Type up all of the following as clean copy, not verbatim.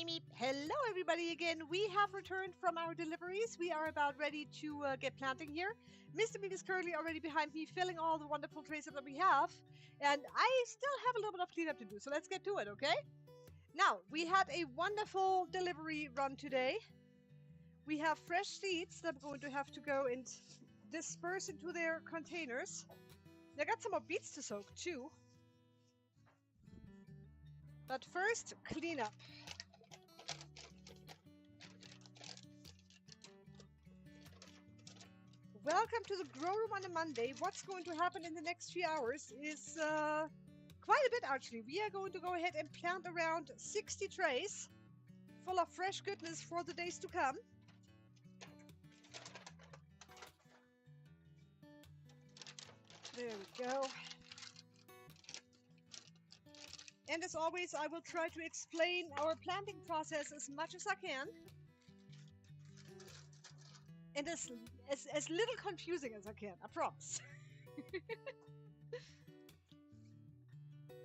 me, Meep. Hello, everybody again. We have returned from our deliveries. We are about ready to get planting here. Mr. Meep is currently already behind me, filling all the wonderful trays that we have. And I still have a little bit of cleanup to do, so let's get to it, okay? Now, we had a wonderful delivery run today. We have fresh seeds that I'm going to have to go and disperse into their containers. I got some more beets to soak, too. But first, clean up. Welcome to the Grow Room on a Monday. What's going to happen in the next few hours is quite a bit, actually. We are going to go ahead and plant around 60 trays full of fresh goodness for the days to come. There we go. And as always, I will try to explain our planting process as much as I can. And as little confusing as I can, I promise.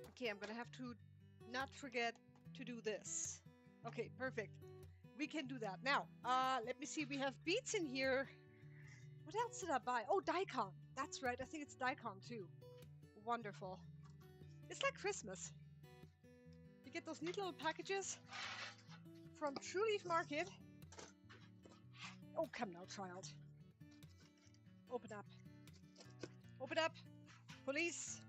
Okay, I'm gonna have to not forget to do this. Okay, perfect. We can do that. Now, let me see, we have beets in here. What else did I buy? Oh, daikon. That's right, I think it's daikon too. Wonderful. It's like Christmas. You get those neat little packages from True Leaf Market. Oh, come now, child. Open up. Open up. Police.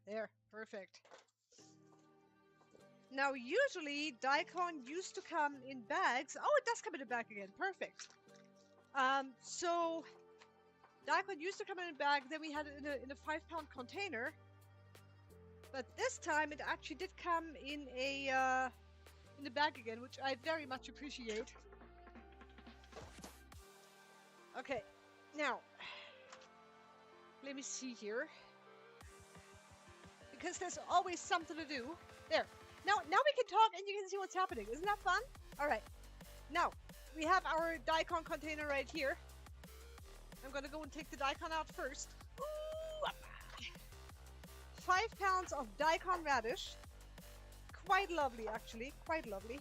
There, perfect. Now, usually, daikon used to come in bags. Oh, it does come in a bag again. Perfect. So, daikon used to come in a bag. Then we had it in a 5-pound container. But this time, it actually did come in the bag again, which I very much appreciate. Okay, now, let me see here. Because there's always something to do. There. Now we can talk and you can see what's happening. Isn't that fun? All right. Now, we have our daikon container right here. I'm going to go and take the daikon out first. Ooh, 5 pounds of daikon radish. Quite lovely, actually. Quite lovely.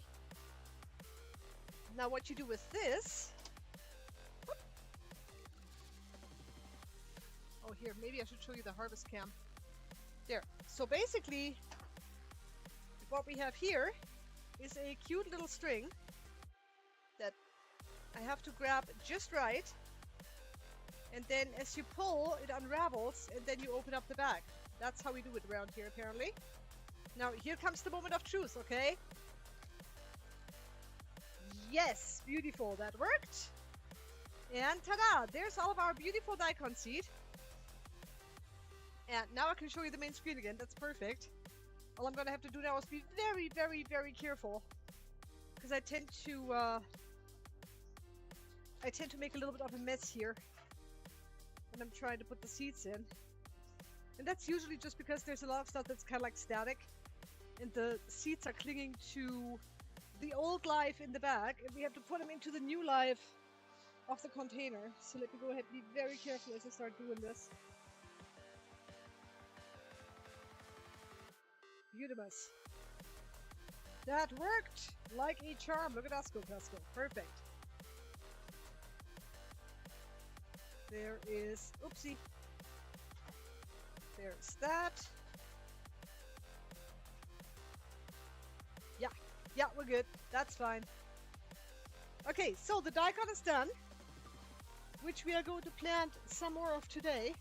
Now, what you do with this... Whoop. Oh, here, maybe I should show you the harvest cam. There. So basically, what we have here is a cute little string that I have to grab just right. And then as you pull, it unravels, and then you open up the bag. That's how we do it around here, apparently. Now, here comes the moment of truth, okay? Yes, beautiful, that worked. And ta-da, there's all of our beautiful daikon seed. And now I can show you the main screen again, that's perfect. All I'm gonna have to do now is be very, very, very careful. Because I tend to make a little bit of a mess here when I'm trying to put the seeds in. And that's usually just because there's a lot of stuff that's kind of like static. And the seeds are clinging to the old life in the bag. And we have to put them into the new life of the container. So let me go ahead and be very careful as I start doing this. Beautiful. That worked like a charm. Look at us go, Pesco. Perfect. There is... Oopsie. There's that. Yeah, we're good. That's fine. Okay, so the daikon is done, which we are going to plant some more of today.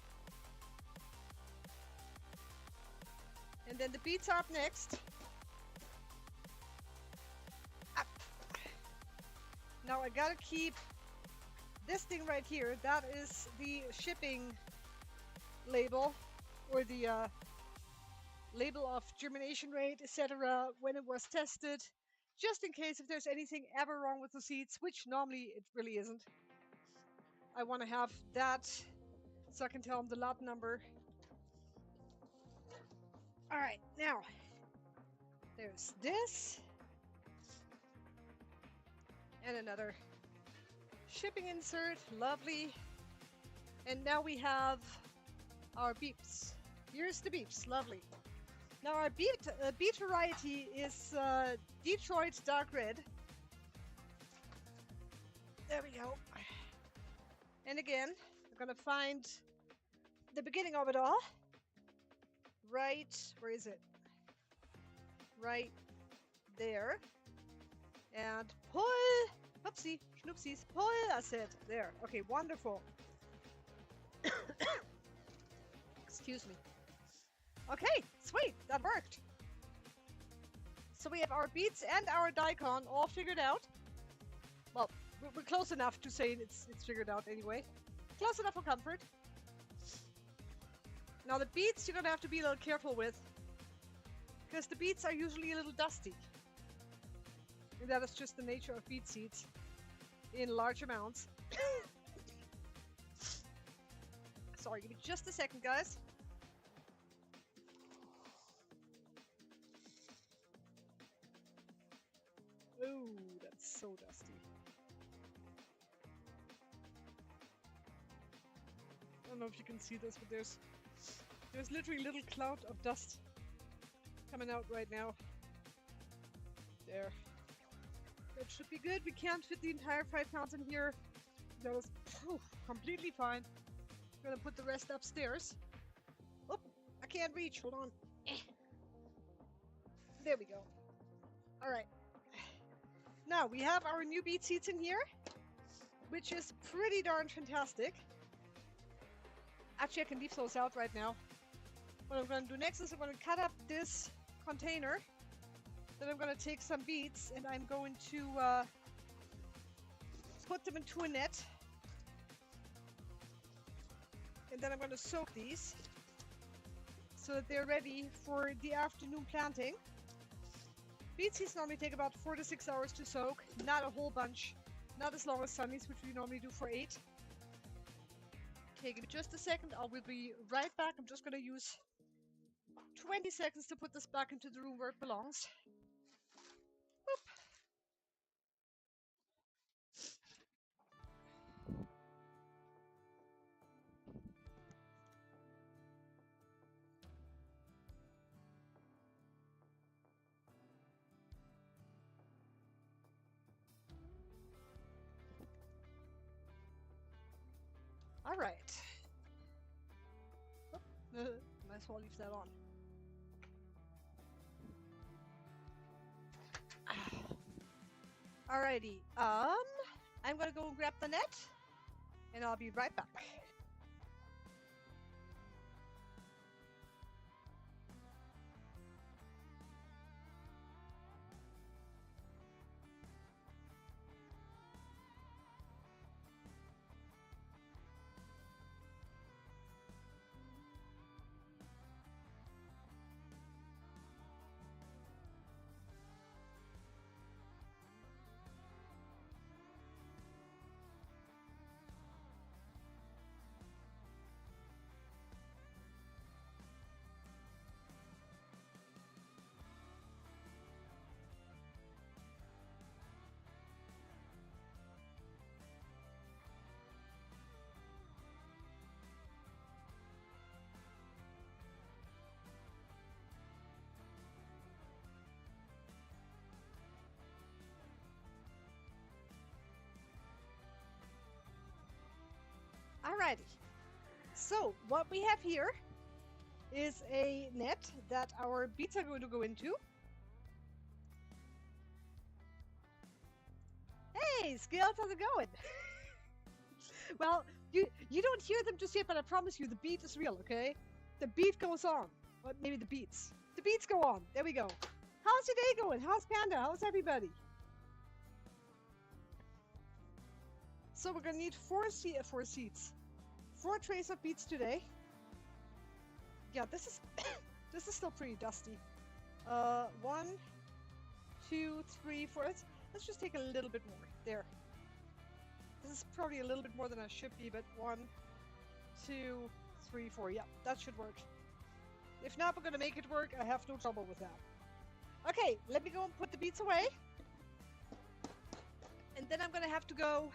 And then the beets are up next. Up. Now I gotta keep this thing right here. That is the shipping label, or the label of germination rate, etc., when it was tested, just in case if there's anything ever wrong with the seeds, which normally it really isn't. I want to have that so I can tell them the lot number. All right, now there's this and another shipping insert. Lovely. And now we have our beeps. Here's the beeps. Lovely. Now our beet variety is Detroit Dark Red. There we go. And again, we're gonna find the beginning of it all. Right, where is it? Right there. And pull. Oopsie, schnoopsies. Pull, that's it. There. Okay, wonderful. Excuse me. Okay, sweet. That worked. So we have our beets and our daikon all figured out. Well, we're close enough to say it's figured out anyway. Close enough for comfort. Now the beets you're gonna have to be a little careful with, because the beets are usually a little dusty. And that is just the nature of beet seeds in large amounts. Sorry, give me just a second, guys. Ooh, that's so dusty. I don't know if you can see this, but there's literally a little cloud of dust coming out right now. There. That should be good. We can't fit the entire 5 pounds in here. That is completely fine. I'm gonna put the rest upstairs. Oh, I can't reach. Hold on. There we go. All right. Now we have our new beet seeds in here, which is pretty darn fantastic. Actually, I can leave those out right now. What I'm going to do next is I'm going to cut up this container. Then I'm going to take some beets and I'm going to put them into a net. And then I'm going to soak these so that they're ready for the afternoon planting. Beet seeds normally take about 4 to 6 hours to soak. Not a whole bunch. Not as long as sunnies, which we normally do for 8. Okay, give me just a second. I will be right back. I'm just going to use 20 seconds to put this back into the room where it belongs. Whoop. All right. Might as well leave that on. Alrighty. I'm gonna go grab the net, and I'll be right back. Alrighty. So what we have here is a net that our beets are going to go into. Hey, Skills, how's it going? Well, you don't hear them just yet, but I promise you the beat is real, okay? The beat goes on. Well, maybe the beats. The beats go on. There we go. How's your day going? How's Panda? How's everybody? So we're gonna need 4 seeds. 4 trays of beets today. Yeah, this is this is still pretty dusty. 1, 2, 3, 4. Let's just take a little bit more. There. This is probably a little bit more than I should be, but 1, 2, 3, 4. Yeah, that should work. If not, we're gonna make it work. I have no trouble with that. Okay, let me go and put the beets away. And then I'm gonna have to go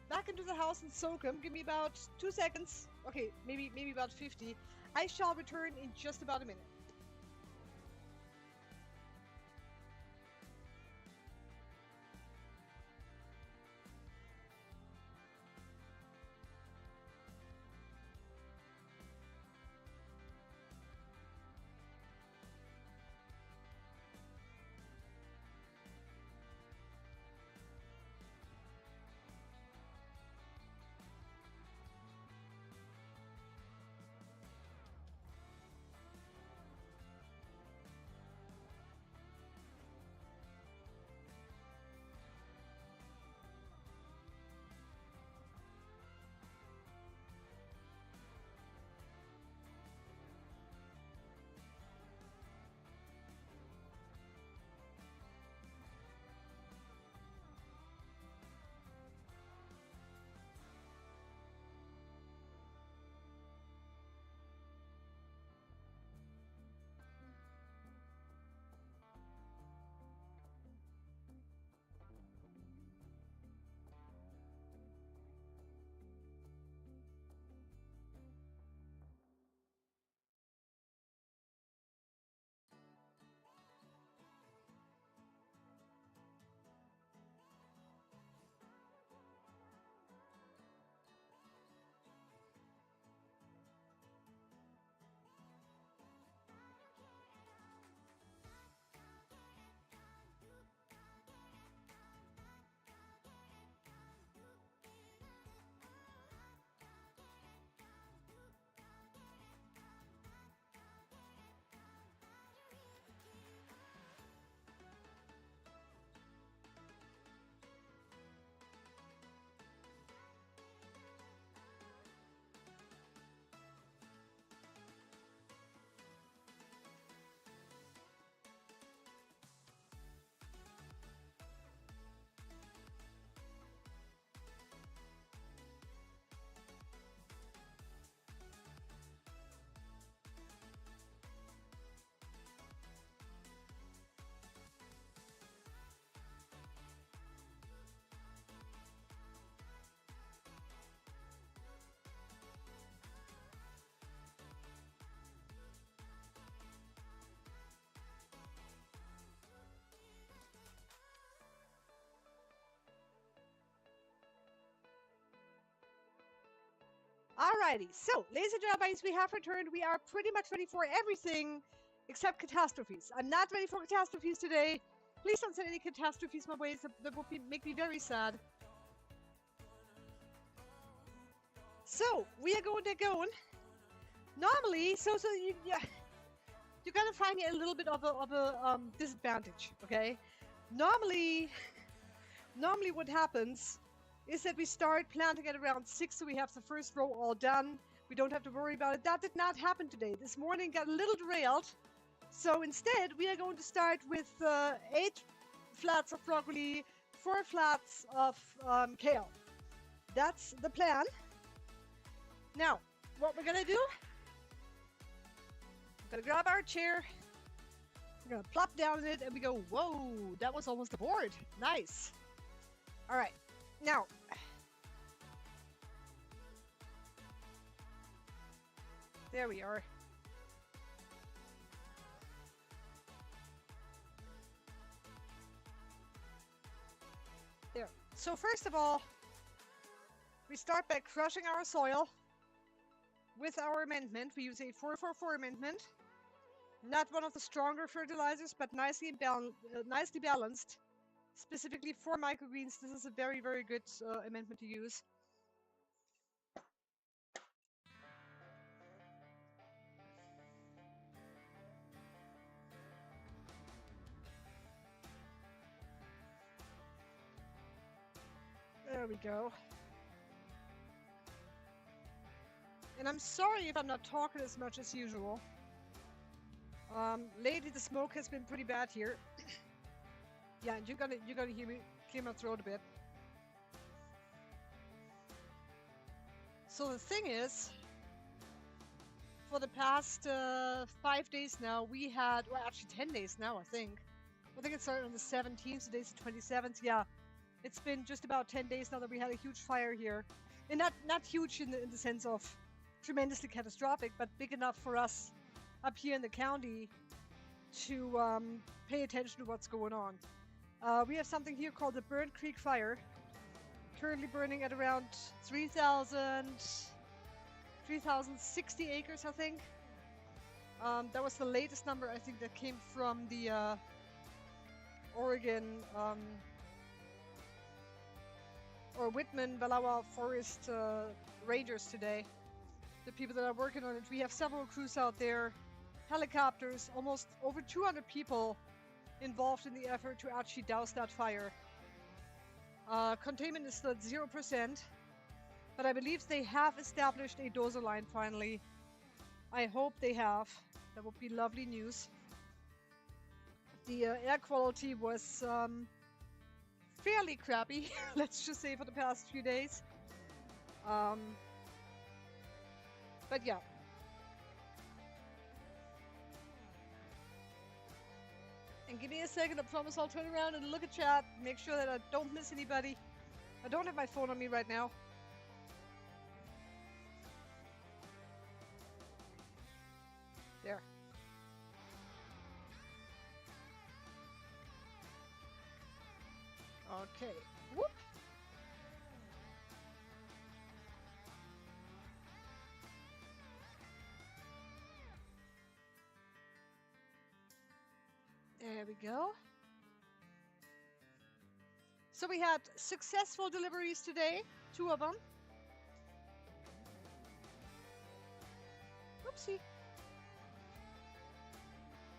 back into the house and soak them. Give me about 2 seconds. Okay, maybe about 50. I shall return in just about a minute. Alrighty, so ladies and gentlemen, we have returned. We are pretty much ready for everything except catastrophes. I'm not ready for catastrophes today. Please don't send any catastrophes my way. That would make me very sad. So we are going to go. Normally, you're gonna find me a little bit of a disadvantage. Okay, normally what happens is that we start planting at around 6, so we have the first row all done. We don't have to worry about it. That did not happen today. This morning got a little derailed. So instead, we are going to start with 8 flats of broccoli, 4 flats of kale. That's the plan. Now, what we're gonna do, we're gonna grab our chair, we're gonna plop down in it, and we go, whoa, that was almost a board. Nice. All right, now, there we are. There. So first of all, we start by crushing our soil with our amendment. We use a 444 amendment. Not one of the stronger fertilizers, but nicely balanced. Specifically for microgreens, this is a very, very good amendment to use. There we go. And I'm sorry if I'm not talking as much as usual. Lately the smoke has been pretty bad here. Yeah, and you're gonna hear me clear my throat a bit. So the thing is, for the past 5 days now, we had, well, actually 10 days now, I think. I think it started on the 17th, today's the 27th. Yeah, it's been just about 10 days now that we had a huge fire here. And not huge in the sense of tremendously catastrophic, but big enough for us up here in the county to pay attention to what's going on. We have something here called the Burnt Creek Fire, currently burning at around 3,060 acres, I think. That was the latest number, I think, that came from the Oregon or Whitman Wallowa Forest Rangers today. The people that are working on it. We have several crews out there, helicopters, almost over 200 people involved in the effort to actually douse that fire. Containment is still at 0%, but I believe they have established a dozer line finally. I hope they have. That would be lovely news. The air quality was fairly crappy, let's just say, for the past few days. But yeah. And give me a second, I promise I'll turn around and look at chat, make sure that I don't miss anybody. I don't have my phone on me right now. There. Okay. Whoop. There we go. So we had successful deliveries today, 2 of them. Oopsie.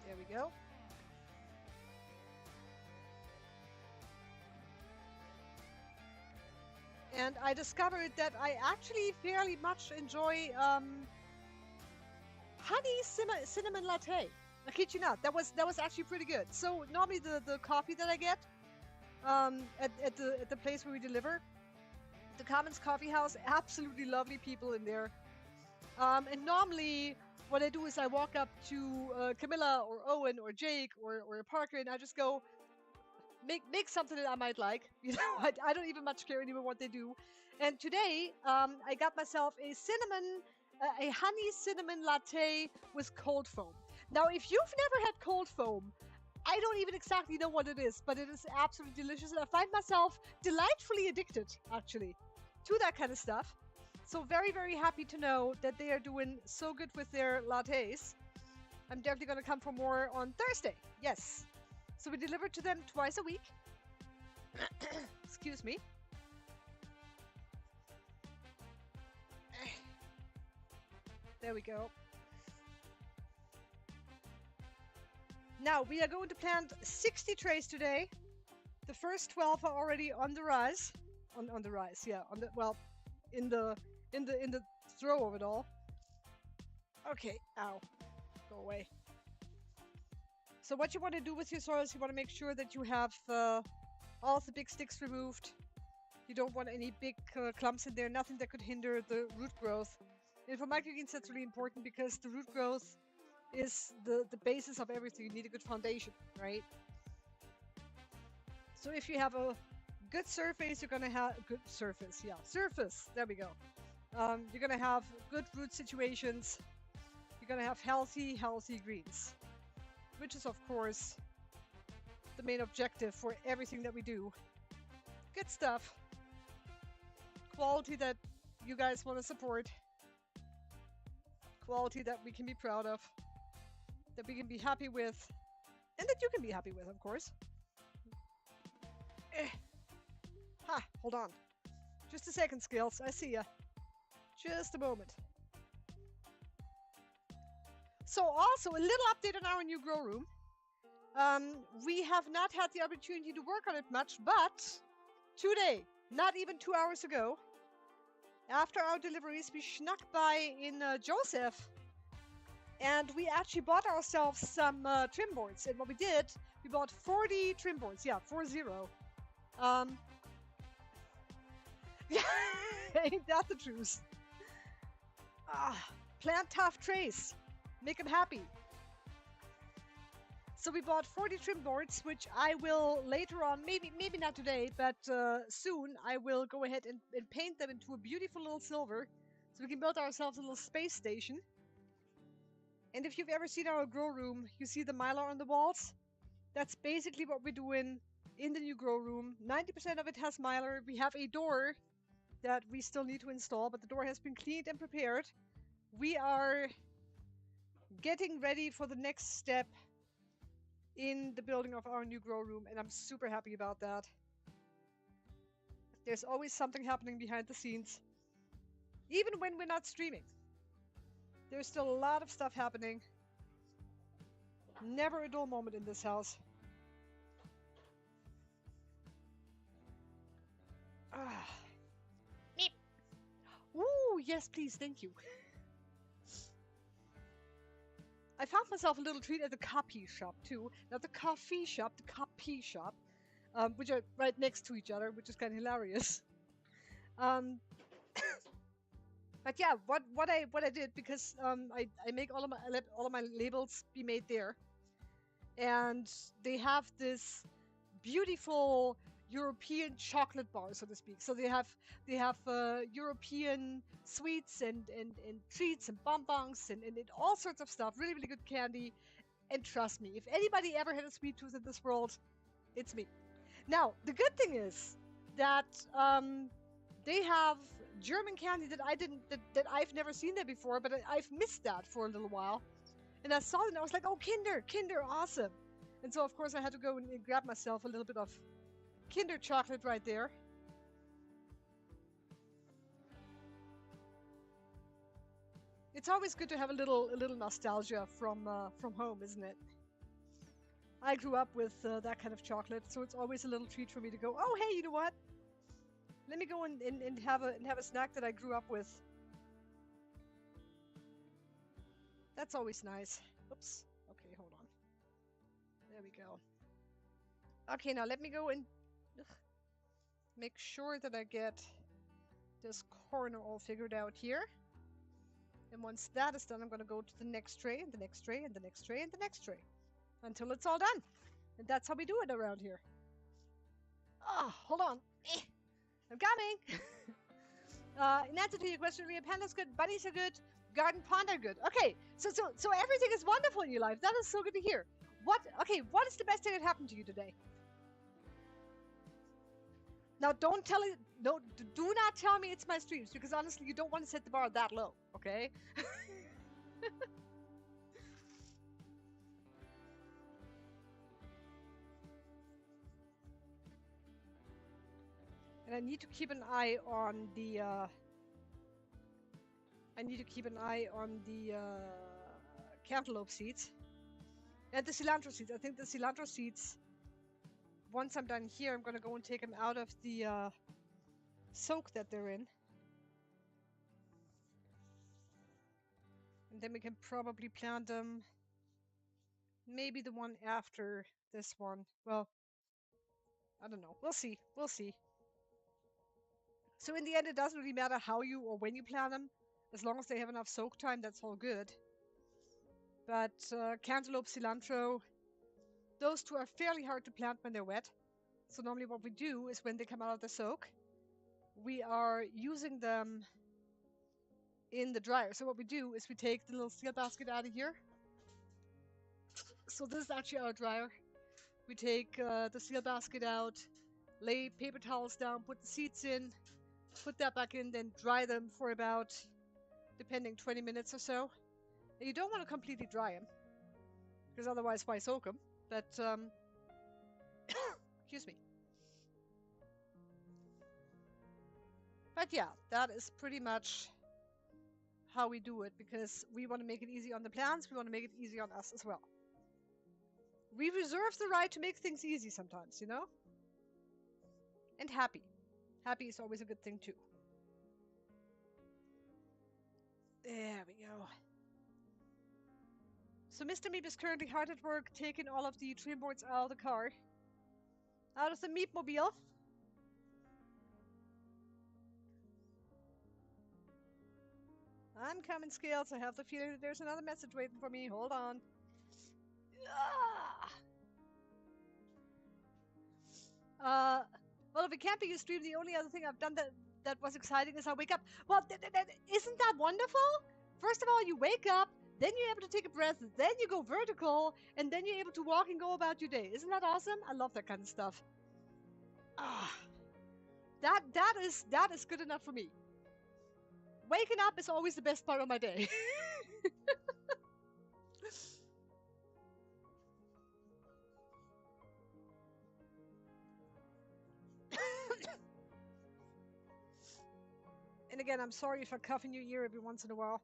There we go. And I discovered that I actually fairly much enjoy honey cinnamon latte. I kid you not, that was actually pretty good. So normally the coffee that I get at the place where we deliver, the Commons Coffee House, absolutely lovely people in there. And normally what I do is I walk up to Camilla or Owen or Jake or Parker, and I just go, make something that I might like. You know, I don't even much care anymore what they do. And today I got myself a honey cinnamon latte with cold foam. Now, if you've never had cold foam, I don't even exactly know what it is, but it is absolutely delicious, and I find myself delightfully addicted, actually, to that kind of stuff. So very, very happy to know that they are doing so good with their lattes. I'm definitely going to come for more on Thursday. Yes. So we deliver to them twice a week. Excuse me. There we go. Now we are going to plant 60 trays today. The first 12 are already on the rise. On the rise, yeah. On the in the throw of it all. Okay, ow. Go away. So what you want to do with your soil is you want to make sure that you have all of the big sticks removed. You don't want any big clumps in there, nothing that could hinder the root growth. And for microgreens, that's really important because the root growth is the basis of everything. You need a good foundation, right? So if you have a good surface, you're going to have a good surface. Yeah, surface. There we go. You're going to have good root situations. You're going to have healthy greens, which is, of course, the main objective for everything that we do. Good stuff. Quality that you guys want to support. Quality that we can be proud of. That we can be happy with. And that you can be happy with, of course. Ha, hold on. Just a second, Skills. I see ya. Just a moment. So also, a little update on our new grow room. We have not had the opportunity to work on it much, but today, not even 2 hours ago, after our deliveries, we snuck by in Joseph, and we actually bought ourselves some trim boards. And what we did, we bought 40 trim boards. Yeah, 40. Yeah, ain't that the truth? Plant tough trays. Make them happy. So we bought 40 trim boards, which I will later on, maybe not today, but soon, I will go ahead and paint them into a beautiful little silver, so we can build ourselves a little space station. And if you've ever seen our grow room, you see the mylar on the walls. That's basically what we're doing in the new grow room. 90% of it has mylar. We have a door that we still need to install, but the door has been cleaned and prepared. We are getting ready for the next step in the building of our new grow room, and I'm super happy about that. There's always something happening behind the scenes. Even when we're not streaming, there's still a lot of stuff happening. Never a dull moment in this house. Meep. Ooh, yes, please, thank you. I found myself a little treat at the coffee shop too. Not the coffee shop, the coffee shop, which are right next to each other, which is kind of hilarious. But yeah, what I did, because I make all of my labels be made there, and they have this beautiful European chocolate bar, so to speak. So they have European sweets and treats and bonbons and all sorts of stuff. Really, really good candy. And trust me, if anybody ever had a sweet tooth in this world, it's me. Now, the good thing is that they have German candy that I've never seen there before, but I've missed that for a little while. And I saw it and I was like, oh, Kinder, awesome. And so, of course, I had to go and grab myself a little bit of Kinder chocolate right there. It's always good to have a little nostalgia from home, isn't it? I grew up with that kind of chocolate, so it's always a little treat for me to go, oh, hey, you know what? Let me go and have a snack that I grew up with. That's always nice. Oops. Okay, hold on. There we go. Okay, now let me go and make sure that I get this corner all figured out here. And once that is done, I'm going to go to the next tray, and the next tray, and the next tray, and the next tray. Until it's all done. And that's how we do it around here. Oh, hold on. I'm coming. In answer to your question, Ria, pandas good, bunnies are good, garden pond are good. Okay, so everything is wonderful in your life. That is so good to hear. What is the best thing that happened to you today? Now, don't tell it. No, do not tell me it's my streams, because honestly, you don't want to set the bar that low, okay? And I need to keep an eye on the. I need to keep an eye on the cantaloupe seeds and the cilantro seeds. I think the cilantro seeds. Once I'm done here, I'm gonna go and take them out of the soak that they're in. And then we can probably plant them. Maybe the one after this one. Well, I don't know. We'll see. We'll see. So in the end, it doesn't really matter how you or when you plant them. As long as they have enough soak time, that's all good. But cantaloupe, cilantro, those two are fairly hard to plant when they're wet. So normally what we do is when they come out of the soak, we are using them in the dryer. So what we do is we take the little steel basket out of here. So this is actually our dryer. We take the steel basket out, lay paper towels down, put the seeds in, put that back in, then dry them for about, depending, 20 minutes or so. And you don't want to completely dry them, because otherwise why soak them? But, excuse me. But yeah, that is pretty much how we do it, because we want to make it easy on the plants, we want to make it easy on us as well. We reserve the right to make things easy sometimes, you know? And happy. Happy is always a good thing too. There we go. So Mr. Meep is currently hard at work taking all of the trim boards out of the car. Out of the Meep mobile. I'm coming, Scales. I have the feeling that there's another message waiting for me. Hold on. Well, if it can't be you stream, the only other thing I've done that was exciting is I wake up. Well, isn't that wonderful? First of all, you wake up, then you're able to take a breath, then you go vertical, and then you're able to walk and go about your day. Isn't that awesome? I love that kind of stuff. Ah, that is good enough for me. Waking up is always the best part of my day. And again, I'm sorry if I cough in your ear every once in a while.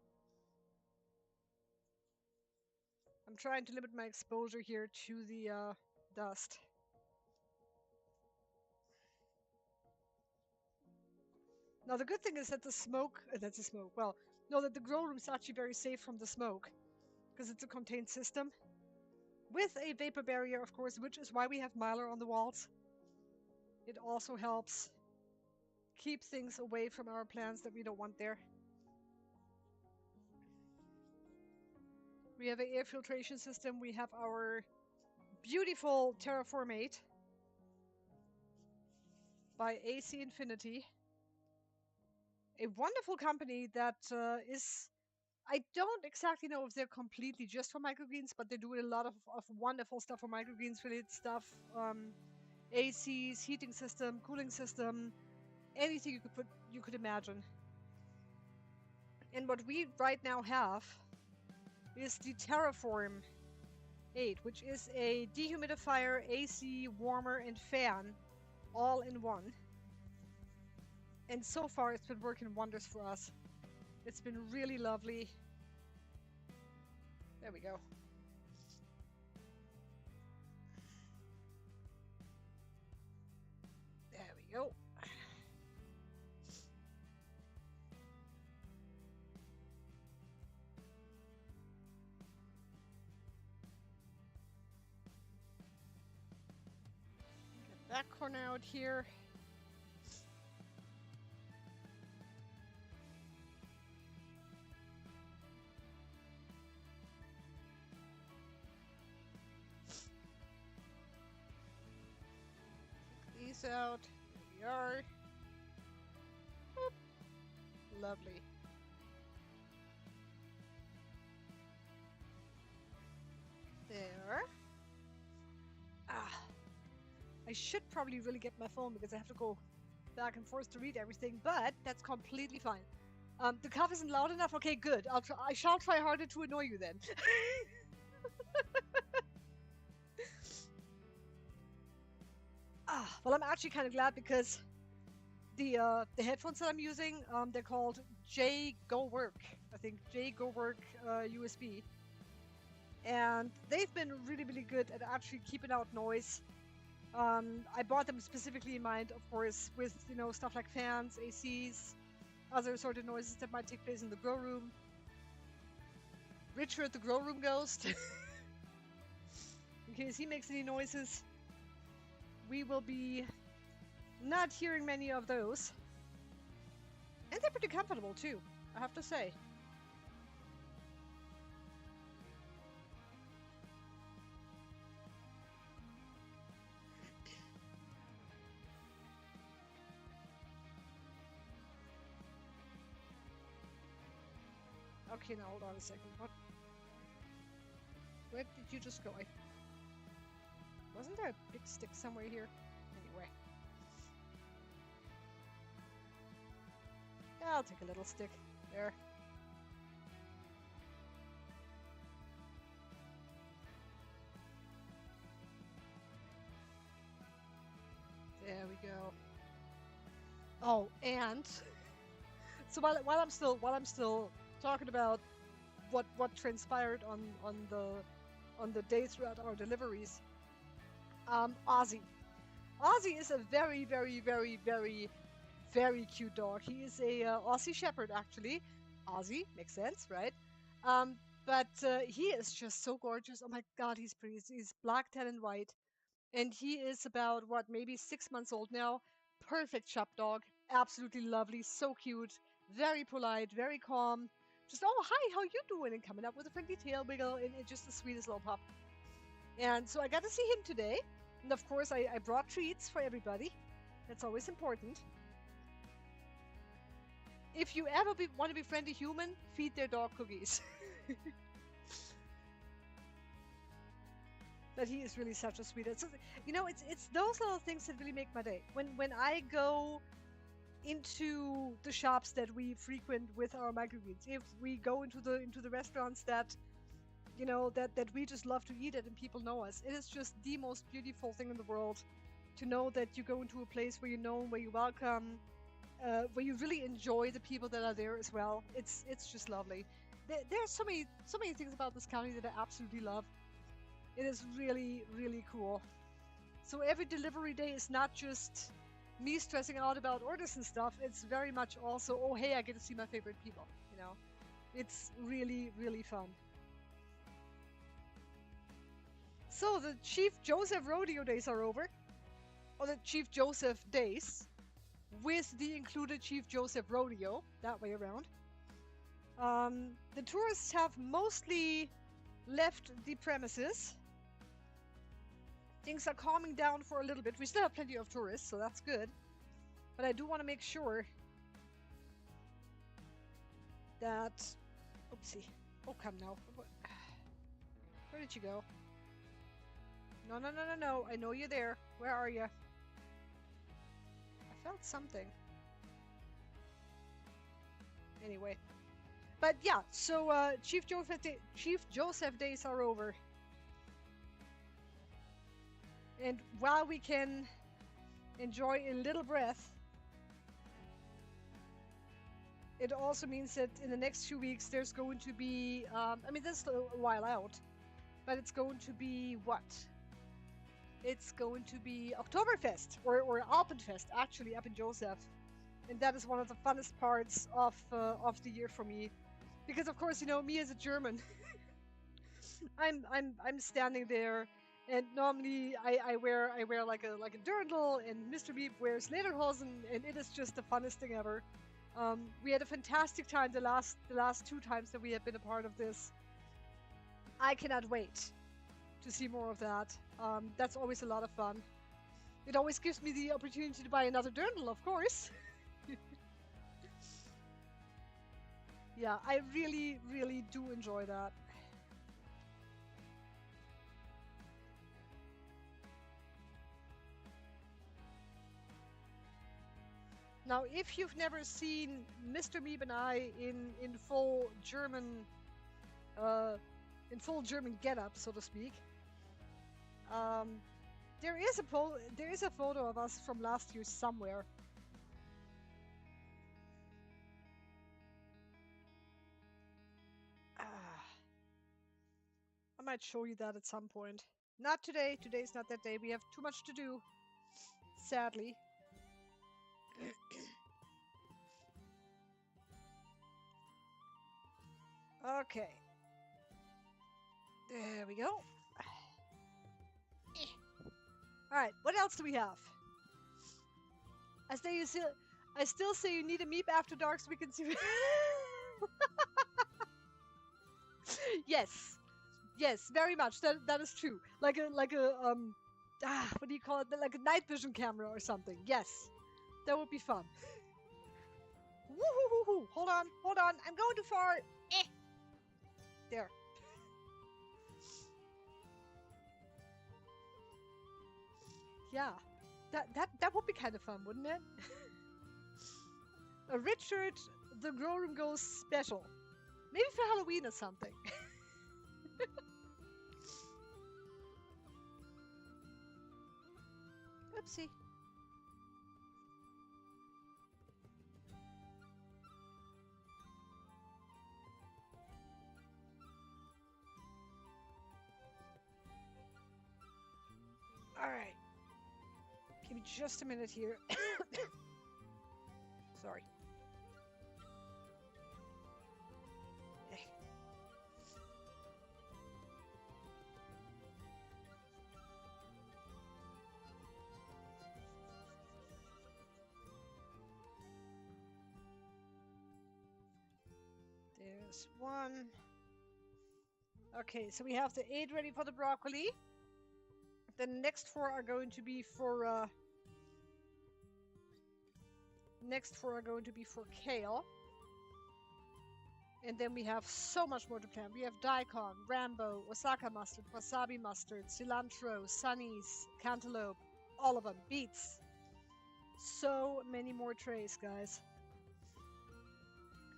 I'm trying to limit my exposure here to the dust. Now the good thing is that the smoke, well, no, that the grow room is actually very safe from the smoke, because it's a contained system with a vapor barrier, of course, which is why we have mylar on the walls. It also helps keep things away from our plants that we don't want there. We have an air filtration system. We have our beautiful Terraform 8 by AC Infinity. A wonderful company that is, I don't exactly know if they're completely just for microgreens, but they're doing a lot of wonderful stuff for microgreens related stuff. ACs, heating system, cooling system, anything you could imagine. And what we right now have is the Terraform 8, which is a dehumidifier, AC, warmer, and fan all in one. And so far it's been working wonders for us. It's been really lovely. There we go. There we go. Get that corner out here. These out. There we are. Boop. Lovely. There. Ah. I should probably really get my phone because I have to go back and forth to read everything, but that's completely fine. The cough isn't loud enough. Okay, good. I shall try harder to annoy you then. Well, I'm actually kind of glad because the headphones that I'm using, they're called J Go Work. I think J Go Work USB, and they've been really, really good at actually keeping out noise. I bought them specifically in mind, of course, with stuff like fans, ACs, other sort of noises that might take place in the grow room. Richard, the grow room ghost, in case he makes any noises, we will be not hearing many of those. And they're pretty comfortable too, I have to say. Okay, now hold on a second. Where did you just go? Wasn't there a big stick somewhere here? Anyway. I'll take a little stick. There. There we go. Oh, and so while I'm still talking about what transpired on the day throughout our deliveries, Ozzy. Ozzy is a very, very, very, very, very cute dog. He is a Aussie Shepherd, actually. Ozzy makes sense, right? But he is just so gorgeous. Oh my God, he's pretty. He's black, tan, and white, and he is about maybe 6 months old now. Perfect shop dog, absolutely lovely, so cute, very polite, very calm. Just, oh hi, how you doing? And coming up with a friendly tail wiggle, and it's just the sweetest little pup. And so I got to see him today, and of course I brought treats for everybody. That's always important. If you ever want to befriend a human, feed their dog cookies. But he is really such a sweetheart. So, it's those little things that really make my day. When I go into the shops that we frequent with our microgreens, if we go into the restaurants that that we just love to eat at and people know us, it is just the most beautiful thing in the world to know that you go into a place where you're known, where you're welcome, where you really enjoy the people that are there as well. It's just lovely. There's so many things about this county that I absolutely love. It is really, really cool. So every delivery day is not just me stressing out about orders and stuff. It's very much also, oh hey, I get to see my favorite people. It's really, really fun. So the Chief Joseph Rodeo days are over, or the Chief Joseph days, with the included Chief Joseph Rodeo, that way around. The tourists have mostly left the premises. Things are calming down for a little bit. We still have plenty of tourists, so that's good. But I do want to make sure that... Oopsie. Oh, come now. Where did you go? No, no, no, no, no. I know you're there. Where are you? I felt something. Anyway. But yeah, so Chief Joseph days are over. And while we can enjoy a little breath, it also means that in the next few weeks there's going to be, I mean, this is a while out, but it's going to be what? It's going to be Oktoberfest, or Alpenfest, actually, up in Joseph. And that is one of the funnest parts of the year for me. Because, of course, me as a German, I'm standing there. And normally I wear like a dirndl, and Mr. Meep wears lederhosen, and it is just the funnest thing ever. We had a fantastic time the last 2 times that we have been a part of this. I cannot wait to see more of that. That's always a lot of fun. It always gives me the opportunity to buy another dirndl, of course. Yeah, I really, really do enjoy that. Now, if you've never seen Mr. Meep and I in full German, uh, in full German getup, so to speak, there is a photo of us from last year somewhere. I might show you that at some point. Not today. Today's not that day. We have too much to do, sadly. Okay. There we go. Alright, what else do we have? I still say you need a Meep after dark so we can see. Yes. Yes, very much. That is true. Like a what do you call it? Like a night vision camera or something. Yes. That would be fun. Woo-hoo-hoo-hoo. Hold on. I'm going too far. There. Yeah. That would be kind of fun, wouldn't it? A Richard the Grow Room Goes special. Maybe for Halloween or something. Oopsie. Alright. Give me just a minute here. Sorry. There's one. Okay, so we have the 8 ready for the broccoli. The next 4 are going to be for kale. And then we have so much more to plan. We have daikon, Rambo, Osaka mustard, wasabi mustard, cilantro, sunnies, cantaloupe, all of them, beets. So many more trays, guys.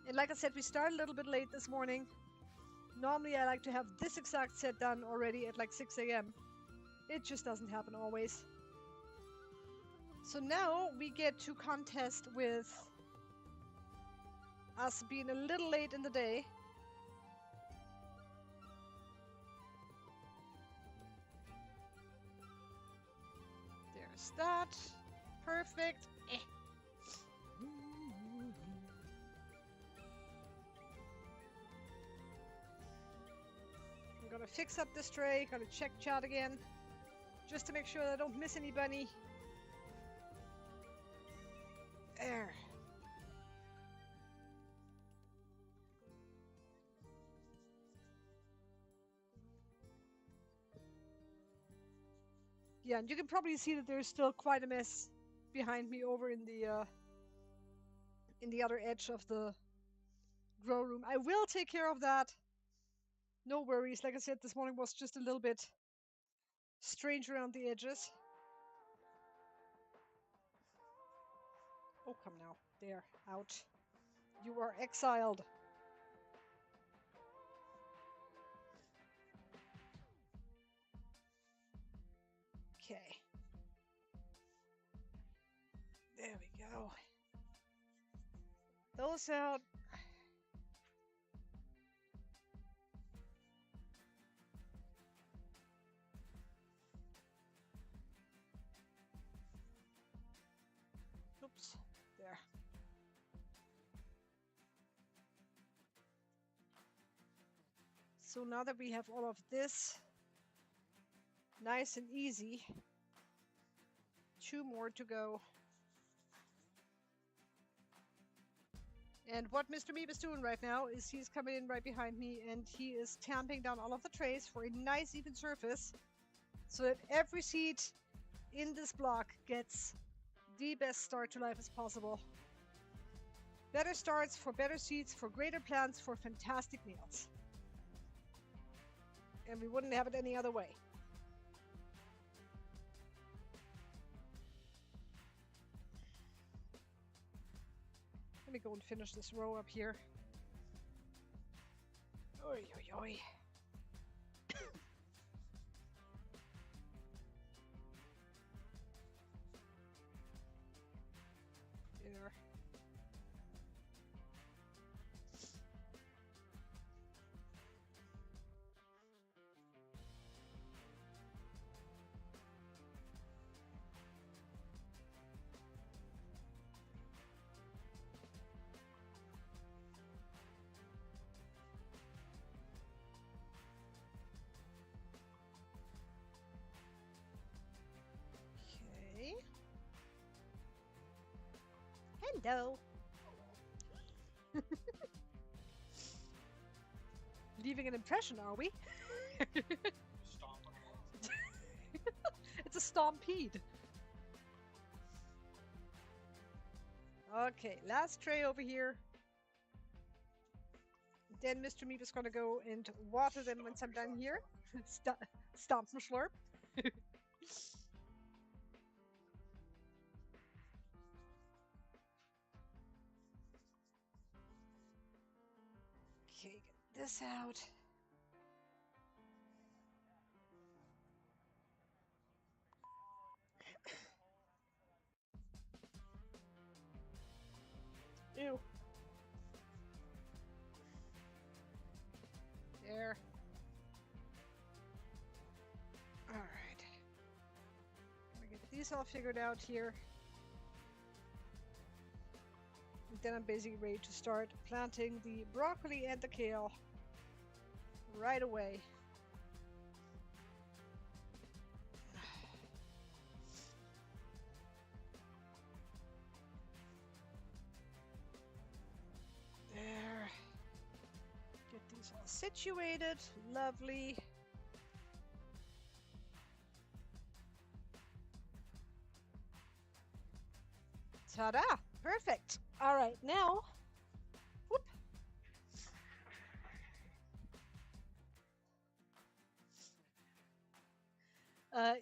And like I said, we started a little bit late this morning. Normally I like to have this exact set done already at like 6 a.m. It just doesn't happen always. So now we get to contest with us being a little late in the day. There's that. Perfect. I'm gonna fix up this tray. Gotta check chat again, just to make sure that I don't miss anybody. There. Yeah, and you can probably see that there's still quite a mess behind me over in the other edge of the grow room. I will take care of that. No worries. Like I said, this morning was just a little bit strange around the edges. Oh, come now. There. Out. You are exiled. Okay. There we go. Those out. Oops. There. So now that we have all of this nice and easy, 2 more to go. And what Mr. Meep is doing right now is he's coming in right behind me and he is tamping down all of the trays for a nice even surface so that every seed in this block gets the best start to life as possible. Better starts for better seeds, for greater plants, for fantastic meals. And we wouldn't have it any other way. Let me go and finish this row up here. Oi, oi, oi. There. Okay. Hello. Leaving an impression, are we? It's a stampede. Okay, last tray over here. Then Mr. Meep is gonna go and water them once I'm done here. Stomp and slurp. Okay, get this out. Ew. There. All right. We get these all figured out here. And then I'm basically ready to start planting the broccoli and the kale right away. There. Get these all situated. Lovely. Ta-da! Perfect. All right, now. Whoop.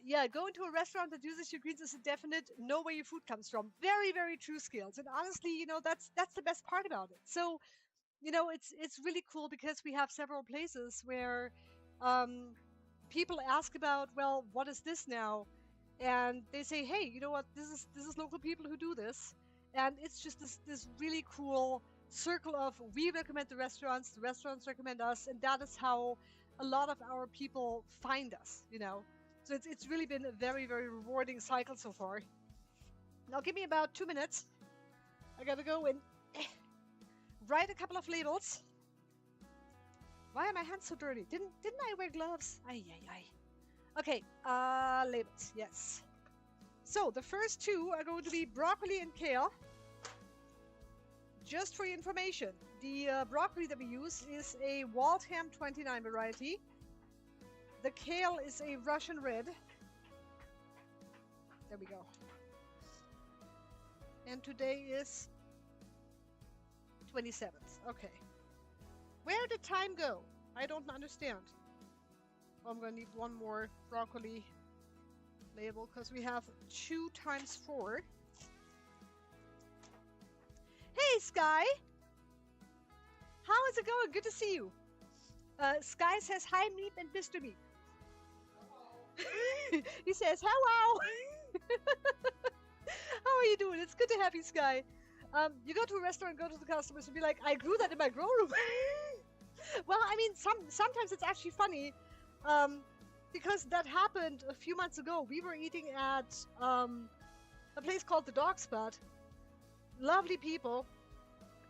Yeah, going to a restaurant that uses your greens is a definite know where your food comes from. Very, very true skills. And honestly, you know, that's the best part about it. So, you know, it's really cool because we have several places where people ask about, well, what is this now? And they say, hey, you know what? This is local people who do this, and it's just this really cool circle of we recommend the restaurants recommend us, and that is how a lot of our people find us. You know, so it's really been a very, very rewarding cycle so far. Now give me about 2 minutes. I gotta go and write a couple of labels. Why are my hands so dirty? Didn't I wear gloves? Ay, ay, ay. Okay, labels, yes. So the first two are going to be broccoli and kale. Just for your information, the broccoli that we use is a Waldham 29 variety. The kale is a Russian red. There we go. And today is 27th. Okay. Where did time go? I don't understand. Oh, I'm going to need one more broccoli label because we have 2 times 4. Hey, Sky! How is it going? Good to see you. Sky says, hi, Meep and Mr. Meep. He says, hello! How are you doing? It's good to have you, Sky. You go to a restaurant, go to the customers and be like, I grew that in my grow room. Well, I mean, sometimes it's actually funny because that happened a few months ago. We were eating at a place called the Dog Spot. Lovely people,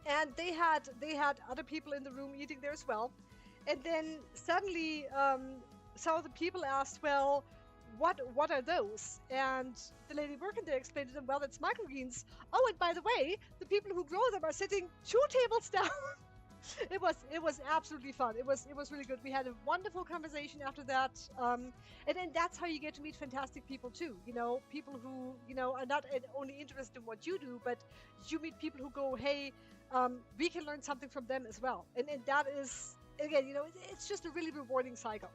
and they had other people in the room eating there as well. And then suddenly, some of the people asked, "Well, what are those?" And the lady working there explained to them, "Well, it's microgreens. Oh, and by the way, the people who grow them are sitting 2 tables down." It was absolutely fun. It was really good. We had a wonderful conversation after that, and then that's how you get to meet fantastic people too. You know, people who are not only interested in what you do, but you meet people who go, hey, we can learn something from them as well. And that is, again, it's just a really rewarding cycle.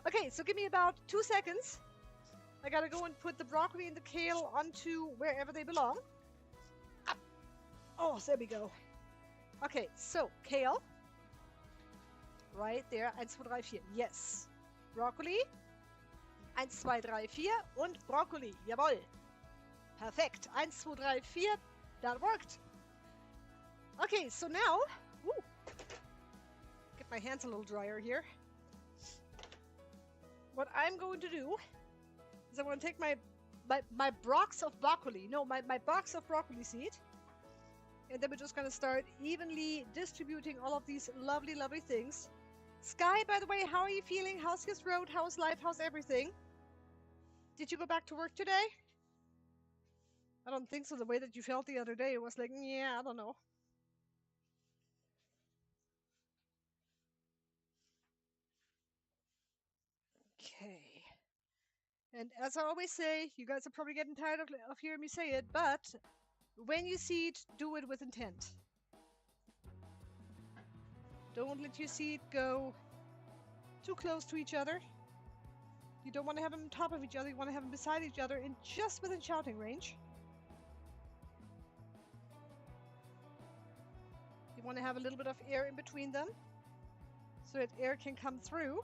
Okay, so give me about 2 seconds. I gotta go and put the broccoli and the kale onto wherever they belong. Oh, there we go. Okay, so kale. Right there. 1, 2, 3, 4. Yes. Broccoli. 1, 2, 3, 4. Und Broccoli. Jawohl. Perfekt. 1, 2, 3, 4. That worked. Okay, so now, ooh, get my hands a little drier here. What I'm going to do is I'm going to take my box of broccoli. No, my box of broccoli seed. And then we're just going to start evenly distributing all of these lovely, lovely things. Sky, by the way, how are you feeling? How's your throat? How's life? How's everything? Did you go back to work today? I don't think so. The way that you felt the other day, it was like, yeah, I don't know. Okay. And as I always say, you guys are probably getting tired of hearing me say it, but when you seed, do it with intent. Don't let your seed go too close to each other. You don't want to have them on top of each other. You want to have them beside each other and just within shouting range. You want to have a little bit of air in between them so that air can come through.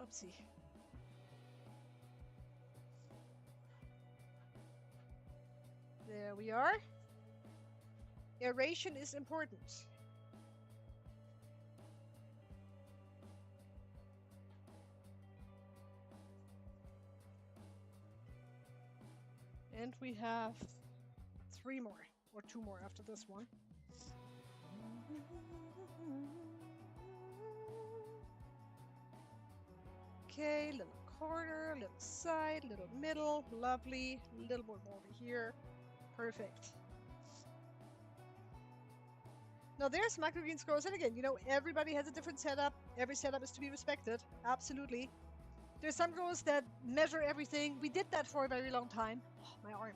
Oopsie. There we are. Aeration is important. And we have 3 more, or 2 more after this one. Okay, little corner, little side, little middle, lovely. Little more over here. Perfect. Now there's microgreens grows, and again, you know, everybody has a different setup. Every setup is to be respected. Absolutely. There's some grows that measure everything. We did that for a very long time. Oh, my arm.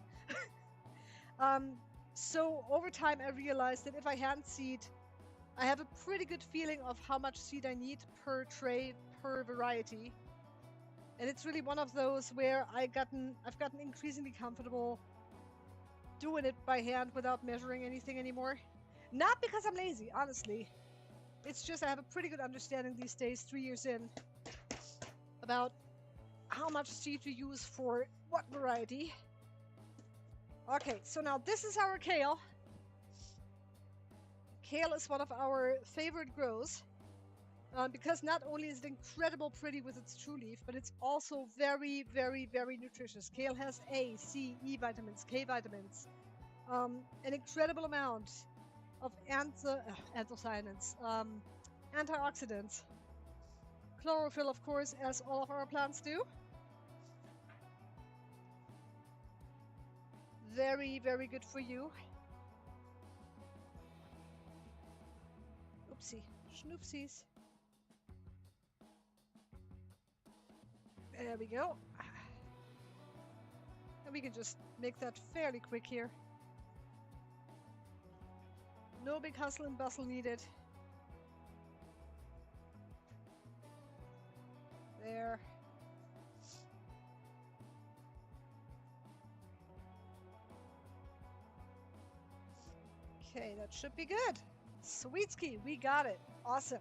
So over time, I realized that if I hand seed, I have a pretty good feeling of how much seed I need per tray, per variety. And it's really one of those where I've gotten increasingly comfortable doing it by hand without measuring anything anymore. Not because I'm lazy, honestly. It's just I have a pretty good understanding these days, 3 years in, about how much seed to use for what variety. Okay, so now this is our kale. Kale is one of our favorite grows because not only is it incredible pretty with its true leaf, but it's also very, very, very nutritious. Kale has A, C, E vitamins, K vitamins, an incredible amount of anthocyanins, antioxidants, chlorophyll, of course, as all of our plants do. Very, very good for you. Oopsie, schnoopsies. There we go. And we can just make that fairly quick here. No big hustle and bustle needed. There. Okay, that should be good. Sweet ski, we got it. Awesome.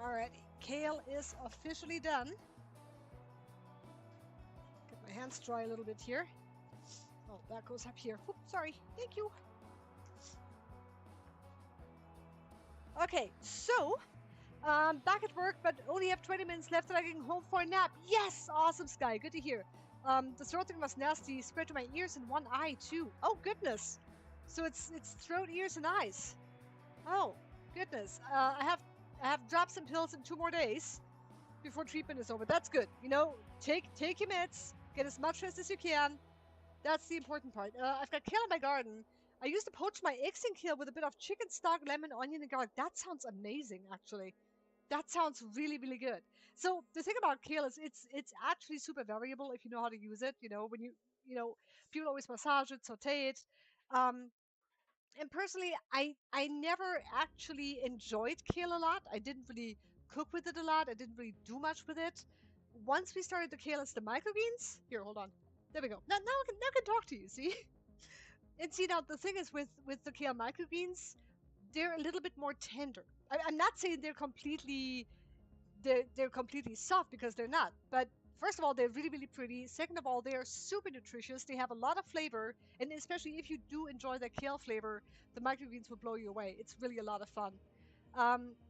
Alrighty, kale is officially done. Get my hands dry a little bit here. Oh, that goes up here. Oops, sorry. Thank you. Okay, so back at work, but only have 20 minutes left and I'm getting home for a nap. Yes, awesome, Sky. Good to hear. The throat thing was nasty. Spread to my ears and one eye too. Oh goodness. So it's throat, ears, and eyes. Oh goodness. I have dropped some pills in 2 more days before treatment is over. That's good. You know, take your meds. Get as much rest as you can. That's the important part. I've got kale in my garden. I used to poach my eggs in kale with a bit of chicken stock, lemon, onion, and garlic. That sounds amazing, actually. That sounds really, really good. So the thing about kale is it's actually super variable if you know how to use it. You know, when you know, people always massage it, saute it. Um, and personally, I never actually enjoyed kale a lot. I didn't really cook with it a lot. I didn't really do much with it. Once we started the kale as the microgreens, here, hold on. There we go. Now I can talk to you. See, and see now the thing is with the kale microgreens, they're a little bit more tender. I'm not saying they're completely soft because they're not. But first of all, they're really, really pretty. Second of all, they are super nutritious. They have a lot of flavor, and especially if you do enjoy the kale flavor, the microgreens will blow you away. It's really a lot of fun.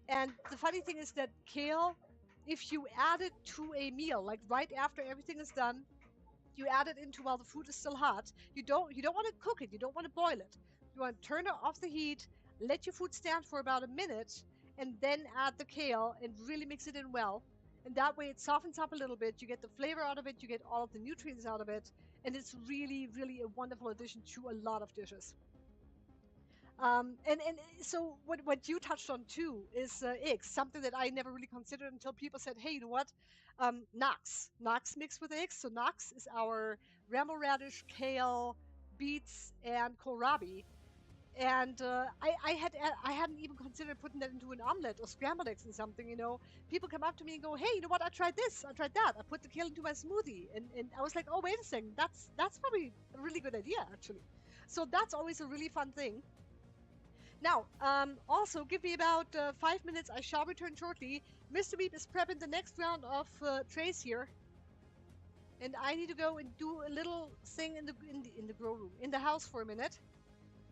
And the funny thing is that kale, if you add it to a meal, like right after everything is done, you add it into while the food is still hot. You don't want to cook it. You don't want to boil it. You want to turn it off the heat, let your food stand for about a minute, and then add the kale and really mix it in well. And that way it softens up a little bit. You get the flavor out of it. You get all of the nutrients out of it, and it's really, really a wonderful addition to a lot of dishes. And so what you touched on too is eggs, something that I never really considered until people said, "Hey, you know what? Knox mixed with eggs." So Knox is our ramble radish, kale, beets, and kohlrabi. And I hadn't even considered putting that into an omelet or scrambled eggs and something. People come up to me and go, "Hey, you know what? I tried this. I tried that. I put the kale into my smoothie." And I was like, "Oh, wait a second. That's probably a really good idea, actually." So that's always a really fun thing. Now, also give me about 5 minutes. I shall return shortly. Mr. Meep is prepping the next round of trays here, and I need to go and do a little thing in the grow room, in the house for a minute.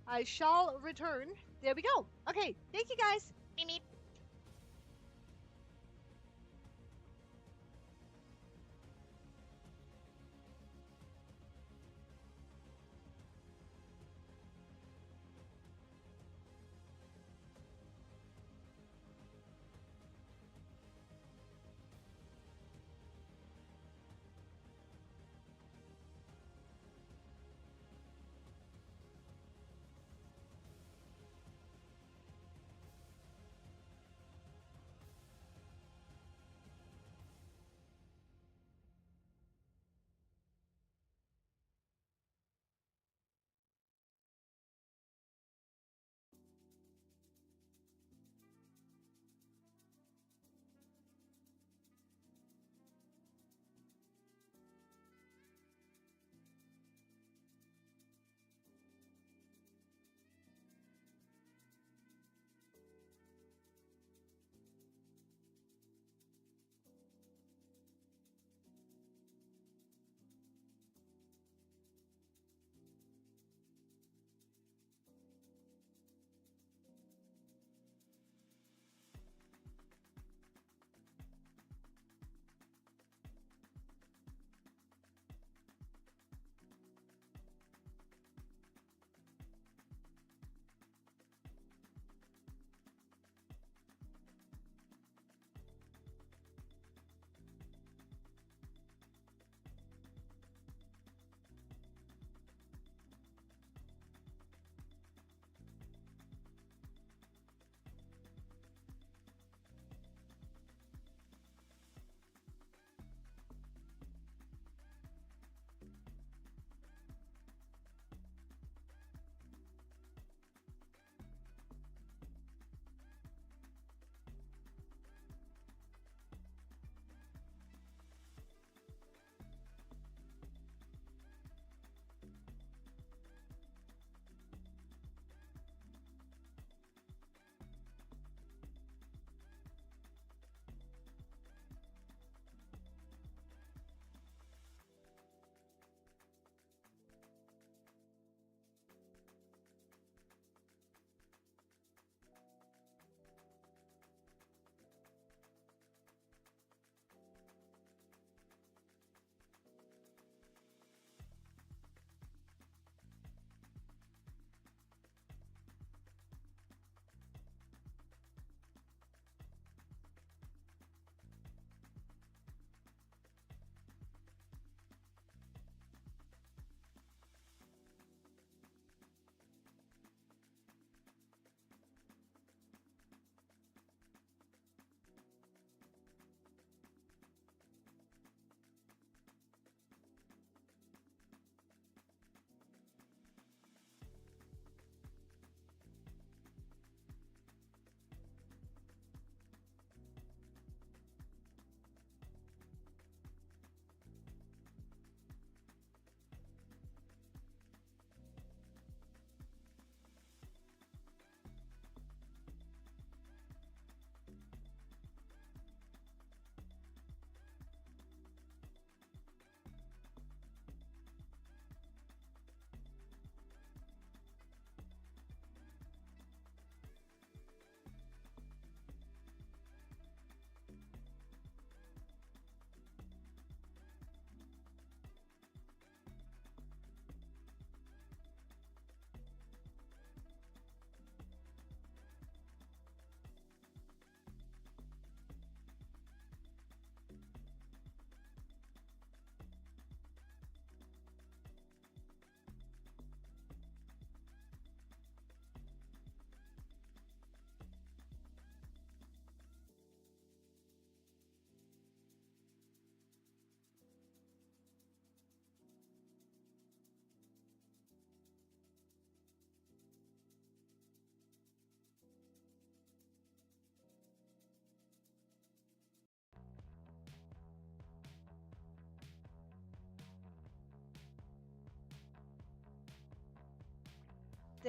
I shall return. There we go. Okay, thank you guys. Meep, meep.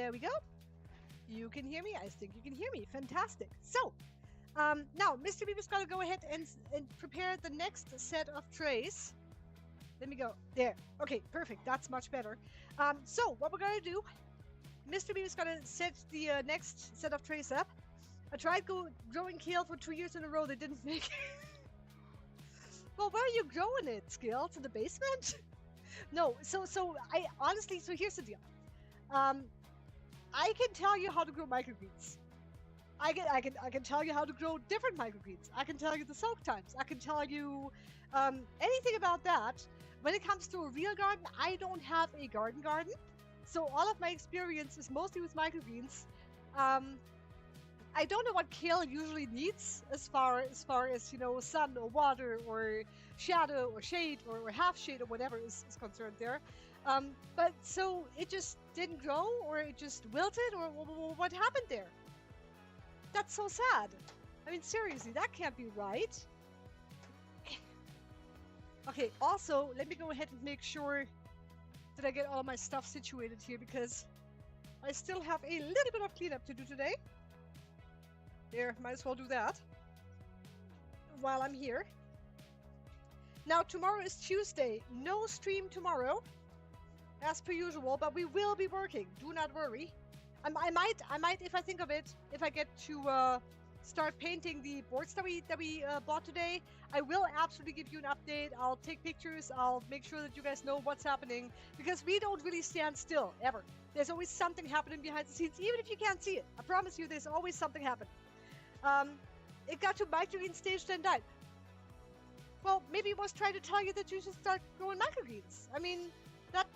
There we go. You can hear me. I think you can hear me. Fantastic. So, now Mr. Meep is going to go ahead and prepare the next set of trays. Let me go. There. Okay, perfect. That's much better. So, what we're going to do, Mr. Meep is going to set the next set of trays up. I tried growing kale for 2 years in a row. They didn't make it. Well, where are you growing it, Skills? In the basement? No. So I honestly, so here's the deal. I can tell you how to grow microgreens. I can tell you how to grow different microgreens. I can tell you the soak times. I can tell you anything about that. When it comes to a real garden, I don't have a garden. So all of my experience is mostly with microgreens. I don't know what kale usually needs as far as sun or water or shadow or shade or half shade or whatever is concerned there. But so it just didn't grow, or it just wilted, or what happened there? That's so sad. I mean, seriously, that can't be right. Okay, also, let me go ahead and make sure that I get all my stuff situated here, because I still have a little bit of cleanup to do today. There, might as well do that while I'm here. Now, tomorrow is Tuesday. No stream tomorrow, as per usual, but we will be working. Do not worry. I might, if I think of it, if I get to start painting the boards that we bought today, I will absolutely give you an update. I'll take pictures. I'll make sure that you guys know what's happening, because we don't really stand still, ever. There's always something happening behind the scenes, even if you can't see it. I promise you, there's always something happening. It got to microgreen stage, then died. Well, maybe it was trying to tell you that you should start growing microgreens. I mean, that's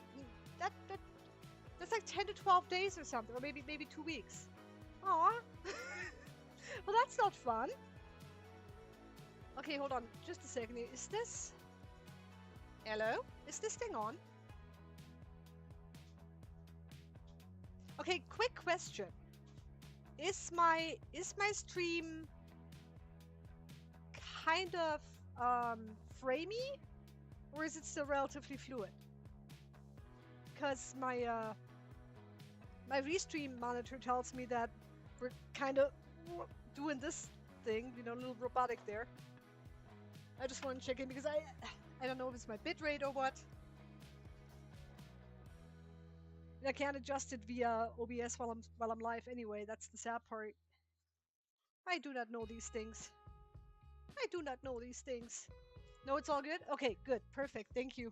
like 10 to 12 days or something, or maybe 2 weeks. Aw. Well, that's not fun. Okay, hold on just a second. Is this... Hello? Is this thing on? Okay, quick question. Is my stream kind of framey, or is it still relatively fluid? Because my my restream monitor tells me that we're kind of doing this thing, a little robotic there. I just want to check in, because I don't know if it's my bitrate or what. I can't adjust it via OBS while I'm live anyway. That's the sad part. I do not know these things. I do not know these things. No, it's all good. Okay, good, perfect. Thank you.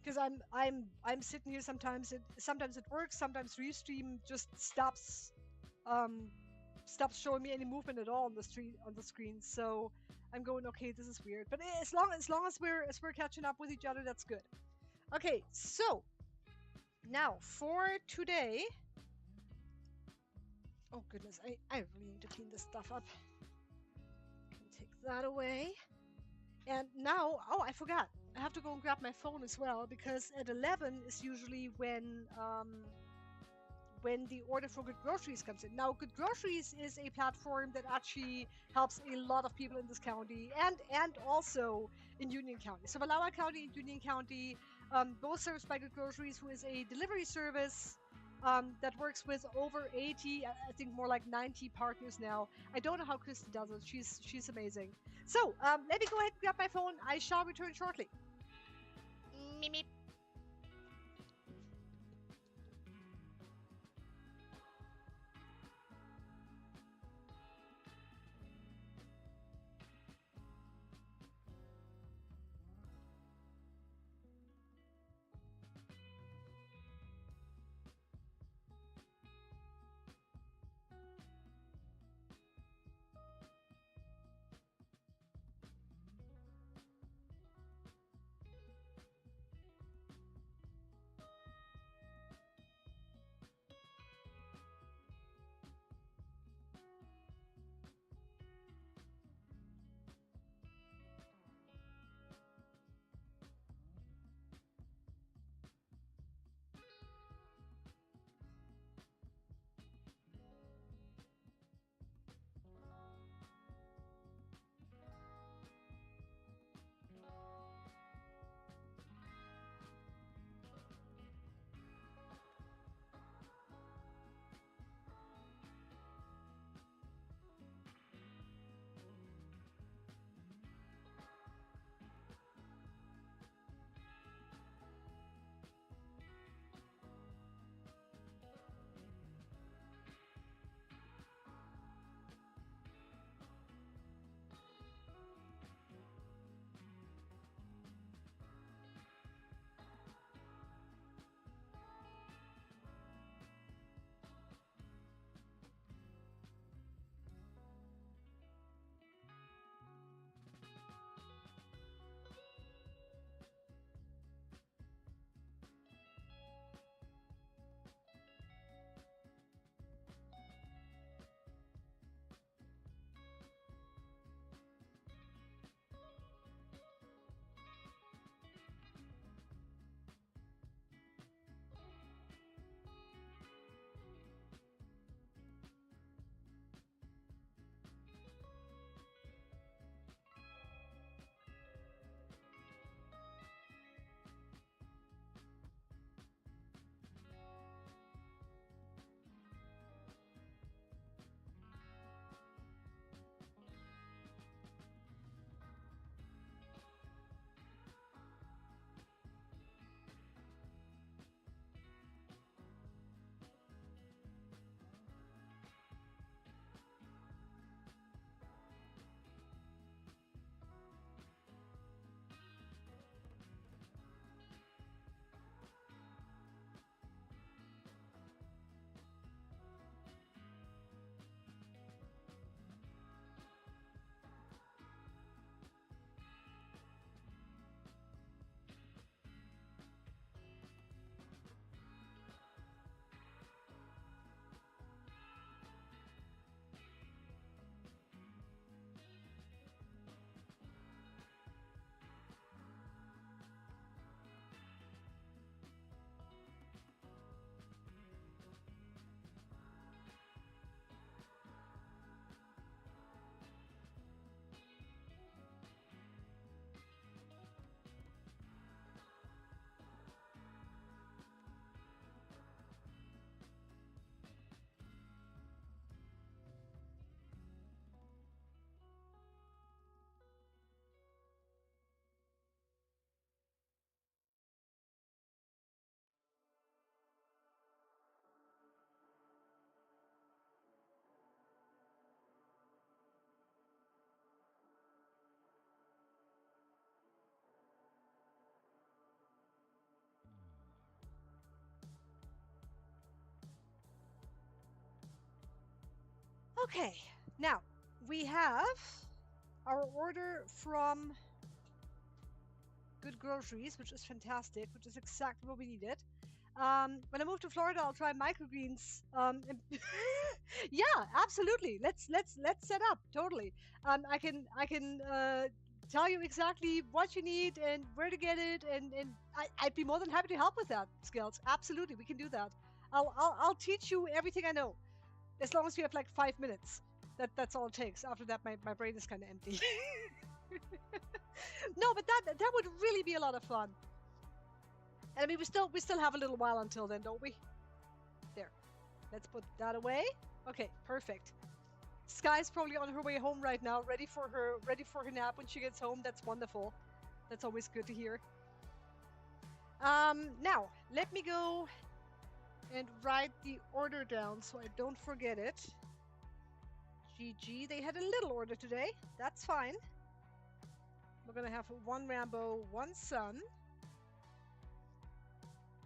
Because I'm sitting here sometimes. Sometimes it works. Sometimes Restream just stops showing me any movement at all on the screen. So I'm going, okay, this is weird. But as long as we're catching up with each other, that's good. Okay, so. Now, for today... Oh goodness, I really need to clean this stuff up. Can take that away. And now, oh, I forgot. I have to go and grab my phone as well, because at 11 is usually when the order for Good Groceries comes in. Now, Good Groceries is a platform that actually helps a lot of people in this county, and also in Union County. So Wallowa County and Union County, both served by Good Groceries, who is a delivery service that works with over 80, I think more like 90 partners now. I don't know how Christy does it. She's amazing. So let me go ahead and grab my phone. I shall return shortly. Meep. Okay, now we have our order from Good Groceries, which is fantastic, which is exactly what we needed. When I move to Florida, I'll try microgreens. Yeah, absolutely. Let's set up totally. I can tell you exactly what you need and where to get it, and I'd be more than happy to help with that, Skills. Absolutely, we can do that. I'll teach you everything I know, as long as we have like 5 minutes. That's all it takes. After that, my brain is kind of empty. No, but that would really be a lot of fun. And I mean, we still have a little while until then, don't we? There. Let's put that away. Okay, perfect. Sky's probably on her way home right now, ready for her nap when she gets home. That's wonderful. That's always good to hear. Now let me go and write the order down so I don't forget it. GG, they had a little order today. That's fine. We're gonna have one Rambo, one Sun.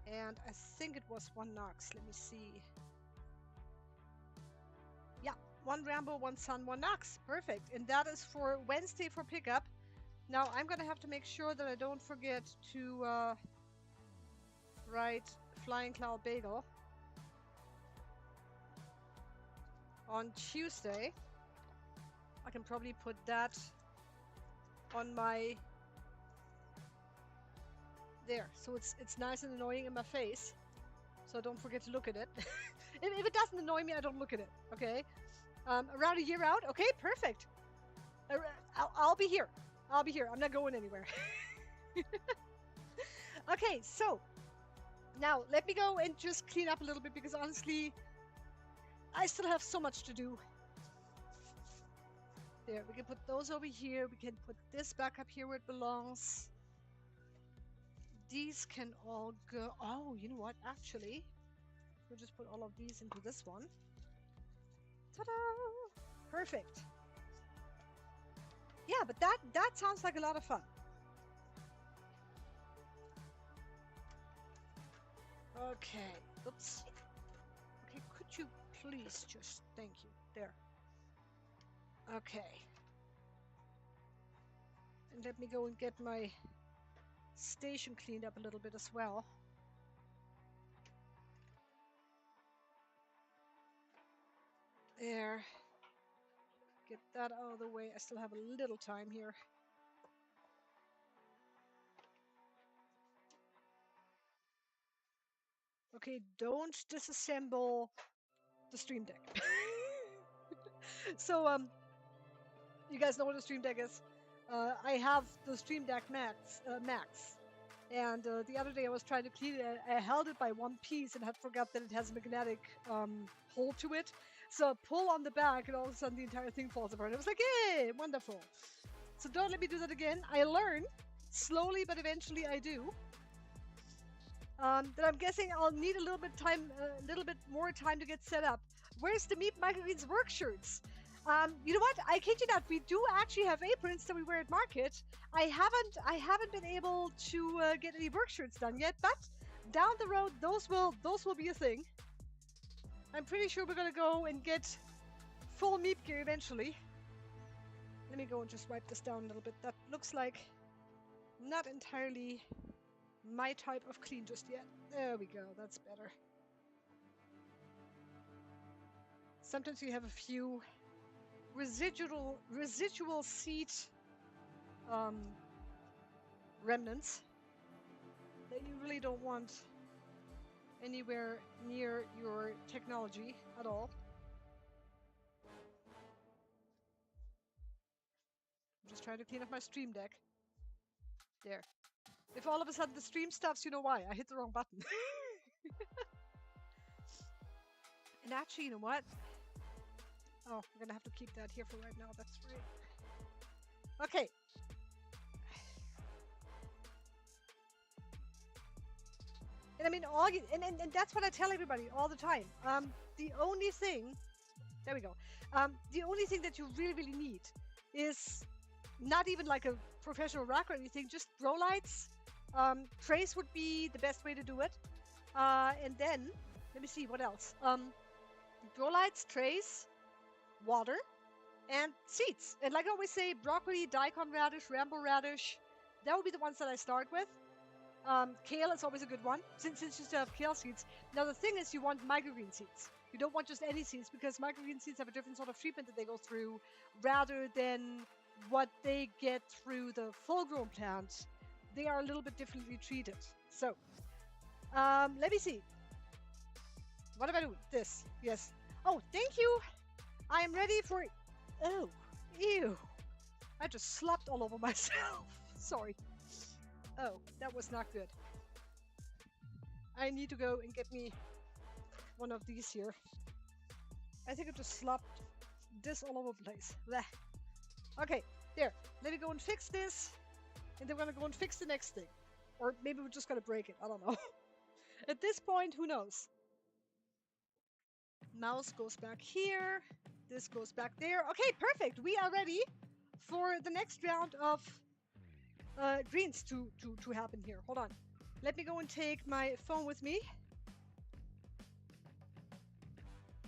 And I think it was one Knox. Let me see. Yeah, one Rambo, one Sun, one Knox. Perfect. And that is for Wednesday for pickup. Now I'm gonna have to make sure that I don't forget to write Flying Cloud Bagel on Tuesday. I can probably put that on my there, so it's nice and annoying in my face, so don't forget to look at it. If it doesn't annoy me, I don't look at it. Okay. Around a year out. Okay, perfect. I'll be here. I'll be here. I'm not going anywhere. Okay, so now let me go and just clean up a little bit, because honestly, I still have so much to do. There, we can put those over here. We can put this back up here where it belongs. These can all go. Oh, you know what? Actually, we'll just put all of these into this one. Ta-da! Perfect. Yeah, but that sounds like a lot of fun. Okay. Oops. Okay, could you please just thank you. There. Okay. And let me go and get my station cleaned up a little bit as well. There. Get that out of the way. I still have a little time here. Okay, don't disassemble the Stream Deck. So, you guys know what a Stream Deck is? I have the Stream Deck Max. And the other day I was trying to clean it. I held it by one piece and had forgot that it has a magnetic hole to it. So I pull on the back, and all of a sudden the entire thing falls apart. I was like, hey, wonderful. So don't let me do that again. I learn slowly, but eventually I do. That I'm guessing I'll need a little bit more time to get set up. Where's the Meep Microgreens work shirts? You know what? I kid you not. We do actually have aprons that we wear at market. I haven't been able to get any work shirts done yet, but down the road those will be a thing. I'm pretty sure we're gonna go and get full Meep gear eventually. Let me go and just wipe this down a little bit. That looks like not entirely my type of clean just yet. There we go. That's better. Sometimes you have a few residual seat remnants that you really don't want anywhere near your technology at all. I'm just trying to clean up my Stream Deck. There. If all of a sudden the stream stops, you know why. I hit the wrong button. And actually, you know what? Oh, we're gonna have to keep that here for right now. That's right. Okay. And I mean, and that's what I tell everybody all the time. The only thing, there we go. The only thing that you really need is not even like a professional rack or anything, just grow lights. Trace would be the best way to do it. And then, let me see, what else? Grow lights, trace, water, and seeds. And like I always say, broccoli, daikon radish, rambo radish, that would be the ones that I start with. Kale is always a good one, since you still have kale seeds. Now the thing is, you want microgreen seeds. You don't want just any seeds, because microgreen seeds have a different sort of treatment that they go through, rather than what they get through the full-grown plant. They are a little bit differently treated. So, let me see. What am I doing? This. Yes. Oh, thank you. I am ready for... Oh, ew. I just slopped all over myself. Sorry. Oh, that was not good. I need to go and get me one of these here. I think I just slopped this all over the place. Blech. Okay, there. Let me go and fix this. And then we're gonna go and fix the next thing. Or maybe we're just gonna break it. I don't know. At this point, who knows? Mouse goes back here. This goes back there. Okay, perfect. We are ready for the next round of greens to happen here. Hold on. Let me go and take my phone with me.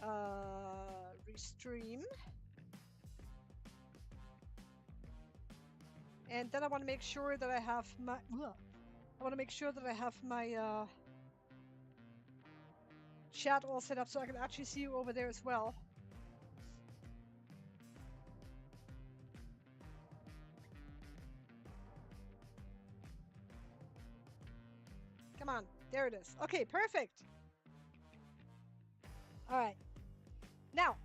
Restream. And then I want to make sure that I have my... I want to make sure that I have my chat all set up so I can actually see you over there as well. Come on, there it is. Okay, perfect. All right. Now,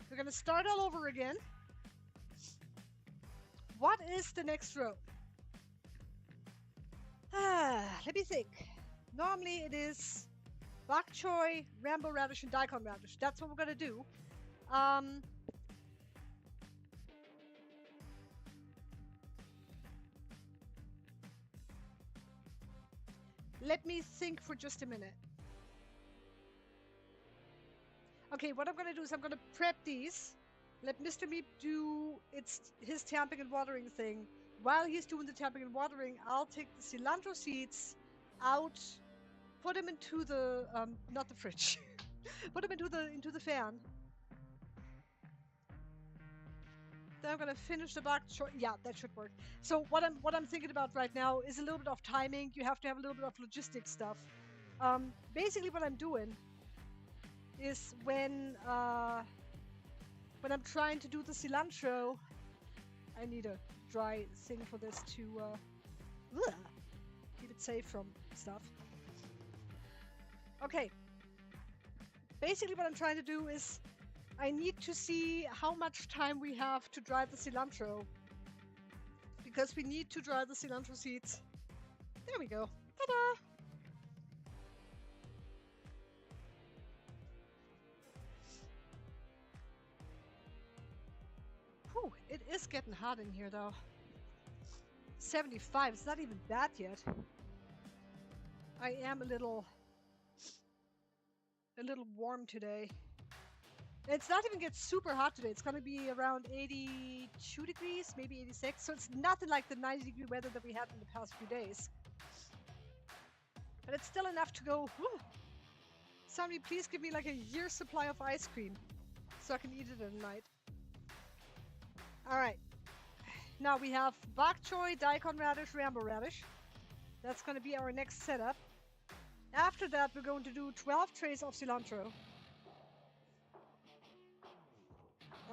we're going to start all over again. What is the next row? Let me think. Normally it is bok choy, rambo radish, and daikon radish. That's what we're going to do. Let me think for just a minute. Okay, what I'm going to do is I'm going to prep these. Let Mr. Meep do his tamping and watering thing. While he's doing the tamping and watering, I'll take the cilantro seeds out, put them into the not the fridge, put them into the fan. Then I'm gonna finish the bok choy. Yeah, that should work. So what I'm thinking about right now is a little bit of timing. You have to have a little bit of logistic stuff. Basically, what I'm doing is when I'm trying to do the cilantro, I need a dry thing for this to keep it safe from stuff. Okay. Basically what I'm trying to do is I need to see how much time we have to dry the cilantro, because we need to dry the cilantro seeds. There we go. Ta-da! Whew, it is getting hot in here though. 75, it's not even bad yet. I am a little warm today. It's not even get super hot today. It's gonna be around 82 degrees, maybe 86. So it's nothing like the 90-degree weather that we had in the past few days. But it's still enough to go, whew. Somebody please give me like a year's supply of ice cream so I can eat it at night. Alright. Now we have bok choy, daikon radish, rambo radish. That's gonna be our next setup. After that, we're going to do 12 trays of cilantro.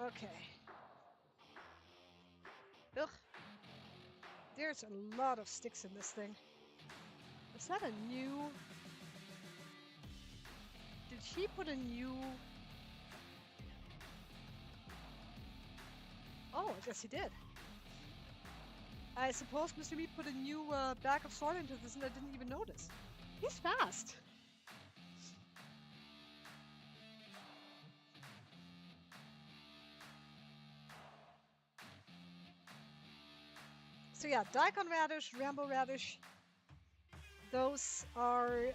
Okay. Ugh. There's a lot of sticks in this thing. Is that a new... Did he put a new... Oh, I guess he did. I suppose Mr. Meep put a new bag of soil into this and I didn't even notice. He's fast. So yeah, daikon radish, rambo radish, those are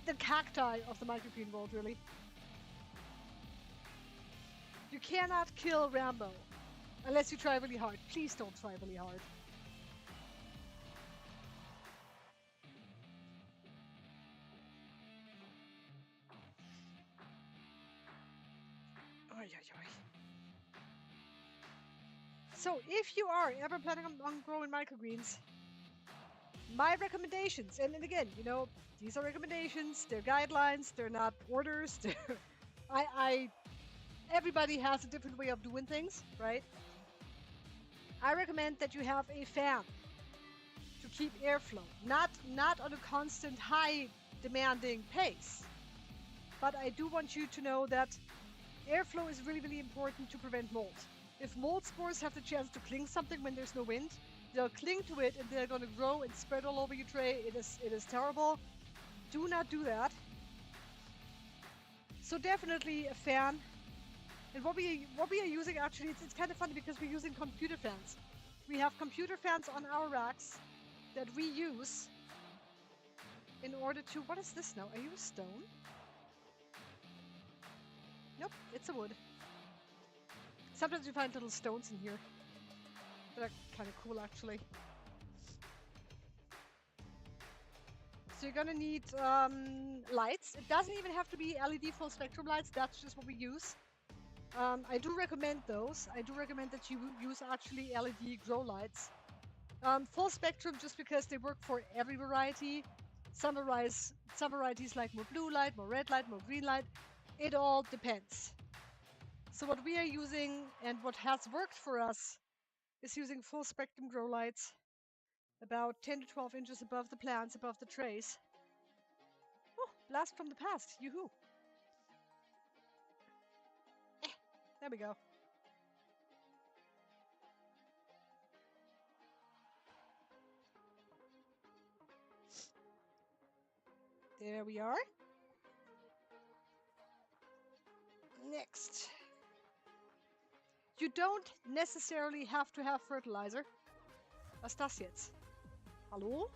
the cacti of the microgreen world, really. You cannot kill Rambo unless you try really hard. Please don't try really hard. Oy, oy, oy. So if you are ever planning on growing microgreens, my recommendations, and again, you know, these are recommendations, they're guidelines, they're not orders. I everybody has a different way of doing things, right? I recommend that you have a fan to keep airflow, not on a constant high demanding pace. But I do want you to know that airflow is really, really important to prevent mold. If mold spores have the chance to cling something when there's no wind, they'll cling to it and they're going to grow and spread all over your tray. It is terrible. Do not do that. So definitely a fan. And what we are using actually, it's kind of funny because we're using computer fans. We have computer fans on our racks that we use in order to, what is this now? Are you a stone? Nope, it's a wood. Sometimes you find little stones in here that are kind of cool actually. So you're gonna need lights. It doesn't even have to be LED full spectrum lights, that's just what we use. I do recommend those. I do recommend that you use actually LED grow lights. Full spectrum just because they work for every variety. Some varieties like more blue light, more red light, more green light. It all depends. So what we are using and what has worked for us is using full spectrum grow lights about 10 to 12 inches above the plants, above the trays. Oh, blast from the past, yoo-hoo. There we go. There we are. Next. You don't necessarily have to have fertilizer. Was das jetzt? Hallo?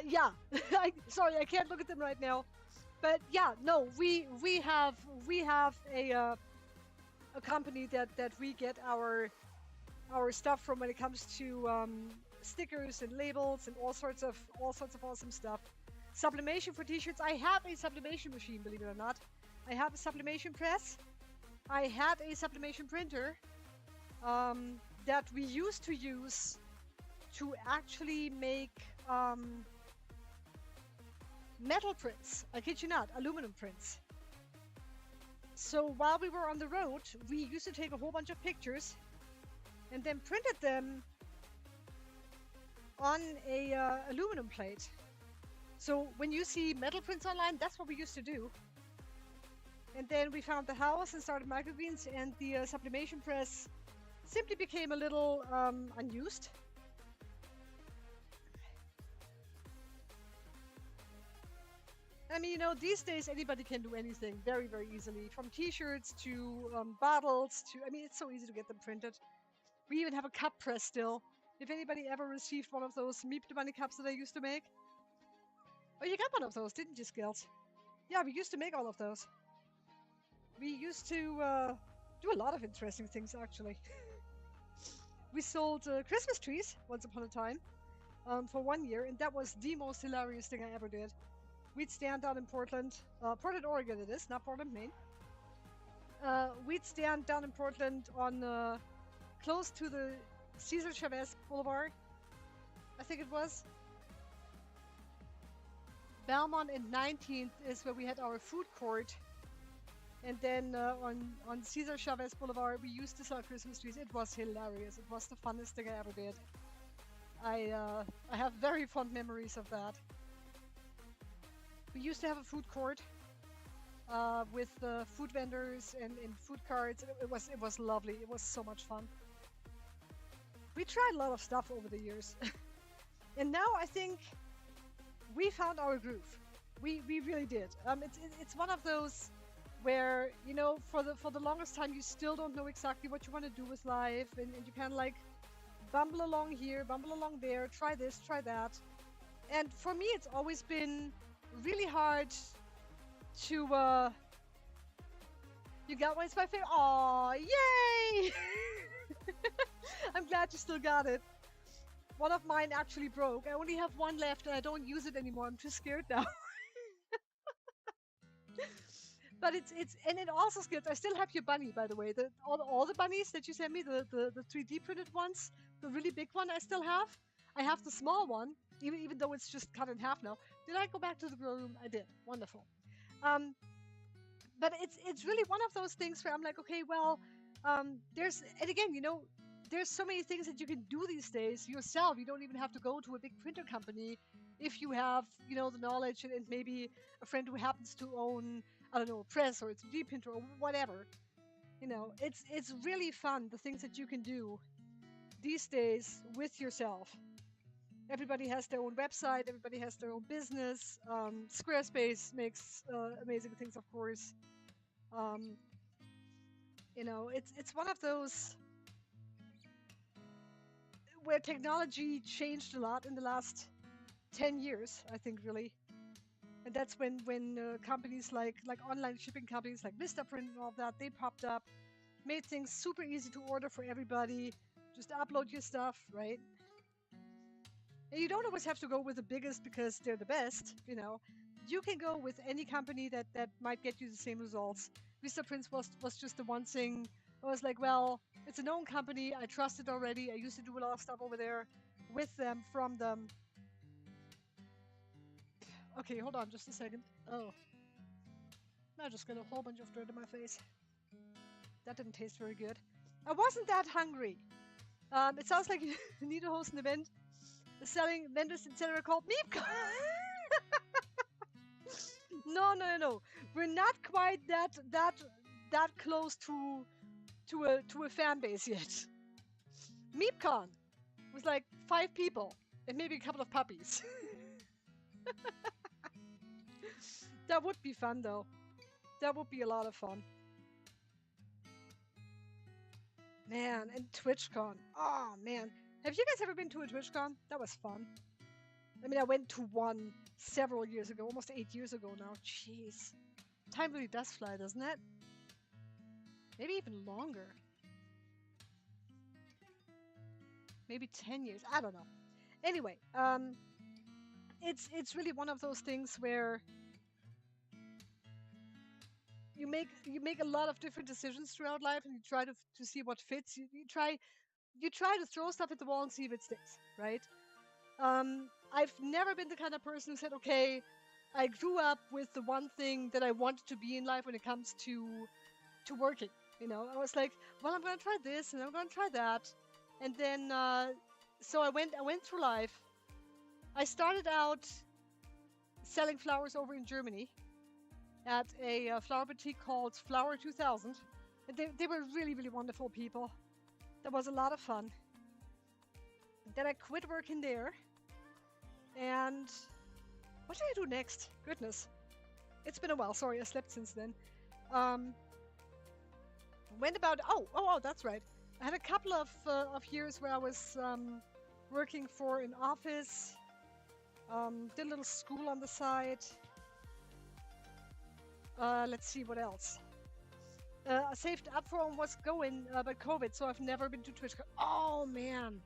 Yeah. Sorry, I can't look at them right now. But yeah, no, we have a company that we get our stuff from when it comes to stickers and labels and all sorts of awesome stuff. Sublimation for t-shirts. I have a sublimation machine, believe it or not. I have a sublimation press. I had a sublimation printer that we used to use to actually make metal prints. I kid you not, aluminum prints. So while we were on the road, we used to take a whole bunch of pictures and then printed them on a aluminum plate. So when you see metal prints online, that's what we used to do. And then we found the house and started microgreens, and the sublimation press simply became a little unused. I mean, you know, these days anybody can do anything very, very easily. From t-shirts to bottles to, I mean, it's so easy to get them printed. We even have a cup press still. If anybody ever received one of those Meep money cups that I used to make. Oh, you got one of those, didn't you, Skills? Yeah, we used to make all of those. We used to do a lot of interesting things, actually. We sold Christmas trees once upon a time for 1 year, and that was the most hilarious thing I ever did. We'd stand down in Portland, Oregon it is, not Portland, Maine. We'd stand down in Portland on close to the Cesar Chavez Boulevard, I think it was. Belmont and 19th is where we had our food court. And then on Cesar Chavez Boulevard, we used to sell Christmas trees. It was hilarious. It was the funnest thing I ever did. I have very fond memories of that. We used to have a food court with food vendors and food carts. It was lovely. It was so much fun. We tried a lot of stuff over the years. And now I think we found our groove. We really did. It's one of those where, you know, for the longest time you still don't know exactly what you want to do with life, and you kind of like bumble along here, bumble along there, try this, try that. And for me, it's always been really hard to you got one? It's my favorite. Aw, yay! I'm glad you still got it. One of mine actually broke. I only have one left and I don't use it anymore. I'm too scared now. But it's and it also skipped. I still have your bunny, by the way. All the bunnies that you sent me, the 3D printed ones, the really big one, I still have. I have the small one, even though it's just cut in half now. Did I go back to the grow room? I did. Wonderful. Um, but it's really one of those things where I'm like, okay, well, there's and again, there's so many things that you can do these days yourself. You don't even have to go to a big printer company if you have, the knowledge and maybe a friend who happens to own, I don't know, a press or a 3D printer or whatever. It's really fun, the things that you can do these days with yourself. Everybody has their own website. Everybody has their own business. Squarespace makes amazing things, of course. Um, it's one of those where technology changed a lot in the last 10 years, I think, really. And that's when companies like online shipping companies like Vistaprint and all that, they popped up, made things super easy to order for everybody. Just upload your stuff, right? And you don't always have to go with the biggest because they're the best, You can go with any company that might get you the same results. Vistaprint was just the one thing. I was like, well, it's a known company. I trust it already. I used to do a lot of stuff over there with them, from them. Okay, hold on just a second. Oh, I just got a whole bunch of dirt in my face. That didn't taste very good. I wasn't that hungry. It sounds like you need to host an event selling vendors, etc. called Meep. No. We're not quite that close to a fan base yet. MeepCon was like 5 people and maybe a couple of puppies. That would be fun, though. That would be a lot of fun. Man, and TwitchCon. Oh, man. Have you guys ever been to a TwitchCon? That was fun. I mean, I went to one several years ago, almost 8 years ago now. Jeez. Time really does fly, doesn't it? Maybe even longer. Maybe 10 years. I don't know. Anyway, it's really one of those things where you make a lot of different decisions throughout life, and you try to see what fits. You try to throw stuff at the wall and see if it sticks, right? I've never been the kind of person who said, okay, I grew up with the one thing that I wanted to be in life when it comes to working. I was like, well, I'm gonna try this and I'm gonna try that, and then so I went through life. I started out selling flowers over in Germany at a flower boutique called Flower 2000. And they were really, really wonderful people. That was a lot of fun. Then I quit working there. And what did I do next? Goodness. It's been a while. Sorry, I slept since then. Went about... Oh, that's right. I had a couple of years where I was working for an office. Did a little school on the side. Let's see what else. I saved up for almost going, but COVID, so I've never been to Twitch. Oh man,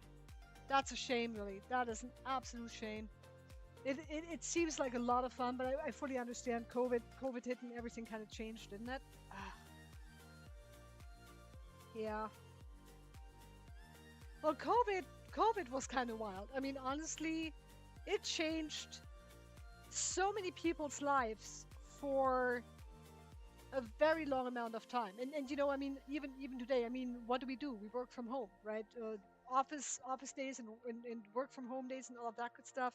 that's a shame, really. That is an absolute shame. It seems like a lot of fun, but I fully understand COVID hit and everything kind of changed, didn't it? Yeah. Well, COVID was kind of wild. I mean, honestly, it changed so many people's lives for a very long amount of time. And I mean, even today, I mean, what do? We work from home, right? Office days and work from home days and all of that good stuff.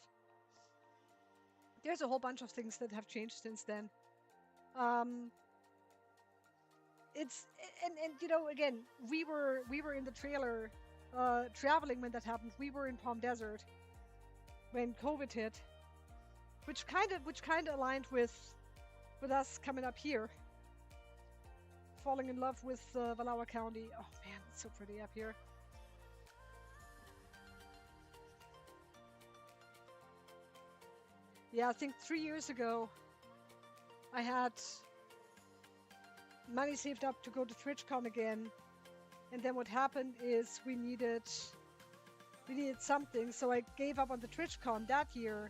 There's a whole bunch of things that have changed since then. It's again, we were in the trailer traveling when that happened. We were in Palm Desert when COVID hit, which kind of aligned with us coming up here, falling in love with Wallowa County. Oh man, it's so pretty up here. Yeah, I think 3 years ago I had money saved up to go to TwitchCon again, and then what happened is we needed something, so I gave up on the TwitchCon that year,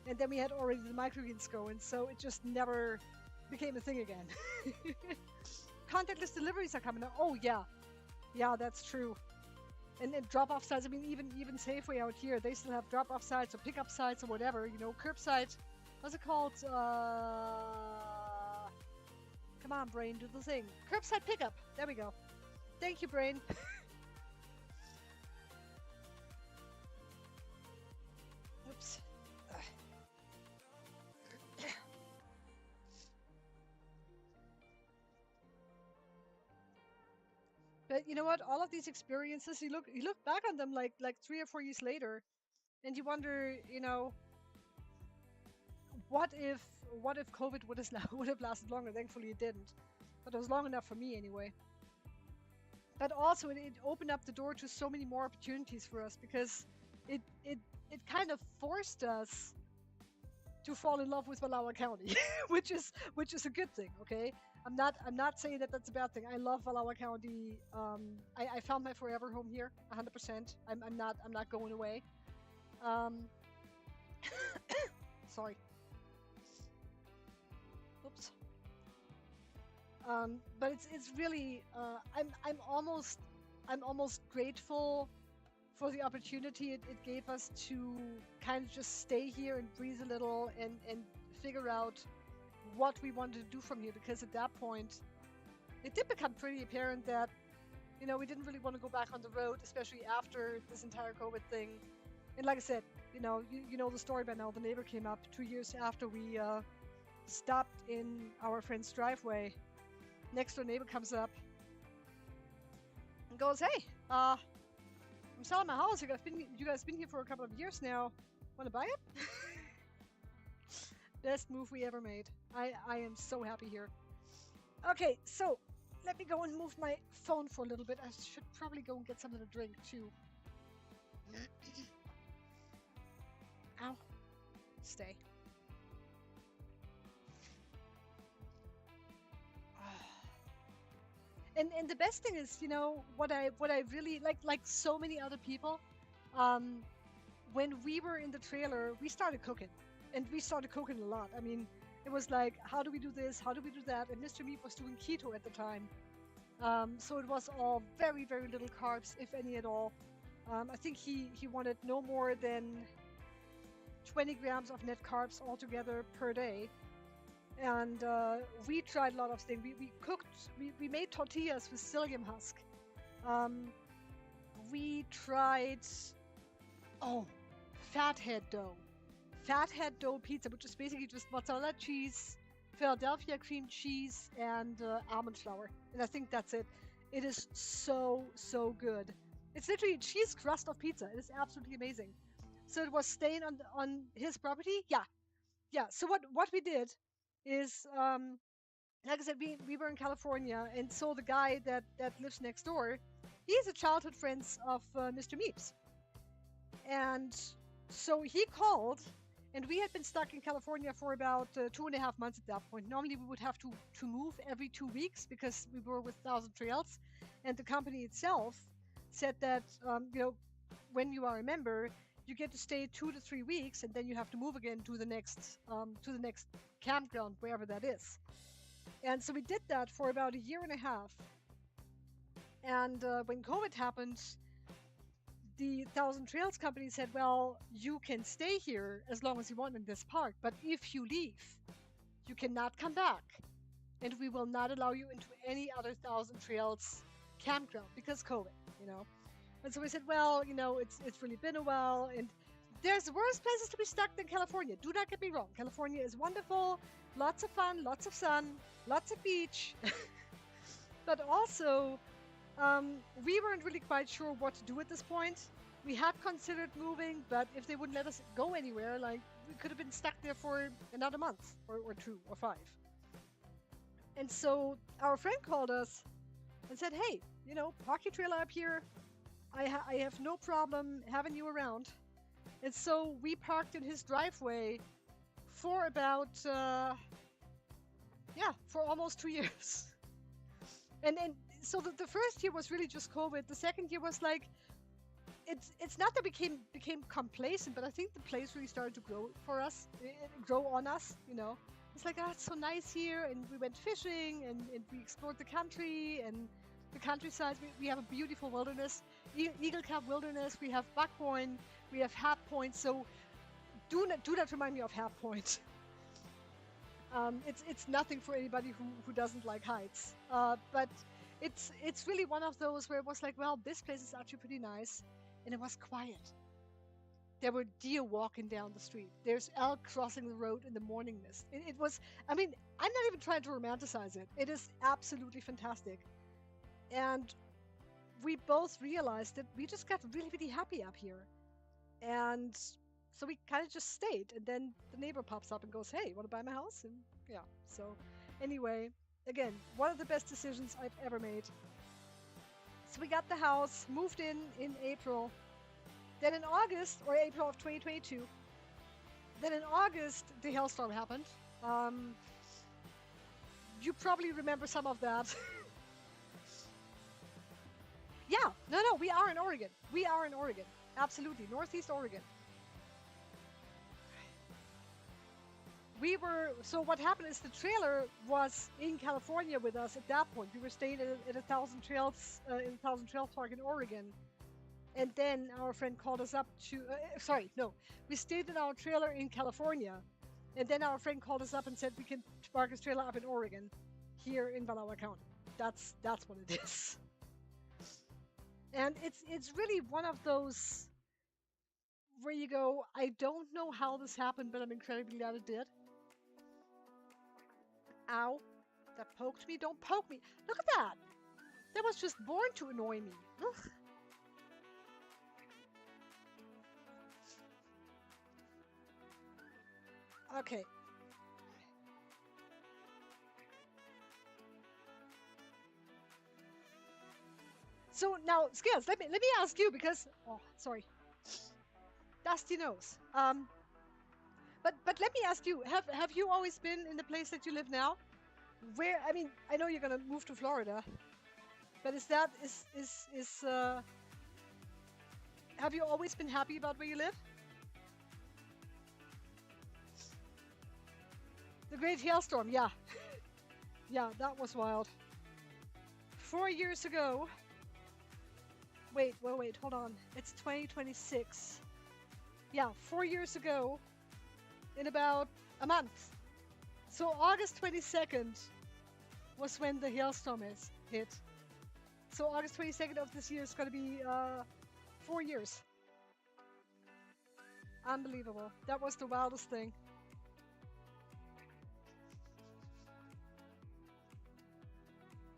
and then we had already the microgreens going, so it just never became a thing again. Contactless deliveries are coming out. Oh yeah, yeah, that's true. And drop-off sites. I mean, even Safeway out here, they still have drop-off sites or pick-up sites or whatever. You know, curbside. What's it called? Come on, brain, do the thing. Curbside pickup. There we go. Thank you, brain. Oops. But you know what? All of these experiences, you look back on them like 3 or 4 years later, and you wonder, what if COVID would have lasted longer? Thankfully, it didn't, but it was long enough for me anyway. But also, it opened up the door to so many more opportunities for us because it kind of forced us to fall in love with Wallowa County, which is a good thing. Okay, I'm not saying that that's a bad thing. I love Wallowa County. I found my forever home here, 100%. I'm not going away. Um, sorry. Oops. But it's really I'm almost grateful for the opportunity it gave us to kind of just stay here and breathe a little and figure out what we wanted to do from here, because at that point it did become pretty apparent that we didn't really want to go back on the road, especially after this entire COVID thing. And like I said, you know the story by now. The neighbor came up 2 years after we stopped in our friend's driveway. Next door neighbor comes up and goes, "Hey, I'm selling my house. You guys been here for a couple of years now. Want to buy it?" Best move we ever made. I am so happy here. Okay, so let me go and move my phone for a little bit. I should probably go and get something to drink too. Ow. Stay. And the best thing is, what I really like so many other people, um, when we were in the trailer, we started cooking, and we started cooking a lot. I mean, it was like, how do we do this? How do we do that? And Mr. Meep was doing keto at the time, so it was all very, very little carbs, if any at all. I think he wanted no more than 20 grams of net carbs altogether per day. And we tried a lot of things. We cooked, we made tortillas with psyllium husk. Um, we tried, oh, fathead dough. Fathead dough pizza, which is basically just mozzarella cheese, Philadelphia cream cheese, and almond flour. And I think that's it. It is so, so good. It's literally a cheese crust of pizza. It is absolutely amazing. So it was staying on his property. Yeah, yeah. So what we did is, like I said, we were in California, and so the guy that lives next door, he's a childhood friend of Mr. Meeps, and so he called, and we had been stuck in California for about 2.5 months at that point. Normally we would have to move every 2 weeks because we were with Thousand Trails, and the company itself said that when you are a member, you get to stay 2 to 3 weeks, and then you have to move again to the next campground, wherever that is. And so we did that for about a year and a half. And when COVID happened, the Thousand Trails company said, "Well, you can stay here as long as you want in this park, but if you leave, you cannot come back, and we will not allow you into any other Thousand Trails campground because COVID." And so we said, "Well, it's really been a while, and there's worse places to be stuck than California. Do not get me wrong. California is wonderful, lots of fun, lots of sun, lots of beach." But also, we weren't really quite sure what to do at this point. We had considered moving, but if they wouldn't let us go anywhere, we could have been stuck there for another month or 2 or 5. And so our friend called us and said, "Hey, park your trailer up here. I have no problem having you around." And so we parked in his driveway for about, for almost 2 years. And so the first year was really just COVID. The second year was like, it's not that we became complacent, but I think the place really started to grow for us, grow on us. It's like, it's so nice here, and we went fishing, and we explored the country and the countryside. We have a beautiful wilderness, Eagle Cap Wilderness. We have Buckboyne, we have Half Point. So do not remind me of Half Point. It's nothing for anybody who doesn't like heights. But it's really one of those where it was like, well, this place is actually pretty nice, and it was quiet. There were deer walking down the street. There's elk crossing the road in the morning mist. It was, I mean, I'm not even trying to romanticize it. It is absolutely fantastic. And we both realized that we just got really, really happy up here. And so we kind of just stayed. And then the neighbor pops up and goes, hey, want to buy my house? And yeah, so anyway, again, one of the best decisions I've ever made. So we got the house, moved in April. Then in August or April of 2022, then in August, the hailstorm happened. You probably remember some of that. Yeah, no, we are in Oregon. We are in Oregon. Absolutely, Northeast Oregon. So what happened is the trailer was in California with us at that point. We were staying at a Thousand Trails, in a Thousand Trails Park in Oregon. And then our friend called us up to, we stayed in our trailer in California. And then our friend called us up and said we can park his trailer up in Oregon, here in Wallowa County. That's what it is. And it's really one of those where you go, I don't know how this happened, but I'm incredibly glad it did. Ow. That poked me. Don't poke me. Look at that. That was just born to annoy me. Ugh. Okay. So now, Scales, let me ask you because, oh, sorry, dusty nose. But let me ask you, have you always been in the place that you live now? Where, I mean, I know you're gonna move to Florida, but have you always been happy about where you live? The Great Hailstorm, yeah. Yeah, that was wild. 4 years ago. Wait, hold on. It's 2026. Yeah, 4 years ago, in about a month. So August 22nd was when the hailstorm hit. So August 22nd of this year is going to be 4 years. Unbelievable. That was the wildest thing.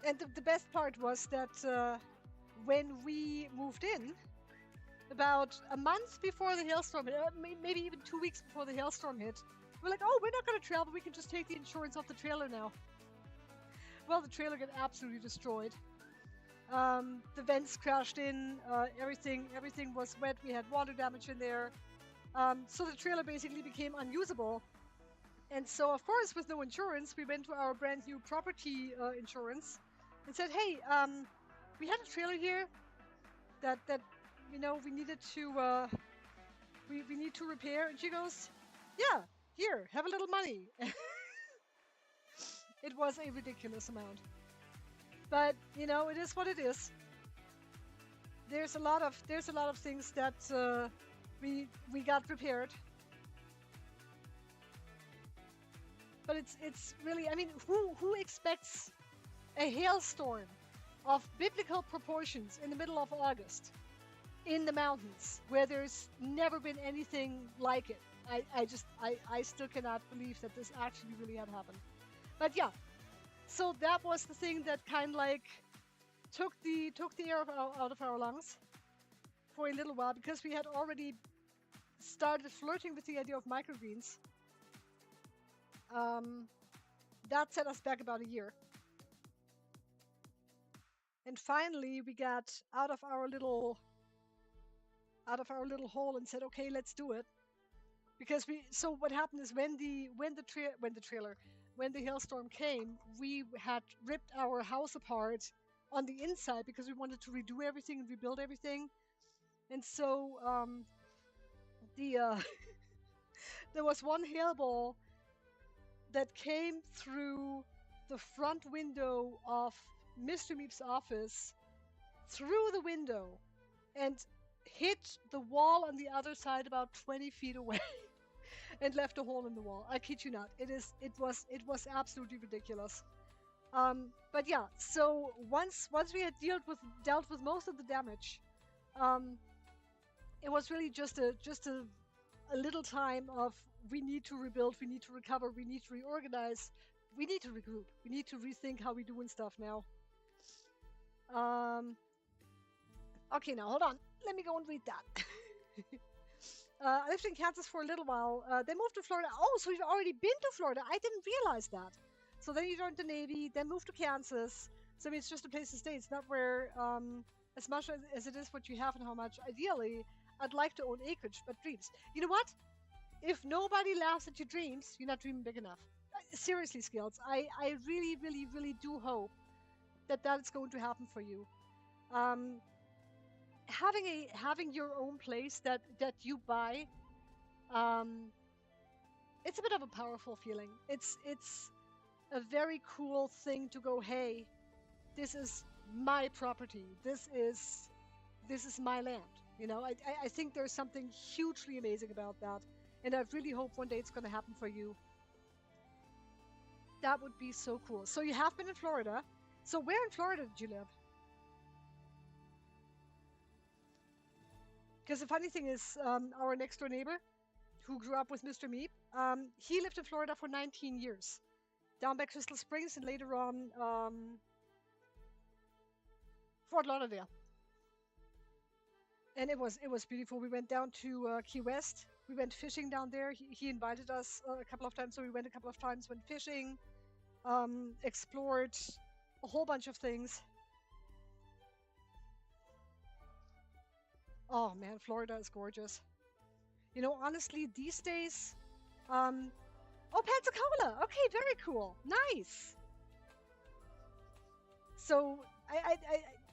And the best part was that when we moved in, about a month before the hailstorm hit, maybe even 2 weeks before the hailstorm hit, we're like, oh, we're not going to travel. We can just take the insurance off the trailer now. Well, the trailer got absolutely destroyed. The vents crashed in. Everything was wet. We had water damage in there. So the trailer basically became unusable. And so, of course, with no insurance, we went to our brand new property insurance and said, hey, we had a trailer here that we needed to we need to repair. And she goes, yeah, here, have a little money. It was a ridiculous amount, but it is what it is. There's a lot of things that we got repaired, but it's really, I mean, who expects a hailstorm of biblical proportions in the middle of August in the mountains where there's never been anything like it? I still cannot believe that this actually really had happened. But yeah, so that was the thing that kind of like took the air out of our lungs for a little while, because we had already started flirting with the idea of microgreens. That set us back about a year. And finally, we got out of our little hole and said, okay, let's do it. Because so what happened is when the hailstorm came, we had ripped our house apart on the inside because we wanted to redo everything and rebuild everything. And so the there was one hail ball that came through the front window of Mr. Meep's office, through the window, and hit the wall on the other side about 20 feet away and left a hole in the wall. I kid you not. It was absolutely ridiculous. But yeah, so once we had dealt with most of the damage, um, it was really just a little time of we need to rebuild, we need to recover, we need to reorganize, we need to regroup, we need to rethink how we doing stuff now. Um, okay, now hold on. Let me go and read that. I lived in Kansas for a little while. Then moved to Florida. Oh, so you've already been to Florida. I didn't realize that. So then you joined the Navy, then moved to Kansas. So I mean, it's just a place to stay. It's not where, as much as it is what you have and how much, ideally, I'd like to own acreage, but dreams. You know what? If nobody laughs at your dreams, you're not dreaming big enough. Seriously, Skills, I really, really, really do hope that that is going to happen for you. Um, having your own place that you buy, um, it's a bit of a powerful feeling. It's a very cool thing to go, hey, this is my property. This is my land. I think there's something hugely amazing about that, and I really hope one day it's going to happen for you. That would be so cool. So you have been in Florida. So where in Florida did you live? Because the funny thing is, our next door neighbor, who grew up with Mr. Meep, he lived in Florida for 19 years, down by Crystal Springs, and later on Fort Lauderdale. And it was beautiful. We went down to Key West. We went fishing down there. He invited us a couple of times, so we went a couple of times. Went fishing, explored a whole bunch of things. Oh man, Florida is gorgeous. Honestly, these days, oh, Pensacola. Okay, very cool. Nice. So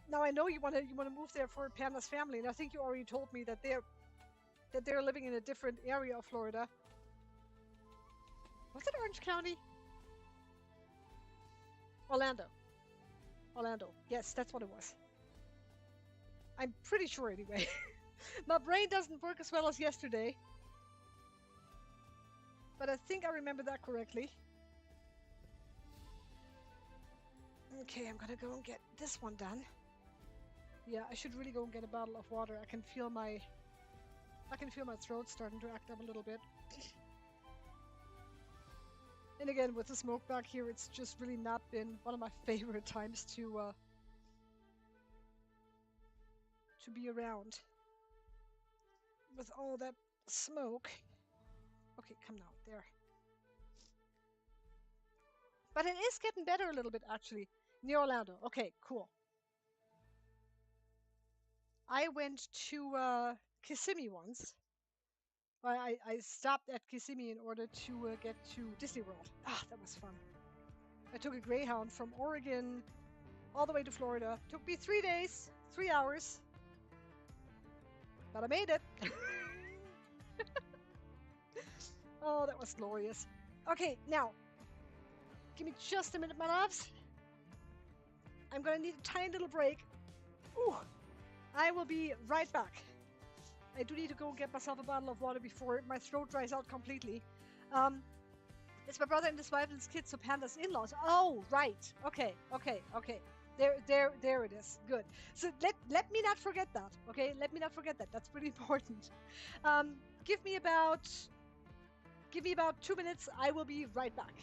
now I know you want to move there for Panda's family, and I think you already told me that they're living in a different area of Florida. Was it Orange County? Orlando. Orlando. Yes, that's what it was. I'm pretty sure anyway. My brain doesn't work as well as yesterday, but I think I remember that correctly. Okay, I'm gonna go and get this one done. Yeah, I should really go and get a bottle of water. I can feel my throat starting to act up a little bit. And again, with the smoke back here, it's just really not been one of my favorite times to be around with all that smoke. Okay, come now, there. But it is getting better a little bit, actually. Near Orlando. Okay, cool. I went to Kissimmee once. I stopped at Kissimmee in order to get to Disney World. Ah, that was fun. I took a Greyhound from Oregon all the way to Florida. Took me 3 days, 3 hours, but I made it. Oh, that was glorious. Okay, now, give me just a minute, my loves. I'm gonna need a tiny little break. Ooh, I will be right back. I do need to go and get myself a bottle of water before my throat dries out completely. It's my brother and his wife and his kids, so Panda's in-laws. Oh, right. Okay. There it is. Good. So let me not forget that. Okay, let me not forget that. That's pretty important. Give me about 2 minutes. I will be right back.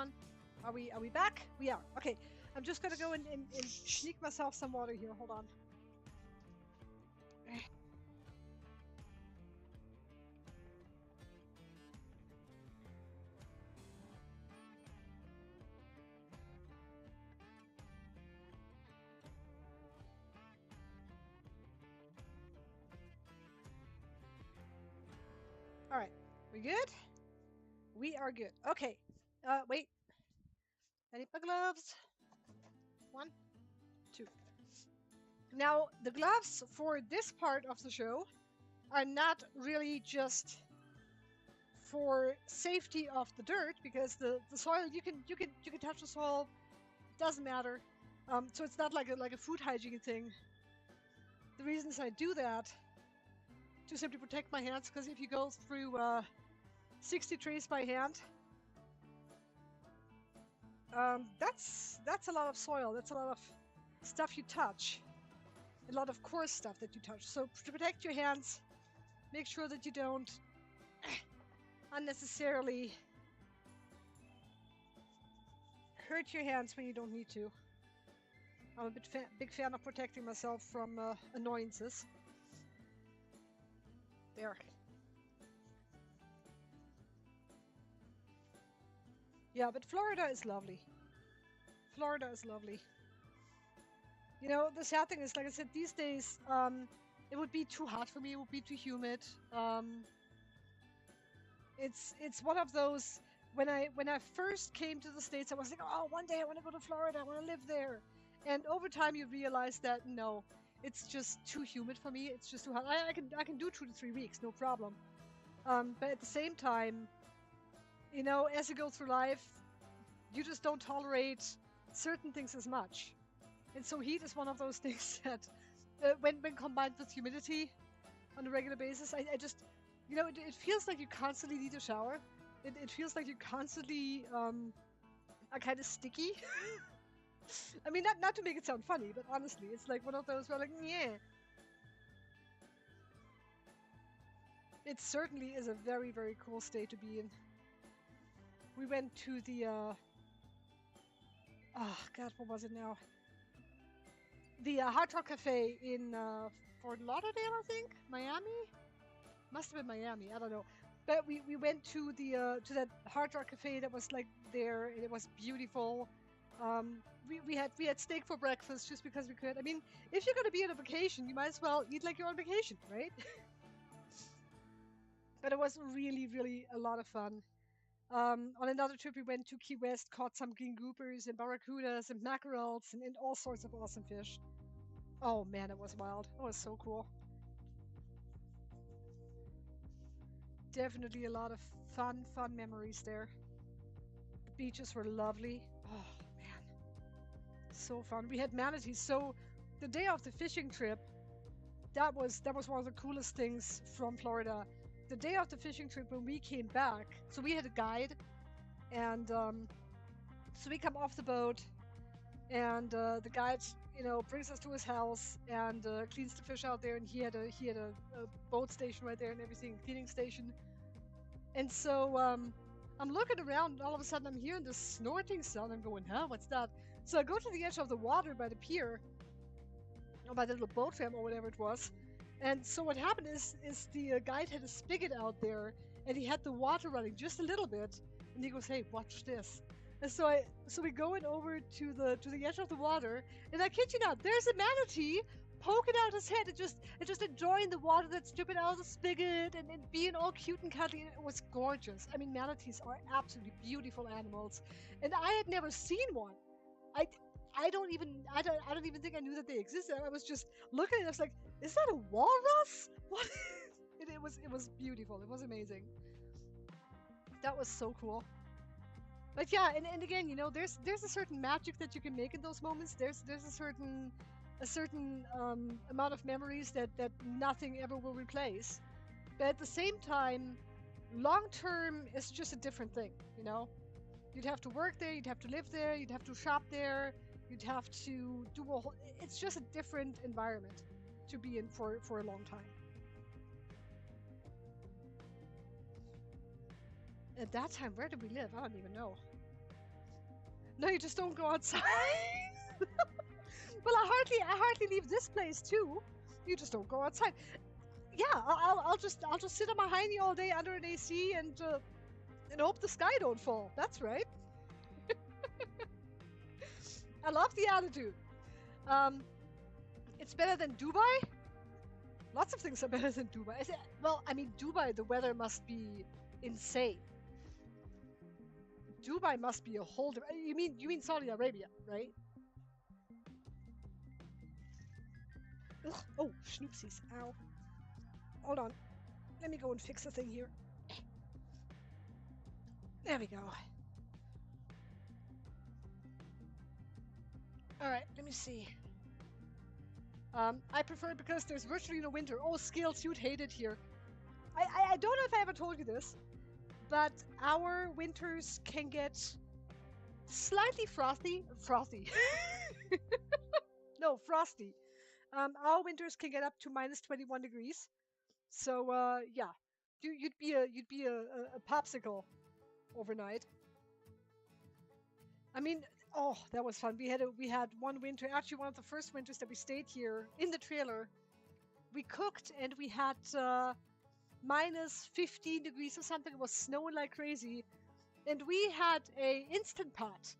on. Are we back? We are. Okay. I'm just gonna go and sneak myself some water here. Hold on. All right. We good? We are good. Okay. Wait. I need my gloves. 1, 2. Now, the gloves for this part of the show are not really just for safety of the dirt, because the soil, you can touch the soil, doesn't matter. So it's not like a food hygiene thing. The reasons I do that to simply protect my hands, because if you go through 60 trays by hand, that's a lot of soil. That's a lot of stuff you touch, a lot of coarse stuff that you touch. So to protect your hands, make sure that you don't unnecessarily hurt your hands when you don't need to. I'm a big fan of protecting myself from annoyances. There. Yeah, but Florida is lovely. Florida is lovely. You know, the sad thing is, like I said, these days, it would be too hot for me. It would be too humid. It's one of those. When I first came to the States, I was like, oh, one day I want to go to Florida. I want to live there. And over time, you realize that no, it's just too humid for me. It's just too hot. I can do 2 to 3 weeks, no problem. But at the same time, you know, as you go through life, you just don't tolerate certain things as much. And so heat is one of those things that, when combined with humidity on a regular basis, I just, you know, it feels like you constantly need a shower. It feels like you constantly are kind of sticky. I mean, not to make it sound funny, but honestly, it's like one of those where, like, yeah. It certainly is a very, very cool state to be in. We went to the, oh God, what was it now? The Hard Rock Cafe in Fort Lauderdale, I think? Miami? Must have been Miami, I don't know. But we went to that Hard Rock Cafe that was like there, and it was beautiful. We had steak for breakfast just because we could. I mean, if you're gonna be on a vacation, you might as well eat like you're on vacation, right? But it was really, really a lot of fun. On another trip, we went to Key West, caught some green groupers and barracudas and mackerels and all sorts of awesome fish. Oh man, it was wild. It was so cool. Definitely a lot of fun memories there. The beaches were lovely. Oh man, so fun. We had manatees. So the day of the fishing trip, that was one of the coolest things from Florida. The day of the fishing trip, when we came back, so we had a guide, and so we come off the boat, and the guide, you know, brings us to his house and cleans the fish out there, and he had a boat station right there and everything, cleaning station. And so I'm looking around, and all of a sudden I'm hearing this snorting sound. I'm going, huh, what's that? So I go to the edge of the water by the pier, or by the little boat ramp or whatever it was. And so what happened is the guide had a spigot out there, and he had the water running just a little bit. And he goes, hey, watch this. And so we going over to the edge of the water, and I kid you not, there's a manatee poking out his head and just enjoying the water that's dripping out of the spigot and being all cute and cuddly. It was gorgeous. I mean, manatees are absolutely beautiful animals, and I had never seen one. I I don't even think I knew that they existed. I was just looking and I was like, is that a walrus? What? It was beautiful. It was amazing. That was so cool. But yeah, and again, you know, there's a certain magic that you can make in those moments. There's a certain amount of memories that nothing ever will replace. But at the same time, long term is just a different thing. You know, you'd have to work there, you'd have to live there, you'd have to shop there, you'd have to do a whole. It's just a different environment to be in for a long time. At that time, where did we live? I don't even know. No, you just don't go outside. Well, I hardly leave this place too. You just don't go outside. Yeah, I'll just sit on my hiney all day under an AC and hope the sky don't fall. That's right. I love the attitude. Um, it's better than Dubai. Lots of things are better than Dubai. Well, I mean, Dubai, the weather must be insane. Dubai must be a whole. You mean Saudi Arabia, right? Ugh. Oh, schnoopsies! Ow! Hold on. Let me go and fix the thing here. There we go. All right. Let me see. I prefer it because there's virtually no winter. Oh, skills, you'd hate it here. I don't know if I ever told you this, but our winters can get slightly frothy. Frothy. No, frosty. Our winters can get up to minus 21 degrees. So yeah, you'd be a popsicle overnight. I mean, oh, that was fun. We had one winter, actually one of the first winters that we stayed here in the trailer. We cooked and we had minus 15 degrees or something. It was snowing like crazy, and we had a instant pot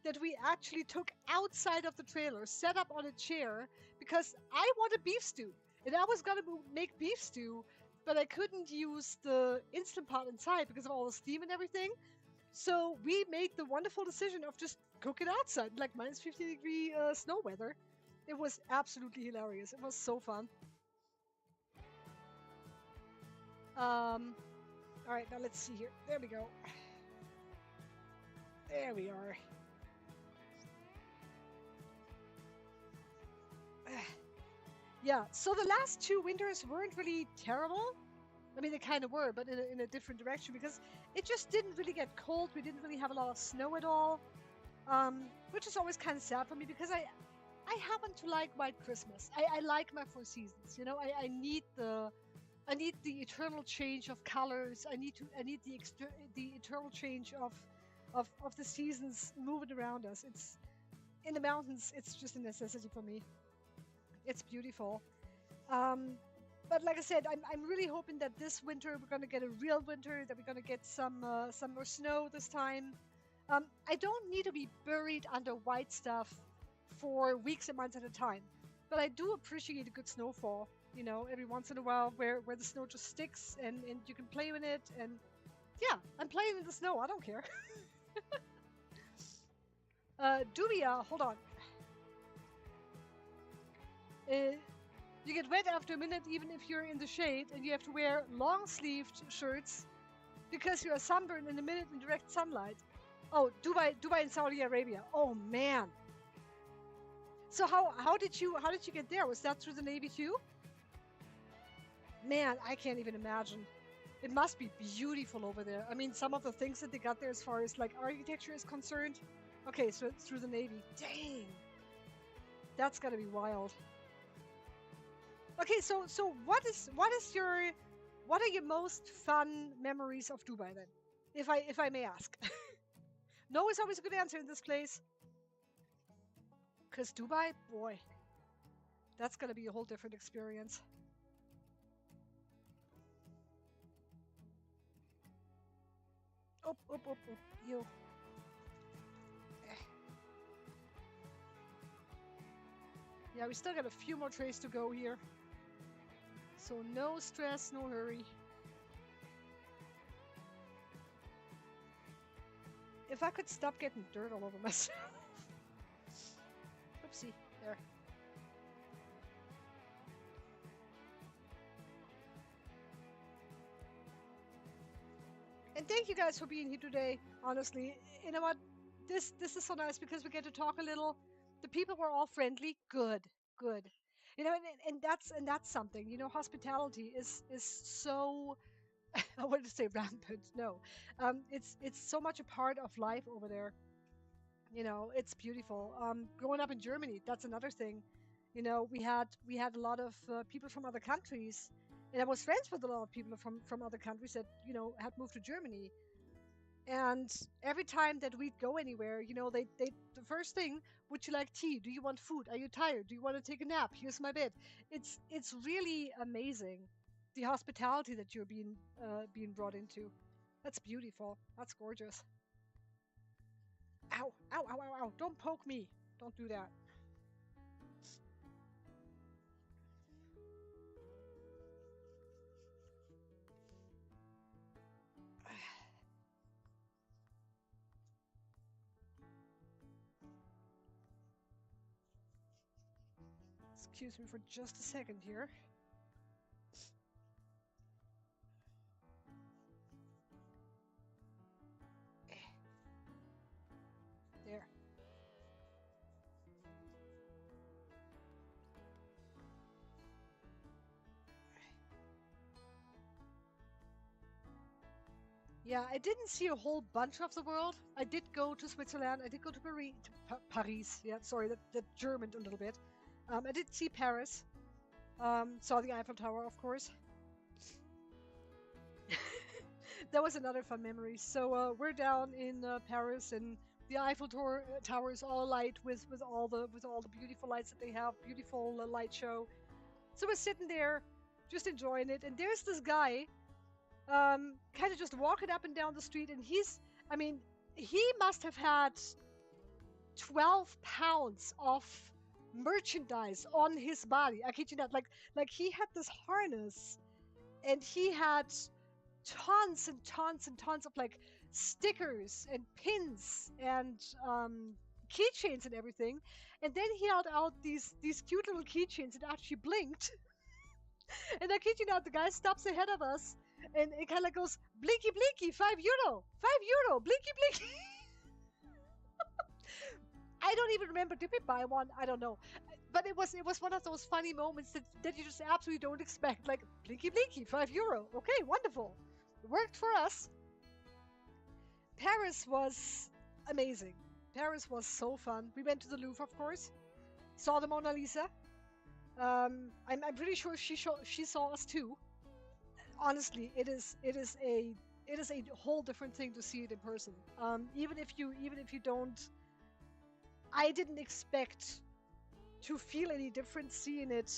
that we actually took outside of the trailer, set up on a chair because I wanted beef stew, and I was gonna make beef stew, but I couldn't use the instant pot inside because of all the steam and everything. So we made the wonderful decision of just cook it outside, like minus 50-degree snow weather. It was absolutely hilarious. It was so fun. All right, now let's see here. There we go. There we are. Yeah, so the last two winters weren't really terrible. I mean, they kind of were, but in a different direction because it just didn't really get cold. We didn't really have a lot of snow at all, which is always kind of sad for me because I happen to like White Christmas. I like my four seasons. You know, I need the eternal change of colors. I need the eternal change of the seasons moving around us. It's in the mountains. It's just a necessity for me. It's beautiful. Um, but like I said, I'm really hoping that this winter we're gonna get a real winter. That we're gonna get some more snow this time. I don't need to be buried under white stuff for weeks and months at a time, but I do appreciate a good snowfall. You know, every once in a while, where the snow just sticks and you can play with it. And yeah, I'm playing in the snow. I don't care. Dubia, hold on. Uh, you get wet after a minute, even if you're in the shade, and you have to wear long-sleeved shirts because you are sunburned in a minute in direct sunlight. Oh, Dubai and Saudi Arabia. Oh man. So how did you get there? Was that through the Navy too? Man, I can't even imagine. It must be beautiful over there. I mean, some of the things that they got there as far as like architecture is concerned. Okay, so it's through the Navy. Dang. That's gotta be wild. Okay, so what are your most fun memories of Dubai then? If I may ask. No is always a good answer in this place. Cause Dubai, boy, that's gonna be a whole different experience. Up, you. Eh. Yeah, we still got a few more trays to go here. So no stress, no hurry. If I could stop getting dirt all over myself. Oopsie, there. And thank you guys for being here today. Honestly, you know what? This is so nice because we get to talk a little. The people were all friendly. Good, good. You know, and that's something. You know, hospitality is so. I wanted to say rampant. No, it's so much a part of life over there. You know, it's beautiful. Growing up in Germany, that's another thing. You know, we had a lot of people from other countries, and I was friends with a lot of people from other countries that had moved to Germany. And every time that we'd go anywhere, they the first thing, would you like tea? Do you want food? Are you tired? Do you want to take a nap? Here's my bed. It's really amazing, the hospitality that you're being brought into. That's beautiful. That's gorgeous. Ow, ow, ow, ow, ow. Don't poke me. Don't do that. Excuse me for just a second here. There. Yeah, I didn't see a whole bunch of the world. I did go to Switzerland. I did go to Paris. Paris. Yeah, sorry, that German a little bit. I did see Paris. Saw the Eiffel Tower, of course. That was another fun memory. So we're down in Paris, and the Tower is all light with all the beautiful lights that they have. Beautiful light show. So we're sitting there, just enjoying it. And there's this guy, kind of just walking up and down the street, and I mean, he must have had 12 pounds of merchandise on his body. I kid you not. Like he had this harness, and he had tons and tons and tons of like stickers and pins and keychains and everything. And then he held out these cute little keychains that actually blinked. And I kid you not, the guy stops ahead of us, and it kind of goes, blinky blinky, €5, €5, blinky blinky. I don't even remember. Did we buy one? I don't know. But it was one of those funny moments that you just absolutely don't expect. Like, blinky blinky, €5. Okay, wonderful. It worked for us. Paris was amazing. Paris was so fun. We went to the Louvre, of course. Saw the Mona Lisa. I'm pretty sure she saw us too. Honestly, it is a whole different thing to see it in person. Even if you don't, I didn't expect to feel any different seeing it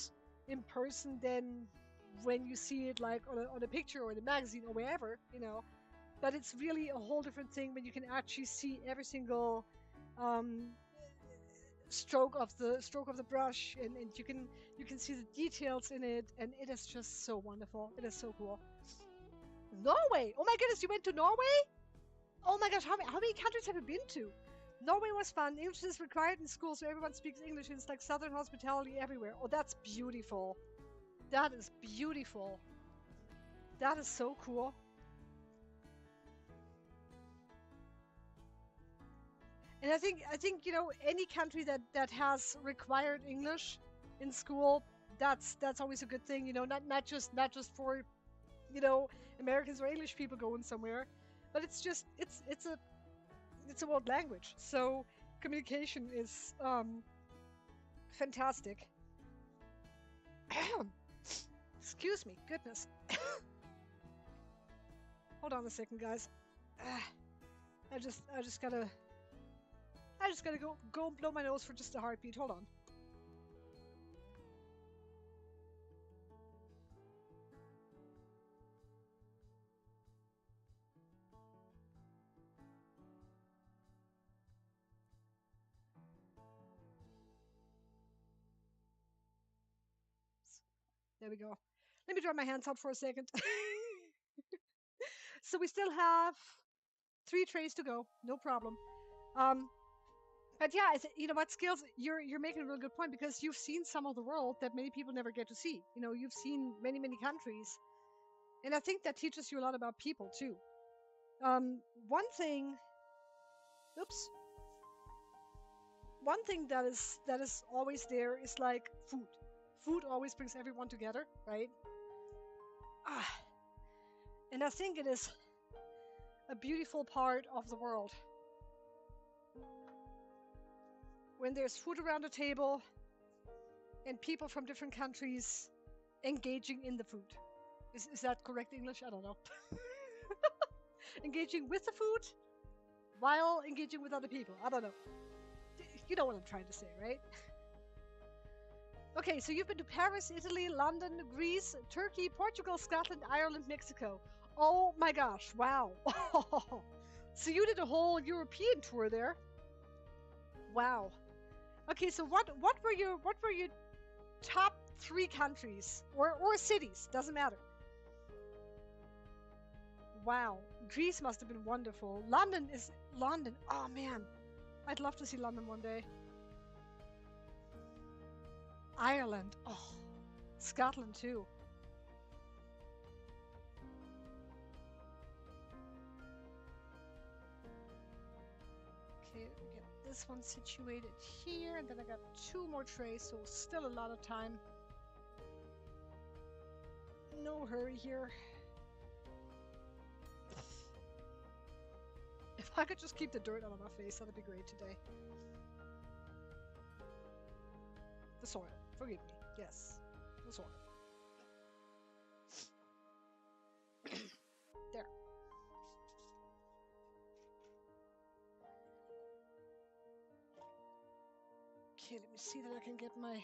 in person than when you see it like on a picture or in a magazine or wherever. But it's really a whole different thing when you can actually see every single um, stroke of the brush, and you can see the details in it, and it is just so wonderful. It is so cool. Norway! Oh my goodness, you went to Norway? Oh my gosh, how many countries have you been to? Norway was fun. English is required in school, so everyone speaks English. It's like Southern hospitality everywhere. Oh, that's beautiful. That is beautiful. That is so cool. And I think any country that has required English in school, that's always a good thing. Not just for you know Americans or English people going somewhere, but it's a world language. So communication is fantastic. Excuse me, goodness. Hold on a second, guys. Ah, I just gotta go blow my nose for just a heartbeat. Hold on. There we go. Let me dry my hands out for a second. So we still have 3 trays to go. No problem. Um, but yeah, you know what, Skills? You're making a real good point, because you've seen some of the world that many people never get to see. You've seen many many countries, and I think that teaches you a lot about people too. One thing, oops, one thing that is always there is like food. Food always brings everyone together, right? Ah, and I think it is a beautiful part of the world when there's food around the table and people from different countries engaging in the food. Is that correct English? I don't know. Engaging with the food while engaging with other people. I don't know. You know what I'm trying to say, right? Okay, so you've been to Paris, Italy, London, Greece, Turkey, Portugal, Scotland, Ireland, Mexico. Oh my gosh, wow. So you did a whole European tour there. Wow. Okay, so what were your top 3 countries or cities? Doesn't matter. Wow. Greece must have been wonderful. London. Oh man. I'd love to see London one day. Ireland. Oh. Scotland too. Okay, we get this one situated here, and then I got 2 more trays, so still a lot of time. No hurry here. If I could just keep the dirt out of my face, that'd be great today. The soil. Forgive me. Yes. The soil. There. Okay, let me see that I can get my...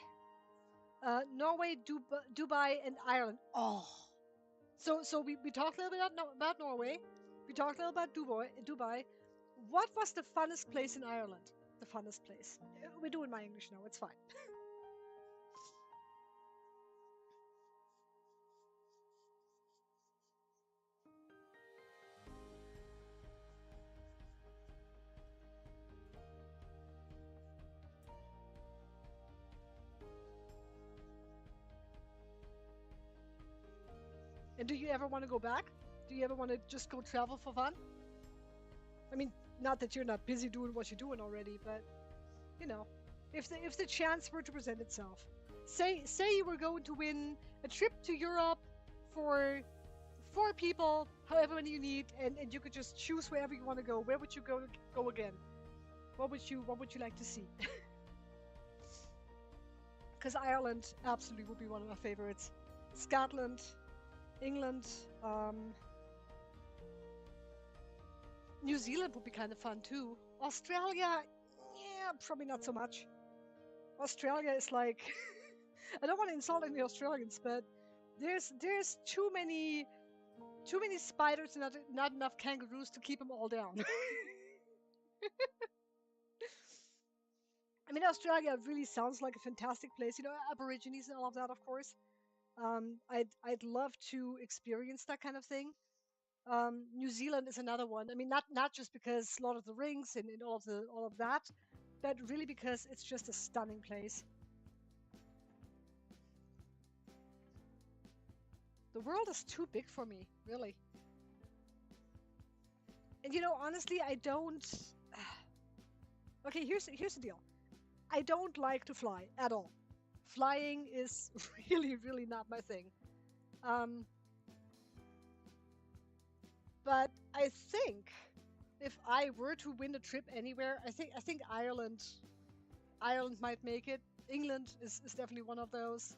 Norway, Dubai, and Ireland. Oh. So we talked a little bit about Norway. We talked a little about Dubai. What was the funnest place in Ireland? The funnest place. We're doing my English now. It's fine. And do you ever want to go back? Do you ever want to just go travel for fun? I mean, not that you're not busy doing what you're doing already, but you know, if the chance were to present itself, say you were going to win a trip to Europe for 4 people, however many you need, and you could just choose wherever you want to go. Where would you go again? What would you like to see? Because Ireland absolutely would be one of my favorites. Scotland, England, New Zealand would be kind of fun too. Australia, yeah, probably not so much. Australia is like, I don't want to insult any Australians, but there's too many spiders and not enough kangaroos to keep them all down. I mean, Australia really sounds like a fantastic place. You know, Aborigines and all of that, of course. I'd love to experience that kind of thing. New Zealand is another one. I mean, not just because Lord of the Rings and all of that, but really because it's just a stunning place. The world is too big for me, really. And you know, honestly, I don't. Okay, here's the deal. I don't like to fly at all. Flying is really not my thing. Um, but I think if I were to win a trip anywhere, I think Ireland might make it. England is definitely one of those.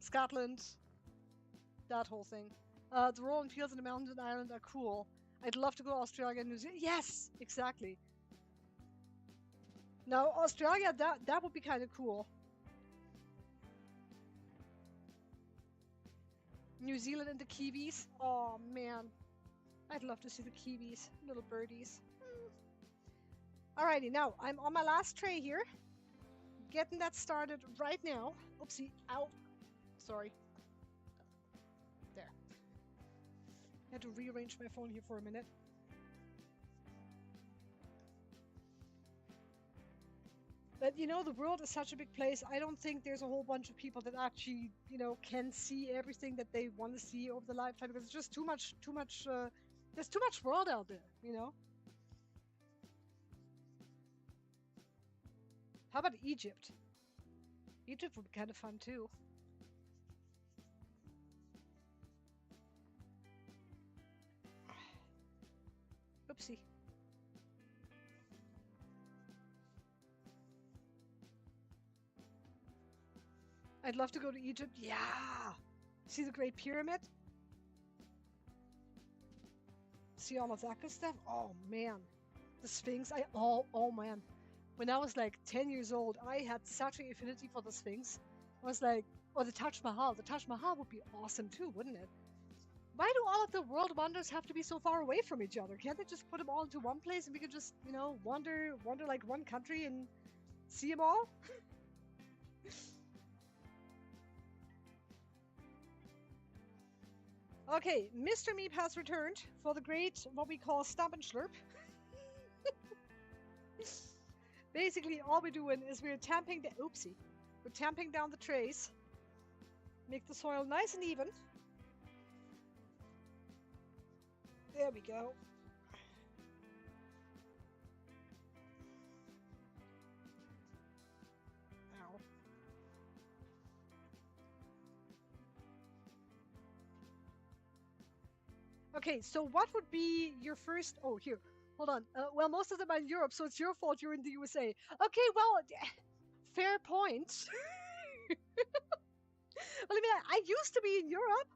Scotland, that whole thing. The rolling fields and the mountains in Ireland are cool. I'd love to go to Australia and New Zealand. Yes, exactly. Now Australia, that would be kind of cool. New Zealand and the Kiwis. Oh man, I'd love to see the Kiwis, little birdies. Alrighty, now I'm on my last tray here. Getting that started right now. Oopsie, ow. Sorry. There. I had to rearrange my phone here for a minute. But you know, the world is such a big place. I don't think there's a whole bunch of people that actually, you know, can see everything that they want to see over the lifetime because it's just too much. There's too much world out there, you know. How about Egypt? Egypt would be kind of fun too. Oopsie. I'd love to go to Egypt. Yeah. See the Great Pyramid? see all of that good stuff. Oh man, the Sphinx. Oh man, when I was like 10 years old, I had such an affinity for the Sphinx. I was like, or the Taj Mahal. The Taj Mahal would be awesome too, wouldn't it? Why do all of the world wonders have to be so far away from each other? Can't they just put them all into one place and we could just, wander like one country and see them all? Okay, Mr. Meep has returned for the great, what we call stump and slurp. Basically, all we're doing is we're tamping the, oopsie, we're tamping down the trays, make the soil nice and even. There we go. Ow. Okay, so what would be your first? Oh, here, hold on. Well, most of them are in Europe, so it's your fault you're in the USA. Okay, well, fair point. Well, I mean, I used to be in Europe.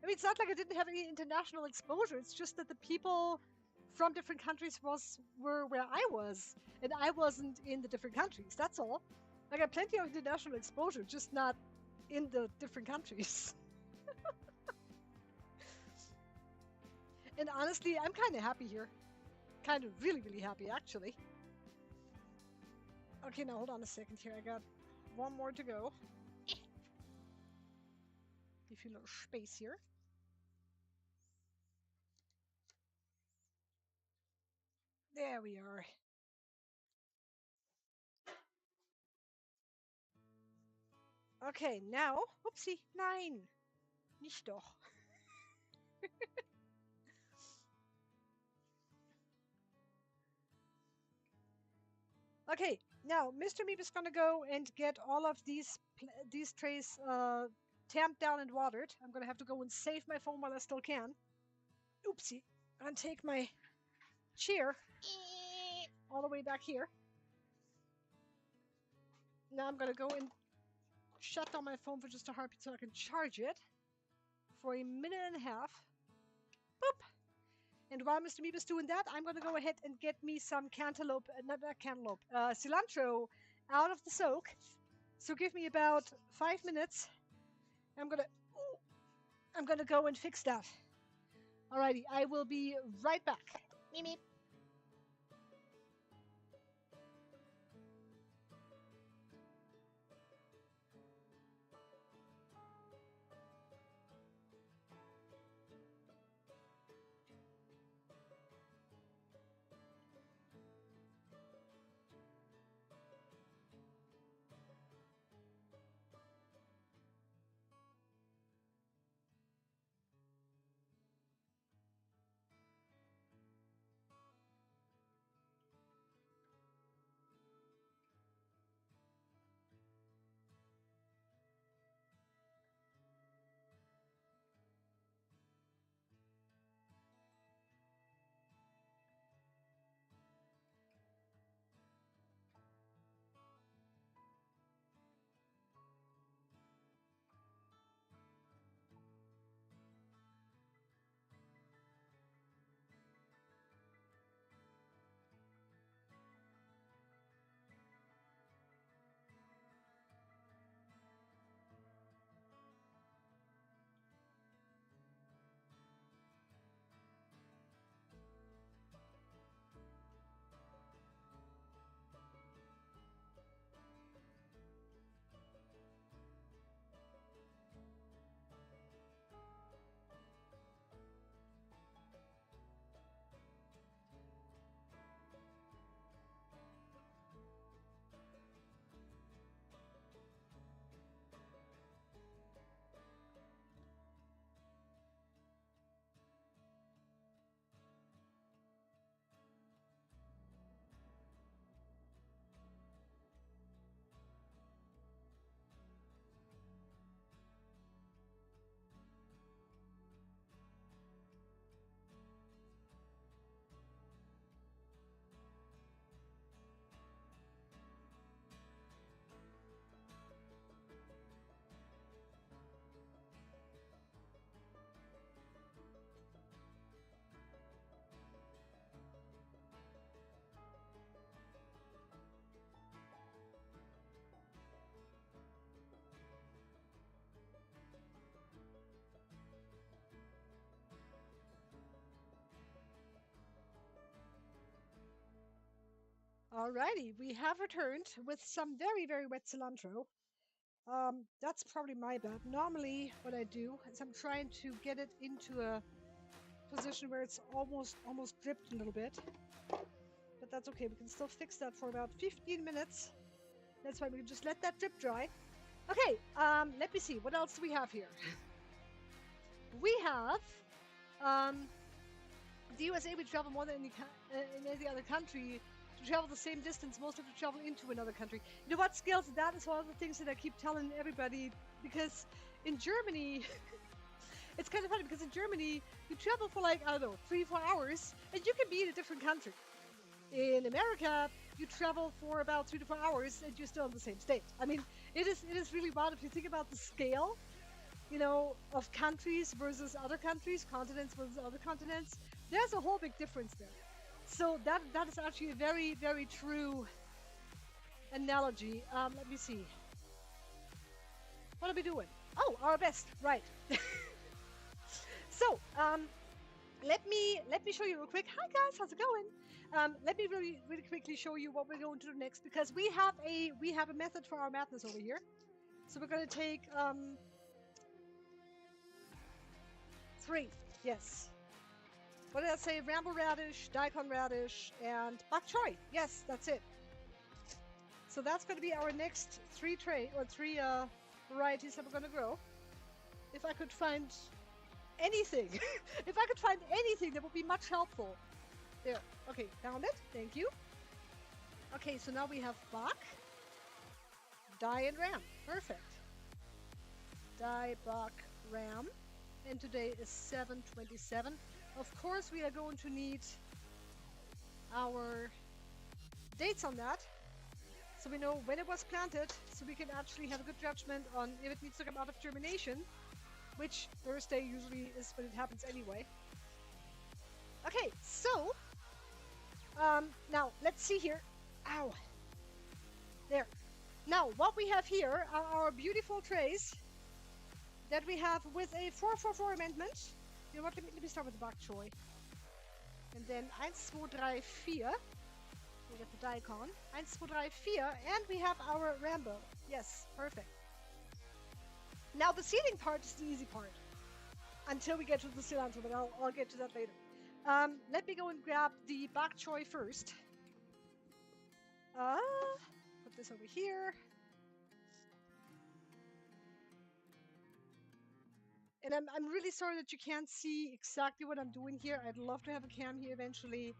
I mean, it's not like I didn't have any international exposure. It's just that the people from different countries were where I was, and I wasn't in the different countries. That's all. I got plenty of international exposure, just not in the different countries. And honestly, I'm kind of happy here. Kind of really, really happy, actually. Okay, now hold on a second here. I got one more to go. Give you a little space here. There we are. Okay, now, whoopsie, nein, nicht doch. Okay, now Mr. Meep is gonna go and get all of these trays tamped down and watered. I'm gonna have to go and save my phone while I still can. Oopsie, and take my chair all the way back here. Now I'm gonna go and shut down my phone for just a heartbeat so I can charge it for a minute and a half. Boop. And while Mr. Meep is doing that, I'm going to go ahead and get me some cilantro out of the soak. So give me about 5 minutes. I'm gonna go and fix that. Alrighty, I will be right back. Meep meep. Alrighty, we have returned with some very, very wet cilantro. That's probably my bad. Normally, what I do is I'm trying to get it into a position where it's almost dripped a little bit. But that's okay. We can still fix that for about 15 minutes. That's why we can just let that drip dry. Okay, let me see. What else do we have here? We have the USA. We travel more than in any other country. To travel the same distance, most of to travel into another country. You know what, Skills? That is one of the things that I keep telling everybody, because in Germany, it's kind of funny because in Germany, you travel for like, I don't know, 3-4 hours, and you can be in a different country. In America, you travel for about 3 to 4 hours, and you're still in the same state. I mean, it is really wild if you think about the scale, of countries versus other countries, continents versus other continents. There's a whole big difference there. So that is actually a very, very true analogy. Let me see. What are we doing? Oh, our best, right? So, let me show you real quick. Hi guys, how's it going? Let me really quickly show you what we're going to do next, because we have a method for our madness over here. So we're gonna take 3. Yes. What did I say? Rambo radish, daikon radish, and bok choy. Yes, that's it. So that's going to be our next 3 varieties that we're going to grow. If I could find anything, if I could find anything that would be much helpful. There. Okay, found it. Thank you. Okay, so now we have bok, dye, and ram. Perfect. Dye, bok, ram. And today is 7/27. Of course, we are going to need our dates on that, so we know when it was planted, so we can actually have a good judgment on if it needs to come out of germination, which Thursday usually is when it happens anyway. Okay, so now let's see here. Ow. There. Now, what we have here are our beautiful trays that we have with a 444 amendment. You know what, let me start with the bok choy. And then 1, 2, 3, 4. We get the daikon. 1, 2, 3, 4. And we have our Rambo. Yes, perfect. Now the seeding part is the easy part. Until we get to the cilantro, but I'll get to that later. Let me go and grab the bok choy first. Put this over here. And I'm really sorry that you can't see exactly what I'm doing here. I'd love to have a cam here eventually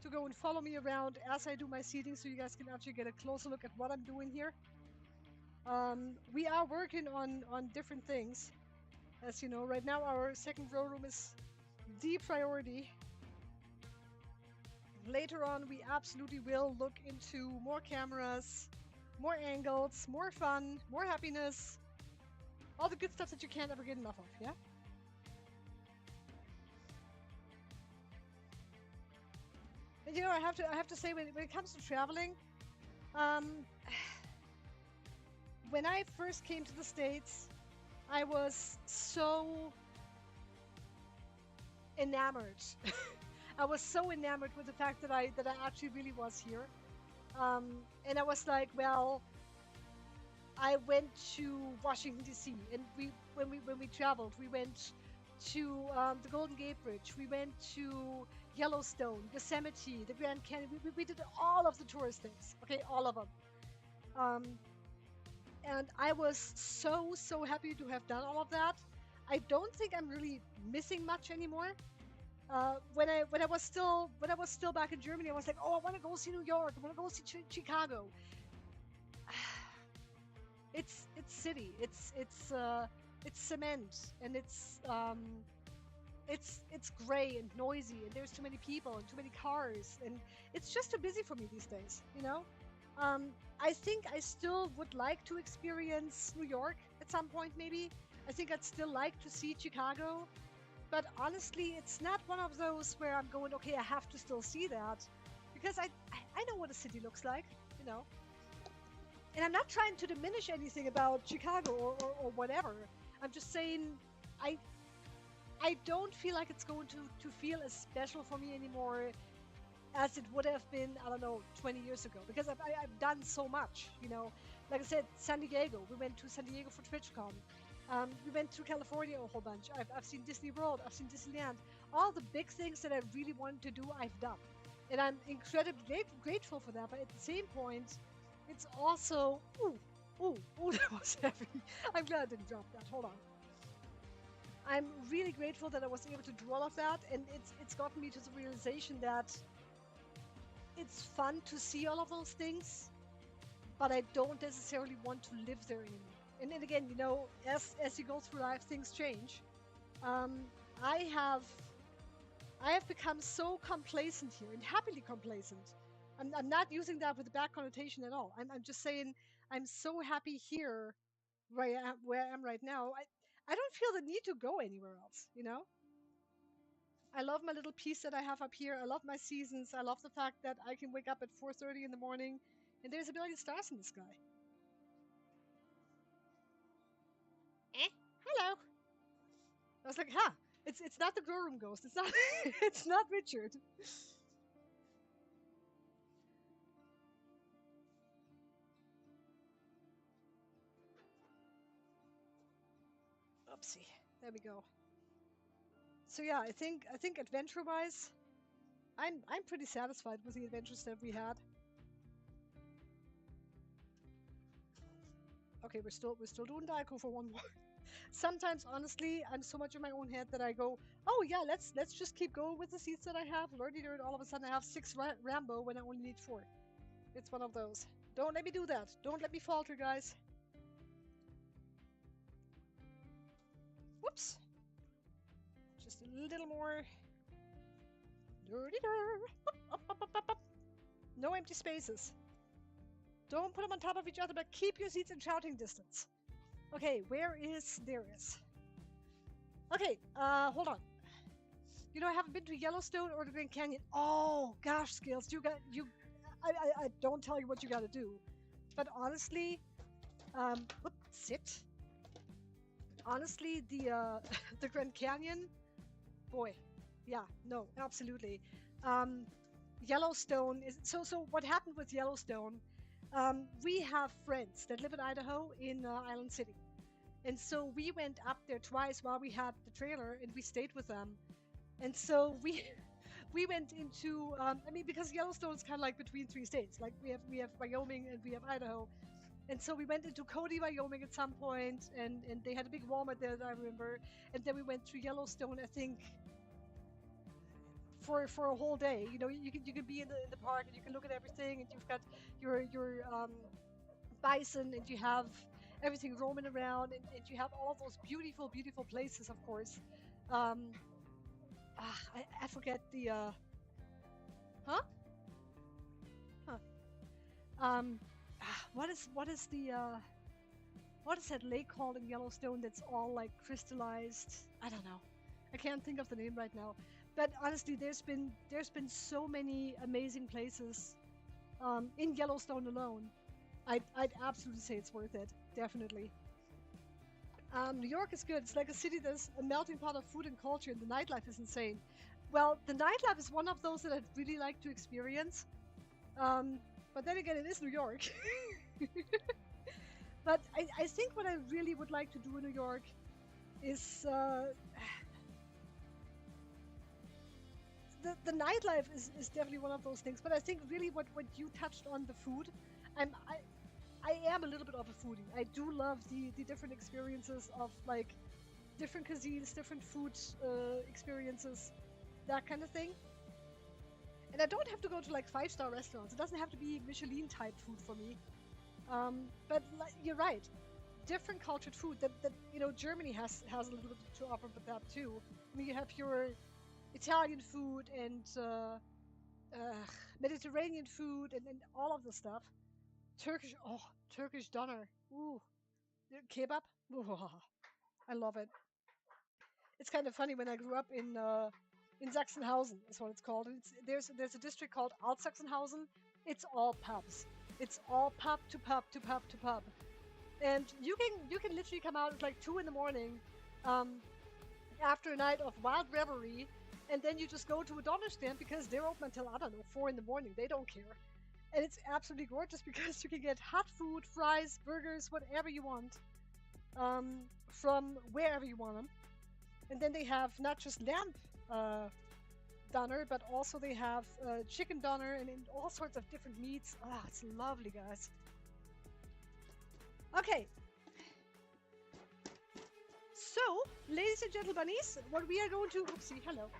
to go and follow me around as I do my seeding, so you guys can actually get a closer look at what I'm doing here. We are working on different things. As you know, right now our second grow room is the priority. Later on, we absolutely will look into more cameras, more angles, more fun, more happiness. All the good stuff that you can't ever get enough of, yeah? And I have to say, when it comes to traveling, when I first came to the States, I was so enamored. I was so enamored with the fact that I actually really was here. And I was like, well, I went to Washington D.C. and when we traveled, we went to the Golden Gate Bridge. We went to Yellowstone, Yosemite, the Grand Canyon. We did all of the tourist things. Okay, all of them. And I was so happy to have done all of that. I don't think I'm really missing much anymore. When I was still back in Germany, I was like, oh, I want to go see New York. I want to go see Chicago. It's city. It's cement, and it's gray and noisy, and there's too many people and too many cars, and it's just too busy for me these days. I think I still would like to experience New York at some point, maybe. I think I'd still like to see Chicago, but honestly, it's not one of those where I'm going, okay, I have to still see that, because I know what a city looks like, And I'm not trying to diminish anything about Chicago or whatever. I'm just saying I don't feel like it's going to feel as special for me anymore as it would have been, I don't know, 20 years ago, because I've done so much, you know. Like I said, San Diego, we went to San Diego for TwitchCon. We went to California a whole bunch. I've seen Disney World, I've seen Disneyland. All the big things that I really wanted to do, I've done. And I'm incredibly grateful for that. But at the same point, it's also, ooh, that was heavy. I'm glad I didn't drop that. Hold on. I'm really grateful that I was able to do all of that, and it's gotten me to the realization that it's fun to see all of those things, but I don't necessarily want to live there anymore. And then again, you know, as you go through life, things change. Um, I have I have become so complacent here, and happily complacent. I'm not using that with a bad connotation at all. I'm just saying I'm so happy here where I am right now. I don't feel the need to go anywhere else, you know? I love my little piece that I have up here. I love my seasons. I love the fact that I can wake up at 4:30 in the morning and there's a billion stars in the sky. Eh? Hello. I was like, huh, it's not the grow room ghost. It's not it's not Richard. Oopsie. There we go. So yeah, I think adventure wise, I'm pretty satisfied with the adventures that we had. Okay, we're still doing Daiko for one more. Sometimes honestly, I'm so much in my own head that I go, oh yeah, let's just keep going with the seats that I have. Lordy nerd, all of a sudden I have six Rambo when I only need four. It's one of those. Don't let me do that. Don't let me falter, guys. Whoops. Just a little more. Dirty up, up, up, up, up. No empty spaces. Don't put them on top of each other, but keep your seats in shouting distance. Okay, where is there is? Okay, hold on. You know, I haven't been to Yellowstone or the Grand Canyon. Oh gosh, Skills, you got you. I don't tell you what you got to do, but honestly, sit. Honestly, the the Grand Canyon, boy, yeah, no, absolutely. Um, Yellowstone is so. So what happened with Yellowstone? We have friends that live in Idaho in Island City, and so we went up there twice while we had the trailer, and we stayed with them. And so we we went into I mean, because Yellowstone is kind of like between three states. Like we have Wyoming and we have Idaho, and so we went into Cody, Wyoming at some point, and they had a big Walmart there that I remember. And then we went to Yellowstone, I think, for a whole day. You know, you can be in the park and you can look at everything, and you've got your bison, and you have everything roaming around, and you have all those beautiful, beautiful places, of course. Um, I forget the huh? Huh. Um, what is the what is that lake called in Yellowstone that's all like crystallized? I don't know. I can't think of the name right now. But honestly, there's been so many amazing places in Yellowstone alone. I'd absolutely say it's worth it. Definitely. New York is good. It's like a city that's a melting pot of food and culture, and the nightlife is insane. Well, the nightlife is one of those that I'd really like to experience. Um, but then again, it is New York. But I think what I really would like to do in New York is the nightlife is definitely one of those things. But I think really what you touched on, the food, I'm I am a little bit of a foodie. I do love the different experiences of like different cuisines, different food experiences, that kind of thing. And I don't have to go to like five-star restaurants. It doesn't have to be Michelin type food for me. But like, you're right. Different cultured food that you know Germany has a little bit to offer with that too. I mean, you have your Italian food and Mediterranean food and all of the stuff. Turkish, oh, Turkish doner. Ooh, kebab. Ooh, I love it. It's kind of funny when I grew up in Sachsenhausen, is what it's called. And there's a district called Alt Sachsenhausen. It's all pubs. It's all pub to pub to pub to pub, and you can literally come out at like 2 in the morning, um, after a night of wild revelry, And then you just go to a donut stand because they're open until, I don't know, 4 in the morning. They don't care. And it's absolutely gorgeous because you can get hot food, fries, burgers, whatever you want, from wherever you want them. And then they have not just lamb doner, but also they have chicken doner and all sorts of different meats. Ah, it's lovely, guys. Okay. So, ladies and gentle bunnies, what we are going to... Oopsie, hello.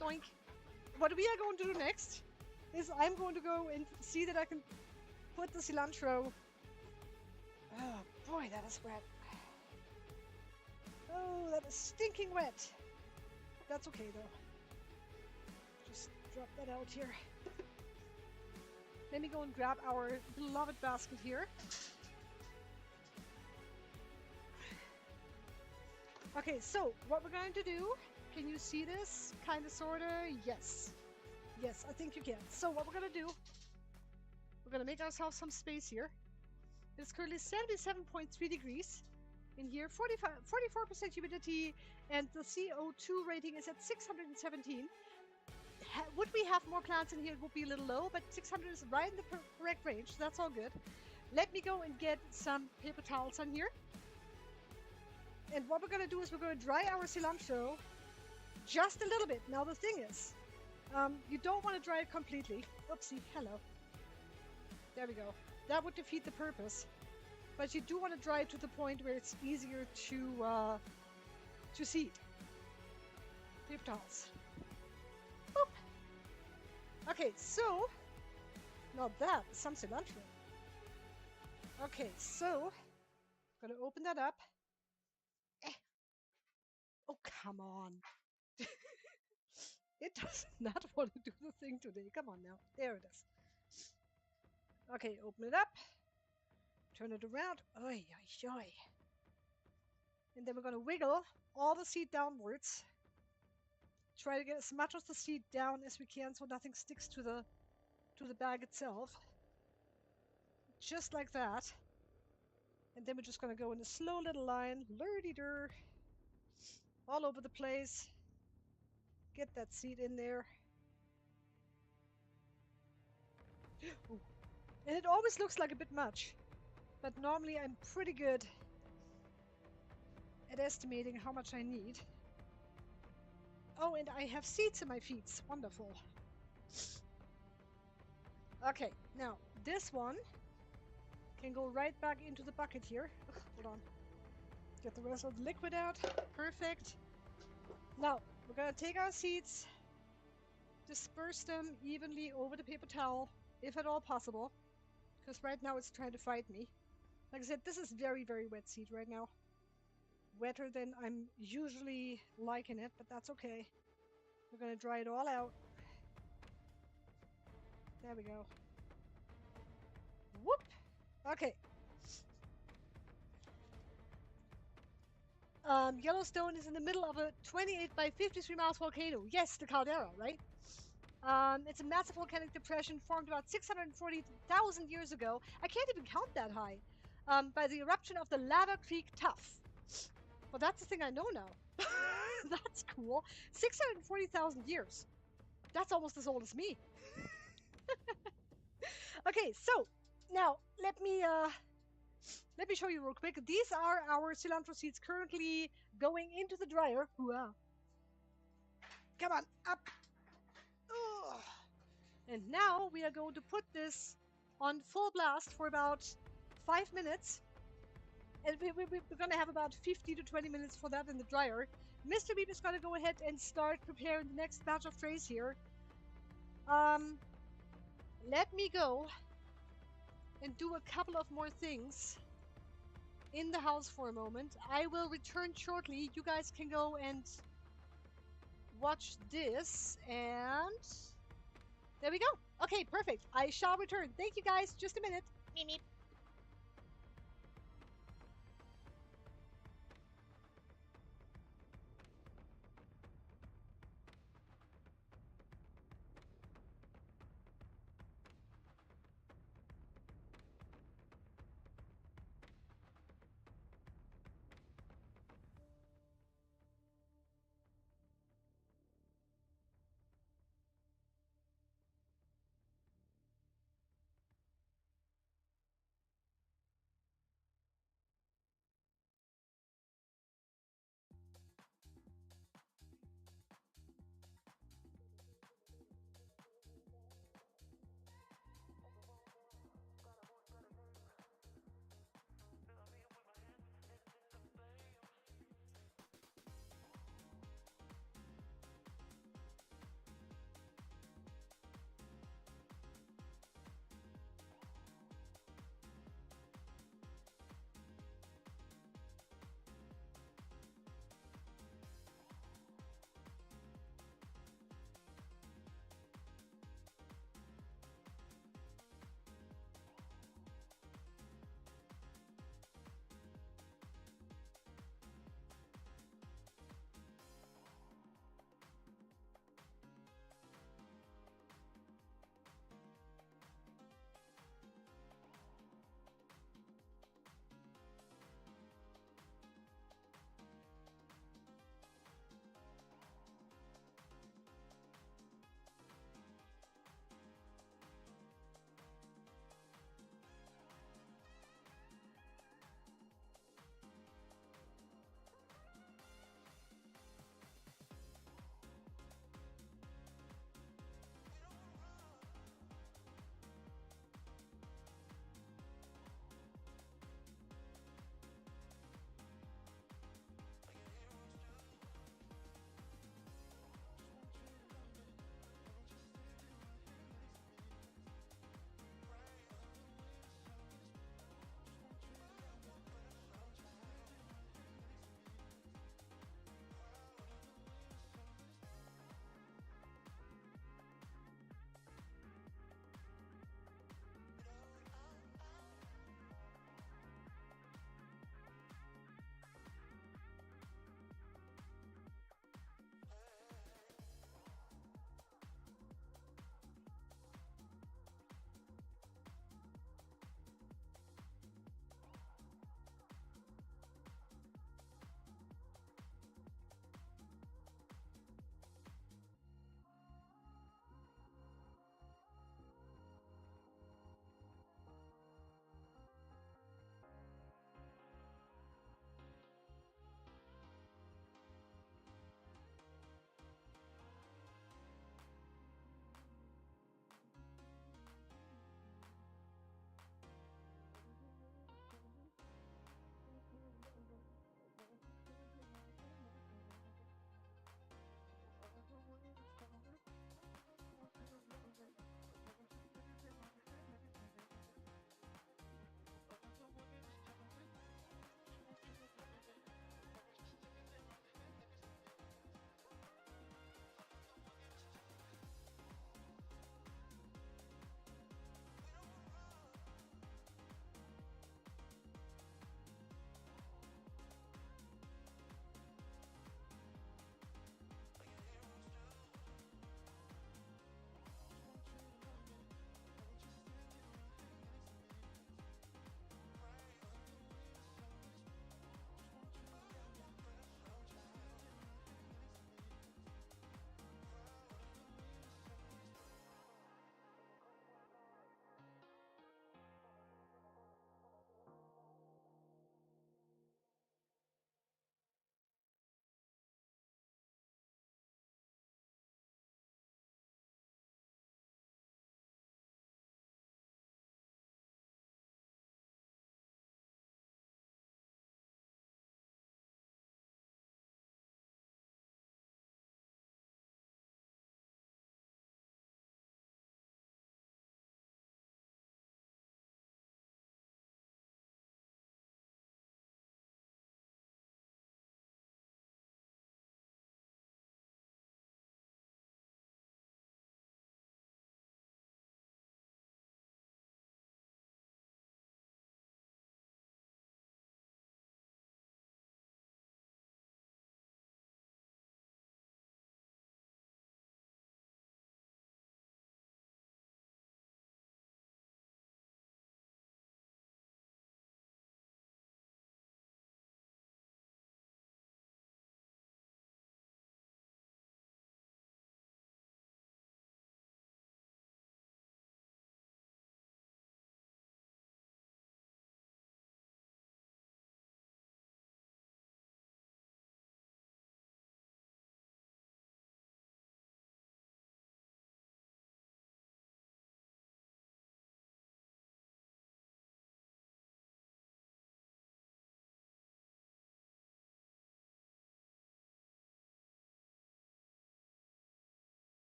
Doink. What we are going to do next is I'm going to go and see that I can put the cilantro... Oh, boy, that is wet. Oh, that is stinking wet. That's okay, though. Just drop that out here. Let me go and grab our beloved basket here. Okay, so what we're going to do, can you see this? Kind of, sort of? Yes. Yes, I think you can. So what we're going to do, we're going to make ourselves some space here. It's currently 77.3 degrees in here, 44% humidity, and the CO2 rating is at 617. Would we have more plants in here? It would be a little low, but 600 is right in the correct range, so that's all good. Let me go and get some paper towels on here. And what we're going to do is we're going to dry our cilantro just a little bit. Now the thing is, you don't want to dry it completely. Oopsie, hello. There we go. That would defeat the purpose. But you do want to dry it to the point where it's easier to seed. Paper towels. Boop. Okay, so now that is some cilantro. Okay, so I'm going to open that up. Oh, come on. It does not want to do the thing today. Come on now. There it is. Okay, open it up. Turn it around. Oy, oy, oy. And then we're going to wiggle all the seed downwards. Try to get as much of the seed down as we can so nothing sticks to the bag itself. Just like that. And then we're just going to go in a slow little line. Lurdy-dur. All over the place. Get that seed in there. Ooh. And it always looks like a bit much. But normally I'm pretty good at estimating how much I need. Oh, and I have seeds in my feet. Wonderful. Okay, now this one can go right back into the bucket here. Ugh, hold on. Get the rest of the liquid out. Perfect. Now, we're going to take our seeds, disperse them evenly over the paper towel, if at all possible, because right now it's trying to fight me. Like I said, this is very, very wet seed right now. Wetter than I'm usually liking it, but that's okay. We're going to dry it all out. There we go. Whoop! Okay. Yellowstone is in the middle of a 28 by 53 miles volcano. Yes, the caldera, right? It's a massive volcanic depression formed about 640,000 years ago. I can't even count that high. By the eruption of the Lava Creek Tuff. Well, that's the thing I know now. That's cool. 640,000 years. That's almost as old as me. Okay, so now let me show you real quick. These are our cilantro seeds currently going into the dryer. Hooah. Come on, up. Ugh. And now we are going to put this on full blast for about 5 minutes. And we're going to have about 50 to 20 minutes for that in the dryer. Mr. Meep is going to go ahead and start preparing the next batch of trays here. Let me go and do a couple of more things in the house for a moment. I will return shortly. You guys can go and watch this, and there we go. Okay, perfect. I shall return. Thank you guys. Just a minute. Meep, meep.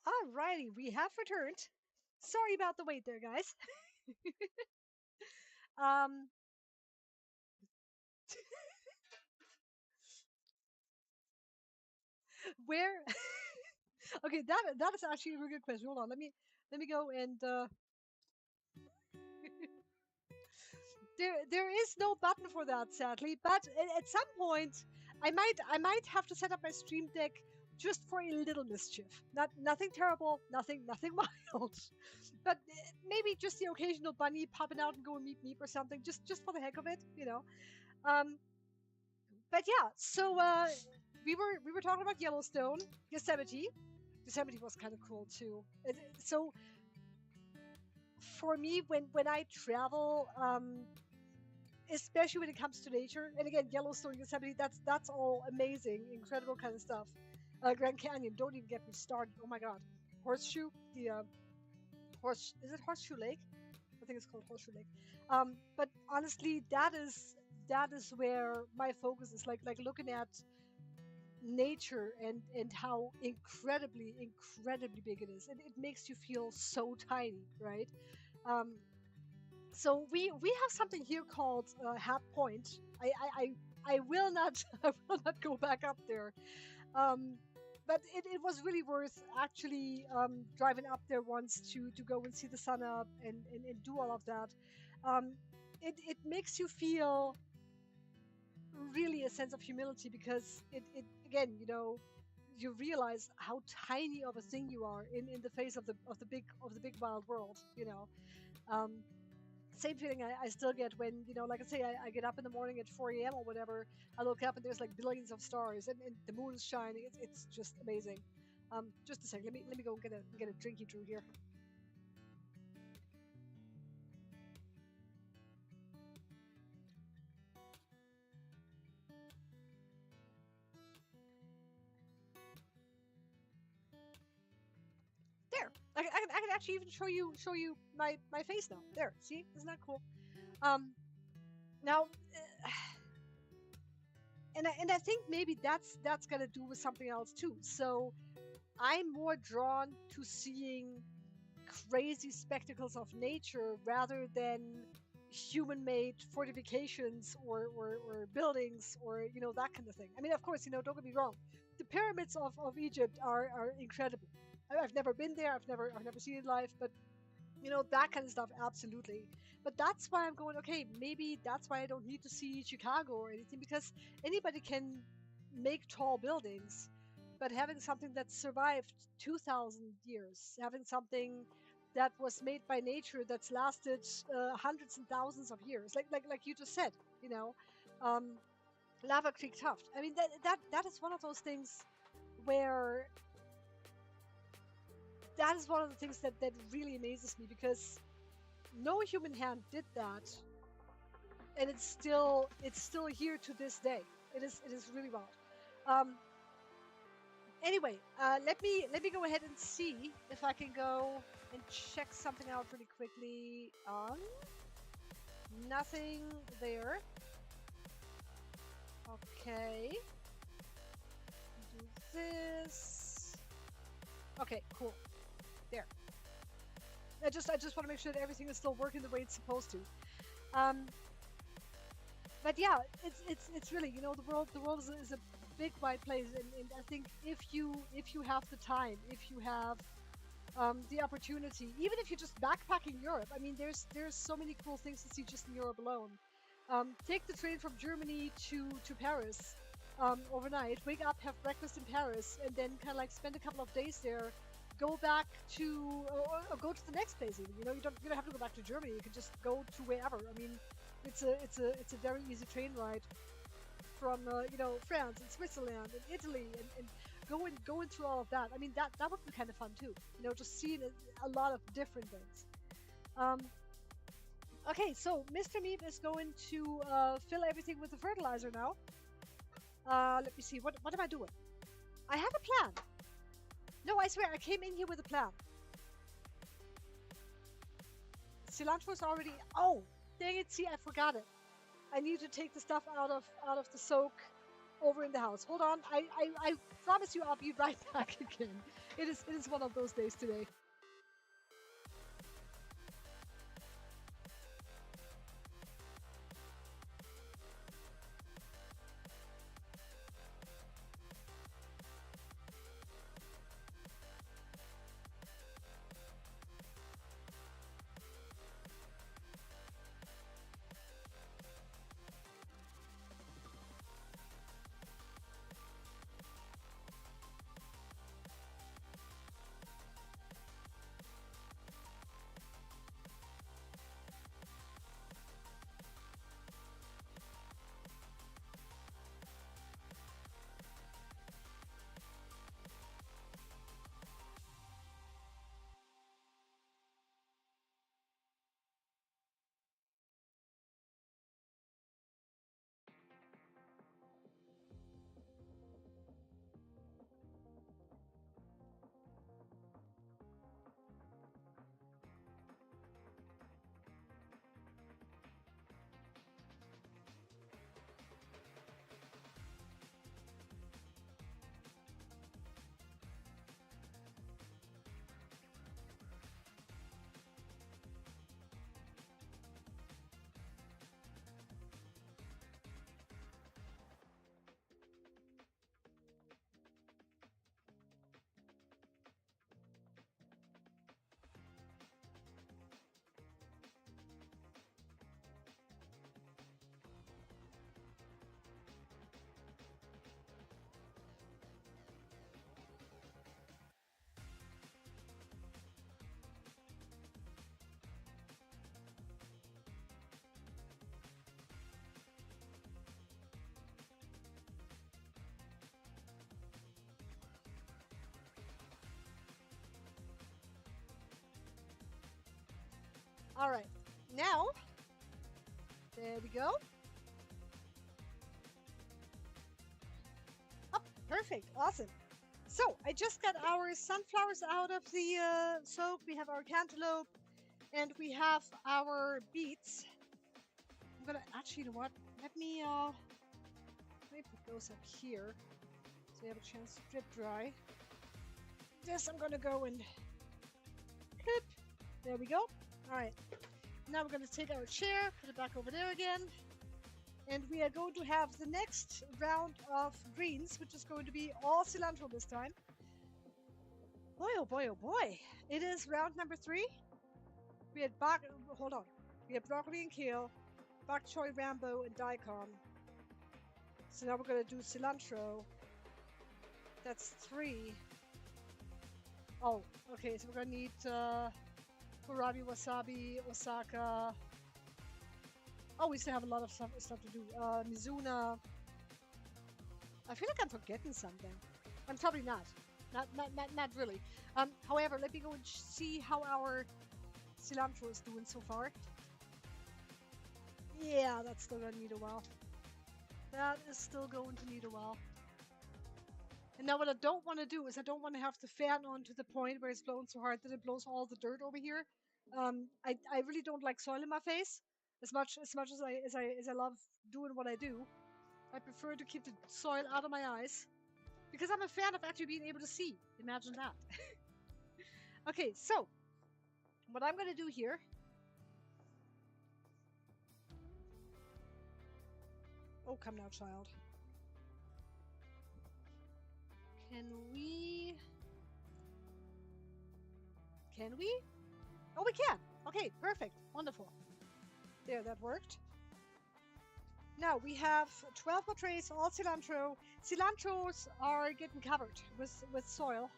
Alrighty, we have returned. Sorry about the wait there, guys. Um, where? Okay, that is actually a really good question. Hold on, let me go and there is no button for that, sadly. But at some point, I might have to set up my stream deck just for a little mischief. Nothing terrible, nothing wild, but maybe just the occasional bunny popping out and going meep meep or something, just for the heck of it, you know. Um, but yeah, so we were talking about Yellowstone, Yosemite. Yosemite was kind of cool too. So for me, when I travel, especially when it comes to nature, and again, Yellowstone, Yosemite, that's all amazing, incredible kind of stuff. Grand Canyon, don't even get me started. Oh my God, Horseshoe, the is it Horseshoe Lake? I think it's called Horseshoe Lake. But honestly, that is where my focus is, like looking at nature and how incredibly big it is. It makes you feel so tiny, right? Um, so we have something here called Hat Point. I will not I will not go back up there. Um, but it was really worth actually driving up there once to go and see the sun up and do all of that. Um, it makes you feel really a sense of humility because it again, you realize how tiny of a thing you are in the face of the big wild world. Um, Same feeling I still get when, like I say, I get up in the morning at 4 a.m. or whatever. I look up and there's like billions of stars and the moon is shining. It's just amazing. Just a second, let me go and get a drinky drew here. There, I can actually even show you my face now. There, see, isn't that cool? Um, Now, and I think maybe that's gonna do with something else too. So I'm more drawn to seeing crazy spectacles of nature rather than human-made fortifications or buildings or that kind of thing. I mean, of course, don't get me wrong, the pyramids of Egypt are incredible. I've never been there. I've never seen it live, but that kind of stuff, absolutely. But that's why I'm going, okay, maybe that's why I don't need to see Chicago or anything, because anybody can make tall buildings, but having something that survived 2,000 years, having something that was made by nature that's lasted hundreds and thousands of years, like you just said, you know um, Lava Creek Tuft. I mean, that is one of those things where that is one of the things that really amazes me, because no human hand did that, and it's still here to this day. It is really wild. Um, anyway, let me go ahead and see if I can go and check something out really quickly. Nothing there. Okay, do this. Okay, cool. There. I just want to make sure that everything is still working the way it's supposed to. Um, but yeah, it's really, the world is a big wide place, and I think if you have the time, if you have the opportunity, even if you're just backpacking Europe, I mean, there's so many cool things to see just in Europe alone. Take the train from Germany to Paris overnight, wake up, have breakfast in Paris, and then kind of like spend a couple of days there. Go back to, or go to the next place. Even you don't have to go back to Germany. You can just go to wherever. I mean, it's a very easy train ride from France and Switzerland and Italy and going through all of that. I mean, that would be kind of fun too. Just seeing a lot of different things. Um, okay, so Mr. Meep is going to fill everything with the fertilizer now. Let me see. What am I doing? I have a plan. No, I swear, I came in here with a plan. Cilantro's already. Oh, dang it! See, I forgot it. I need to take the stuff out of the soak over in the house. Hold on. I promise you I'll be right back again. It is one of those days today. All right. Now, there we go. Oh, perfect. Awesome. So I just got our sunflowers out of the soak. We have our cantaloupe, and we have our beets. I'm gonna actually, you know what? Let me put those up here so you have a chance to drip dry. This I'm gonna go and clip. There we go. All right. Now we're gonna take our chair, put it back over there again, and we are going to have the next round of greens, which is going to be all cilantro this time. Boy, oh boy, oh boy! It is round number 3. We had hold on. We had broccoli and kale, bok choy, rambo, and daikon. So now we're going to do cilantro. That's 3. Oh, okay. So we're going to need kohlrabi, wasabi, osaka. Oh, we still have a lot of stuff to do. Mizuna. I feel like I'm forgetting something. I'm probably not. Not really. However, let me go and see how our cilantro is doing so far. Yeah, that's still going to need a while. That is still going to need a while. And now what I don't want to do is I don't want to have the fan on to the point where it's blowing so hard that it blows all the dirt over here. I really don't like soil in my face as much as I love doing what I do. I prefer to keep the soil out of my eyes because I'm a fan of actually being able to see. Imagine that. Okay, so what I'm going to do here. Oh, come now, child. Can we? Oh, we can. Okay, perfect. Wonderful. There, that worked. Now we have 12 more trays, all cilantro. Cilantros are getting covered with soil.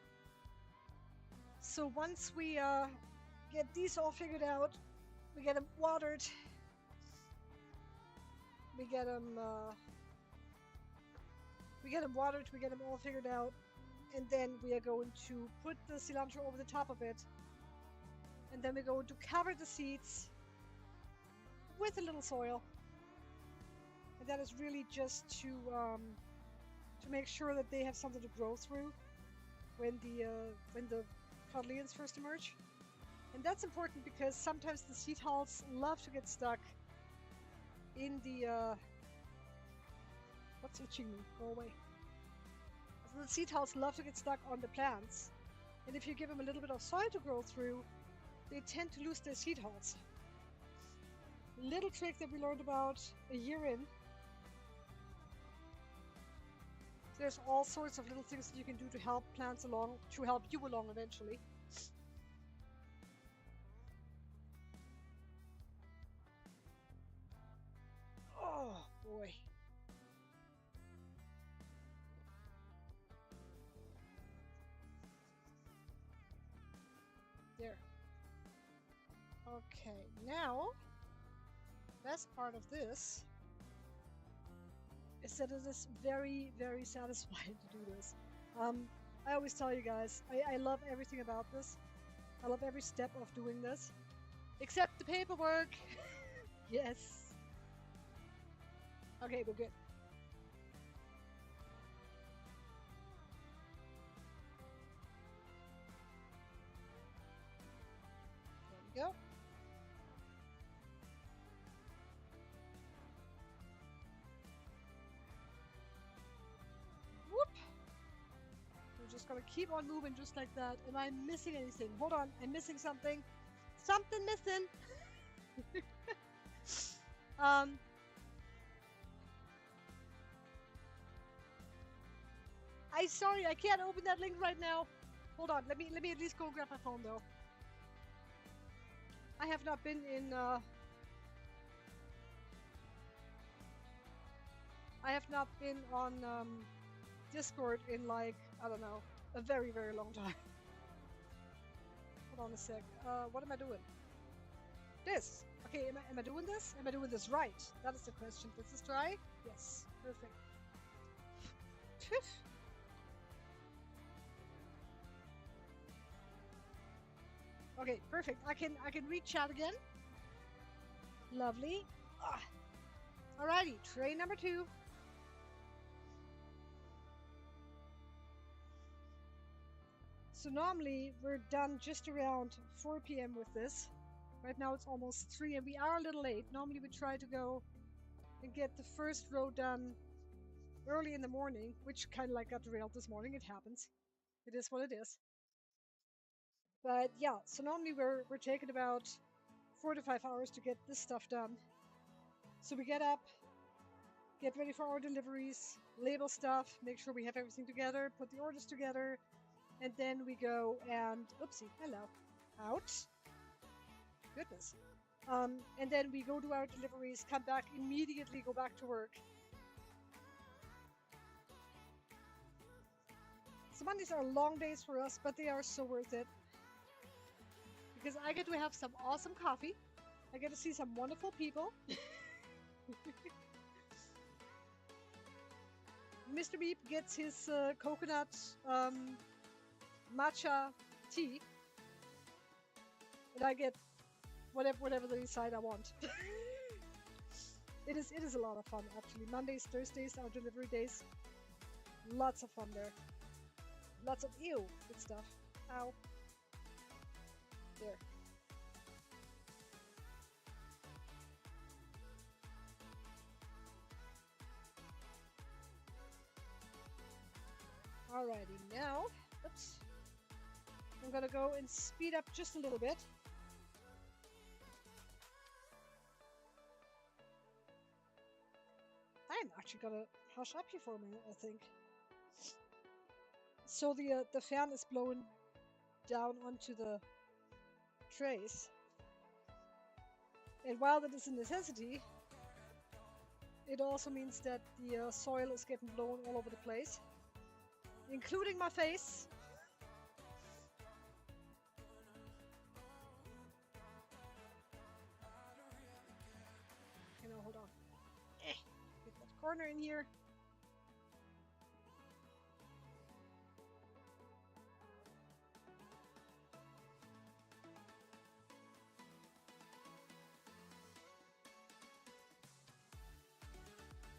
So once we get these all figured out, we get them watered. We get them watered. We get them all figured out, and then we are going to put the cilantro over the top of it, and then we're going to cover the seeds with a little soil. And that is really just to make sure that they have something to grow through when the codlians first emerge. And that's important because sometimes the seed hulls love to get stuck in the It's itching me. Go away. So the seed hulls love to get stuck on the plants. And if you give them a little bit of soil to grow through, they tend to lose their seed hulls. Little trick that we learned about a year in. There's all sorts of little things that you can do to help plants along, to help you along eventually. Oh boy. There. Okay, now, best part of this is that it is very, very satisfying to do this. I always tell you guys, I love everything about this. I love every step of doing this. Except the paperwork. Yes. Okay, we're good. There we go. Whoop. We're just gonna keep on moving just like that. Am I missing anything? Hold on, I'm missing something. Something missing. Sorry, I can't open that link right now. Hold on, let me at least go grab my phone though. I have not been in I have not been on Discord in like, I don't know, a very, very long time. Hold on a sec. What am I doing? This. Okay, am I doing this? Am I doing this right? That is the question. Does this try? Yes. Perfect. Okay, perfect. I can read chat again. Lovely. Alrighty, tray number 2. So normally we're done just around 4 p.m. with this. Right now it's almost 3 and we are a little late. Normally we try to go and get the first row done early in the morning, which kind of like got derailed this morning. It happens. It is what it is. But yeah, so normally we're taking about 4 to 5 hours to get this stuff done. So we get up, get ready for our deliveries, label stuff, make sure we have everything together, put the orders together, and then we go and, oopsie, hello, out. Goodness. And then we go do our deliveries, come back, immediately go back to work. So Mondays are long days for us, but they are so worth it. Because I get to have some awesome coffee. I get to see some wonderful people. Mr. Meep gets his coconut matcha tea. And I get whatever they decide I want. It is a lot of fun, actually. Mondays, Thursdays are delivery days. Lots of fun there. Lots of good stuff. Ow. There. Alrighty, now, oops. I'm gonna go and speed up just a little bit. I'm actually gonna hush up here for a minute, I think. So the fan is blowing down onto the trays. And while that is a necessity, it also means that the soil is getting blown all over the place, including my face. Hold on. Get that corner in here.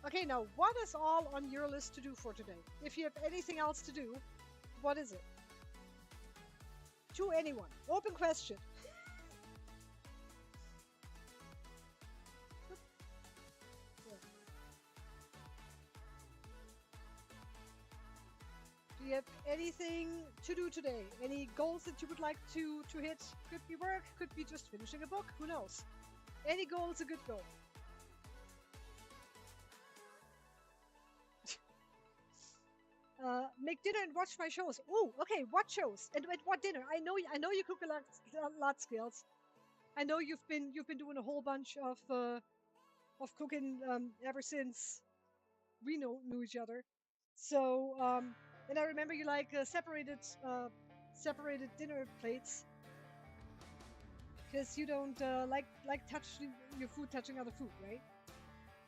Okay, now what is all on your list to do for today? If you have anything else to do, what is it? To anyone. Open question. Do you have anything to do today? Any goals that you would like to hit? Could be work, could be just finishing a book, who knows? Any goal is a good goal. Make dinner and watch my shows. Oh, okay, what shows and what dinner? I know you cook a lot, Skills. I know you've been doing a whole bunch of cooking ever since we knew each other. So and I remember you like separated dinner plates because you don't like touching your food touching other food, right?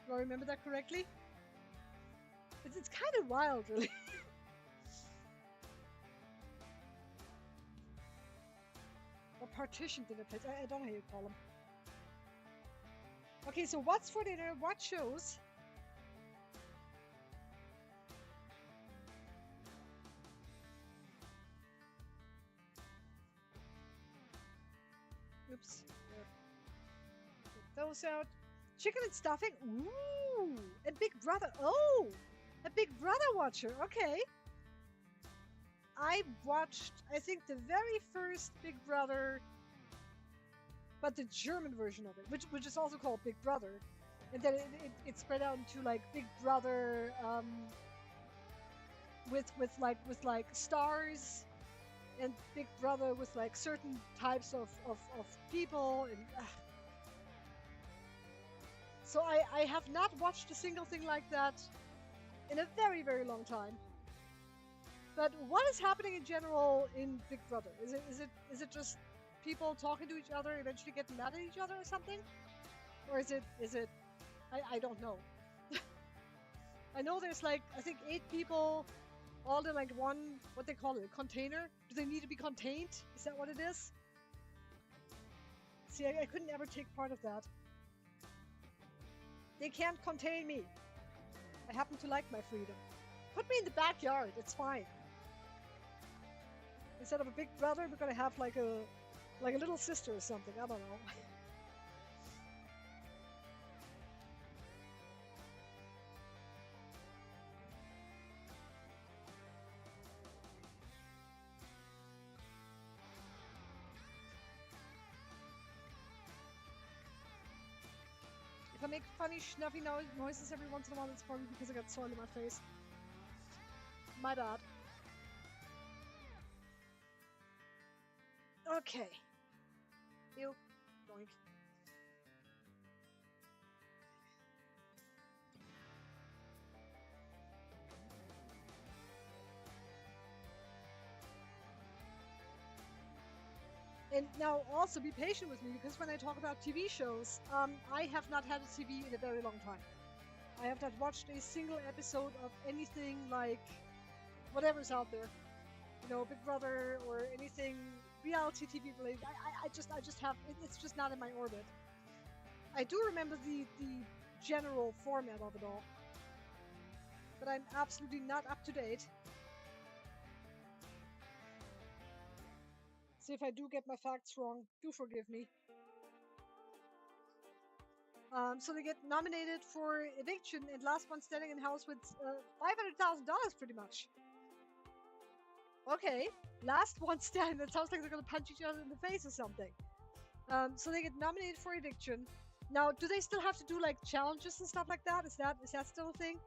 Do I remember that correctly? It's kind of wild, really. Or partition dinner plates. I don't know how you call them. Okay, so what's for dinner? What shows? Oops. Get those out. Chicken and stuffing. Ooh, a Big Brother. Oh, a Big Brother watcher. Okay. I watched, I think, the very first Big Brother, but the German version of it, which is also called Big Brother, and then it spread out into like Big Brother with like stars, and Big Brother with like certain types of people, and so I have not watched a single thing like that in a very, very long time. But what is happening in general in Big Brother? Is it just people talking to each other, eventually getting mad at each other or something? Or is it I don't know. I know there's like I think 8 people all in like one, what they call it, a container. Do they need to be contained? Is that what it is? See, I couldn't ever take part of that. They can't contain me. I happen to like my freedom. Put me in the backyard, it's fine. Instead of a Big Brother, we're gonna have like a little sister or something. I don't know. If I make funny snuffy noises every once in a while, it's probably because I got soil in my face. My bad. Okay. Ew. Doink. And now also be patient with me because when I talk about TV shows, I have not had a TV in a very long time. I have not watched a single episode of anything like whatever's out there. You know, Big Brother or anything reality TV related. I just have it's just not in my orbit. I do remember the general format of it all, but I'm absolutely not up to date. So if I do get my facts wrong, do forgive me. So they get nominated for eviction and last one standing in house with $500,000 pretty much. Okay, last one standing. That sounds like they're gonna punch each other in the face or something. So they get nominated for eviction. Now, do they still have to do like challenges and stuff like that? Is that still a thing?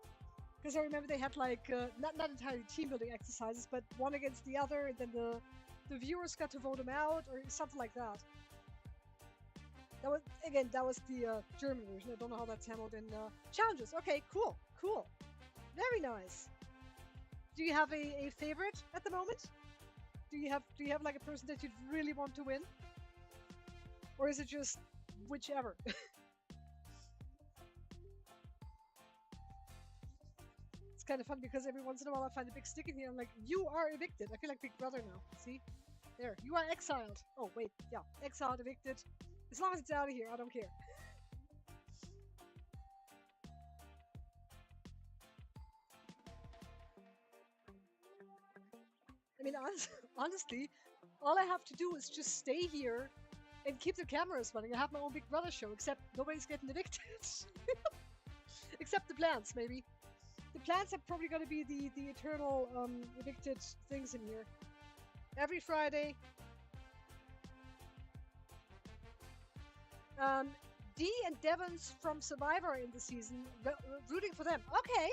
Because I remember they had like not entirely team building exercises, but one against the other, and then the viewers got to vote them out or something like that. That was the German version. I don't know how that's handled in challenges. Okay, cool, very nice. Do you have a favorite at the moment? Do you have like a person that you'd really want to win? Or is it just whichever? It's kind of fun because every once in a while I find a big stick in here. I'm like, you are evicted. I feel like Big Brother now. See? There. You are exiled. Oh, wait. Yeah. Exiled, evicted. As long as it's out of here, I don't care. I mean, honestly, all I have to do is just stay here and keep the cameras running. I have my own Big Brother show, except nobody's getting evicted. Except the plants, maybe. The plants are probably going to be the eternal evicted things in here. Every Friday. Dee and Devon's from Survivor in the season, rooting for them. Okay.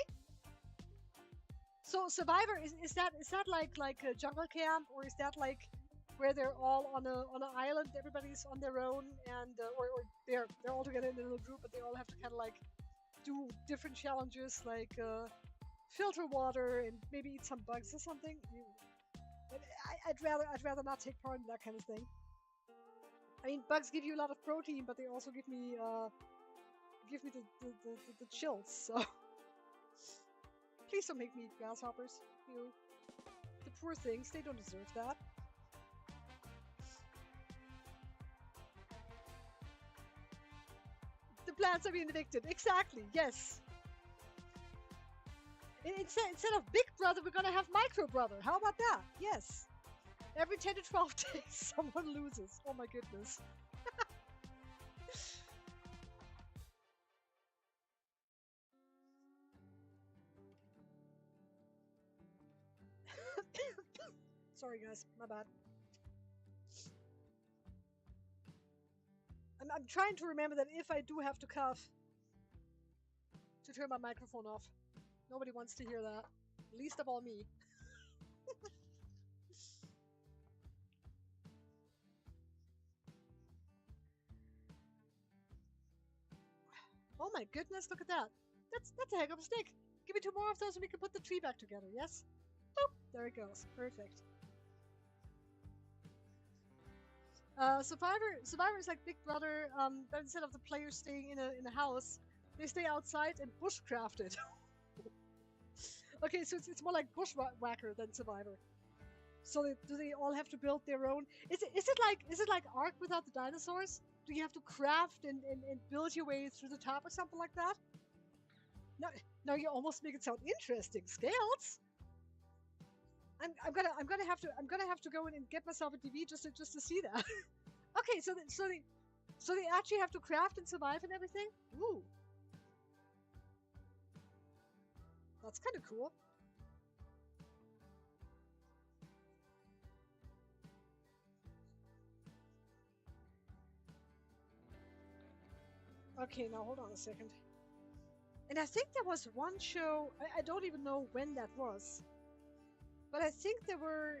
So Survivor is that like a jungle camp, or is that like where they're all on an island, everybody's on their own, and or they're all together in a little group, but they all have to kind of like do different challenges, like filter water and maybe eat some bugs or something. I'd rather not take part in that kind of thing. I mean, bugs give you a lot of protein, but they also give me the chills. So please don't make me eat grasshoppers. You know, the poor things, they don't deserve that. The plants are being evicted. Exactly. Yes. Instead of Big Brother, we're gonna have Micro Brother. How about that? Yes. Every 10 to 12 days, someone loses. Oh my goodness. Sorry, guys. My bad. I'm trying to remember that if I do have to cough, to turn my microphone off. Nobody wants to hear that. Least of all me. Oh my goodness, look at that. That's a heck of a stick. Give me 2 more of those and we can put the tree back together, yes? Boop, there it goes. Perfect. Survivor is like Big Brother, but instead of the players staying in a house, they stay outside and bushcraft it. Okay, so it's more like Bushwhacker than Survivor. So do they all have to build their own? Is it like Ark without the dinosaurs? Do you have to craft and build your way through the top or something like that? No, now you almost make it sound interesting. Scales. I'm gonna have to go in and get myself a TV just to see that. Okay, so they actually have to craft and survive and everything. Ooh, that's kind of cool. Okay, now hold on a second. And I think there was one show. I don't even know when that was, but I think there were.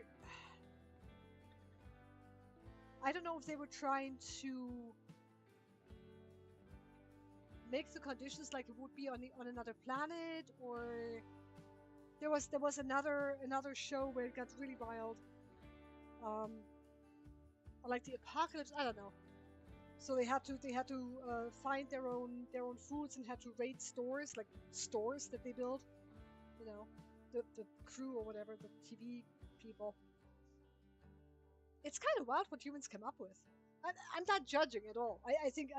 I don't know if they were trying to make the conditions like it would be on another planet, or there was another show where it got really wild, like the apocalypse. I don't know. So they had to find their own foods and had to raid stores, like stores that they build. You know, the crew or whatever, the TV people. It's kind of wild what humans come up with. I'm not judging at all. I think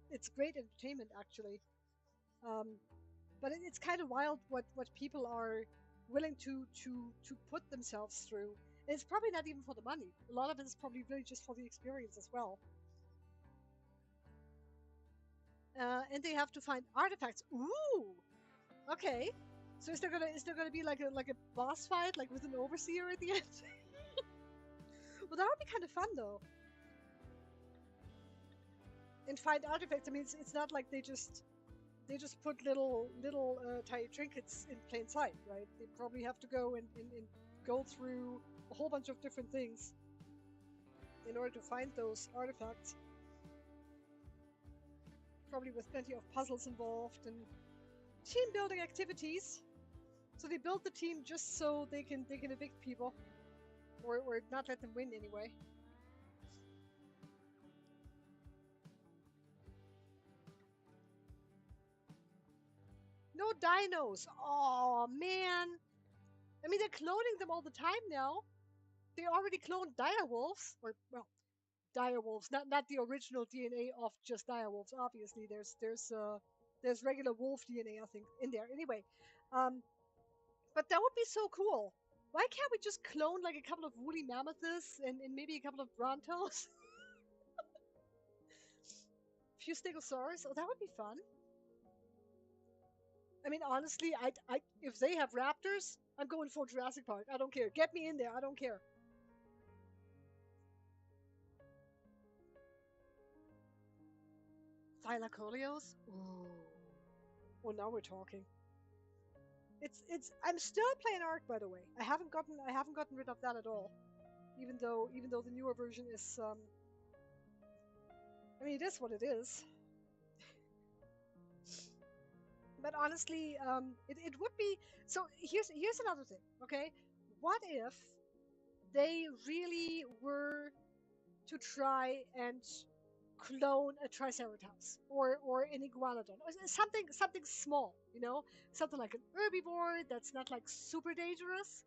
it's great entertainment actually. But it's kind of wild what people are willing to put themselves through. And it's probably not even for the money. A lot of it is probably really just for the experience as well. And they have to find artifacts. Ooh, okay. So is there gonna be like a boss fight, like with an overseer at the end? Well, that would be kind of fun though. And find artifacts. I mean, it's not like they just put little tiny trinkets in plain sight, right? They probably have to go and go through a whole bunch of different things in order to find those artifacts. Probably with plenty of puzzles involved and team building activities. So they build the team just so they can evict people, or not let them win anyway. No dinos. Oh man. I mean, they're cloning them all the time now. They already cloned direwolves, or well, direwolves, not the original DNA of just direwolves. Obviously, there's regular wolf DNA, I think, in there. Anyway, but that would be so cool. Why can't we just clone like a couple of woolly mammoths and maybe a couple of brontos? A few stegosaurus? Oh, that would be fun. I mean, honestly, if they have raptors, I'm going for Jurassic Park. I don't care. Get me in there. I don't care. Thylacoleos? Ooh. Well, now we're talking. It's. I'm still playing Ark, by the way. I haven't gotten rid of that at all. Even though the newer version is. I mean, it is what it is. But honestly, it would be. So here's another thing. Okay, what if they really were to try and clone a triceratops or an iguanodon or something small, something like an herbivore that's not like super dangerous.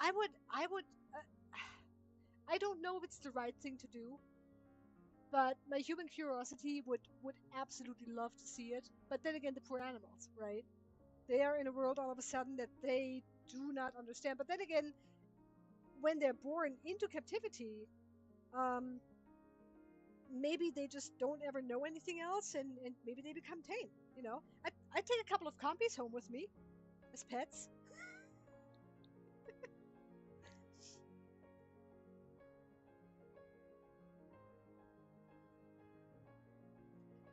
I would I don't know if it's the right thing to do, but my human curiosity would absolutely love to see it. But then again, the poor animals, right? They are in a world all of a sudden that they do not understand. But then again, when they're born into captivity, um, maybe they just don't ever know anything else, and maybe they become tame. I'd take a couple of compies home with me as pets.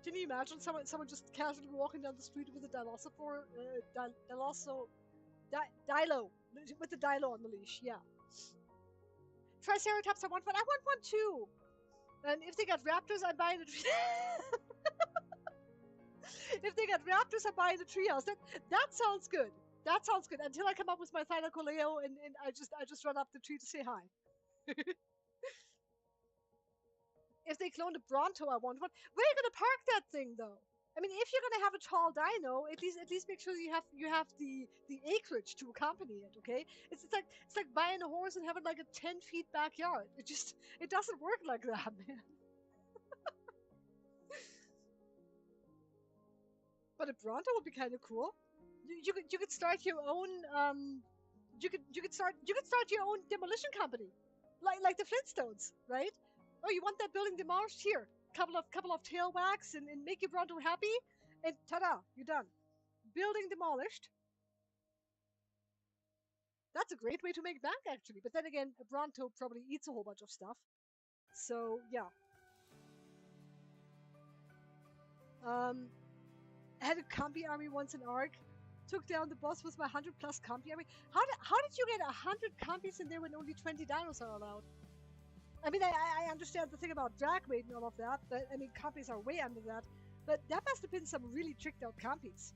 Can you imagine someone just casually walking down the street with a Dilophosaur, Dilo, with the Dilo on the leash? Yeah. Triceratops, I want one. I want one too. And if they got raptors, I'm buying the. If they got raptors, I'm buying the treehouse. That sounds good. That sounds good. Until I come up with my Thylacoleo and I just run up the tree to say hi. If they cloned a Bronto, I want one. Where are you gonna park that thing though? I mean, if you're gonna have a tall dino, at least make sure you have the acreage to accompany it. Okay, it's like buying a horse and having like a 10 feet backyard. It doesn't work like that, man. But a Bronto would be kind of cool. You could start your own you could start your own demolition company, like the Flintstones, right? Oh, you want that building demolished? Here, couple of tail whacks and make your Bronto happy, and ta-da, you're done. Building demolished. That's a great way to make bank, actually. But then again, a Bronto probably eats a whole bunch of stuff. So yeah. Um, I had a Combi army once in Ark. Took down the boss with my 100+ Combi army. How did you get 100 Compis in there when only 20 dinos are allowed? I mean, I understand the thing about drag weight and all of that, but I mean, Compis are way under that. But that must have been some really tricked out Compis.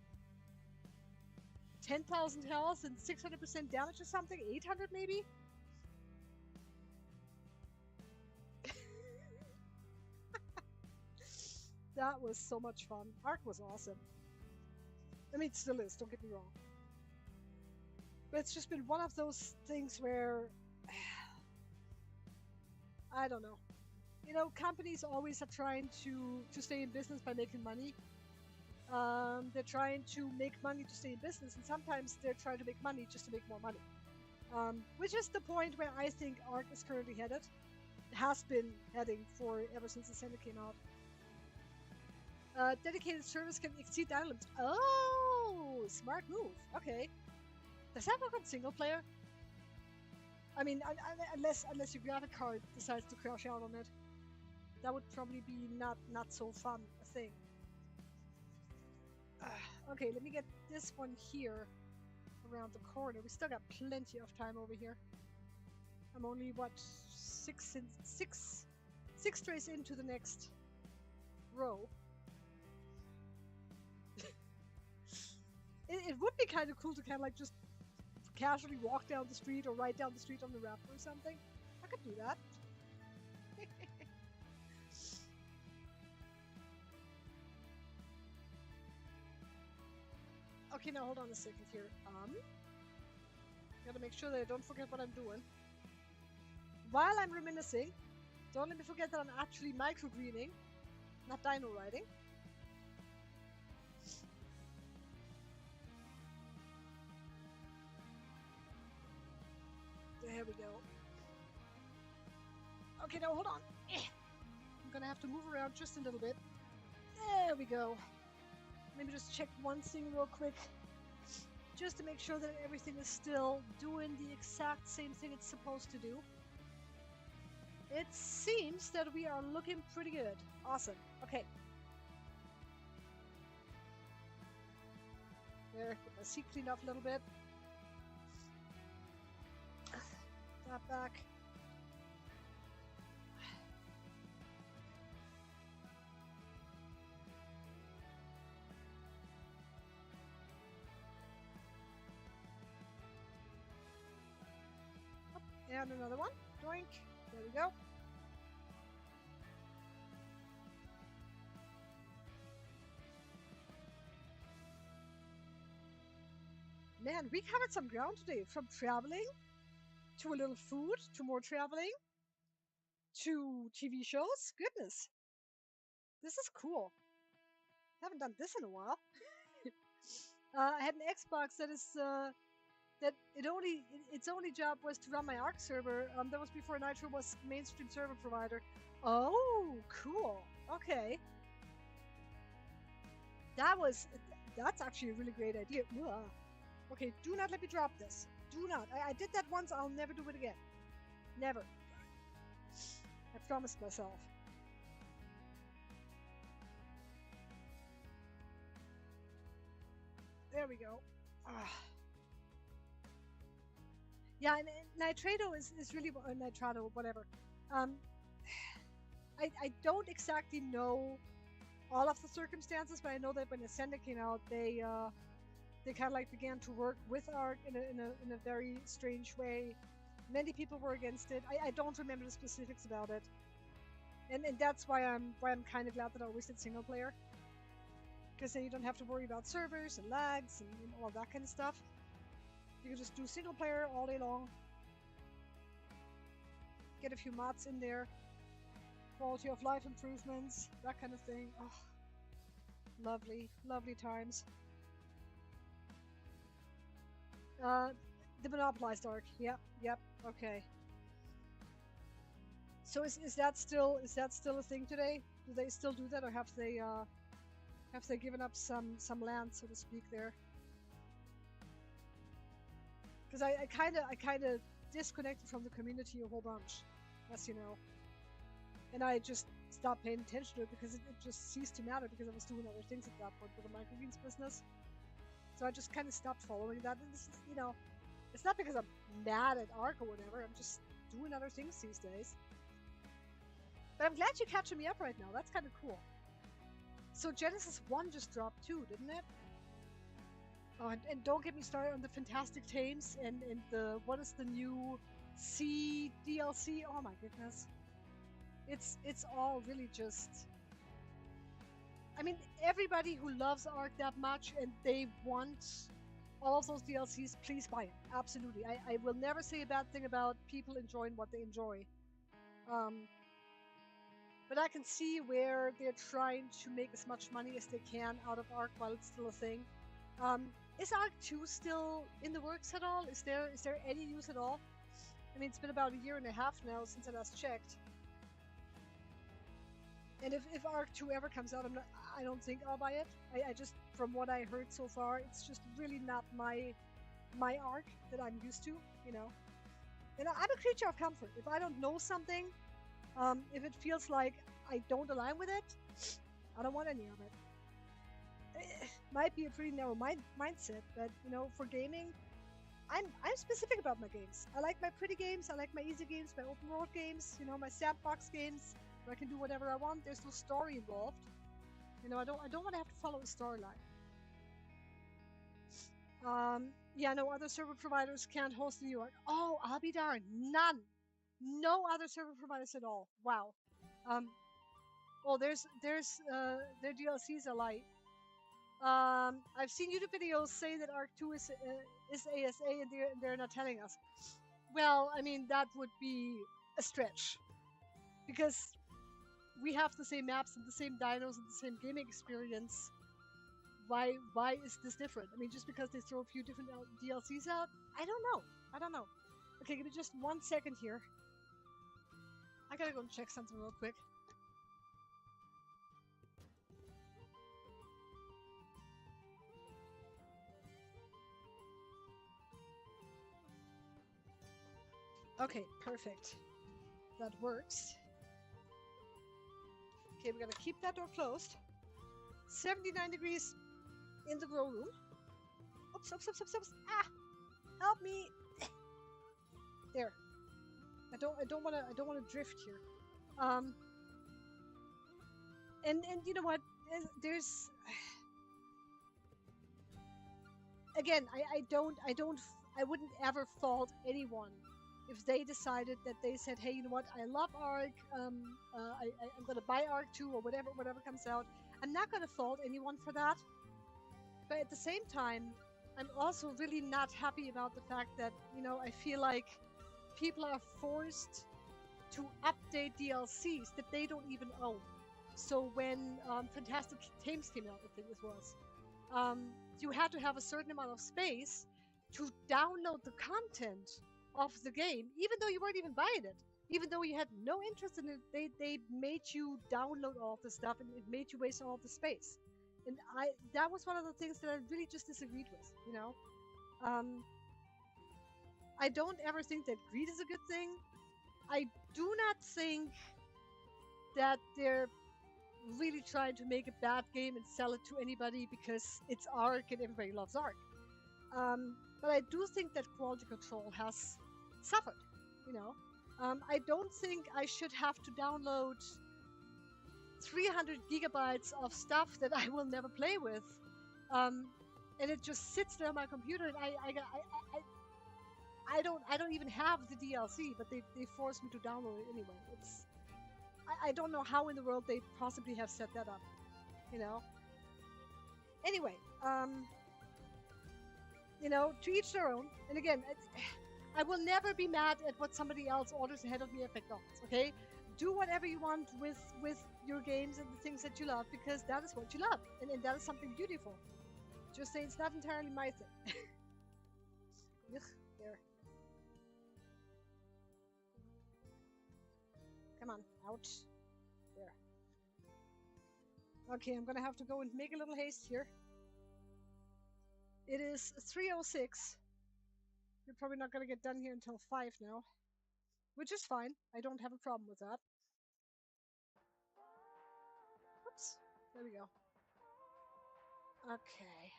10,000 health and 600% damage or something? 800 maybe? That was so much fun. Ark was awesome. I mean, it still is, don't get me wrong. But it's just been one of those things where I don't know. Companies always are trying to stay in business by making money. They're trying to make money to stay in business, and sometimes they're trying to make money just to make more money. Which is the point where I think Ark is currently headed. It has been heading for ever since the Senate came out. Dedicated service can exceed dino limits. Oh, smart move. Okay. Does that work on single player? I mean, unless your graphic card decides to crash out on it, that would probably be not so fun a thing. Okay, let me get this one here around the corner. We still got plenty of time over here. I'm only what six trays into the next row. It would be kind of cool to kind of like just casually walk down the street or ride down the street on the raptor or something. I could do that. Okay, now hold on a second here. Gotta make sure that I don't forget what I'm doing. While I'm reminiscing, don't let me forget that I'm actually microgreening, not dino riding. There we go. Okay, now hold on. I'm gonna have to move around just a little bit. There we go. Let me just check one thing real quick, just to make sure that everything is still doing the exact same thing it's supposed to do. It seems that we are looking pretty good. Awesome. Okay. There, get my seat cleaned up a little bit. That back. And another one. Doink. There we go. Man, we covered some ground today. From traveling, to a little food, to more traveling, to TV shows. Goodness. This is cool. Haven't done this in a while. I had an Xbox that is that its only job was to run my Arc server. That was before Nitro was mainstream server provider. Oh, cool. Okay. That's actually a really great idea. Ugh. Okay, do not let me drop this. Do not. I did that once. I'll never do it again. Never. I promised myself. There we go. Yeah, and Nitrado is really Nitrado, whatever. I don't exactly know all of the circumstances, but I know that when Ascendant came out, they kind of like began to work with Arc in a very strange way. Many people were against it. I don't remember the specifics about it, and that's why I'm kind of glad that I always did single player, because then you don't have to worry about servers and lags and all that kind of stuff. You can just do single player all day long. Get a few mods in there, quality of life improvements, that kind of thing. Oh, lovely, lovely times. The monopolized Arc. Yep. Okay. So is that still a thing today? Do they still do that, or have they given up some land, so to speak, there? Because I kind of disconnected from the community a whole bunch, as you know, and I just stopped paying attention to it because it just ceased to matter because I was doing other things at that point with the microgreens business. So I just kind of stopped following that. And this is, it's not because I'm mad at Arc or whatever. I'm just doing other things these days. But I'm glad you're catching me up right now. That's kind of cool. So Genesis 1 just dropped too, didn't it? Oh, and don't get me started on the Fantastic Tames and the what is the new C DLC? Oh my goodness. It's all really just, I mean, everybody who loves Arc that much and they want all of those DLCs, please buy it. Absolutely. I will never say a bad thing about people enjoying what they enjoy. But I can see where they're trying to make as much money as they can out of Arc while it's still a thing. Is Arc 2 still in the works at all? Is there any news at all? I mean, it's been about a year and a half now since I last checked. And if Arc 2 ever comes out, I don't think I'll buy it. I just, from what I heard so far, it's just really not my Arc that I'm used to, And I'm a creature of comfort. If I don't know something, if it feels like I don't align with it, I don't want any of it. It might be a pretty narrow mindset, but for gaming, I'm specific about my games. I like my pretty games. I like my easy games, my open world games. My sandbox games where I can do whatever I want. There's no story involved. I don't want to have to follow a storyline. Yeah, no other server providers can't host in New York. Oh, I'll be darned. None. No other server providers at all. Wow. Well, there's their DLCs are light. I've seen YouTube videos say that Arc 2 is ASA, and they're not telling us. Well, I mean, that would be a stretch, because we have the same maps and the same dinos and the same gaming experience. Why is this different? I mean, just because they throw a few different DLCs out? I don't know. Okay, give me just 1 second here. I gotta go and check something real quick. Okay, perfect. That works. Okay, we're gonna keep that door closed. 79 degrees in the grow room. Oops, oops, oops, oops, oops. Ah! Help me! There. I don't wanna drift here. Um, and you know what? There's again, I wouldn't ever fault anyone if they decided that they said, hey, you know what? I love Ark. I'm gonna buy Ark 2 or whatever comes out. I'm not gonna fault anyone for that. But at the same time, I'm also really not happy about the fact that, I feel like people are forced to update DLCs that they don't even own. So when Fantastic Tames came out, I think it was, you had to have a certain amount of space to download the content of the game, even though you weren't even buying it. Even though you had no interest in it, they made you download all the stuff, and it made you waste all the space. And that was one of the things that I really just disagreed with. I don't ever think that greed is a good thing. I do not think that they're really trying to make a bad game and sell it to anybody because it's Ark and everybody loves Ark. But I do think that quality control has suffered. I don't think I should have to download 300 gigabytes of stuff that I will never play with, and it just sits there on my computer, and I don't even have the DLC, but they force me to download it anyway. I don't know how in the world they possibly have set that up. Anyway, to each their own. And again, I will never be mad at what somebody else orders ahead of me at McDonald's. Okay, do whatever you want with your games and the things that you love, because that is what you love, and that is something beautiful. Just say it's not entirely my thing. Ugh, there. Come on, out. There. Okay, I'm gonna have to go and make a little haste here. It is 3:06. You're probably not gonna get done here until 5 now, which is fine. I don't have a problem with that. Oops. There we go. Okay.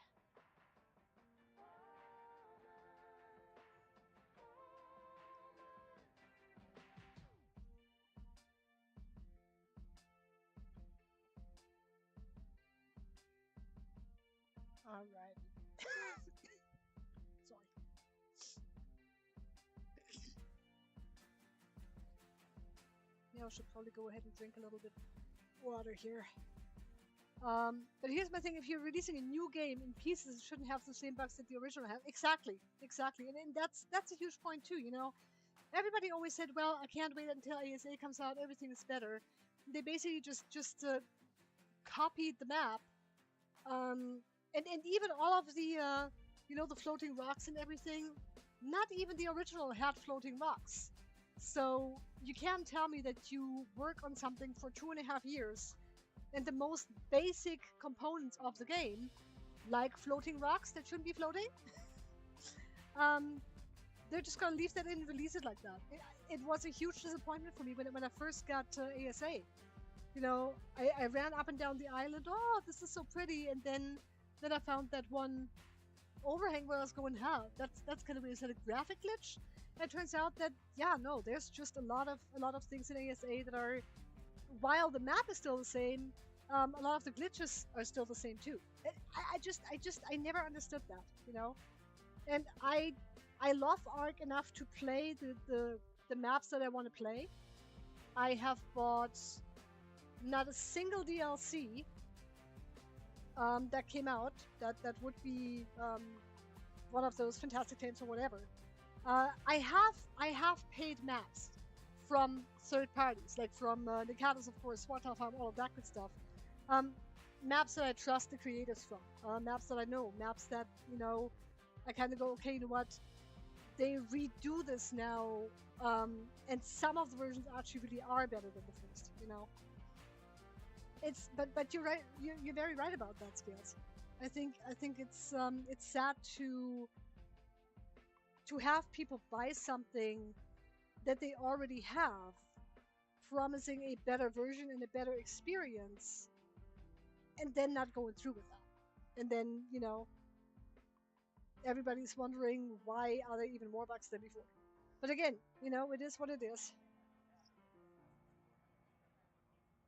All right. Sorry. Yeah, I should probably go ahead and drink a little bit of water here. But here's my thing: if you're releasing a new game in pieces, it shouldn't have the same bugs that the original had. Exactly. And that's a huge point too. Everybody always said, "Well, I can't wait until ASA comes out. Everything is better." They basically just copied the map, and even all of the the floating rocks and everything. Not even the original had floating rocks. So you can't tell me that you work on something for 2.5 years, and the most basic components of the game, like floating rocks that shouldn't be floating, they're just gonna leave that in and release it like that. It was a huge disappointment for me when I first got ASA. I ran up and down the island. Oh, this is so pretty, and then I found that one overhang where I was going, how that's gonna be a graphic glitch. And it turns out that there's just a lot of things in ASA that are, while the map is still the same, a lot of the glitches are still the same too. I never understood that, And I love Ark enough to play the maps that I want to play. I have bought not a single DLC that came out that would be one of those Fantastic Tames or whatever. I have paid maps from third parties, like from Nicatus, of course, Swartal Farm, all of that good stuff. Maps that I trust the creators from, maps that I know, maps that I kind of go, okay, you know what? They redo this now, and some of the versions actually really are better than the first. It's but you're right. You're very right about that, Scales. I think it's sad to have people buy something that they already have, promising a better version and a better experience, and then not going through with that. And then, everybody's wondering why are there even more bugs than before. But again, it is what it is.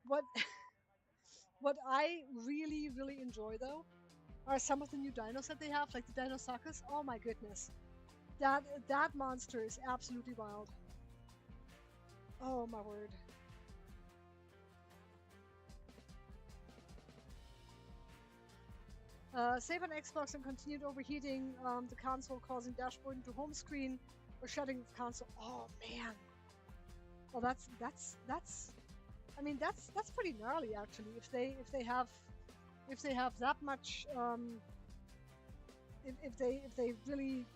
What what I really, really enjoy though are some of the new dinos that they have, like the Dinosaurus. Oh my goodness. That monster is absolutely wild. Oh my word. Save on Xbox and continued overheating the console, causing dashboard into home screen or shutting the console. Oh man. Well, that's. I mean, that's pretty gnarly actually. If they have that much, if they really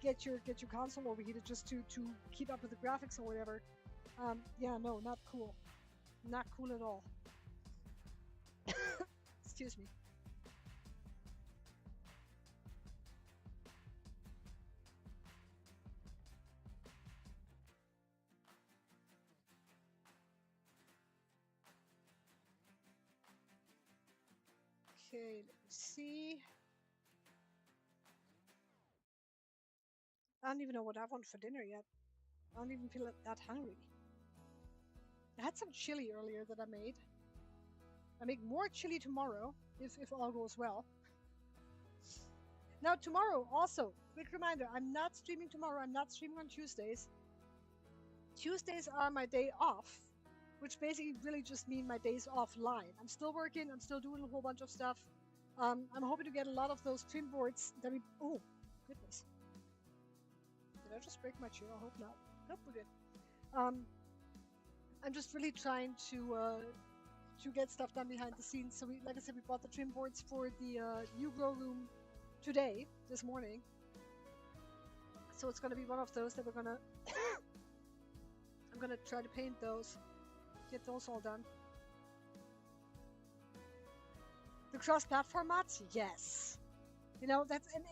get your console overheated just to keep up with the graphics or whatever, yeah, no, not cool, not cool at all. Excuse me. Okay, let me see. I don't even know what I want for dinner yet. I don't even feel that hungry. I had some chili earlier that I made. I make more chili tomorrow if all goes well. Now tomorrow also, quick reminder, I'm not streaming tomorrow. I'm not streaming on Tuesdays. Tuesdays are my day off, which basically really just mean my days offline. I'm still working. I'm still doing a whole bunch of stuff. I'm hoping to get a lot of those trim boards that we. Oh, goodness! Did I just break my chair? I hope not. Nope, we're good. I'm just really trying to get stuff done behind the scenes. So we, like I said, we bought the trim boards for the new grow room today, this morning. So it's going to be one of those that we're gonna. I'm gonna try to paint those, get those all done. The cross-platform mods, yes. That's and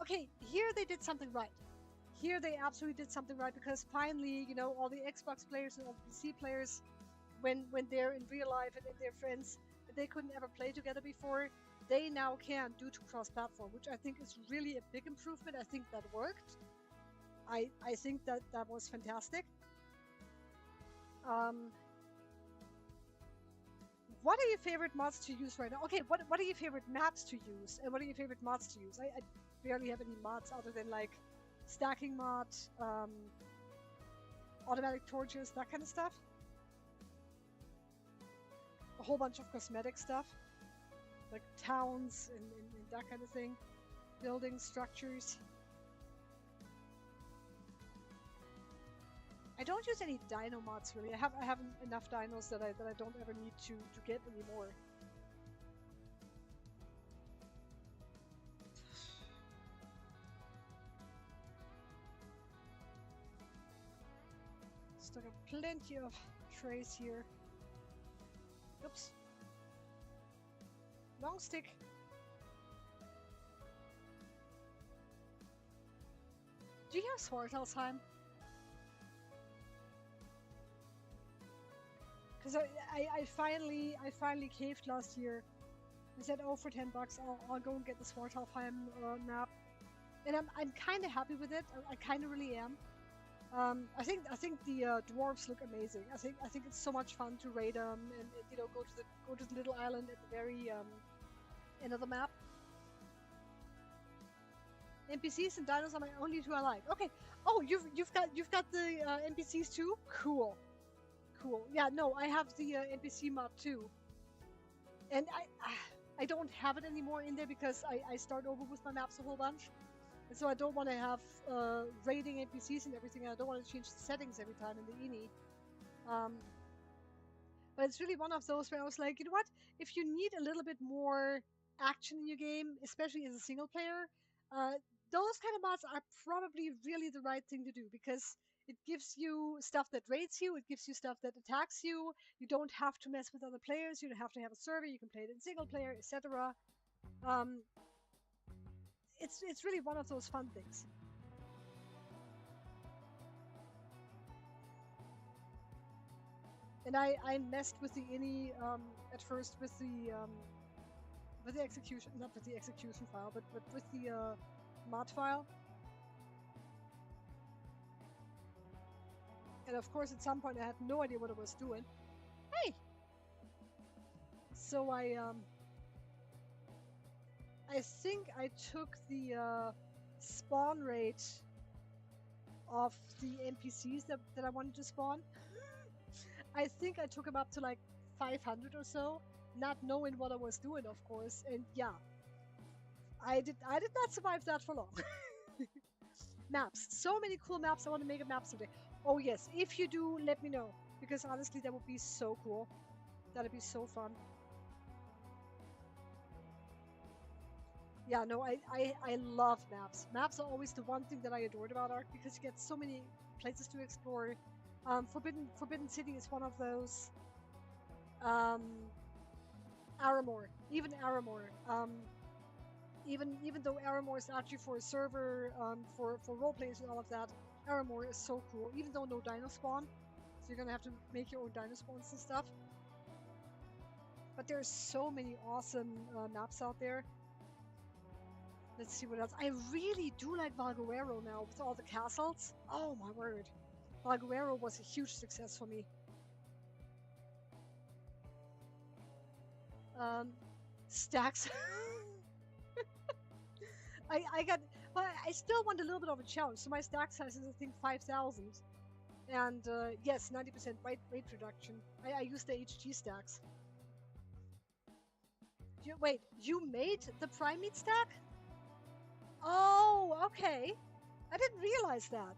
okay. Here they did something right. Here they absolutely did something right because finally, all the Xbox players and all the PC players, when they're in real life and they're friends, that they couldn't ever play together before, they now can due to cross-platform, which I think is really a big improvement. I think that worked. I think that was fantastic. What are your favorite mods to use right now? Okay, what are your favorite maps to use, and what are your favorite mods to use? I barely have any mods other than like stacking mod, automatic torches, that kind of stuff. A whole bunch of cosmetic stuff, like towns and that kind of thing, building structures. I don't use any dino mods really. I have enough dinos that I don't ever need to get anymore. Still got plenty of trays here. Oops. Long stick. Do you have Swartalsheim? Because I finally caved last year. I said, oh, for $10, I'll go and get the Swartalsheim map, and I'm kind of happy with it. I kind of really am. I think the dwarves look amazing. I think it's so much fun to raid them and go to the little island at the very end of the map. NPCs and dinos are my only two I like. Okay. Oh, you've got the NPCs too. Cool. Yeah. No, I have the NPC mod too, and I don't have it anymore in there because I start over with my maps a whole bunch. And so I don't want to have raiding NPCs and everything. I don't want to change the settings every time in the INI. But it's really one of those where I was like, you know what? If you need a little bit more action in your game, especially as a single player, those kind of mods are probably really the right thing to do because it gives you stuff that raids you, it gives you stuff that attacks you. You don't have to mess with other players. You don't have to have a server. You can play it in single player, etc. It's really one of those fun things. And I messed with the ini at first with the execution, not with the execution file, but with the mod file. And of course, at some point, I had no idea what I was doing. Hey, so I think I took the spawn rate of the NPCs that I wanted to spawn. I think I took them up to like 500 or so, not knowing what I was doing, of course. And yeah, I did not survive that for long. Maps, so many cool maps. I want to make a map someday. Oh yes, if you do, let me know, because honestly, that would be so cool. That'd be so fun. Yeah, no, I love maps. Maps are always the one thing that I adored about Ark because you get so many places to explore. Forbidden City is one of those. Um, Aramore, even Aramore. Even though Aramore is actually for a server, for role players and all of that, Aramore is so cool. Even though no dino spawn, so you're gonna have to make your own dino spawns and stuff. But there's so many awesome maps out there. Let's see what else. I really do like Valguero now with all the castles. Oh my word. Valguero was a huge success for me. Um, Stacks. I got, but I still want a little bit of a challenge. So my stack size is I think 5,000. And yes, 90% weight reduction. I use the HG stacks. Wait, you made the primate stack? Oh, okay. I didn't realize that.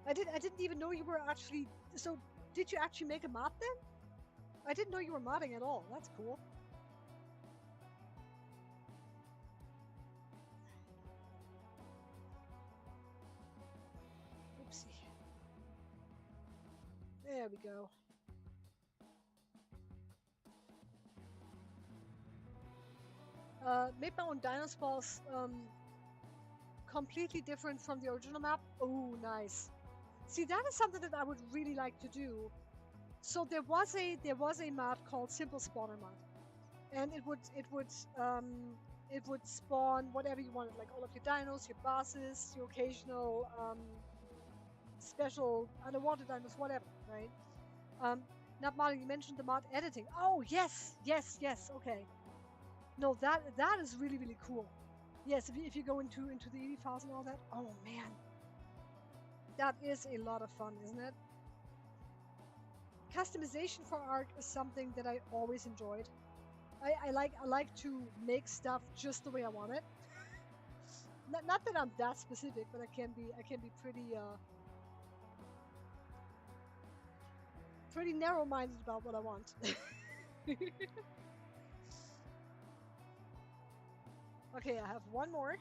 I didn't even know you were actually. So, did you actually make a mod then? I didn't know you were modding at all. That's cool. Oopsie. There we go. Made my own dinosaurs. Completely different from the original map. Oh, nice. See, that is something that I would really like to do. So there was a mod called Simple Spawner mod, and it would spawn whatever you wanted, like all of your dinos, your bosses, your occasional special underwater dinos, whatever, right? Um, Not modding. You mentioned the mod editing. Oh yes, yes, yes. Okay. No, that is really really cool. Yes, if you go into the EV files and all that. Oh man, that is a lot of fun, isn't it? Customization for Ark is something that I always enjoyed. I like to make stuff just the way I want it. Not that I'm that specific, but I can be pretty narrow minded about what I want. Okay, I have one more,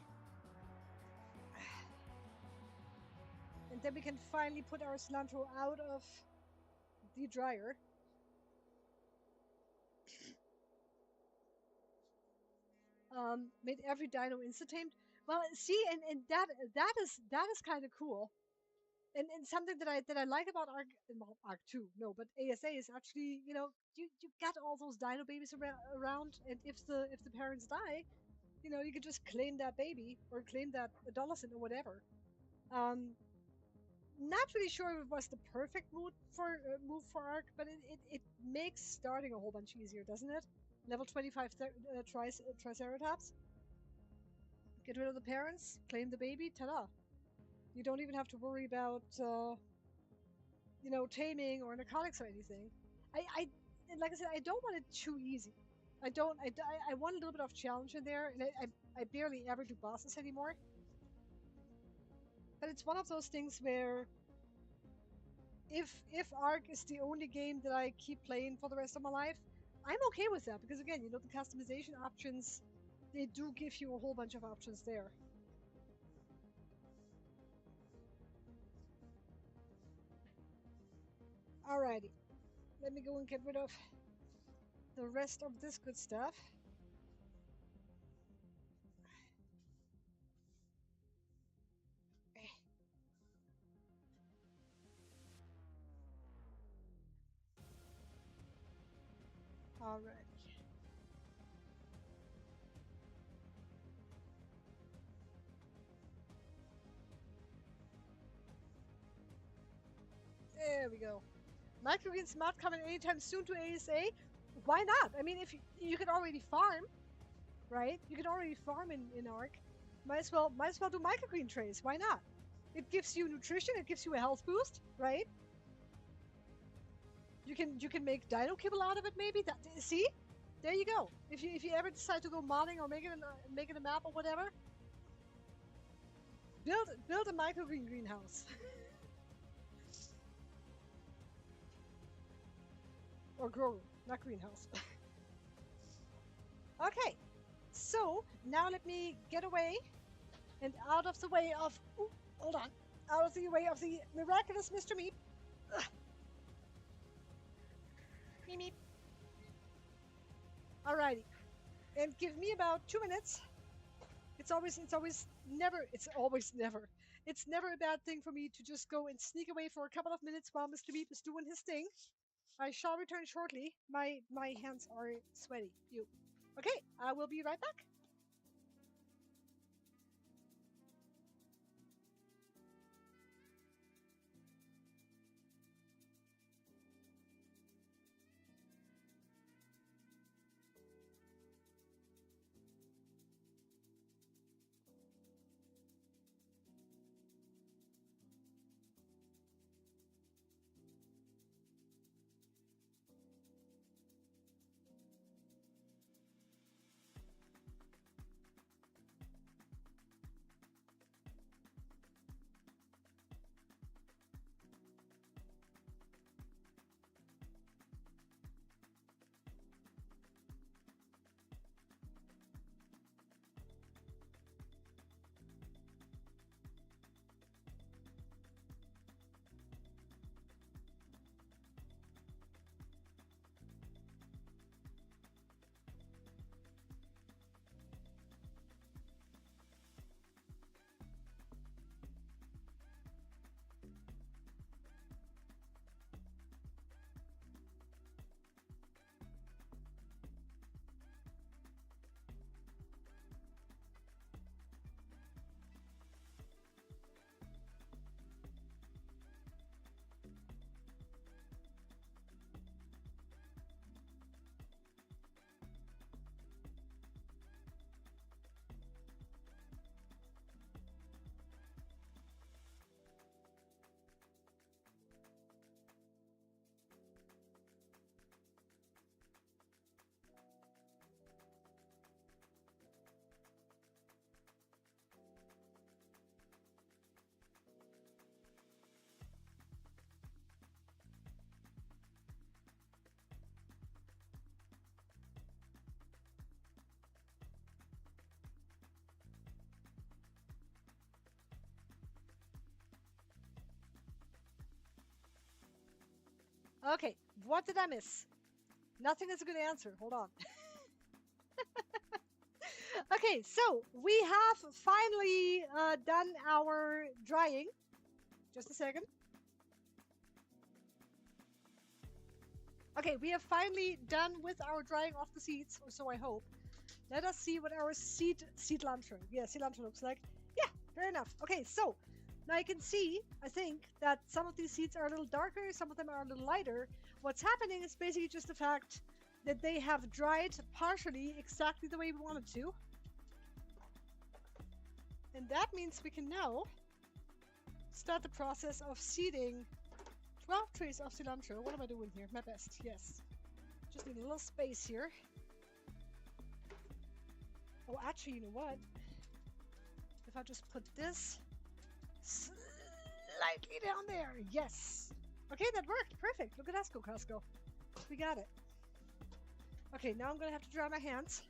and then we can finally put our cilantro out of the dryer. Made every dino insta-tamed. Well, see, and that is kind of cool. And something that I like about Arc, well, Arc 2, no, but ASA is actually, you got all those dino babies around, and if the parents die, you can just claim that baby or claim that adolescent or whatever. Um, Not really sure if it was the perfect move for Arc, but it makes starting a whole bunch easier, doesn't it? Level 25 Triceratops. Get rid of the parents, claim the baby, ta-da! You don't even have to worry about taming or narcotics or anything. I and like I said, I don't want it too easy. I don't. I want a little bit of challenge in there, and I barely ever do bosses anymore. But it's one of those things where if Ark is the only game that I keep playing for the rest of my life, I'm okay with that because again, the customization options, they do give you a whole bunch of options there. Alrighty, let me go and get rid of the rest of this good stuff. Alright. There we go. Microgreens not coming anytime soon to ASA. Why not? I mean, if you can already farm, right? You can already farm in Arc. Might as well do microgreen trays. Why not? It gives you nutrition. It gives you a health boost, right? You can make dino kibble out of it. Maybe that. See, there you go. If you ever decide to go modding or making a map or whatever, build a microgreen greenhouse or grow room, not greenhouse. Okay, so now let me get away and out of the way of. Ooh, hold on. Out of the way of the miraculous Mr. Meep. Ugh. Meep meep. Alrighty, and give me about 2 minutes. It's always never. It's never a bad thing for me to just go and sneak away for a couple of minutes while Mr. Meep is doing his thing. I shall return shortly. My hands are sweaty. You. Okay, I will be right back. Okay, what did I miss? Nothing is a good answer. Hold on. Okay, so we have finally done our drying. Just a second. Okay, we have finally done with our drying off the seeds, or so I hope. Let us see what our cilantro. Yeah, cilantro looks like. Yeah, fair enough. Okay, so now you can see, I think, that some of these seeds are a little darker, some of them are a little lighter. What's happening is basically just the fact that they have dried partially exactly the way we wanted to. And that means we can now start the process of seeding 12 trays of cilantro. What am I doing here? My best, yes. Just need a little space here. Oh, actually, you know what? If I just put this slightly down there. Yes. Okay, that worked. Perfect. Look at us go, Costco. We got it. Okay, now I'm going to have to dry my hands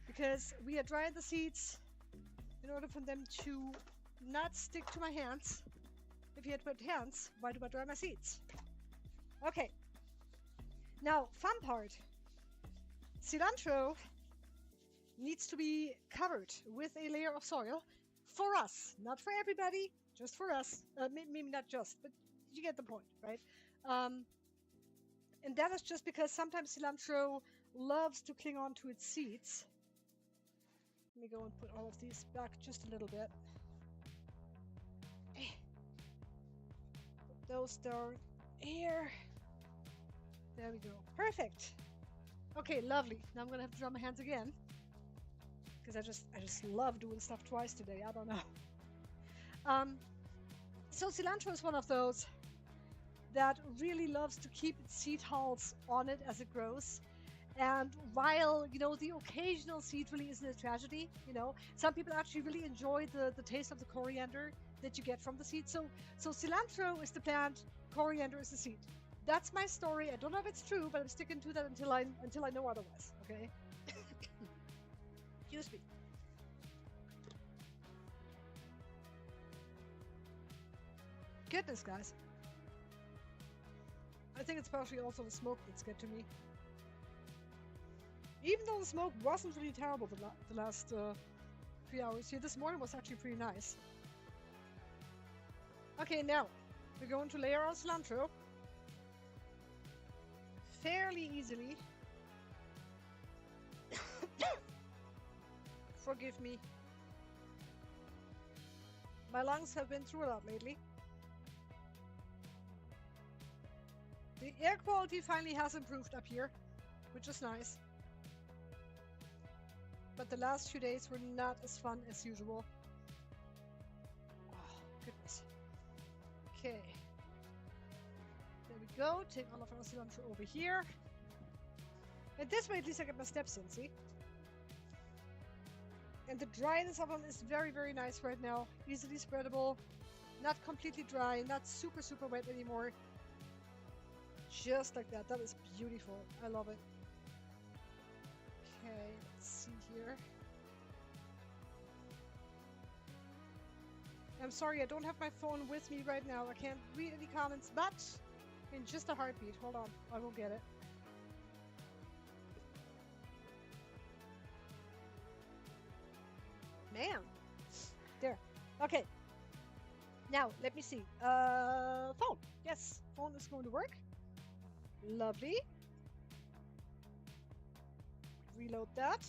because we are drying the seeds in order for them to not stick to my hands. If you had wet hands, why do I dry my seeds? Okay. Now, fun part. Cilantro needs to be covered with a layer of soil for us, not for everybody, just for us. Maybe not just, but you get the point, right? And that is just because sometimes cilantro loves to cling on to its seeds. Let me go and put all of these back just a little bit. Put those down here. There we go. Perfect. Okay, lovely. Now I'm gonna have to dry my hands again because I just love doing stuff twice today. I don't know. So cilantro is one of those that really loves to keep its seed hulls on it as it grows. And while, you know, the occasional seed really isn't a tragedy, you know, some people actually really enjoy the taste of the coriander that you get from the seed. So cilantro is the plant, coriander is the seed. That's my story. I don't know if it's true, but I'm sticking to that until I know otherwise, okay? Excuse me. Goodness, guys. I think it's partially also the smoke that's get to me. Even though the smoke wasn't really terrible the last 3 hours here, this morning was actually pretty nice. Okay, now we're going to layer our cilantro fairly easily. Forgive me. My lungs have been through a lot lately. The air quality finally has improved up here, which is nice. But the last few days were not as fun as usual. Oh, goodness. Okay. There we go. Take all of our cilantro over here. And this way at least I get my steps in, see? And the dryness of them is very, very nice right now. Easily spreadable. Not completely dry. Not super, super wet anymore. Just like that. That is beautiful. I love it. Okay, let's see here. I'm sorry, I don't have my phone with me right now. I can't read any comments, but in just a heartbeat. Hold on, I will get it. Man. There. Okay. Now, let me see. Phone. Yes, phone is going to work. Lovely. Reload that.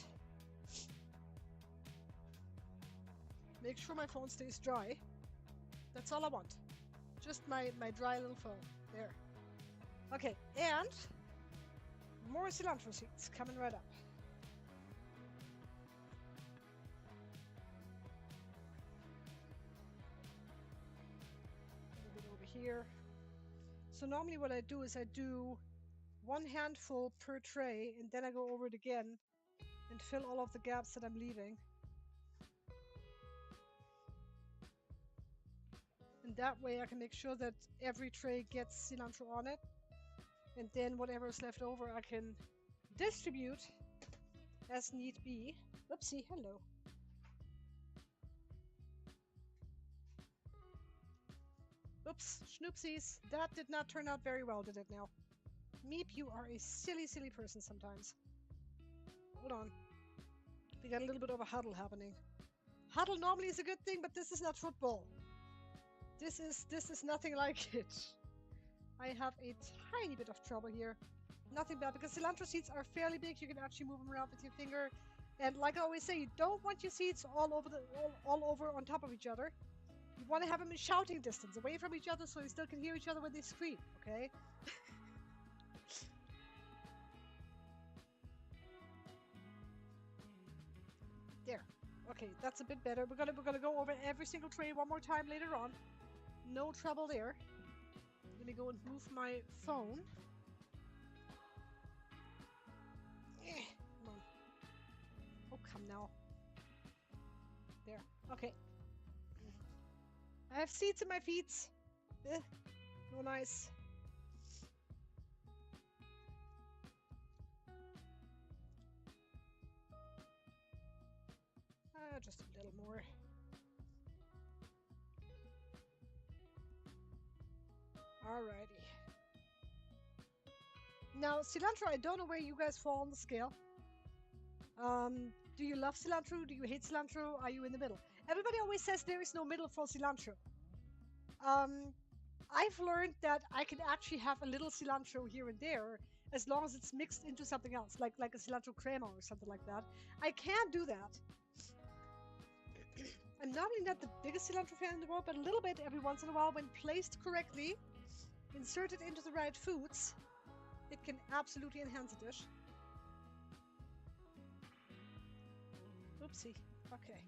Make sure my phone stays dry. That's all I want. Just my dry little phone. There. Okay, and more cilantro seeds coming right up. A little bit over here. So normally what I do is I do one handful per tray and then I go over it again and fill all of the gaps that I'm leaving. And that way I can make sure that every tray gets cilantro on it. And then whatever is left over I can distribute as need be. Oopsie, hello. Oops, schnoopsies. That did not turn out very well, did it now? Meep, you are a silly, silly person sometimes. Hold on. We got a little bit of a huddle happening. Huddle normally is a good thing, but this is not football. This is nothing like it. I have a tiny bit of trouble here. Nothing bad, because cilantro seeds are fairly big. You can actually move them around with your finger. And like I always say, you don't want your seeds all over on top of each other. You want to have them in shouting distance, away from each other, so you still can hear each other when they scream, okay? There. Okay, that's a bit better. We're gonna go over every single tray one more time later on. No trouble there. Let me go and move my phone. Come on. Oh, come now. There. Okay. I have seeds in my feet. No nice. Just a little more. Alrighty. Now, cilantro, I don't know where you guys fall on the scale. Do you love cilantro? Do you hate cilantro? Are you in the middle? Everybody always says there is no middle for cilantro. I've learned that I can actually have a little cilantro here and there as long as it's mixed into something else, like a cilantro crema or something like that. I can do that. I'm not really not the biggest cilantro fan in the world, but a little bit every once in a while, when placed correctly, inserted into the right foods, it can absolutely enhance a dish. Oopsie. Okay.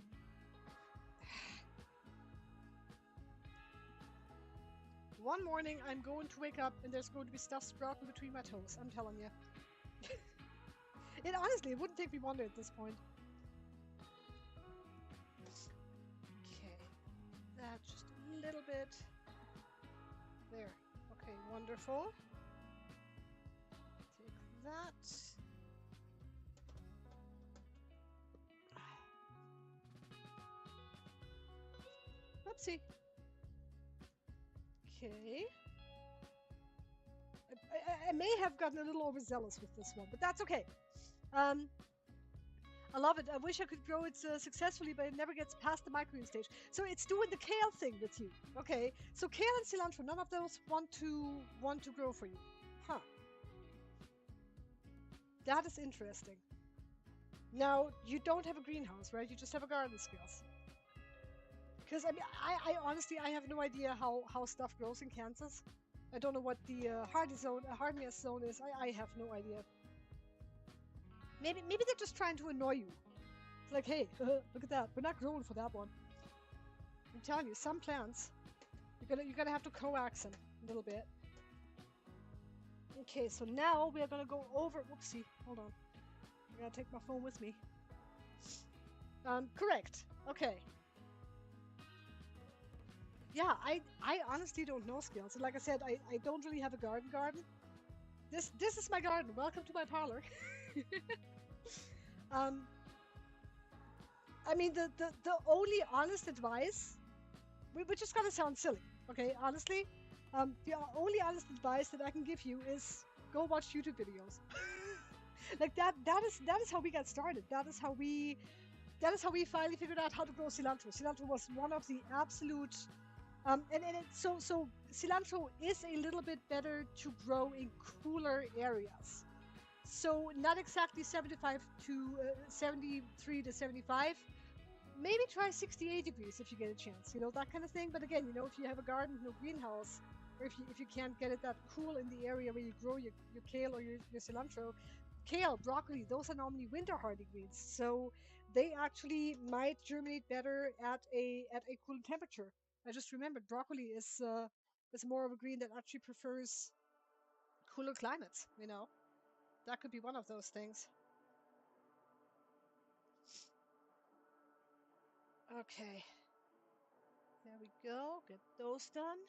One morning I'm going to wake up and there's going to be stuff sprouting between my toes. I'm telling you. It honestly, it wouldn't take me wonder at this point. Okay. That just a little bit. There. Okay, wonderful. Take that. Oopsie. Okay. I may have gotten a little overzealous with this one, but that's okay. I love it. I wish I could grow it successfully, but it never gets past the microgreen stage. So it's doing the kale thing with you. Okay. So kale and cilantro, none of those want to grow for you. Huh. That is interesting. Now, you don't have a greenhouse, right? You just have a garden skills. Because I mean, I honestly, I have no idea how stuff grows in Kansas. I don't know what the hardiness zone is. I have no idea. Maybe they're just trying to annoy you. It's like, hey, look at that. We're not growing for that one. I'm telling you, some plants, you're gonna have to coax them a little bit. Okay, so now we are gonna go over. Whoopsie, hold on. I gotta take my phone with me. Correct. Okay. Yeah, I honestly don't know skills. And like I said, I don't really have a garden. This is my garden. Welcome to my parlor. I mean, the only honest advice, which is gonna sound silly, okay? Honestly, the only honest advice that I can give you is go watch YouTube videos. Like that is how we got started. That is how we finally figured out how to grow cilantro. Cilantro was one of the absolute so cilantro is a little bit better to grow in cooler areas. So not exactly 73 to 75. Maybe try 68 degrees if you get a chance, you know, that kind of thing. But again, you know, if you have a garden, no greenhouse, or if you can't get it that cool in the area where you grow your kale or your cilantro, kale, broccoli, those are normally winter hardy greens. So they actually might germinate better at a cooler temperature. I just remembered broccoli is more of a green that actually prefers cooler climates, you know. That could be one of those things. Okay. There we go. Get those done.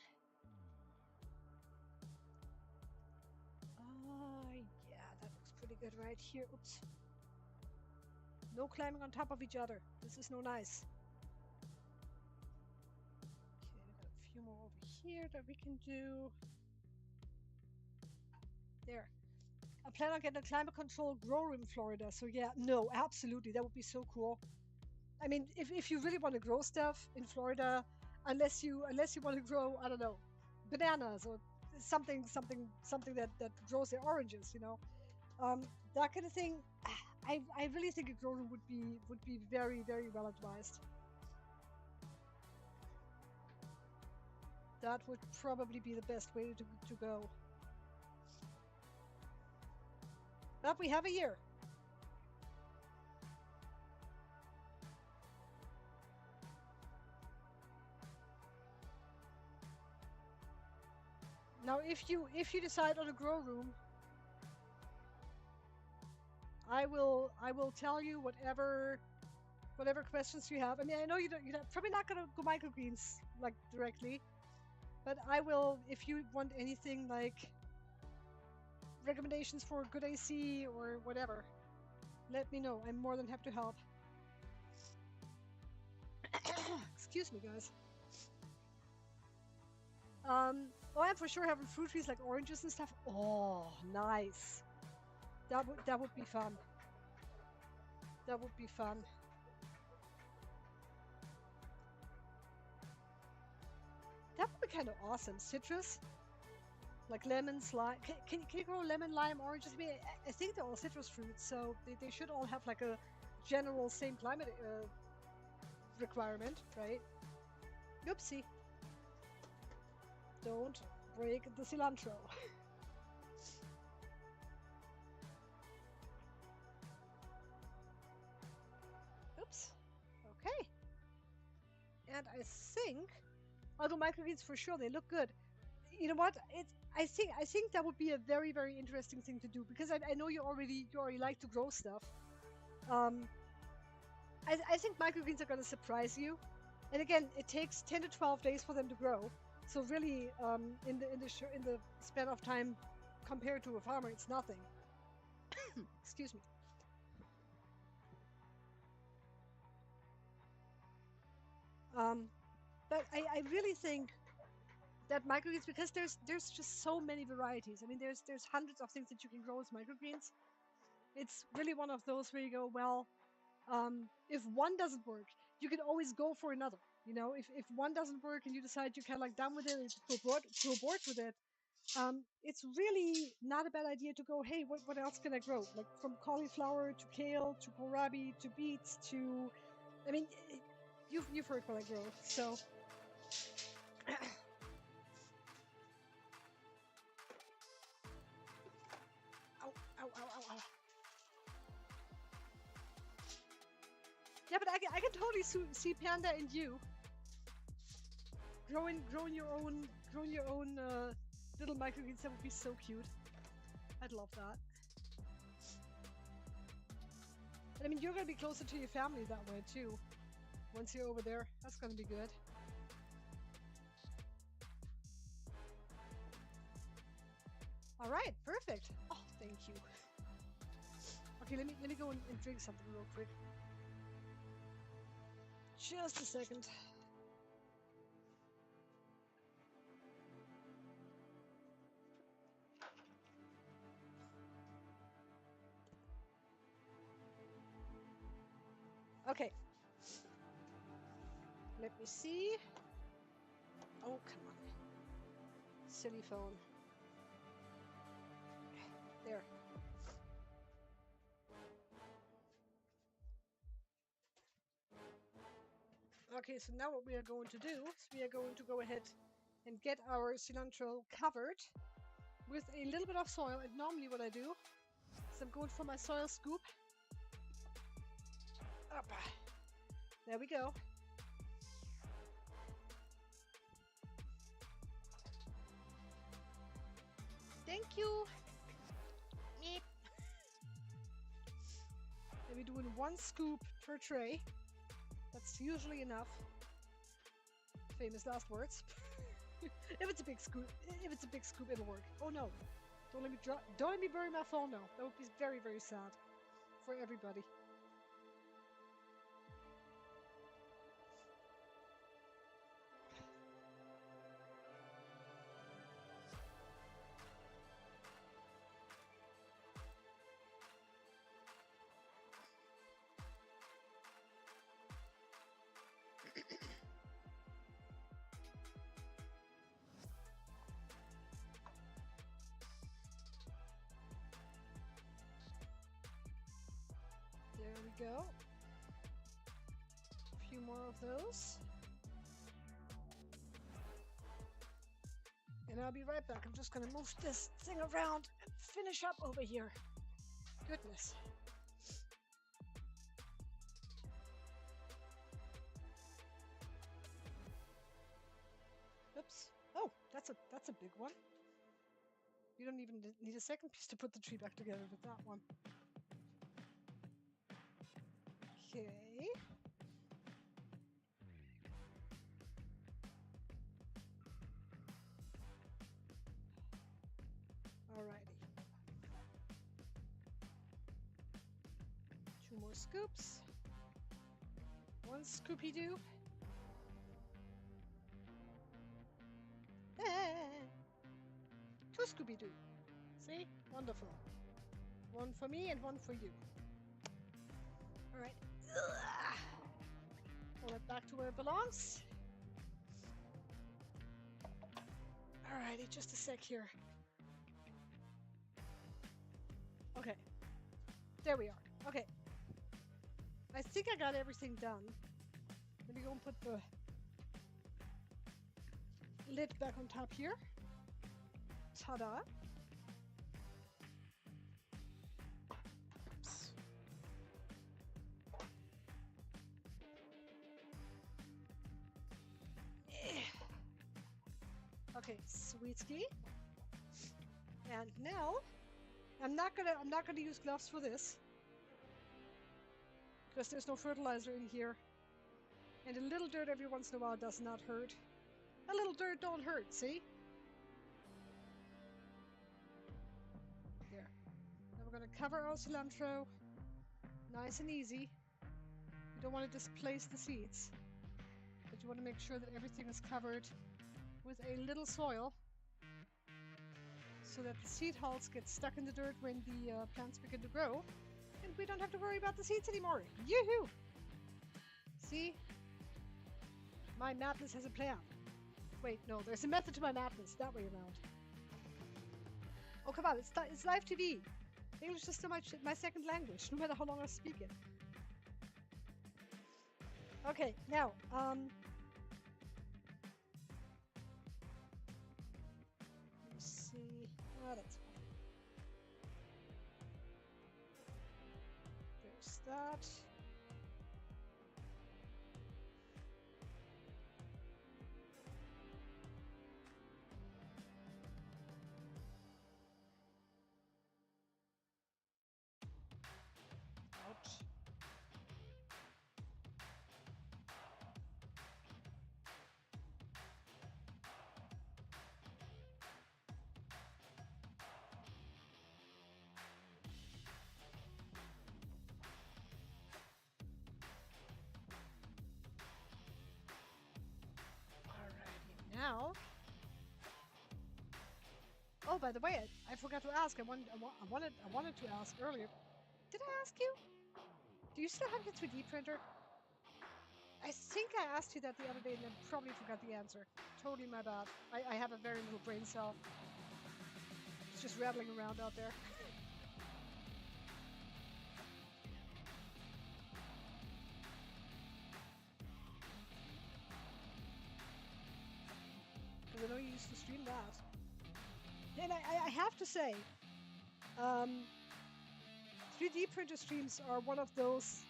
Yeah, that looks pretty good right here. Oops. No climbing on top of each other. This is no nice. Okay, I got a few more over here that we can do. There. I plan on getting a climate control grower in Florida. So yeah, no, absolutely. That would be so cool. I mean, if you really want to grow stuff in Florida, unless you want to grow, I don't know, bananas or something that grows their oranges, you know, that kind of thing. I really think a grower would be very, very well advised. That would probably be the best way to go. But we have a year. Now, if you decide on a grow room, I will tell you whatever questions you have. I mean, I know you're probably not gonna go microgreens like directly, but I will if you want anything like recommendations for good AC or whatever. Let me know. I'm more than happy to help. Excuse me, guys. Oh, I'm for sure having fruit trees like oranges and stuff. Oh, nice. That would be fun. That would be fun. That would be kind of awesome. Citrus, like lemons, lime. Can you grow lemon, lime, oranges? I mean, I think they're all citrus fruits, so they should all have like a general same climate requirement, right? Oopsie. Don't break the cilantro. Oops. Okay. And I think, although microgreens for sure, they look good. You know what? I think that would be a very, very interesting thing to do because I know you already like to grow stuff. Um, I think microgreens are going to surprise you. And again, it takes 10 to 12 days for them to grow. So really, in the span of time compared to a farmer, it's nothing. Excuse me. Um, but I really think that microgreens, because there's just so many varieties. I mean, there's hundreds of things that you can grow as microgreens. It's really one of those where you go, well, if one doesn't work, you can always go for another. If one doesn't work and you decide you're kind of like done with it and just go bored with it, it's really not a bad idea to go, hey, what else can I grow? Like from cauliflower to kale to kohlrabi to beets to, I mean, you've heard what I grow. So, ow, ow, ow, ow, ow. Yeah, but I can totally see Panda and you growing your own little microgreens. That would be so cute. I'd love that. And I mean, you're gonna be closer to your family that way too. Once you're over there, that's gonna be good. All right, perfect. Oh, thank you. Okay, let me go and drink something real quick. Just a second. Okay. Let me see. Oh, come on. Silly phone. There. Okay, so now what we are going to do is we are going to go ahead and get our cilantro covered with a little bit of soil. And normally what I do is I'm going for my soil scoop. Up. There we go. Thank you. Meep. And we're doing 1 scoop per tray. That's usually enough. Famous last words. If it's a big scoop, it'll work. Oh no! Don't let me bury my phone now. That would be very, very sad for everybody. There we go. A few more of those. And I'll be right back. I'm just gonna move this thing around and finish up over here. Goodness. Oops. Oh, that's a big one. You don't even need a second piece to put the tree back together with that one. Okay. Alrighty. 2 more scoops. 1 scoopy doo. 2 Scooby Doo. See? Wonderful. 1 for me and 1 for you. Alright. Pull it back to where it belongs. Alrighty, just a sec here. Okay, there we are. Okay, I think I got everything done. Let me go and put the lid back on top here. Ta-da. Oops. Okay, sweet ski. And now I'm not gonna use gloves for this because there's no fertilizer in here. And a little dirt every once in a while does not hurt. A little dirt don't hurt, see? There. Now we're gonna cover our cilantro. Nice and easy. You don't want to displace the seeds, but you want to make sure that everything is covered with a little soil so that the seed hulls get stuck in the dirt when the plants begin to grow, and we don't have to worry about the seeds anymore. Yoo-hoo! See? My madness has a plan. Wait, no, there's a method to my madness. That way around. Oh, come on, it's live TV. English is still my second language, no matter how long I speak it. Okay, now, let's see. Oh, that's fine. There's that. Ouch. Alrighty, now. Oh, by the way, I forgot to ask. I wanted to ask earlier. Did I ask you? Do you still have your 3D printer? I think I asked you that the other day and then probably forgot the answer. Totally my bad. I have a very little brain cell. It's just rattling around out there. Because I know you used to stream that. And I have to say, 3D printer streams are one of those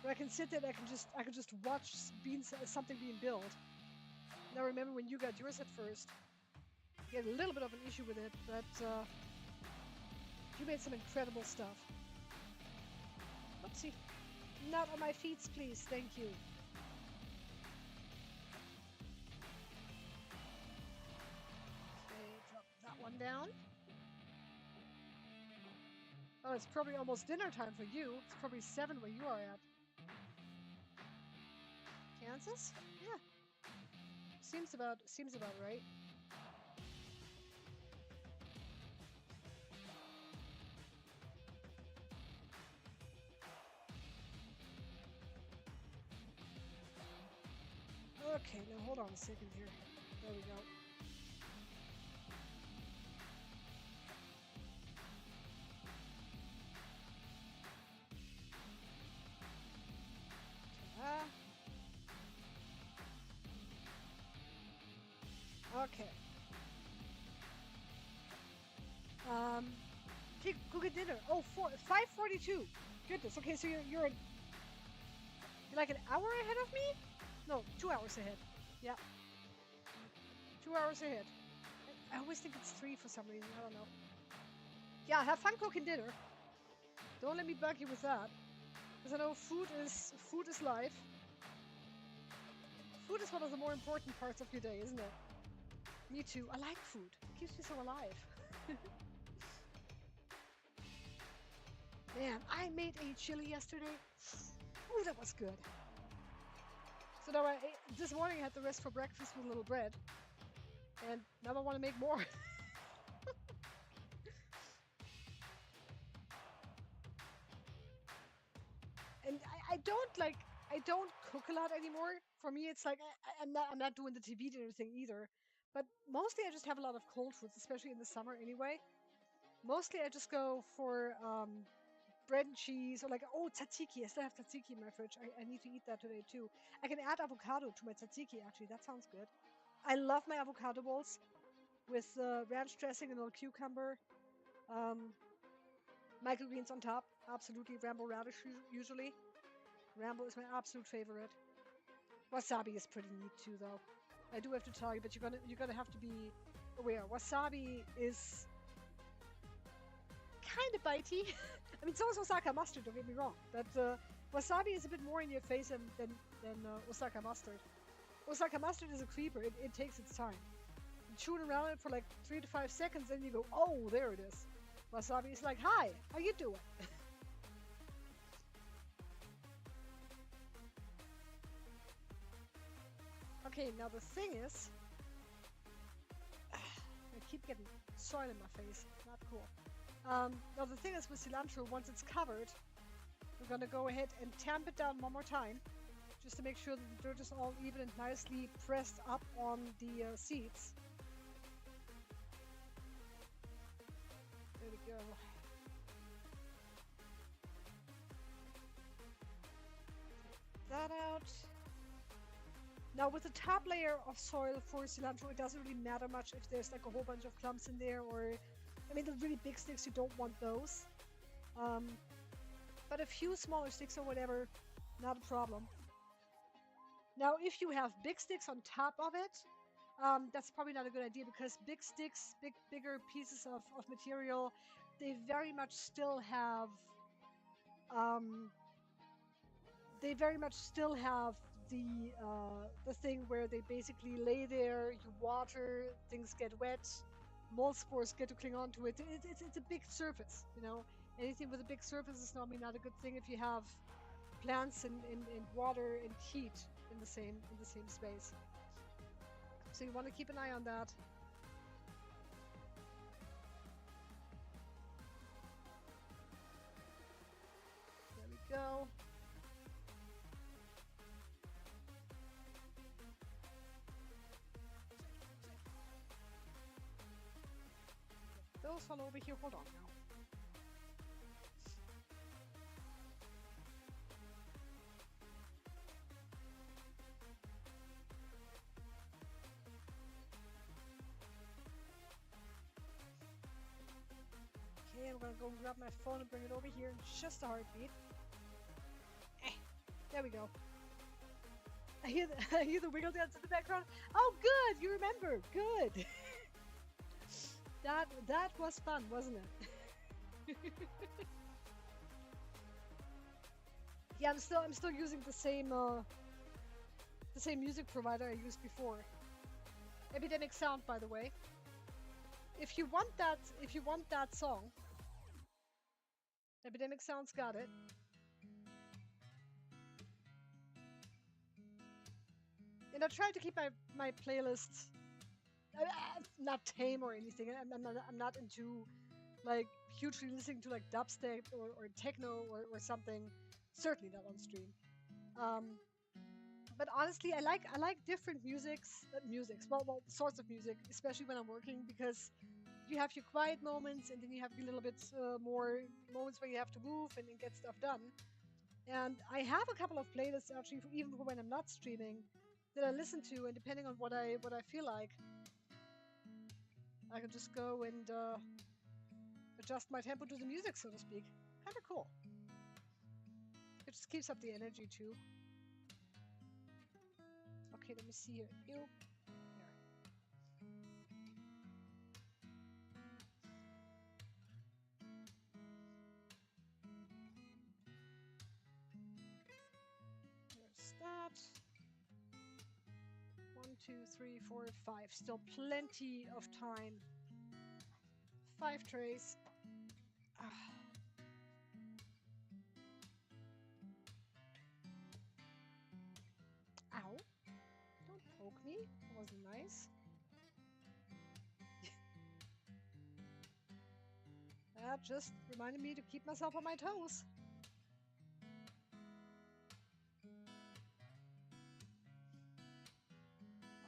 where I can sit there and I can just watch something being built. Now remember when you got yours at first, you had a little bit of an issue with it, but you made some incredible stuff. Oopsie. Not on my feet, please. Thank you. Okay, drop that one down. Oh, it's probably almost dinner time for you. It's probably 7 where you are at. Kansas? Yeah. Seems about right. Okay, now hold on a second here. There we go. Okay. Cook dinner. Oh, 5:42. Goodness. Okay, so you're like an hour ahead of me? No, 2 hours ahead. Yeah. 2 hours ahead. I always think it's 3 for some reason. I don't know. Yeah, have fun cooking dinner. Don't let me bug you with that. Because I know food is life. Food is one of the more important parts of your day, isn't it? Me too. I like food. It keeps me so alive. Man, I made a chili yesterday. Ooh, that was good. So now this morning I had the rest for breakfast with a little bread. And now I want to make more. And I don't cook a lot anymore. For me, it's like I'm not doing the TV dinner thing either. But mostly I just have a lot of cold foods, especially in the summer anyway. Mostly I just go for bread and cheese, or like, oh, tzatziki. I still have tzatziki in my fridge. I need to eat that today too. I can add avocado to my tzatziki, actually. That sounds good. I love my avocado bowls with ranch dressing and a little cucumber. Um, Microgreens on top. Absolutely. Rambo radish, usually. Rambo is my absolute favorite. Wasabi is pretty neat too, though. I do have to tell you, but you're gonna have to be aware. Wasabi is kind of bitey. I mean, so is Osaka mustard. Don't get me wrong, but wasabi is a bit more in your face than Osaka mustard. Osaka mustard is a creeper. It takes its time. You chew around it for like 3 to 5 seconds, then you go, oh, there it is. Wasabi is like, hi, how you doing? Okay, now the thing is, I keep getting soil in my face. Not cool. Now the thing is with cilantro, once it's covered, we're gonna go ahead and tamp it down one more time, just to make sure that the dirt is all even and nicely pressed up on the seeds. There we go. That out. Now with the top layer of soil for cilantro, it doesn't really matter much if there's like a whole bunch of clumps in there, or, I mean, the really big sticks, you don't want those. But a few smaller sticks or whatever, not a problem. Now, if you have big sticks on top of it, that's probably not a good idea, because big sticks, bigger pieces of material, they very much still have, um, the thing where they basically lay there, you water, things get wet, mold spores get to cling onto it. It's a big surface, you know. Anything with a big surface is normally not a good thing if you have plants and water and heat in the same space. So you want to keep an eye on that. There we go. Those one over here. Hold on now. Okay, I'm gonna go grab my phone and bring it over here in just a heartbeat. There we go. I hear I hear the wiggle dance in the background. Oh, good! You remember. Good. That was fun, wasn't it? Yeah, I'm still using the same music provider I used before. Epidemic Sound, by the way. If you want that song, Epidemic Sound's got it. And I try to keep my playlists not tame or anything. I'm not into like hugely listening to like dubstep or techno or something. Certainly not on stream. But honestly, I like different well, sorts of music, especially when I'm working, because you have your quiet moments and then you have a little bit more moments where you have to move and get stuff done. And I have a couple of playlists actually, even for when I'm not streaming, that I listen to, and depending on what I feel like, I can just go and adjust my tempo to the music, so to speak. Kind of cool. It just keeps up the energy too. Okay, let me see here. Ew. There's that. 1, 2, 3, 4, 5. Still plenty of time. 5 trays. Ah. Ow. Don't poke me. That wasn't nice. That just reminded me to keep myself on my toes.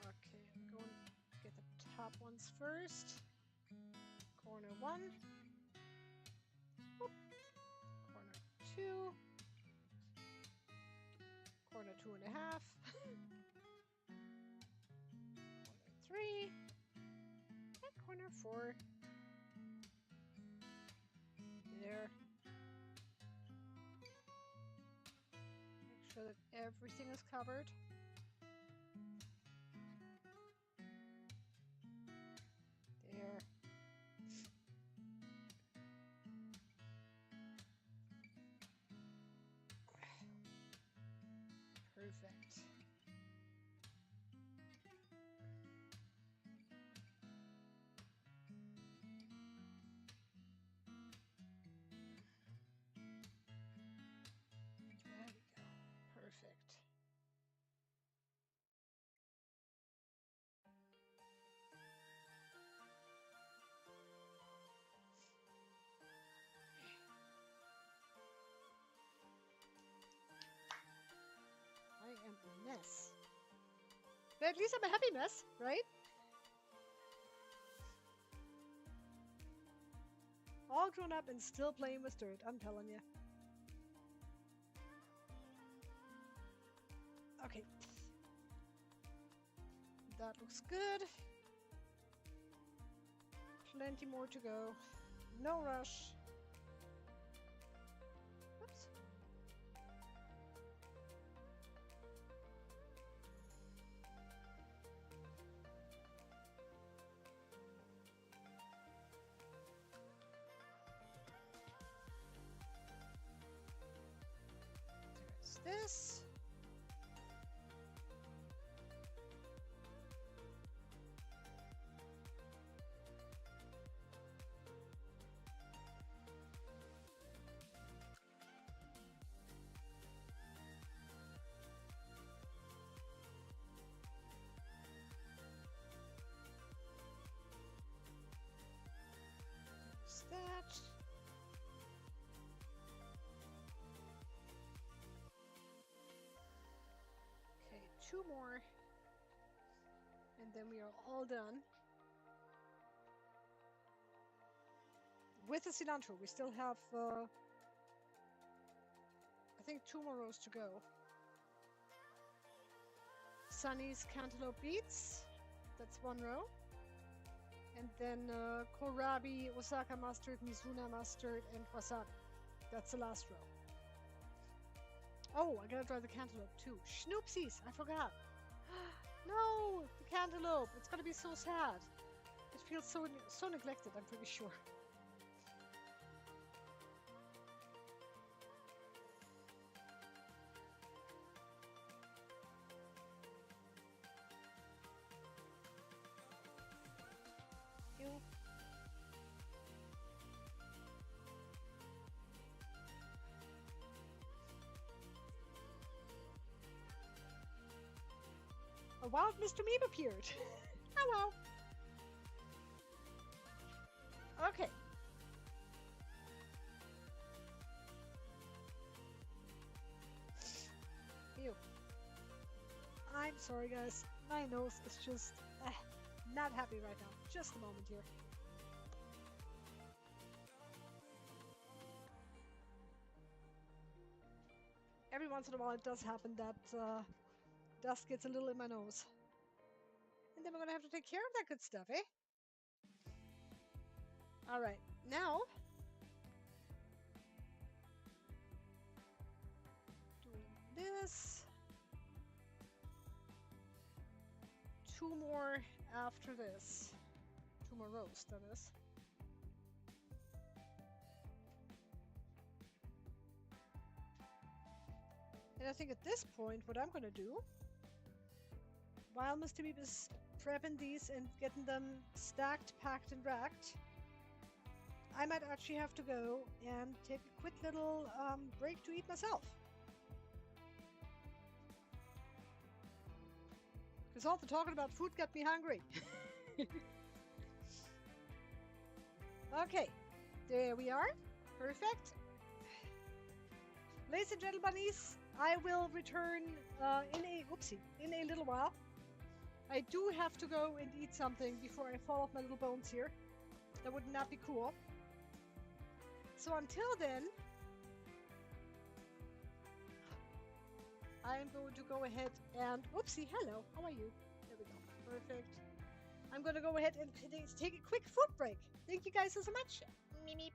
Okay, I'm going to get the top ones first. Corner 1. Whoop. Corner 2. Corner 2.5. Corner 3. And corner 4. There. Make sure that everything is covered. There. Perfect. There we go. Perfect. I am a mess. But at least I'm a happy mess, right? All grown up and still playing with dirt, I'm telling you. Okay. That looks good. Plenty more to go. No rush. Oops. There's this. There's that. Okay, 2 more. And then we are all done. With the cilantro, we still have, I think, 2 more rows to go. Sunny's cantaloupe beets, that's 1 row. And then kohlrabi, Osaka mustard, Mizuna mustard, and wasabi. That's the last row. Oh, I gotta dry the cantaloupe too. Schnoopsies, I forgot. No, the cantaloupe. It's gonna be so sad. It feels so neglected, I'm pretty sure. Ew. A wild Mr. Meep appeared. Hello. Okay. Ew. I'm sorry, guys. My nose is just not happy right now. Just a moment here. Every once in a while it does happen that dust gets a little in my nose. And then we're gonna have to take care of that good stuff, eh? Alright, now doing this. 2 more after this. 2 more rows, that is. And I think at this point, what I'm gonna do, while Mr. Meep is prepping these and getting them stacked, packed, and racked, I might actually have to go and take a quick little break to eat myself. Because all the talking about food got me hungry. Okay, there we are. Perfect. Ladies and gentlemen, I will return in a little while. I do have to go and eat something before I fall off my little bones here. That would not be cool. So until then, I'm going to go ahead and, whoopsie, hello, how are you? There we go, perfect. I'm going to go ahead and take a quick food break. Thank you guys so much. Meep.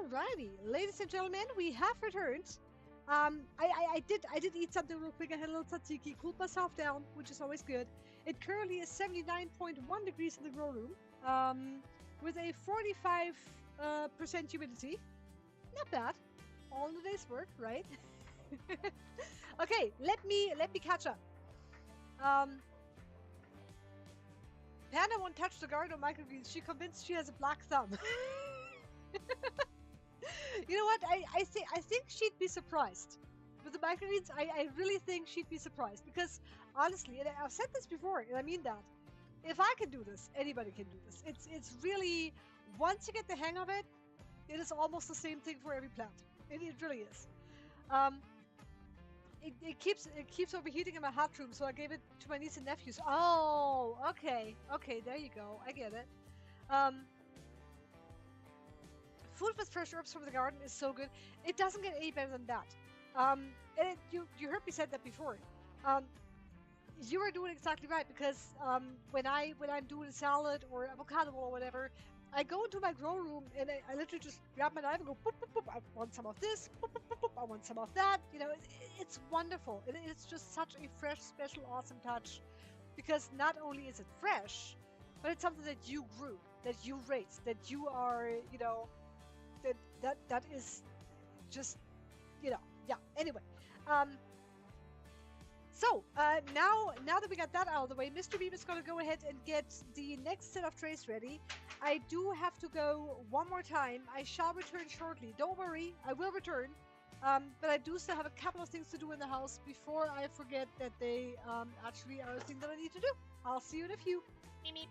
Alrighty, ladies and gentlemen, we have returned. I did eat something real quick. I had a little tzatziki, cooled myself down, which is always good. It currently is 79.1 degrees in the grow room, with a 45 percent humidity. Not bad. All in the day's work, right? Okay, let me catch up. Um, Panda won't touch the garden of microgreens. She convinced she has a black thumb. You know what? I think she'd be surprised with the microgreens. I really think she'd be surprised because honestly, and I've said this before, and I mean that. If I can do this, anybody can do this. It's really once you get the hang of it, it is almost the same thing for every plant. It really is. Um, it keeps overheating in my hot room, so I gave it to my niece and nephews. Oh, okay, there you go. I get it. Um, food with fresh herbs from the garden is so good. It doesn't get any better than that. You heard me said that before. Um, you are doing exactly right because when I'm doing a salad or avocado or whatever, I go into my grow room and I literally just grab my knife and go boop, boop, boop. I want some of this. Boop, boop, boop, boop. I want some of that. It's wonderful. It's just such a fresh, special, awesome touch because not only is it fresh, but it's something that you grew, that you raised, that you are, that is just, yeah. Anyway, um, now that we got that out of the way, Mr. Beam is going to go ahead and get the next set of trays ready. I do have to go one more time. I shall return shortly. Don't worry, I will return. But I do still have a couple of things to do in the house before I forget that they actually are a thing that I need to do. I'll see you in a few. Meep meep.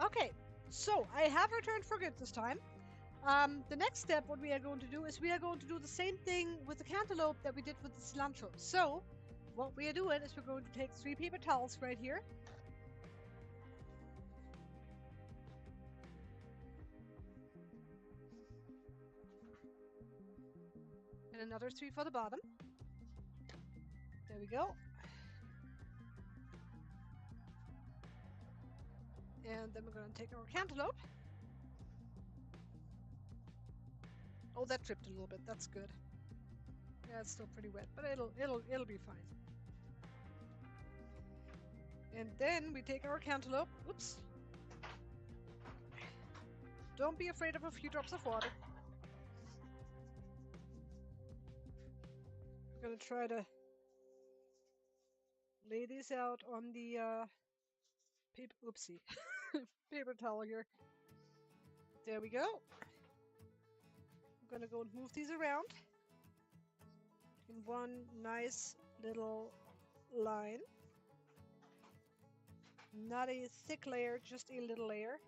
Okay, so I have returned for good this time. The next step, what we are going to do is we are going to do the same thing with the cantaloupe that we did with the cilantro. So, what we are doing is we're going to take 3 paper towels right here. And another 3 for the bottom. There we go. And then we're going to take our cantaloupe. Oh, that dripped a little bit. That's good. Yeah, it's still pretty wet, but it'll be fine. And then we take our cantaloupe. Oops. Don't be afraid of a few drops of water. I'm gonna try to lay these out on the paper. Oopsie, paper towel here. There we go. I'm gonna go and move these around in one nice little line. Not a thick layer, just a little layer.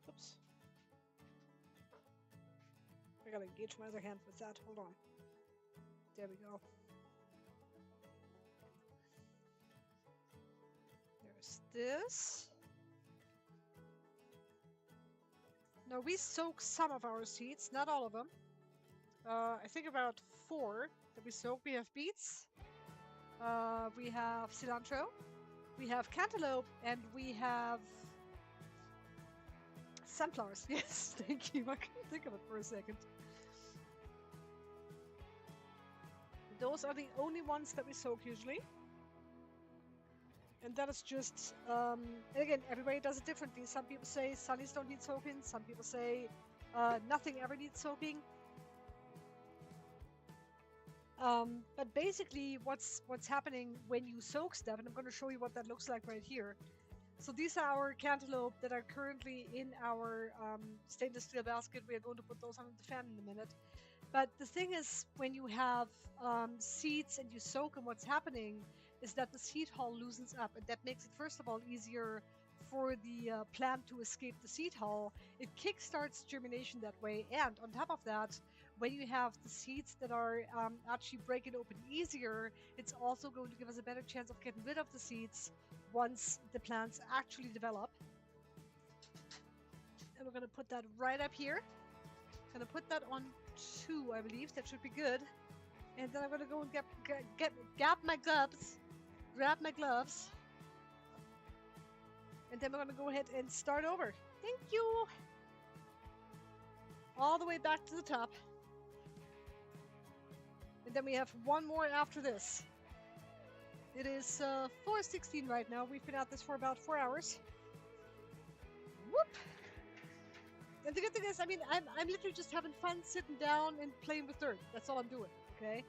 Oops. I gotta engage my other hand with that. Hold on. There we go. There's this. Now we soak some of our seeds, not all of them. I think about 4 that we soak. We have beets, we have cilantro, we have cantaloupe, and we have sunflowers. Yes, thank you. I couldn't think of it for a second. Those are the only ones that we soak usually. And that is just, and again, everybody does it differently. Some people say sunnies don't need soaking. Some people say nothing ever needs soaking. But basically, what's happening when you soak stuff, and I'm going to show you what that looks like right here. So these are our cantaloupe that are currently in our stainless steel basket. We are going to put those on the fan in a minute. But the thing is, when you have seeds and you soak them, what's happening is that the seed hull loosens up, and that makes it, first of all, easier for the plant to escape the seed hull. It kickstarts germination that way, and on top of that, when you have the seeds that are actually breaking open easier, it's also going to give us a better chance of getting rid of the seeds once the plants actually develop. And we're going to put that right up here. Going to put that on 2, I believe. That should be good. And then I'm going to go and grab my gloves. And then we're going to go ahead and start over. Thank you. All the way back to the top. And then we have one more after this. It is 4:16 right now. We've been at this for about 4 hours. Whoop! And the good thing is, I mean, I'm literally just having fun sitting down and playing with dirt. That's all I'm doing. Okay?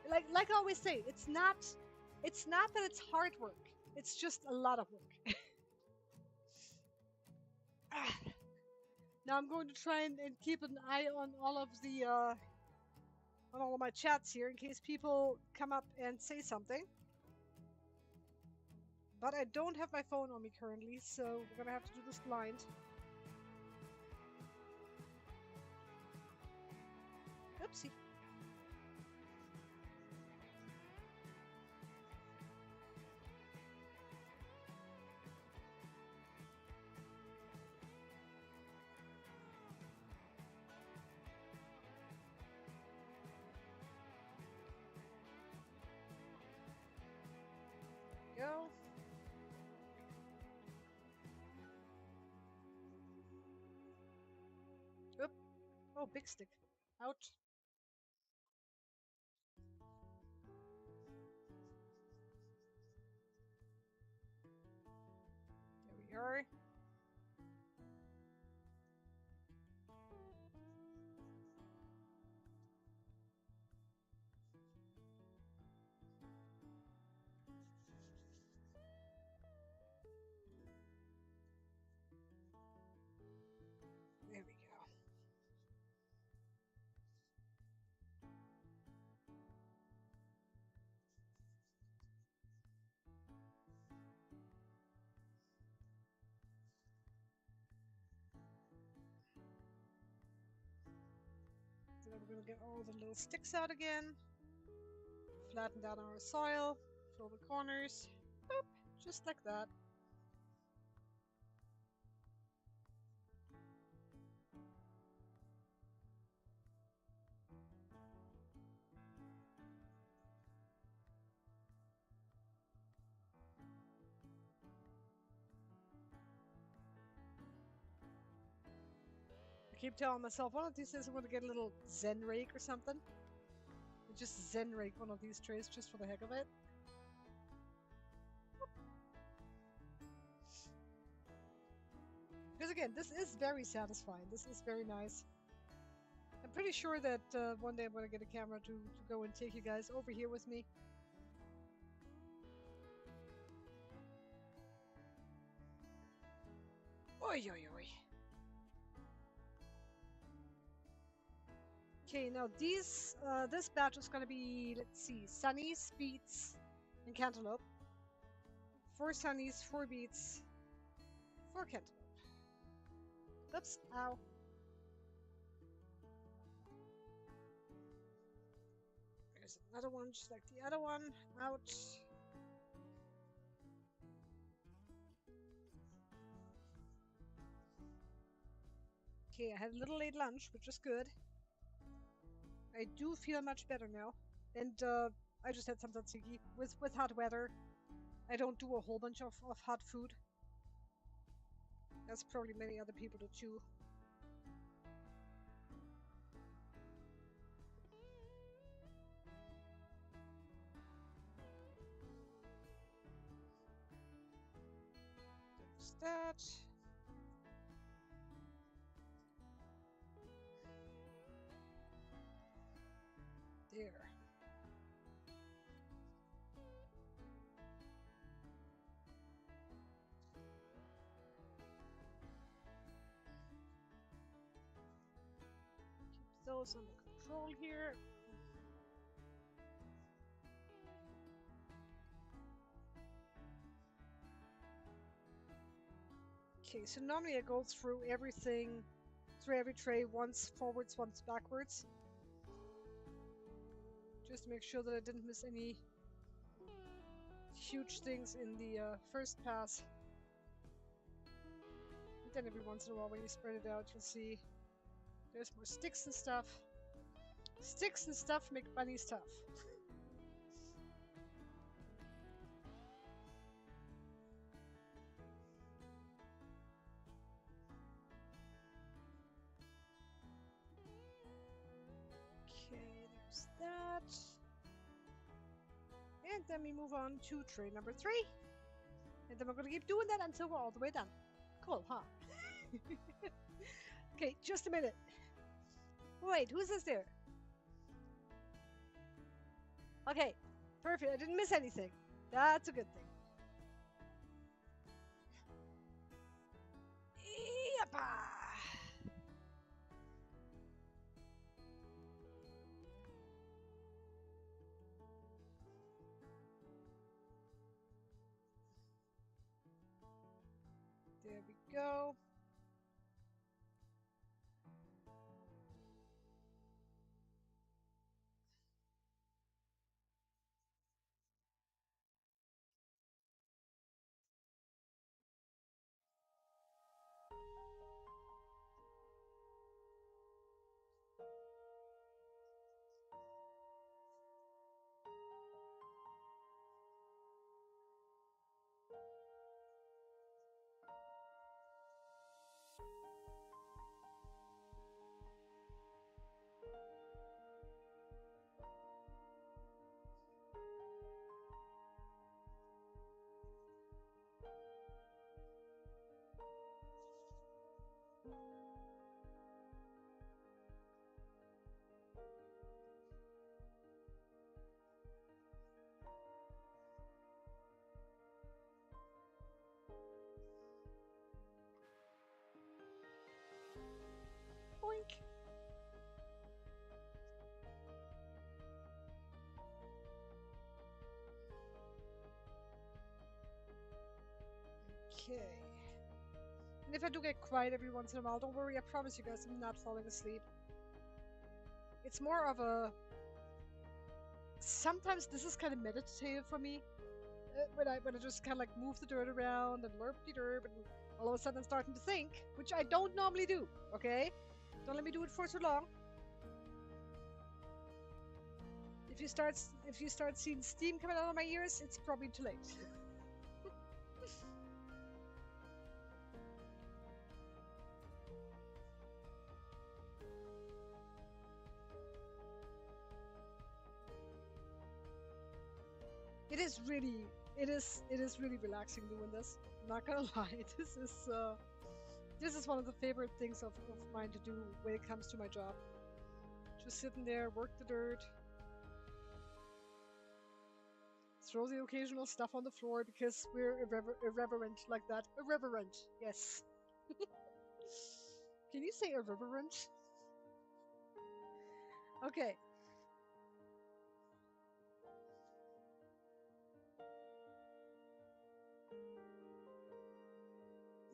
Like I always say, it's not that it's hard work. It's just a lot of work. Now I'm going to try and keep an eye on all of the on all of my chats here in case people come up and say something. But I don't have my phone on me currently, so we're gonna have to do this blind. Oopsie. Go. Oop. Oh, big stick. Out. There we are. There we go. we're going to get all the little sticks out again. Flatten down our soil. Fill the corners. Boop, just like that. I keep telling myself one of these days I'm going to get a little Zen rake or something. And just Zen rake one of these trays just for the heck of it. Because again, this is very satisfying. This is very nice. I'm pretty sure that one day I'm going to get a camera to go and take you guys over here with me. Oi, oi, oi. Okay, now these, this batch is going to be, let's see, sunnies, beets, and cantaloupe. 4 sunnies, 4 beets, 4 cantaloupe. Oops, ow. There's another one just like the other one. Ouch. Okay, I had a little late lunch, which is good. I do feel much better now. And I just had some tzatziki. With hot weather, I don't do a whole bunch of hot food. That's probably many other people do too. There's that. There. Keep those under control here. Okay, so normally I go through everything, through every tray once forwards, once backwards. Just to make sure that I didn't miss any huge things in the first pass. And then every once in a while when you spread it out, you'll see there's more sticks and stuff. Sticks and stuff make bunnies tough. Okay, there's that. And then we move on to tray number 3. And then we're going to keep doing that until we're all the way done. Cool, huh? Okay, just a minute. Wait, who's this there? Okay, perfect. I didn't miss anything. That's a good thing. Yeppa! There we go. Boink. Okay. And if I do get quiet every once in a while, don't worry, I promise you guys I'm not falling asleep. it's more of a. Sometimes this is kind of meditative for me. When I just kind of like move the dirt around and lerp de derp, and all of a sudden I'm starting to think, which I don't normally do. Okay, don't let me do it for too long. If you start seeing steam coming out of my ears, it's probably too late. It is really relaxing doing this. I'm not gonna lie. This is one of the favorite things of mine to do when it comes to my job. Just sitting there, work the dirt, throw the occasional stuff on the floor because we're irreverent like that. Irreverent, yes. Can you say irreverent? Okay.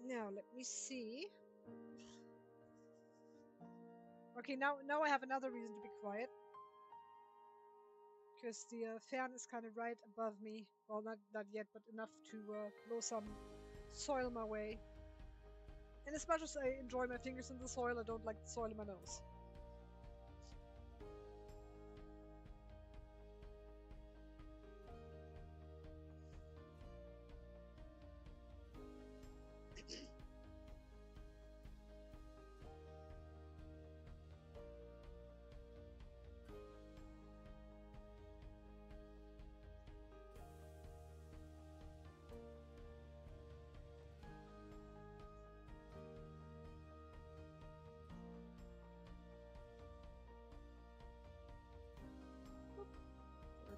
Now let me see. Okay, now I have another reason to be quiet. Because the fan is kind of right above me. Well, not yet, but enough to blow some soil my way. And as much as I enjoy my fingers in the soil, I don't like the soil in my nose.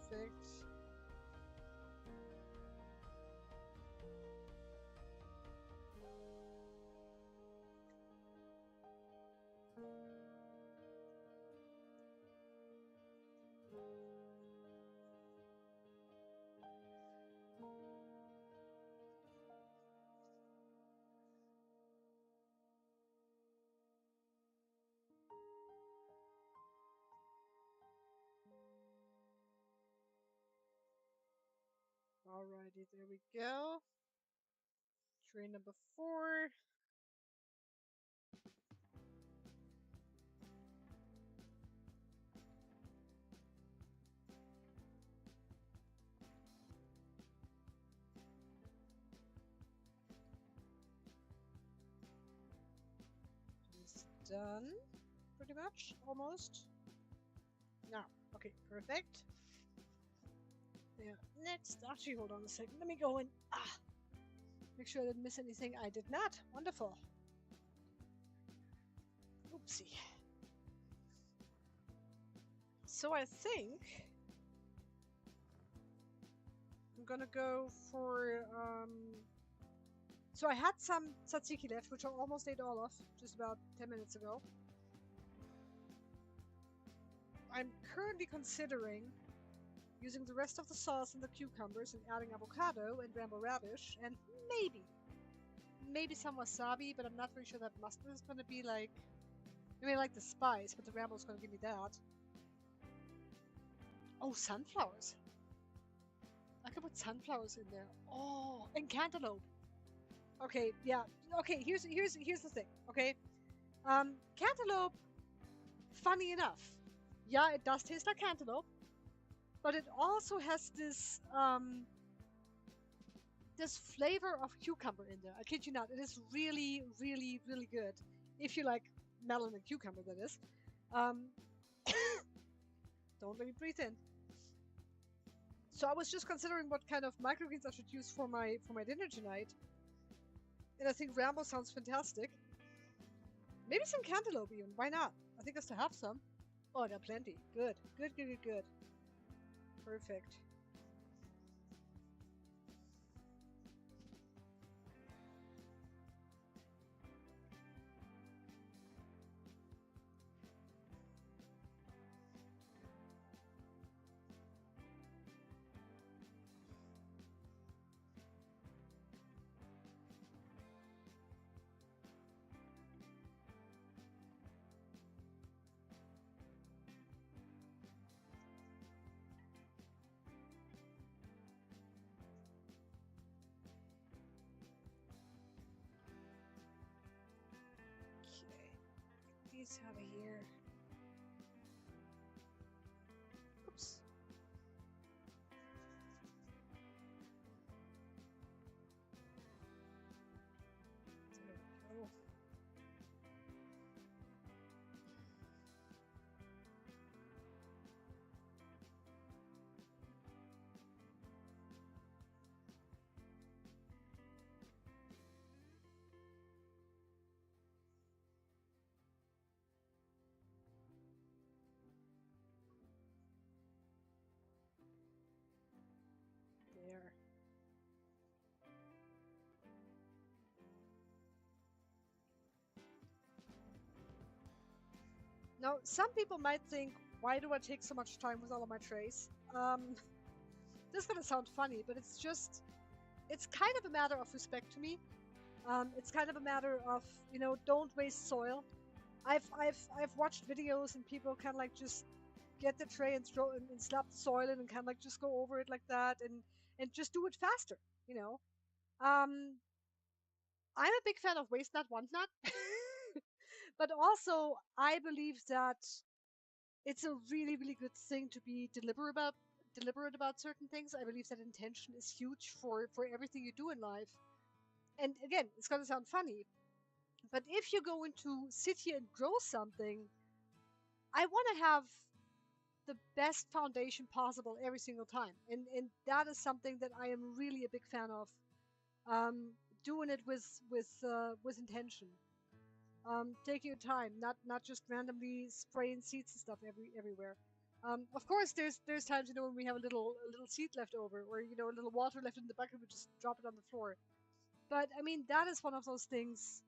Perfect. Alrighty, there we go. Tray number 4. Is done. Pretty much, almost. Now, okay, perfect. Yeah, next, actually, hold on a second. Let me go and make sure I didn't miss anything. I did not. Wonderful. Oopsie. So I think I'm gonna go for so I had some tzatziki left, which I almost ate all of just about 10 minutes ago. I'm currently considering using the rest of the sauce and the cucumbers and adding avocado and rambo radish and maybe some wasabi, but I'm not very sure that mustard is going to be like, I mean, I like the spice, but the rambo is going to give me that. Oh, sunflowers. I could put sunflowers in there. Oh, and cantaloupe. Okay, yeah. Okay, here's the thing. Okay, cantaloupe. Funny enough, yeah, it does taste like cantaloupe, but it also has this flavor of cucumber in there. I kid you not. It is really, really, really good. If you like melon and cucumber, that is. Don't let me breathe in. So I was just considering what kind of microgreens I should use for my dinner tonight. And I think Rambo sounds fantastic. Maybe some cantaloupe even. Why not? I think I still have some. Oh, I got plenty. Good. Good, good, good, good. Perfect. these out of here. Oops. There we go. There. Now, some people might think, why do I take so much time with all of my trays? This is gonna sound funny, but it's kind of a matter of respect to me. It's kind of a matter of, don't waste soil. I've watched videos and people kind of like just get the tray and throw and slap the soil in and kind of like just go over it like that and just do it faster, you know. Um, I'm a big fan of waste not, want not. But also, I believe that it's a really, really good thing to be deliberate about certain things. I believe that intention is huge for everything you do in life. And again, it's gonna sound funny, but if you're going to sit here and grow something, I want to have the best foundation possible every single time, and that is something that I am really a big fan of. Um, Doing it with intention, taking your time, not just randomly spraying seeds and stuff everywhere. Of course, there's times when we have a little seed left over, or a little water left in the bucket, we just drop it on the floor. But I mean, that is one of those things.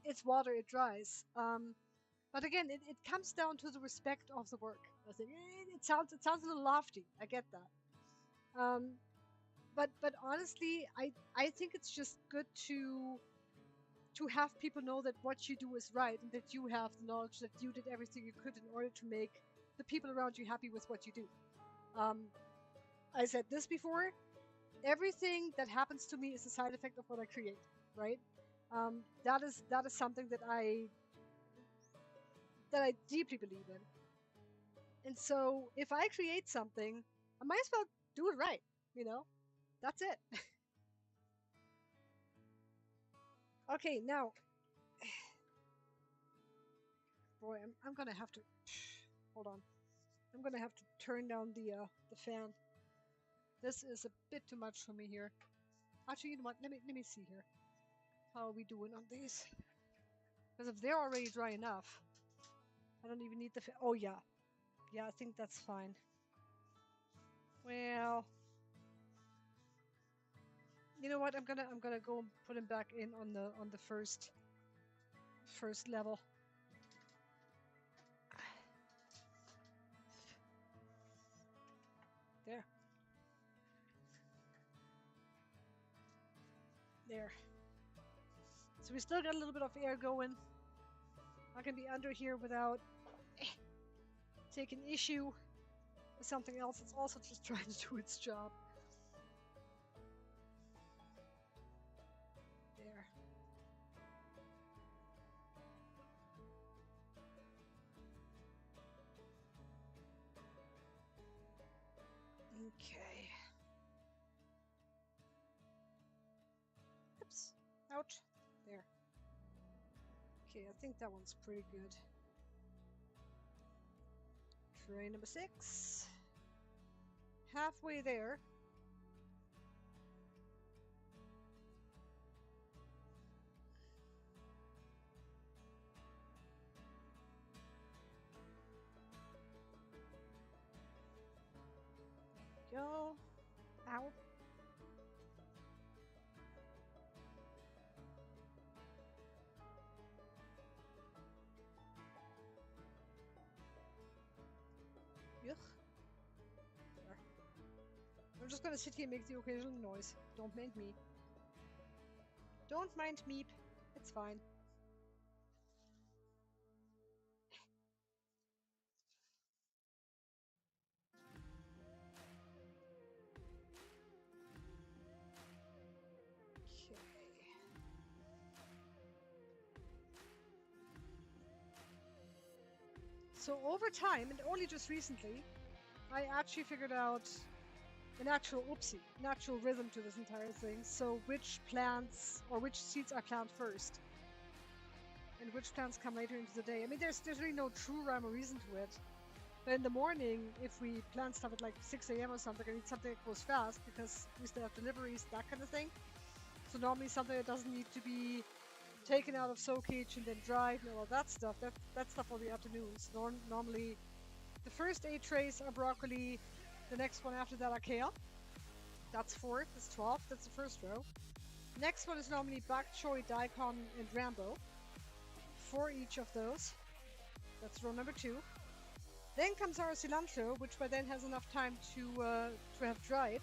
It's water, it dries. But again, it comes down to the respect of the work. I think it sounds a little lofty. I get that. But honestly, I think it's just good to have people know that what you do is right and that you have the knowledge that you did everything you could in order to make the people around you happy with what you do. Um, I said this before. Everything that happens to me is a side effect of what I create. Right? That is something that I deeply believe in. And so if I create something, I might as well do it right. You know, that's it. Okay, now, boy, I'm gonna have to hold on. I'm gonna have to turn down the fan. This is a bit too much for me here. Actually, you know what? Let me see here. How are we doing on these? Because if they're already dry enough, I don't even need the fan. Oh yeah, yeah, I think that's fine. Well, you know what? I'm gonna go and put them back in on the first level. There, there. So we still got a little bit of air going. I can be under here without taking issue with something else. It's also just trying to do its job. There. Okay. Oops. Ouch. There. Okay, I think that one's pretty good. Tray number 6. Halfway there. Go. Ow. Yuck. There. I'm just gonna sit here and make the occasional noise. Don't mind me. Don't mind Meep. It's fine. Okay. So over time, and only just recently, I actually figured out an actual rhythm to this entire thing. So which plants or which seeds I plant first, and which plants come later into the day. I mean, there's really no true rhyme or reason to it. But in the morning, if we plant stuff at like 6 a.m. or something, I need something that goes fast because we still have deliveries, that kind of thing. So normally something that doesn't need to be taken out of soakage and then dried and all that stuff. That's stuff for the afternoons. Normally, the first 8 trays are broccoli. The next one after that are kale. That's 4. That's 12. That's the first row. Next one is normally bok choy, daikon, and rambo. 4 each of those. That's row number 2. Then comes our cilantro, which by then has enough time to have dried.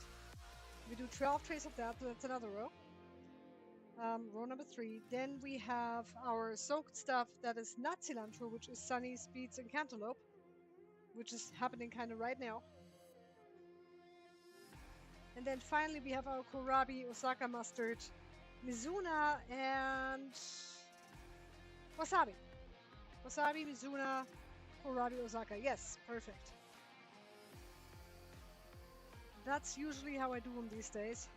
We do 12 trays of that, so that's another row. Row number 3. Then we have our soaked stuff that is not cilantro, which is sunnies, beets, and cantaloupe, which is happening kind of right now. And then finally we have our kohlrabi, Osaka mustard, Mizuna, and wasabi. Wasabi, Mizuna, kohlrabi, Osaka. Yes, perfect. That's usually how I do them these days.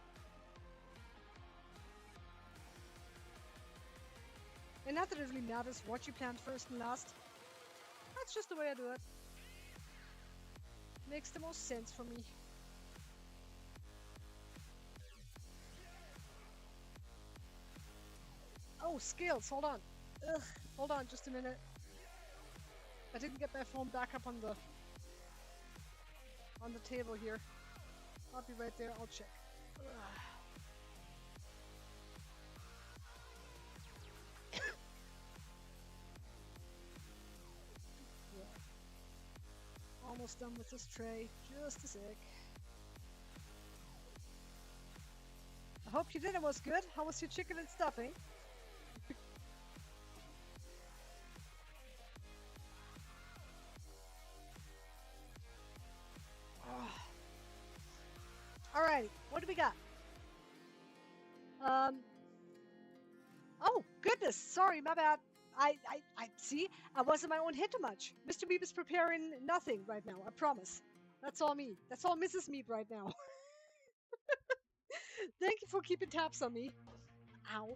And not that it really matters what you plant first and last. That's just the way I do it. Makes the most sense for me. Oh, scales, hold on. Ugh, hold on just a minute. I didn't get my phone back up on the table here. I'll be right there, I'll check. Ugh. Yeah. Almost done with this tray, just a sec. I hope your dinner was good. How was your chicken and stuffing? Alrighty, what do we got? Oh, goodness, sorry, my bad. I see, I was in my own head too much. Mr. Meep is preparing nothing right now, I promise. That's all me. That's all Mrs. Meep right now. Thank you for keeping tabs on me. Ow.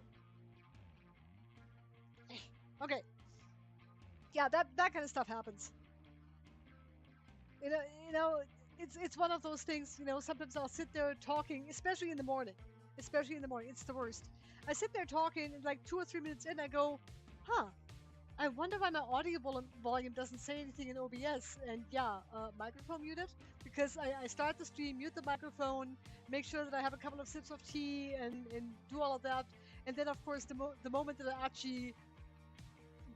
Okay. Yeah, that kind of stuff happens. You know, it's one of those things. You know, sometimes I'll sit there talking, especially in the morning. Especially in the morning, it's the worst. I sit there talking, and like 2 or 3 minutes in, I go, "Huh, I wonder why my audio volume doesn't say anything in OBS." And yeah, microphone muted because I start the stream, mute the microphone, make sure that I have a couple of sips of tea, and do all of that. And then, of course, the moment that I actually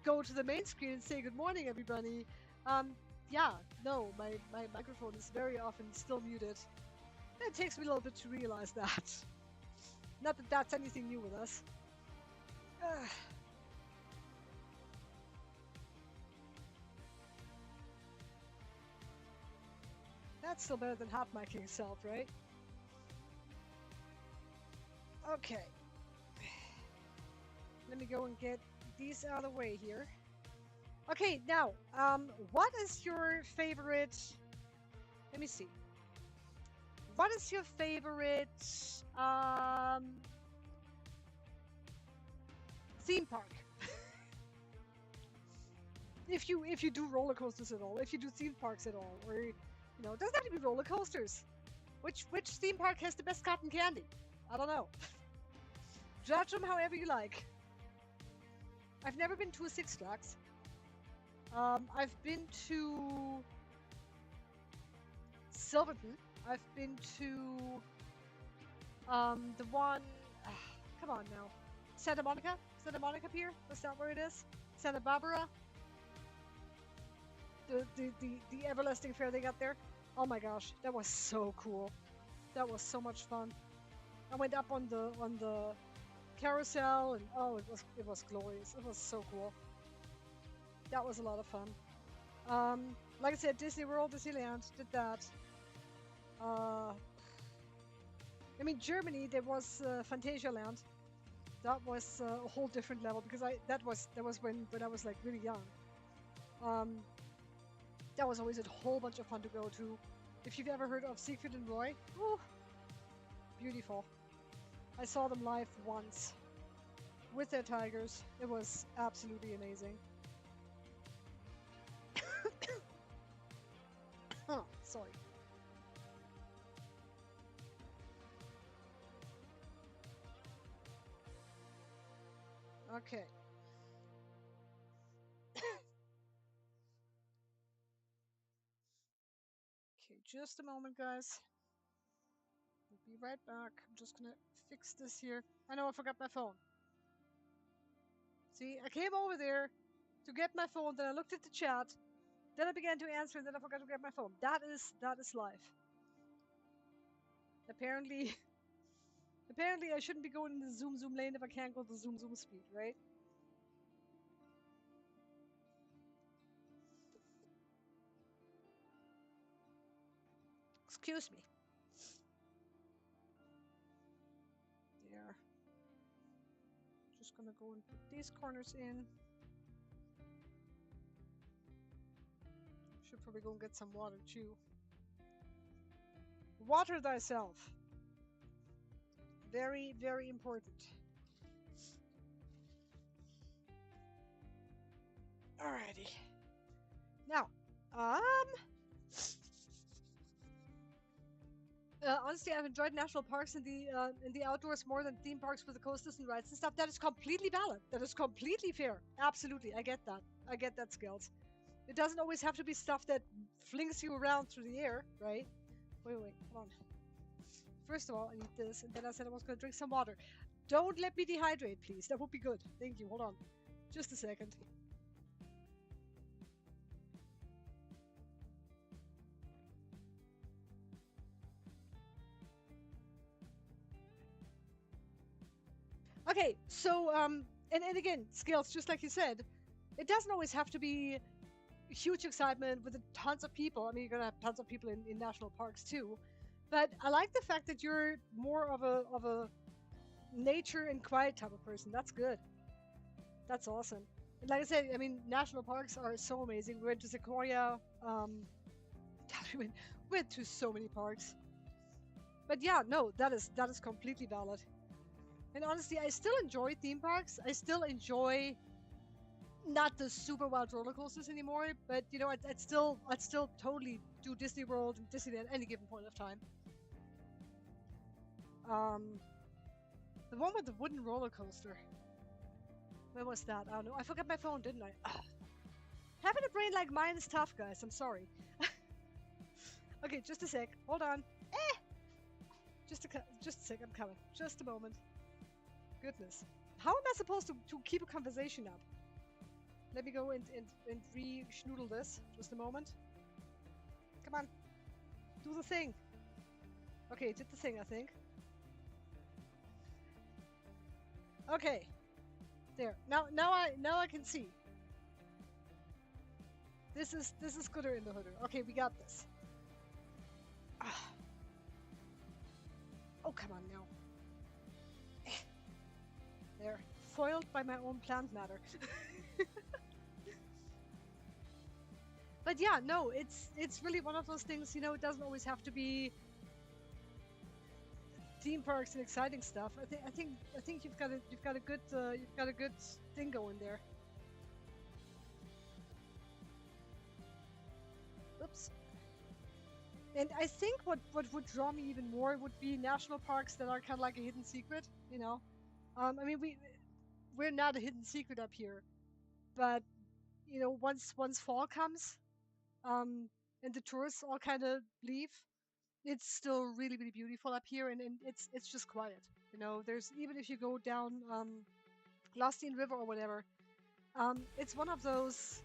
go to the main screen and say good morning, everybody. Yeah, no, my microphone is very often still muted. It takes me a little bit to realize that. Not that that's anything new with us. That's still better than hot micing itself, right? Okay. Let me go and get these out of the way here. Okay, now, what is your favorite... Let me see. What is your favorite theme park? if you do roller coasters at all, if you do theme parks at all, or it doesn't have to be roller coasters. Which theme park has the best cotton candy? I don't know. Judge them however you like. I've never been to a Six Flags. I've been to Silverton. I've been to the one. Come on now, Santa Monica Pier. That's not where it is. Santa Barbara. The everlasting fair they got there. Oh my gosh, that was so cool. That was so much fun. I went up on the carousel and oh, it was glorious. It was so cool. That was a lot of fun. Like I said, Disney World, Disneyland did that. I mean, Germany, there was Phantasialand. That was a whole different level because that was when I was like really young. That was always a whole bunch of fun to go to. If you've ever heard of Siegfried and Roy, ooh, beautiful. I saw them live once with their tigers. It was absolutely amazing. Oh, sorry. Okay. Okay, just a moment, guys. I'll be right back. I'm just gonna fix this here. I know I forgot my phone. See, I came over there to get my phone, then I looked at the chat, then I began to answer, and then I forgot to get my phone. That is life. Apparently, apparently I shouldn't be going in the zoom lane if I can't go the zoom speed, right? Excuse me. There. Just gonna go and put these corners in. Should probably go and get some water too. Water thyself. Very, very important. Alrighty. Now, honestly, I've enjoyed national parks in the outdoors more than theme parks with the coasters and rides and stuff. That is completely valid. That is completely fair. Absolutely, I get that. I get that, Skills. It doesn't always have to be stuff that flings you around through the air, right? Wait, hold on. First of all, I need this, and then I said I was going to drink some water. Don't let me dehydrate, please. That would be good. Thank you. Hold on. Just a second. Okay, so and again, Scales, just like you said, it doesn't always have to be huge excitement with tons of people. I mean, you're gonna have tons of people in national parks too, but I like the fact that you're more of a nature and quiet type of person. That's good. That's awesome. And like I said, I mean, national parks are so amazing. We went to Sequoia. We went to so many parks. But yeah, no, that is completely valid. And honestly, I still enjoy theme parks. I still enjoy not the super wild roller coasters anymore, but you know, I'd still totally do Disney World and Disneyland at any given point of time. The one with the wooden roller coaster. Where was that? I don't know. I forgot my phone, didn't I? Ugh. Having a brain like mine is tough, guys. I'm sorry. Okay, just a sec. Hold on. Just a sec. I'm coming. Just a moment. Goodness. How am I supposed to keep a conversation up? Let me go and re-schnoodle this. Just a moment. Come on. Do the thing. Okay, did the thing, I think. Okay. There. Now I can see. This is gooder in the hooder. Okay, we got this. Ah. Oh, come on now. There. Foiled by my own plant matter. But yeah, no, it's really one of those things, you know, it doesn't always have to be theme parks and exciting stuff. I think you've got a good thing going there. Oops. And I think what would draw me even more would be national parks that are kind of like a hidden secret, you know. I mean, we're not a hidden secret up here, but you know, once fall comes, and the tourists all kind of leave, it's still really, really beautiful up here, and it's just quiet. You know, there's even if you go down Lostine River or whatever, it's one of those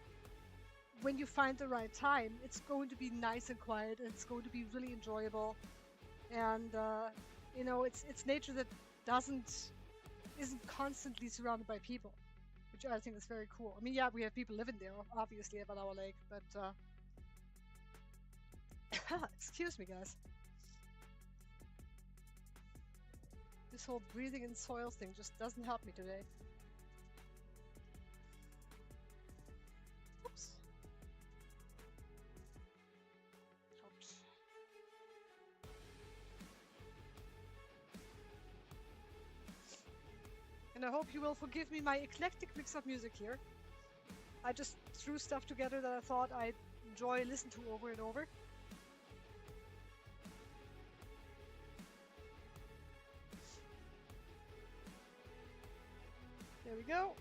when you find the right time, it's going to be nice and quiet, and it's going to be really enjoyable, and you know, it's nature that isn't constantly surrounded by people, which I think is very cool. I mean, yeah, we have people living there, obviously, at our lake, but excuse me, guys. This whole breathing in soil thing just doesn't help me today. Oops. and I hope you will forgive me my eclectic mix of music here. I just threw stuff together that I thought I'd enjoy listening to over and over. There we go.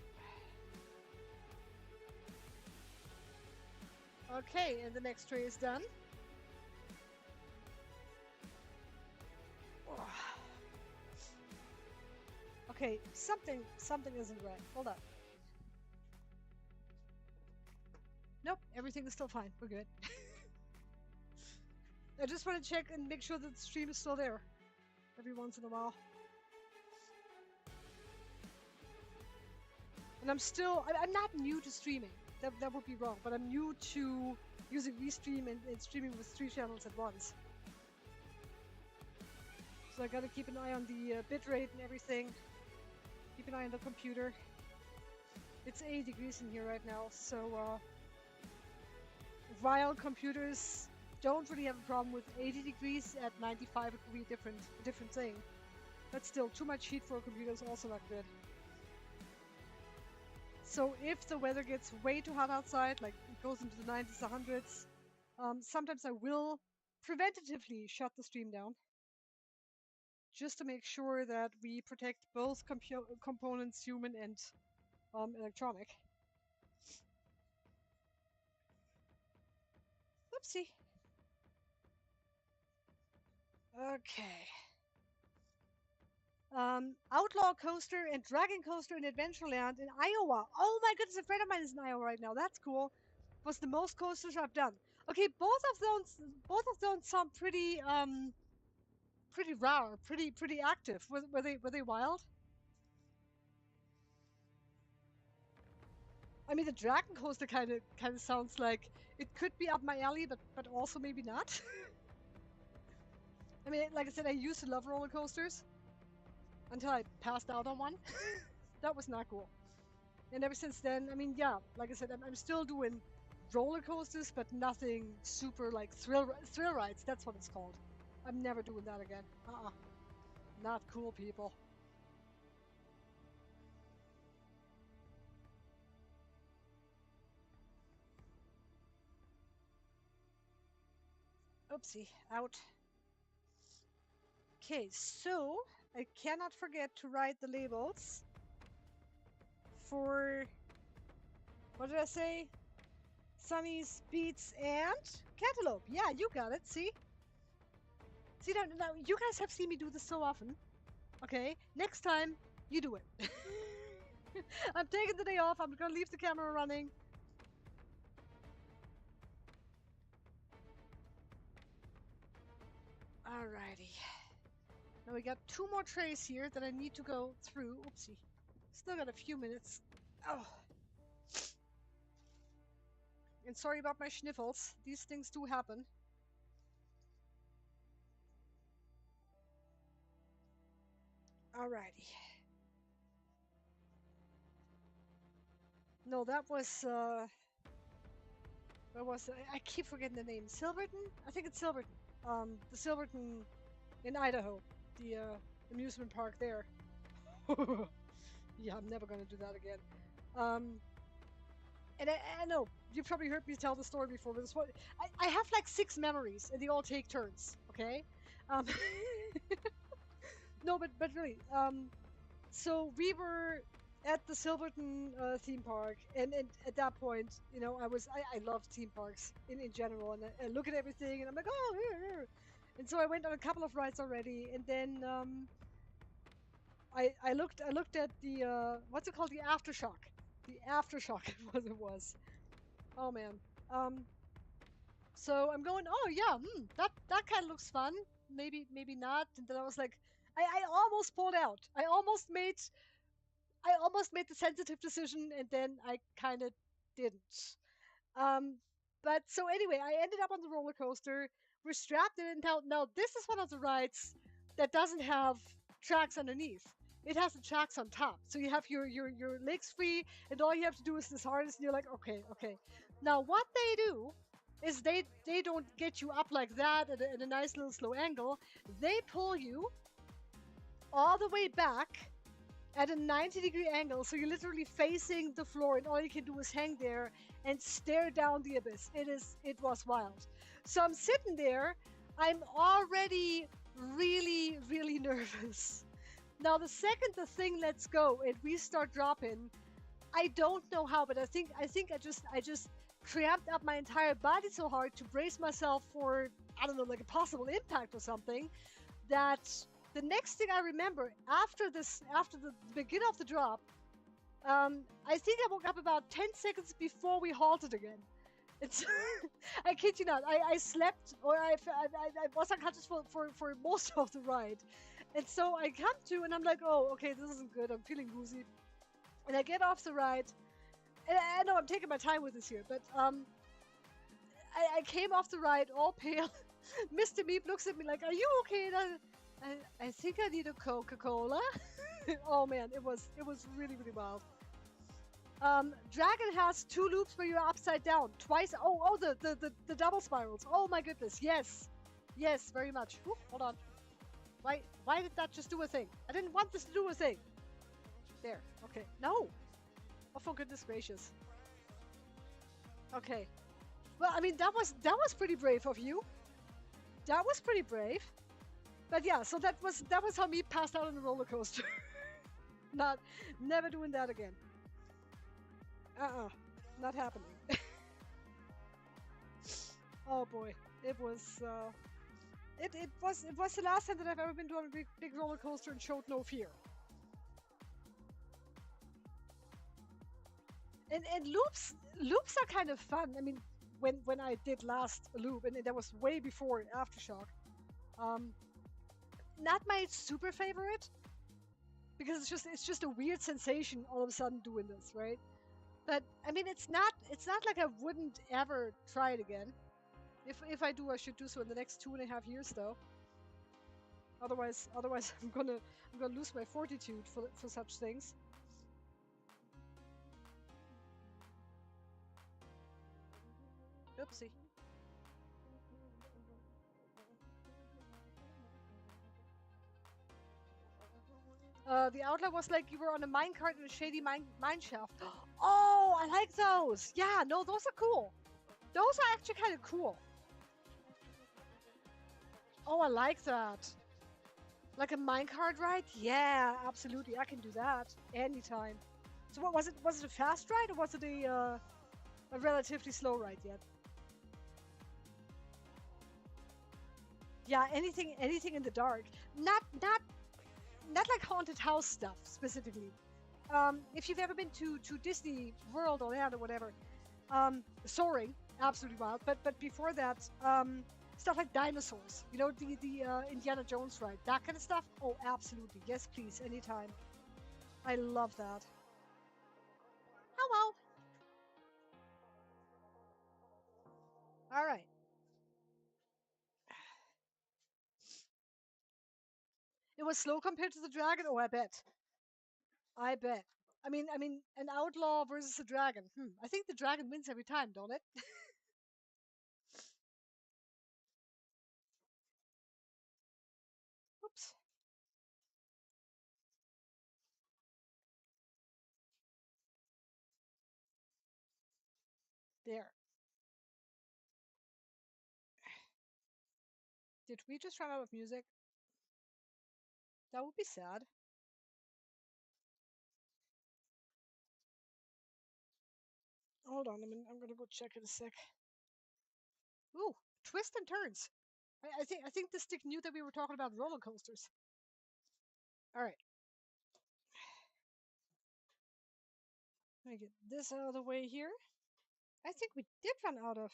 Okay, and the next tray is done. Okay, something isn't right. Hold up. Nope, everything is still fine. We're good. I just want to check and make sure that the stream is still there every once in a while. And I'm not new to streaming. That would be wrong, but I'm new to using Restream and streaming with 3 channels at once. So I gotta keep an eye on the bitrate and everything. Keep an eye on the computer. It's 80 degrees in here right now, so while computers don't really have a problem with 80 degrees, at 95 it would be a different thing. But still, too much heat for a computer is also not good. So if the weather gets way too hot outside, like it goes into the 90s, 100s, sometimes I will preventatively shut the stream down, just to make sure that we protect both components, human and electronic. Oopsie. Okay. Outlaw Coaster and Dragon Coaster in Adventureland in Iowa. Oh my goodness, a friend of mine is in Iowa right now. That's cool. Was the most coasters I've done. Okay, both of those sound pretty pretty rare, pretty active. Were they wild? I mean, the Dragon Coaster kind of sounds like it could be up my alley, but also maybe not. I mean, like I said, I used to love roller coasters until I passed out on one. That was not cool. And ever since then, I mean, yeah, like I said, I'm still doing roller coasters, but nothing super like thrill rides. That's what it's called. I'm never doing that again. Not cool, people. Oopsie, out. Okay, so I cannot forget to write the labels for, what did I say? Sunny's, Beets, and Cantaloupe. Yeah, you got it. See, now you guys have seen me do this so often. Okay, next time you do it. I'm taking the day off. I'm gonna leave the camera running. Alrighty. Now we got 2 more trays here that I need to go through. Oopsie. Still got a few minutes. Oh. And sorry about my sniffles. These things do happen. Alrighty. No, that was where was it? I keep forgetting the name. Silverton? I think it's Silverton. The Silverton in Idaho. The amusement park there. Yeah, I'm never gonna do that again. And I know you've probably heard me tell the story before, but this one I have like 6 memories, and they all take turns. Okay. No, but really. So we were at the Silverton theme park, and at that point, you know, I love theme parks in general, and I look at everything, and I'm like, oh, here. And so I went on a couple of rides already, and then I looked at the what's it called, the aftershock it was. Oh man. So I'm going, oh yeah, that kind of looks fun. Maybe not. And then I was like, I almost pulled out. I almost made the sensitive decision, and then I kind of didn't. But so anyway, I ended up on the roller coaster. We're strapped in, and now this is one of the rides that doesn't have tracks underneath. It has the tracks on top, so you have your legs free, and all you have to do is this harness, and you're like, okay. Now what they do is they don't get you up like that at a nice little slow angle. They pull you all the way back at a 90-degree angle. So you're literally facing the floor, and all you can do is hang there and stare down the abyss. It was wild. So I'm sitting there. I'm already really, really nervous. Now, the second the thing lets go and we start dropping, I don't know how, but I think I just cramped up my entire body so hard to brace myself for, I don't know, like a possible impact or something, that the next thing I remember after the beginning of the drop, I think I woke up about 10 seconds before we halted again. It's I kid you not. I slept, or I was unconscious for most of the ride, and so I come to and I'm like, oh, okay, this isn't good. I'm feeling woozy, and I get off the ride. And I know I'm taking my time with this here, but I came off the ride all pale. Mr. Meep looks at me like, "Are you okay?" And I think I need a Coca-Cola. Oh man, it was really really wild. Dragon has two loops where you're upside down twice. Oh, the double spirals. Oh my goodness, yes, yes, very much. Ooh, hold on. Why did that just do a thing? I didn't want this to do a thing. There. Okay. No. Oh, for goodness gracious. Okay. Well, I mean that was pretty brave of you. That was pretty brave. But yeah, so that was how me passed out on the roller coaster. Not never doing that again. Uh-uh. Not happening. Oh boy. It was it was the last time that I've ever been to a big roller coaster and showed no fear. And loops are kind of fun. I mean, when I did last a loop, and that was way before aftershock. Um, Not my super favorite, because it's just a weird sensation all of a sudden doing this, right? But I mean, it's not like I wouldn't ever try it again. If I do, I should do so in the next 2.5 years, though. Otherwise, I'm gonna lose my fortitude for such things. Oopsie. The outlaw was like you were on a minecart in a shady mine shaft. Oh, I like those. Yeah, no, those are cool. Those are actually kind of cool. Oh, I like that. Like a minecart ride? Yeah, absolutely. I can do that anytime. So what was it? Was it a fast ride, or was it a relatively slow ride yet? Yeah, anything in the dark. Not like haunted house stuff specifically. If you've ever been to Disney World or Land or whatever, soaring, absolutely wild. But before that, stuff like dinosaurs. You know, the Indiana Jones ride, that kind of stuff. Oh, absolutely, yes, please, anytime. I love that. Oh well. All right. It was slow compared to the dragon. Oh, I bet. I bet. I mean, an outlaw versus a dragon. I think the dragon wins every time, don't it? Oops. There. Did we just run out of music? That would be sad. Hold on, I'm gonna go check in a sec. Ooh, twists and turns. I think the stick knew that we were talking about roller coasters. All right, let me get this out of the way here. I think we did run out of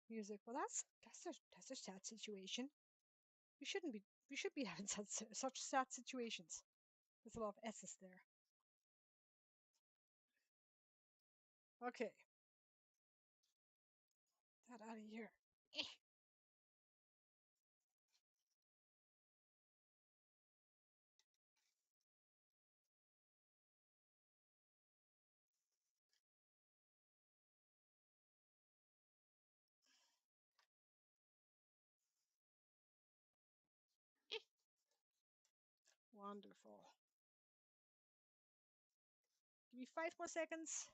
music. Well, that's a sad situation. We shouldn't be. We should be having such sad situations. There's a lot of S's there. Okay, that out of here. Eh, Wonderful. me 5 more seconds.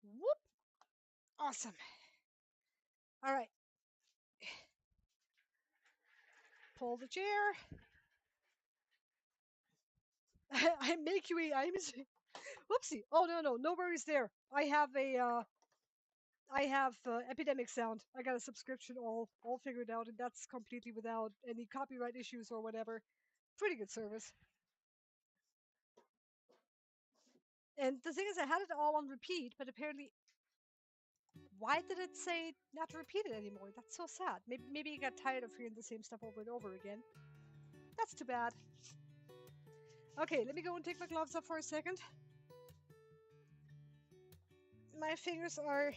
Whoop. Awesome. All right. Pull the chair. I make you a. Whoopsie. Oh no worries there. I have epidemic sound. I got a subscription all figured out, and that's completely without any copyright issues or whatever. Pretty good service. And the thing is, I had it all on repeat, but apparently, why did it say not to repeat it anymore? That's so sad. Maybe you got tired of hearing the same stuff over and over again. That's too bad. Okay, let me go and take my gloves off for a second. My fingers are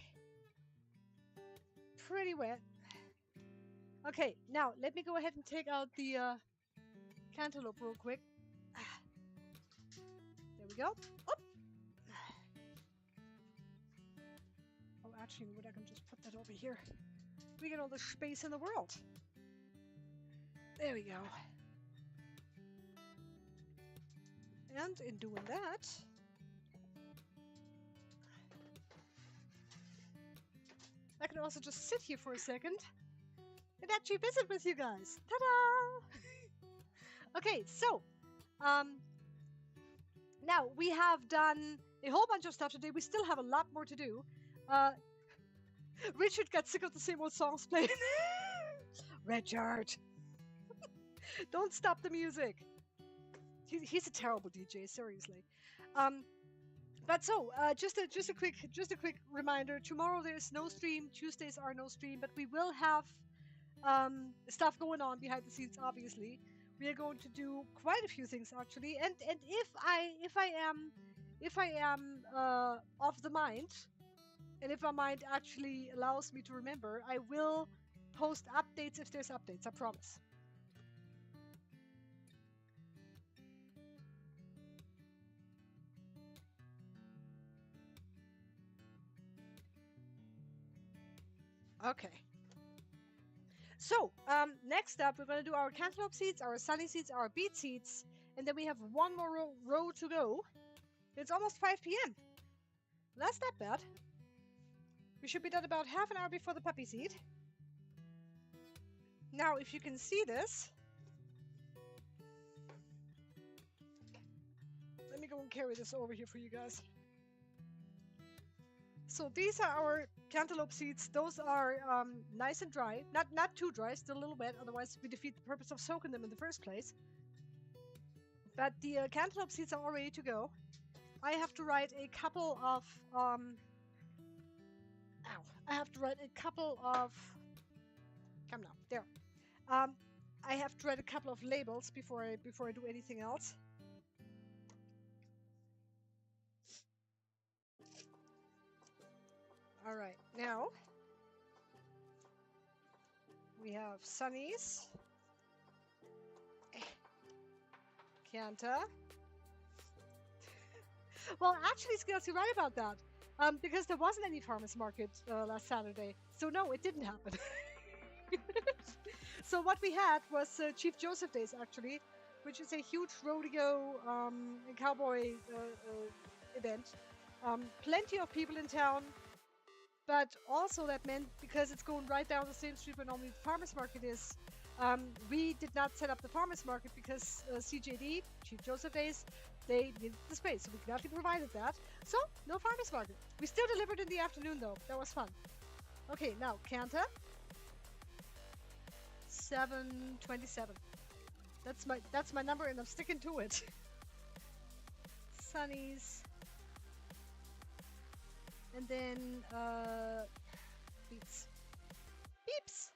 pretty wet. Okay, now let me go ahead and take out the cantaloupe real quick. There we go. Oh, actually, I can just put that over here. We get all the space in the world. There we go. And in doing that, I can also just sit here for a second and actually visit with you guys. Ta-da! Okay, so now we have done a whole bunch of stuff today. We still have a lot more to do. Richard got sick of the same old songs playing. Richard, don't stop the music. He's a terrible DJ, seriously. But so just a quick reminder. Tomorrow there's no stream. Tuesdays are no stream, but we will have stuff going on behind the scenes. Obviously, we are going to do quite a few things actually. And if I am off the mind, and if my mind actually allows me to remember, I will post updates if there's updates. I promise. Okay. So, next up, we're going to do our cantaloupe seeds, our sunny seeds, our beet seeds, and then we have one more row to go. It's almost 5 p.m. That's not bad. We should be done about half an hour before the puppy seed. Now, if you can see this, let me go and carry this over here for you guys. So these are our cantaloupe seeds. Those are nice and dry. Not too dry, still a little wet, otherwise we defeat the purpose of soaking them in the first place. But the cantaloupe seeds are all ready to go. I have to write a couple of come now, there. I have to write a couple of labels before I do anything else. All right, now we have sunnies, Canta. Well, actually, Scales, you're right about that. Because there wasn't any farmers market last Saturday, so no, it didn't happen. So what we had was Chief Joseph Days, actually, which is a huge rodeo and cowboy event. Plenty of people in town. But also that meant, because it's going right down the same street where normally the farmers market is, we did not set up the farmers market because CJD, Chief Joseph Days, they needed the space, so we gladly provided that. So, no farmers market. We still delivered in the afternoon though. That was fun. Okay, now, Canta. 727. That's my number and I'm sticking to it. Sunnies. And then beets. Beeps!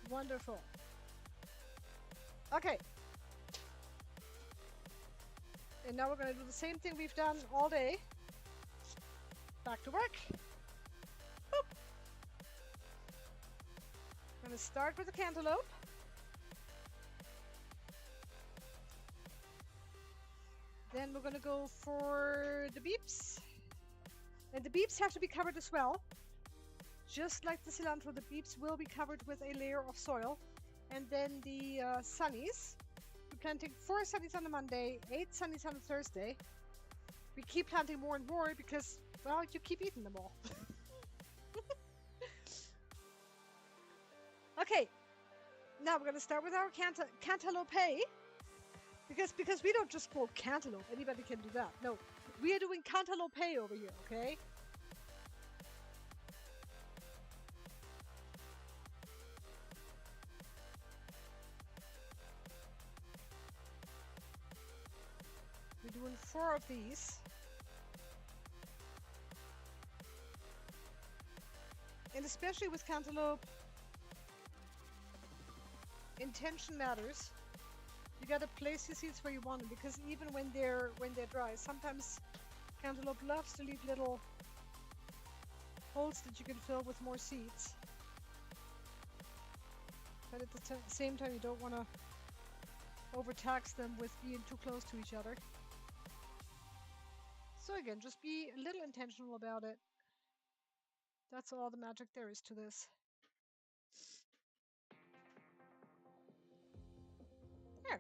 Wonderful. Okay. And now we're going to do the same thing we've done all day. Back to work. Boop. I'm going to start with the cantaloupe. Then we're going to go for the beeps. And the beeps have to be covered as well. Just like the cilantro, the beeps will be covered with a layer of soil. And then the sunnies We're planting 4 sunnies on a Monday, 8 sunnies on a Thursday. We keep planting more and more because, well, you keep eating them all. Okay, now we're going to start with our cantaloupe. Because we don't just grow cantaloupe. Anybody can do that. No, we are doing cantaloupe over here, okay? We're doing 4 of these. And especially with cantaloupe, intention matters. You gotta place your seeds where you want them, because even when they're dry, sometimes cantaloupe loves to leave little holes that you can fill with more seeds. But at the same time, you don't want to overtax them with being too close to each other. So again, just be a little intentional about it. That's all the magic there is to this. There.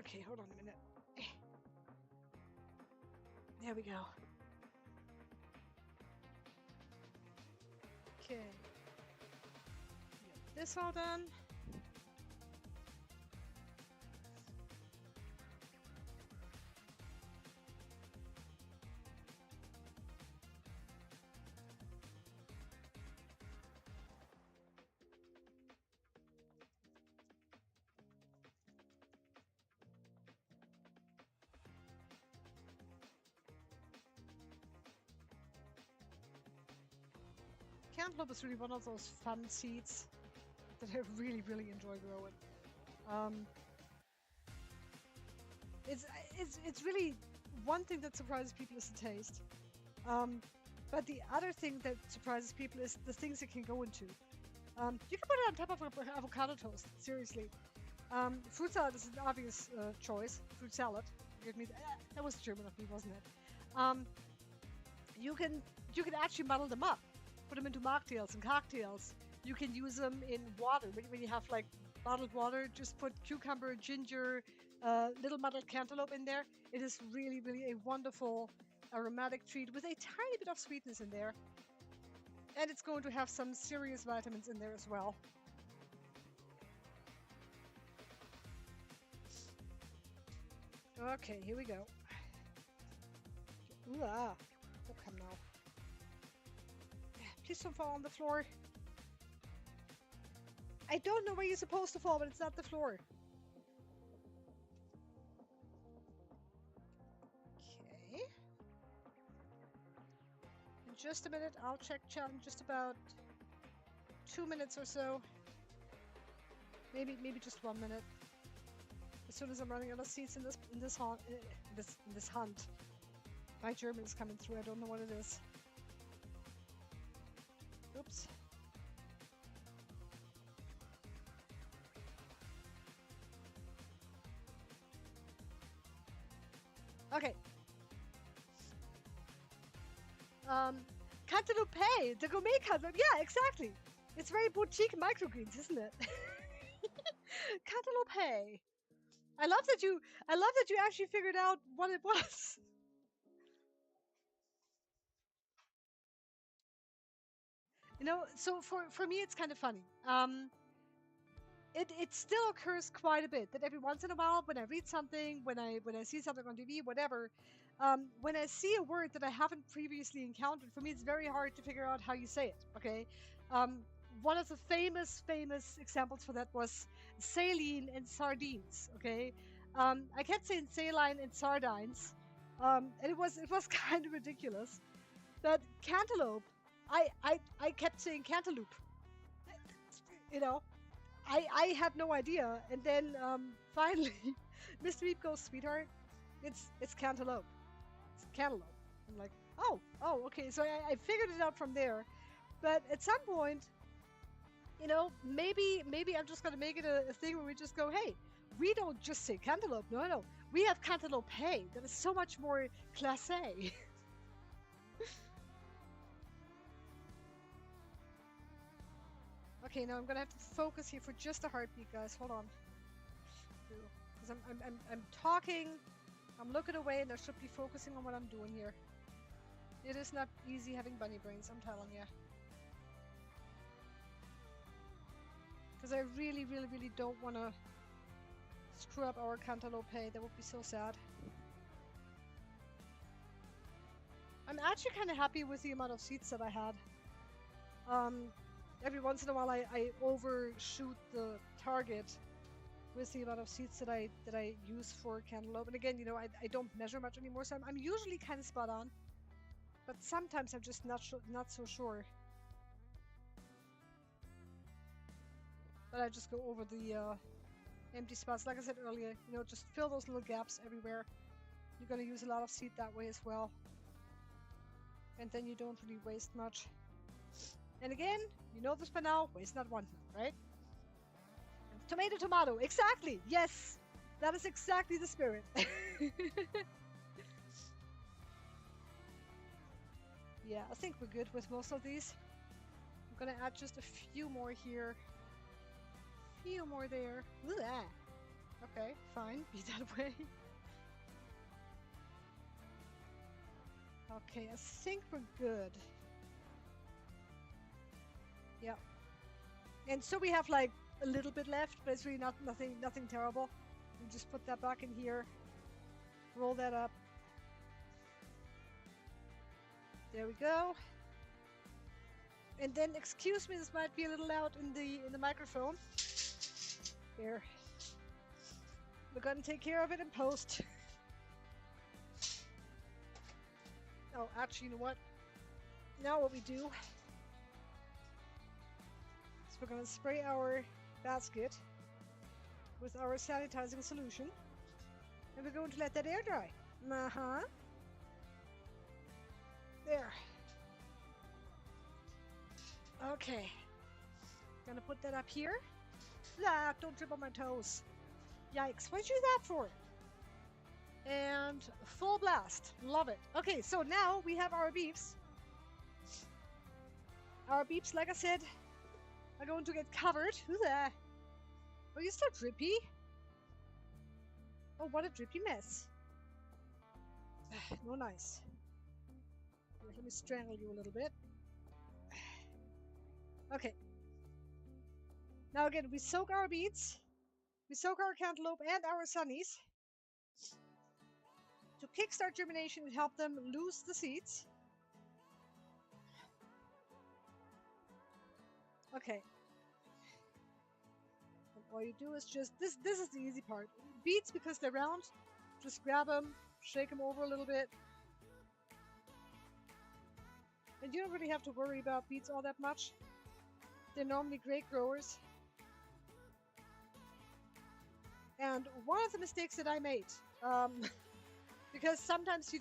Okay, hold on a minute. There we go. Okay. Get this all done. Cantaloupe is really one of those fun seeds that I really, really enjoy growing. It's really one thing that surprises people is the taste. But the other thing that surprises people is the things it can go into. You can put it on top of avocado toast. Seriously, fruit salad is an obvious choice. Fruit salad. Give me that was German of me, wasn't it? You can actually muddle them up. Put them into mocktails and cocktails. You can use them in water. When you have like bottled water, just put cucumber, ginger, little muddled cantaloupe in there. It is really, really a wonderful aromatic treat with a tiny bit of sweetness in there. And it's going to have some serious vitamins in there as well. Okay, here we go. Ooh, ah. Oh, come now. Please don't fall on the floor. I don't know where you're supposed to fall, but it's not the floor. Okay. In just a minute, I'll check chat in just about 2 minutes or so. Maybe just 1 minute. As soon as I'm running out of seats in this hunt. My German is coming through. I don't know what it is. Oops. Okay. Cantaloupe, the gourmet cantaloupe. Yeah, exactly. It's very boutique microgreens, isn't it? Cantaloupe. I love that you actually figured out what it was. You know, so for me, it's kind of funny. It still occurs quite a bit that every once in a while, when I read something, when I see something on TV, whatever, when I see a word that I haven't previously encountered, for me, it's very hard to figure out how you say it. Okay, one of the famous examples for that was saline and sardines. Okay, I kept saying saline and sardines, and it was kind of ridiculous. But cantaloupe, I kept saying cantaloupe. You know, I had no idea, and then finally, Mr. Meep goes, "Sweetheart, it's cantaloupe. It's cantaloupe." I'm like, oh, okay. So I figured it out from there. But at some point, you know, maybe I'm just gonna make it a thing where we just go, hey, we don't just say cantaloupe. No, we have cantaloupe. Hey, that is so much more classé. Okay, now I'm gonna have to focus here for just a heartbeat, guys. Hold on. Because I'm talking, I'm looking away, and I should be focusing on what I'm doing here. It is not easy having bunny brains, I'm telling you. Because I really, really, really don't want to screw up our cantaloupe. That would be so sad. I'm actually kind of happy with the amount of seeds that I had. Every once in a while I overshoot the target with the amount of seeds that I use for cantaloupe. And again, you know, I don't measure much anymore, so I'm usually kind of spot on. But sometimes I'm just not so sure. But I just go over the empty spots. Like I said earlier, you know, just fill those little gaps everywhere. You're going to use a lot of seed that way as well. And then you don't really waste much. And again, you know this by now, waste not, want not, right? Tomato, tomato, exactly, yes! That is exactly the spirit. Yeah, I think we're good with most of these. I'm gonna add just a few more here. Few more there. Ugh. Okay, fine, be that way. Okay, I think we're good. Yep. And so we have like a little bit left, but it's really nothing terrible. We just put that back in here. Roll that up. There we go. And then, excuse me, this might be a little loud in the microphone. There. We're gonna take care of it in post. Oh, actually, you know what? Now what we do is we're gonna spray our basket with our sanitizing solution, and we're going to let that air dry. There. Okay. Gonna put that up here. Ah, don't trip on my toes. Yikes. What'd you do that for? And full blast. Love it. Okay, so now we have our beeps. Our beeps, like I said, are going to get covered. Who's that? Oh, you're still drippy? Oh, what a drippy mess. No nice. Let me strangle you a little bit. Okay. Now again, we soak our beets. We soak our cantaloupe and our sunnies to kickstart germination and help them lose the seeds. Okay. And all you do is just, this is the easy part. Beets, because they're round, just grab them, shake them over a little bit. And you don't really have to worry about beets all that much. They're normally great growers. And one of the mistakes that I made, because sometimes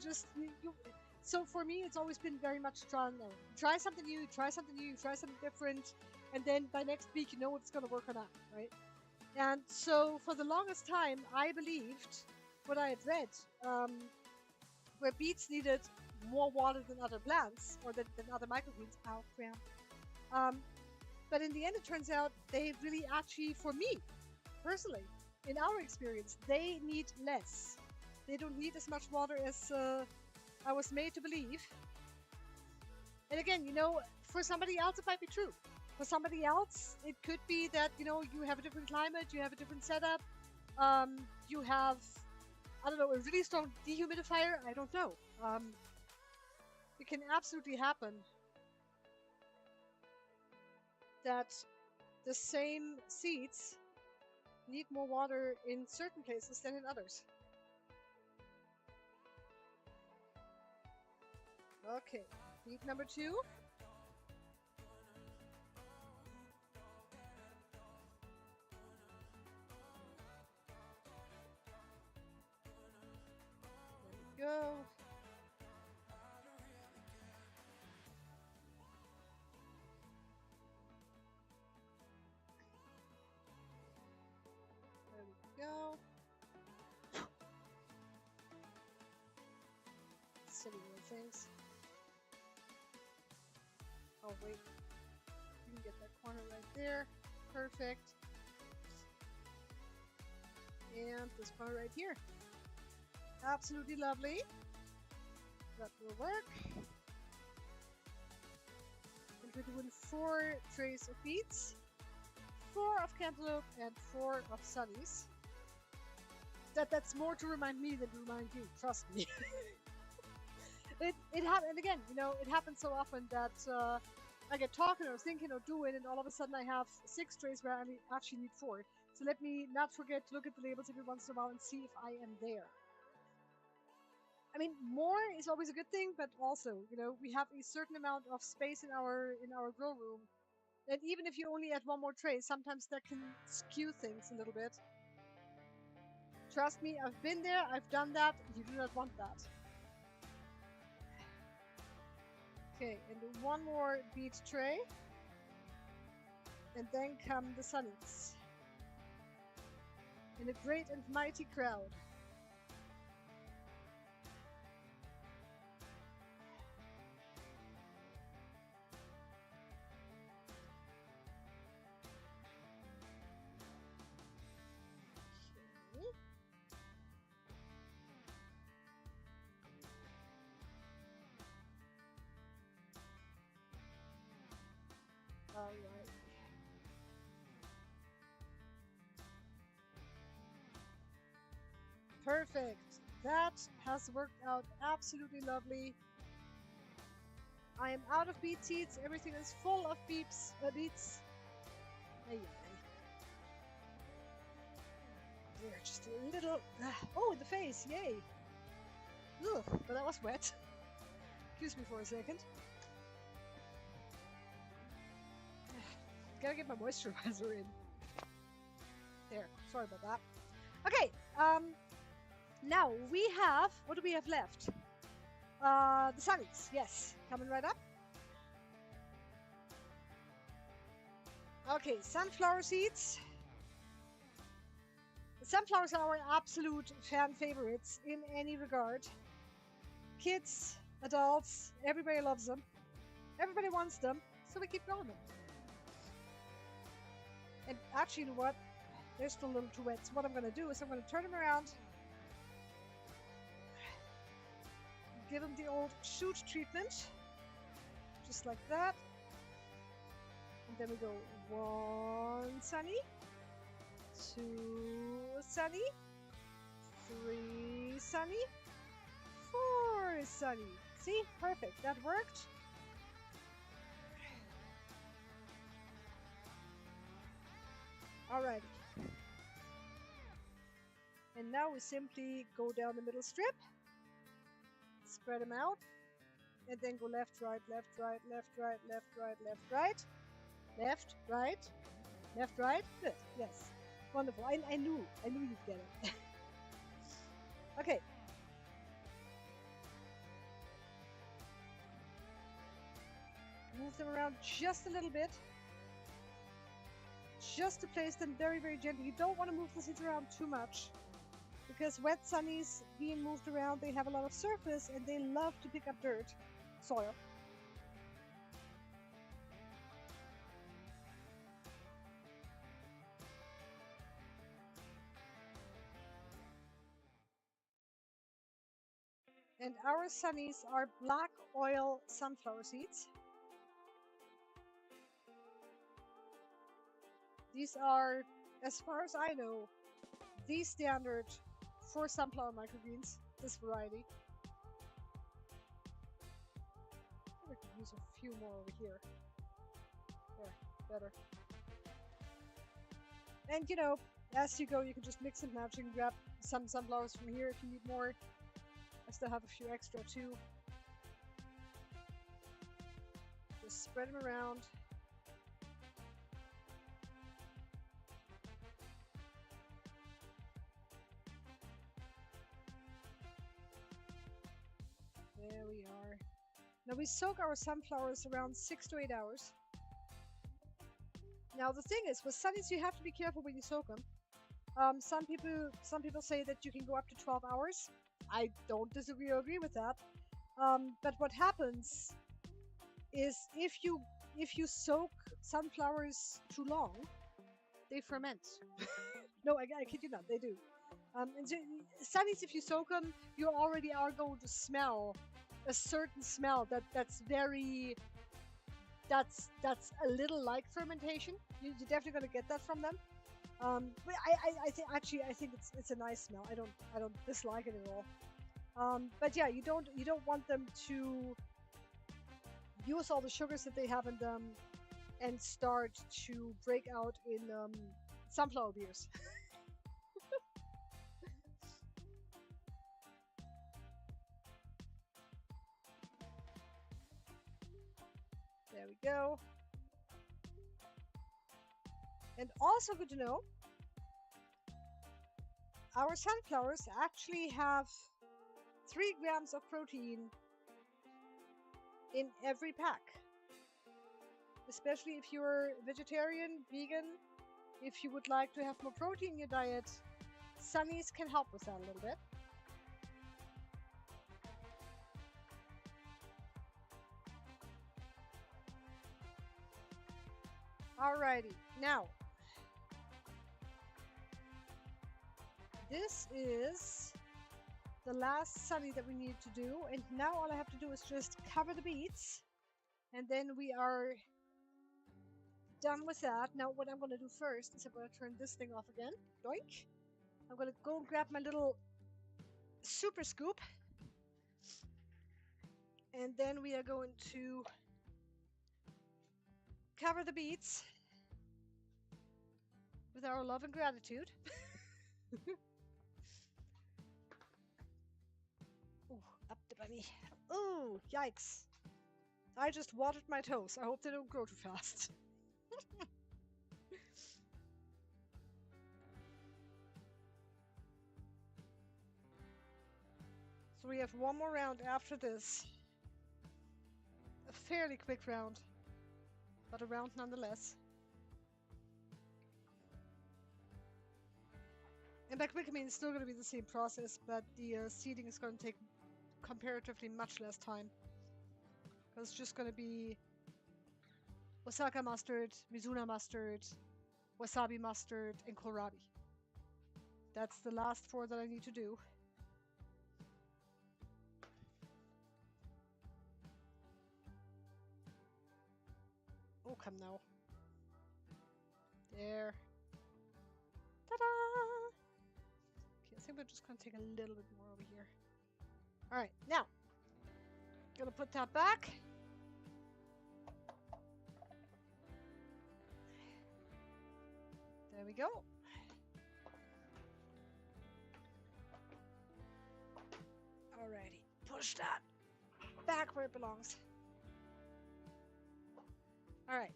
so for me, it's always been very much trial and error. Try something new, try something new, try something different, and then by next week, you know what's going to work or not, right? And so for the longest time, I believed what I had read, where beets needed more water than other plants, or than other microgreens. Ow, cramp. But in the end, it turns out they really actually, for me, personally, in our experience, they need less. They don't need as much water as I was made to believe. And again, you know, for somebody else, it might be true. For somebody else, it could be that, you know, you have a different climate, you have a different setup, you have, I don't know, a really strong dehumidifier. I don't know. It can absolutely happen that the same seeds need more water in certain places than in others. Okay, beet number 2. There we go. There we go. Silly little things. Oh wait, you can get that corner right There. Perfect. And this part right here. Absolutely lovely. That will work. And we're doing 4 trays of beets, 4 of cantaloupe, and 4 of sunnies. That's more to remind me than to remind you. Trust me. it happened, and again, you know, it happens so often that I get talking or thinking or doing, and all of a sudden I have 6 trays where I actually need 4. So let me not forget to look at the labels every once in a while and see if I am there. I mean, more is always a good thing, but also, you know, we have a certain amount of space in our grow room, and even if you only add 1 more tray, sometimes that can skew things a little bit. Trust me, I've been there, I've done that. You do not want that. Okay, and 1 more beet tray, and then come the sunnies in a great and mighty crowd. All right. Perfect. That has worked out absolutely lovely. I am out of beet seeds. Everything is full of beets. Ay, They're just a little. Oh, in the face! Yay! Ugh, but that was wet. Excuse me for a second. Gotta get my moisturizer in. There. Sorry about that. Okay. Now we have. What do we have left? The sunnies. Yes, coming right up. Okay, sunflower seeds. The sunflowers are our absolute fan favorites in any regard. Kids, adults, everybody loves them. Everybody wants them, so we keep growing them. And actually, you know what? They're still a little too wet. So what I'm going to do is I'm going to turn them around. Give them the old shoot treatment. Just like that. And then we go 1 sunny, 2 sunny, 3 sunny, 4 sunny. See? Perfect. That worked. Alrighty. And now we simply go down the middle strip, spread them out, and then go left, right, left, right, left, right, left, right, left, right, left, right, left, right. Good. Yes. Wonderful. I knew you'd get it. Okay. Move them around just a little bit. Just to place them very, very gently. You don't want to move the seeds around too much, because wet sunnies being moved around, they have a lot of surface and they love to pick up dirt, soil. And our sunnies are black oil sunflower seeds. These are, as far as I know, the standard for sunflower microgreens, this variety. I could use a few more over here. There, better. And you know, as you go, you can just mix and match and grab some sunflowers from here if you need more. I still have a few extra too. Just spread them around. There we are. Now we soak our sunflowers around 6 to 8 hours. Now the thing is, with sunnies you have to be careful when you soak them. Some people say that you can go up to 12 hours. I don't disagree or agree with that. But what happens is if you if you soak sunflowers too long, they ferment. No, I kid you not, they do. And so, sunnies, if you soak them, you already are going to smell a certain smell that's a little like fermentation. You're definitely going to get that from them. But I think actually I think it's a nice smell. I don't dislike it at all. But yeah, you don't want them to use all the sugars that they have in them and start to break out in sunflower beers. There we go. And also good to know, our sunflowers actually have 3 grams of protein in every pack. Especially if you're vegetarian, vegan, if you would like to have more protein in your diet, sunnies can help with that a little bit. Alrighty, now this is the last sunny that we need to do, and now all I have to do is just cover the beets, and then we are done with that. Now what I'm going to do first is I'm going to turn this thing off again. Doink. I'm going to go and grab my little super scoop, and then we are going to cover the beets with our love and gratitude. Ooh, up the bunny. Oh, yikes. I just watered my toes. I hope they don't grow too fast. So we have one more round after this. A fairly quick round, but a round nonetheless. And by quick, I mean it's still going to be the same process, but the seeding is going to take comparatively much less time. Because it's just going to be Osaka mustard, Mizuna mustard, wasabi mustard, and kohlrabi. That's the last 4 that I need to do. Oh, come now. There. Ta-da! Okay, I think we're just going to take a little bit more over here. Alright, now. Gonna put that back. There we go. Alrighty, push that back where it belongs. Alright,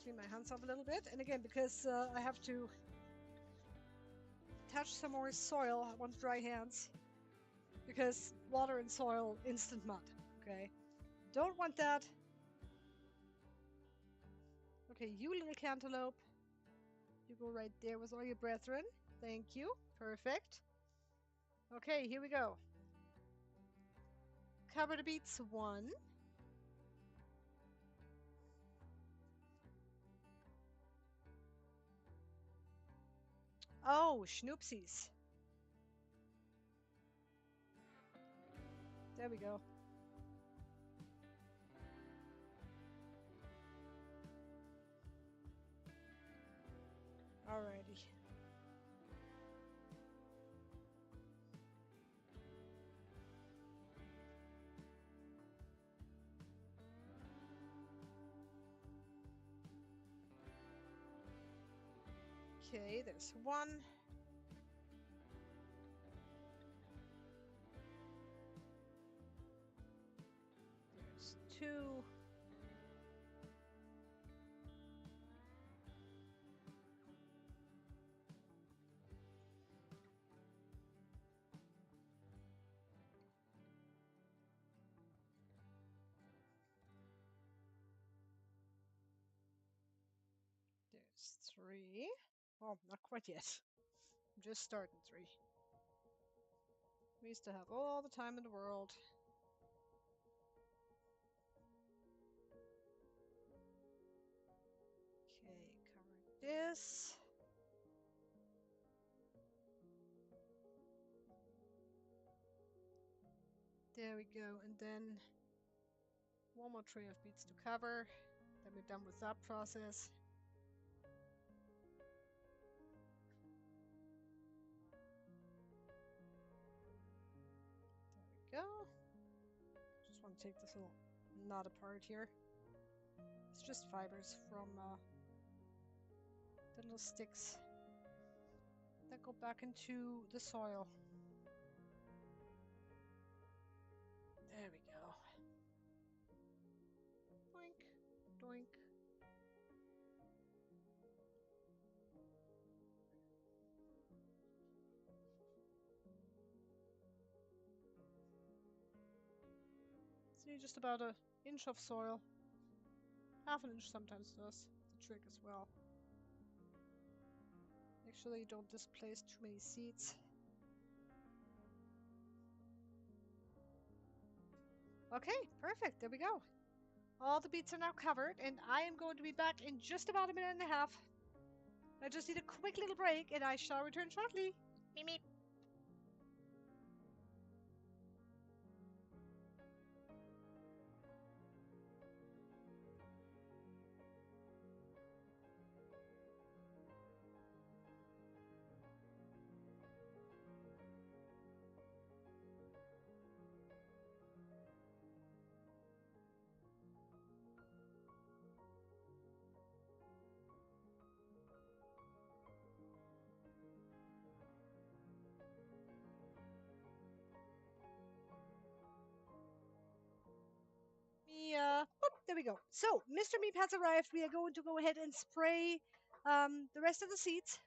clean my hands up a little bit, and again, because I have to touch some more soil, I want dry hands, because water and soil, instant mud, okay? Don't want that. Okay, you little cantaloupe, you go right there with all your brethren. Thank you. Perfect. Okay, here we go. Cover the beets 1. Oh, schnoopsies. There we go. Alrighty. Okay, there's 1. There's 2. There's 3. Well, not quite yet. I'm just starting 3. We used to have all the time in the world. Okay, cover this. There we go, and then one more tray of beads to cover. Then we're done with that process. There we go. Just want to take this little knot apart here. It's just fibers from the little sticks that go back into the soil. There we go. Doink, doink. See, just about an inch of soil. Half an inch sometimes does the trick as well. Make sure that you don't displace too many seeds. Okay, perfect. There we go. All the beets are now covered, and I am going to be back in just about a minute and a half. I just need a quick little break, and I shall return shortly. Meep, meep. There we go. So, Mr. Meep has arrived. We are going to go ahead and spray the rest of the seeds.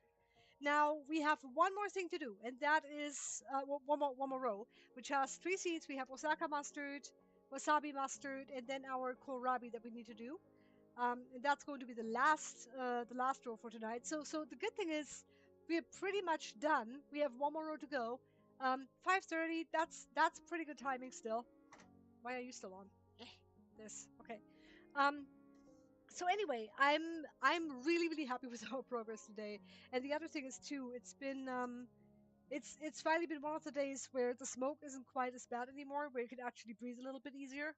Now we have one more thing to do, and that is one more row, which has 3 seeds. We have Osaka mustard, wasabi mustard, and then our kohlrabi that we need to do. And that's going to be the last row for tonight. So the good thing is we're pretty much done. We have one more row to go. 5:30. That's pretty good timing still. Why are you still on? This okay. So anyway, I'm really happy with our progress today. And the other thing is too, it's been it's finally been one of the days where the smoke isn't quite as bad anymore, where you can actually breathe a little bit easier.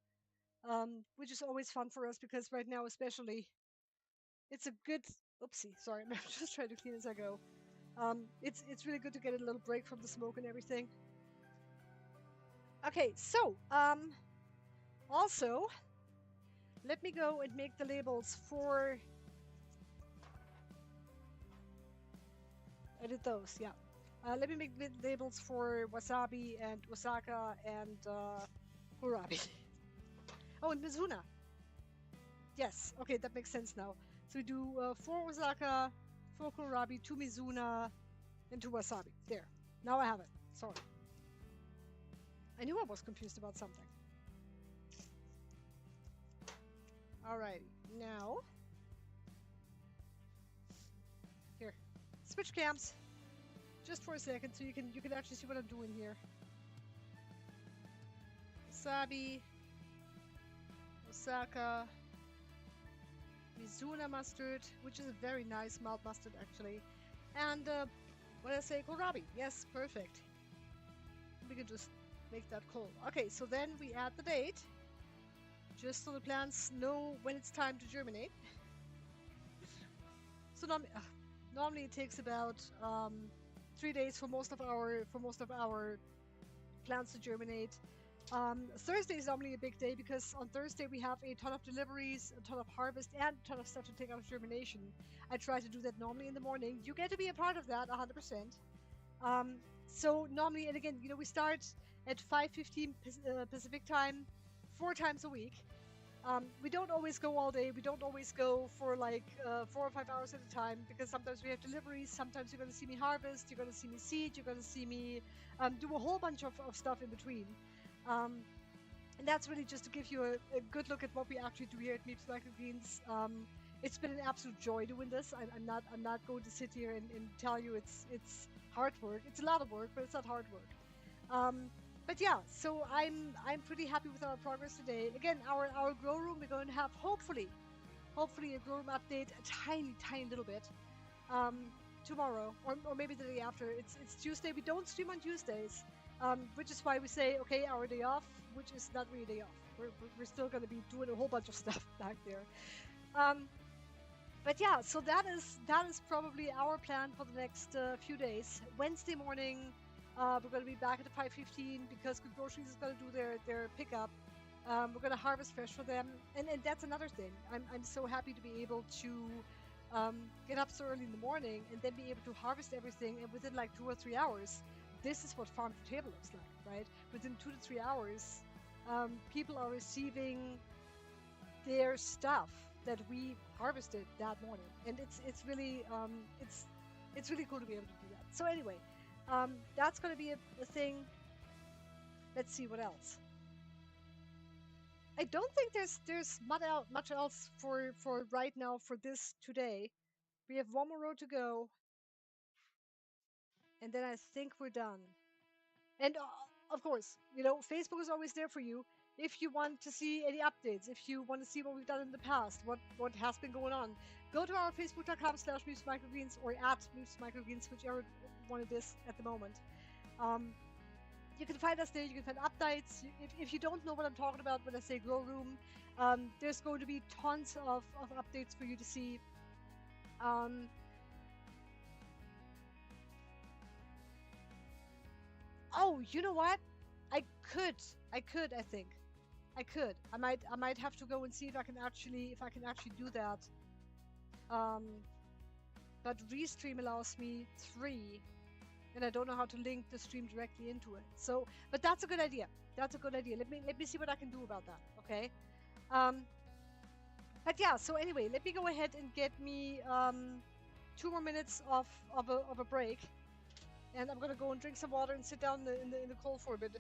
Which is always fun for us because right now especially it's a good oopsie, sorry, I'm just trying to clean as I go. It's really good to get a little break from the smoke and everything. Okay, so also let me go and make the labels for I did those, yeah. Let me make the labels for wasabi and Osaka and kohlrabi. Oh, and Mizuna. Yes, okay, that makes sense now. So we do 4 Osaka, 4 kohlrabi, 2 Mizuna, and 2 wasabi. There. Now I have it. Sorry. I knew I was confused about something. Alrighty, now here, switch cams, just for a second, so you can actually see what I'm doing here. Wasabi, Osaka, Mizuna mustard, which is a very nice mild mustard actually, and what did I say? Kohlrabi. Yes, perfect. We can just make that cold. Okay, so then we add the date, just so the plants know when it's time to germinate. So normally it takes about 3 days for most of our plants to germinate. Thursday is normally a big day because on Thursday we have a ton of deliveries, a ton of harvest, and a ton of stuff to take out of germination. I try to do that normally in the morning. You get to be a part of that 100%. So normally, and again, we start at 5:15 Pacific time, 4 times a week. We don't always go all day. We don't always go for like 4 or 5 hours at a time because sometimes we have deliveries. Sometimes you're going to see me harvest. You're going to see me seed. You're going to see me do a whole bunch of stuff in between. And that's really just to give you a good look at what we actually do here at Meep's Microgreens. It's been an absolute joy doing this. I'm not going to sit here and tell you it's hard work. It's a lot of work, but it's not hard work. Um, but yeah, so I'm pretty happy with our progress today. Again, our grow room, we're going to have hopefully a grow room update a tiny little bit um, tomorrow, or maybe the day after. It's Tuesday. We don't stream on Tuesdays, which is why we say okay, our day off, which is not really a day off. We're still going to be doing a whole bunch of stuff back there. Um, but yeah, so that is probably our plan for the next few days. Wednesday morning, we're going to be back at the 5:15 because Good Groceries is going to do their pickup. We're going to harvest fresh for them, and that's another thing. I'm so happy to be able to get up so early in the morning and then be able to harvest everything, and within like 2 or 3 hours, this is what farm to table looks like, right? Within 2 to 3 hours, people are receiving their stuff that we harvested that morning, and it's really cool to be able to do that. So anyway, that's going to be a thing. Let's see what else. I don't think there's much else for right now for this today. We have one more road to go, and then I think we're done. And of course, Facebook is always there for you. If you want to see any updates, if you want to see what we've done in the past, what has been going on, go to our facebook.com/microgreens or at microgreens, whichever one it is at the moment. Um, you can find us there. You can find updates. If you don't know what I'm talking about when I say grow room, there's going to be tons of updates for you to see. Um, oh, you know what? I could. I think. I could. I might have to go and see if I can actually do that. Um, but Restream allows me 3, and I don't know how to link the stream directly into it. So, but that's a good idea. That's a good idea. Let me see what I can do about that. Okay. Um, but yeah. So anyway, let me go ahead and get me 2 more minutes of a break, and I'm gonna go and drink some water and sit down in the cold for a bit,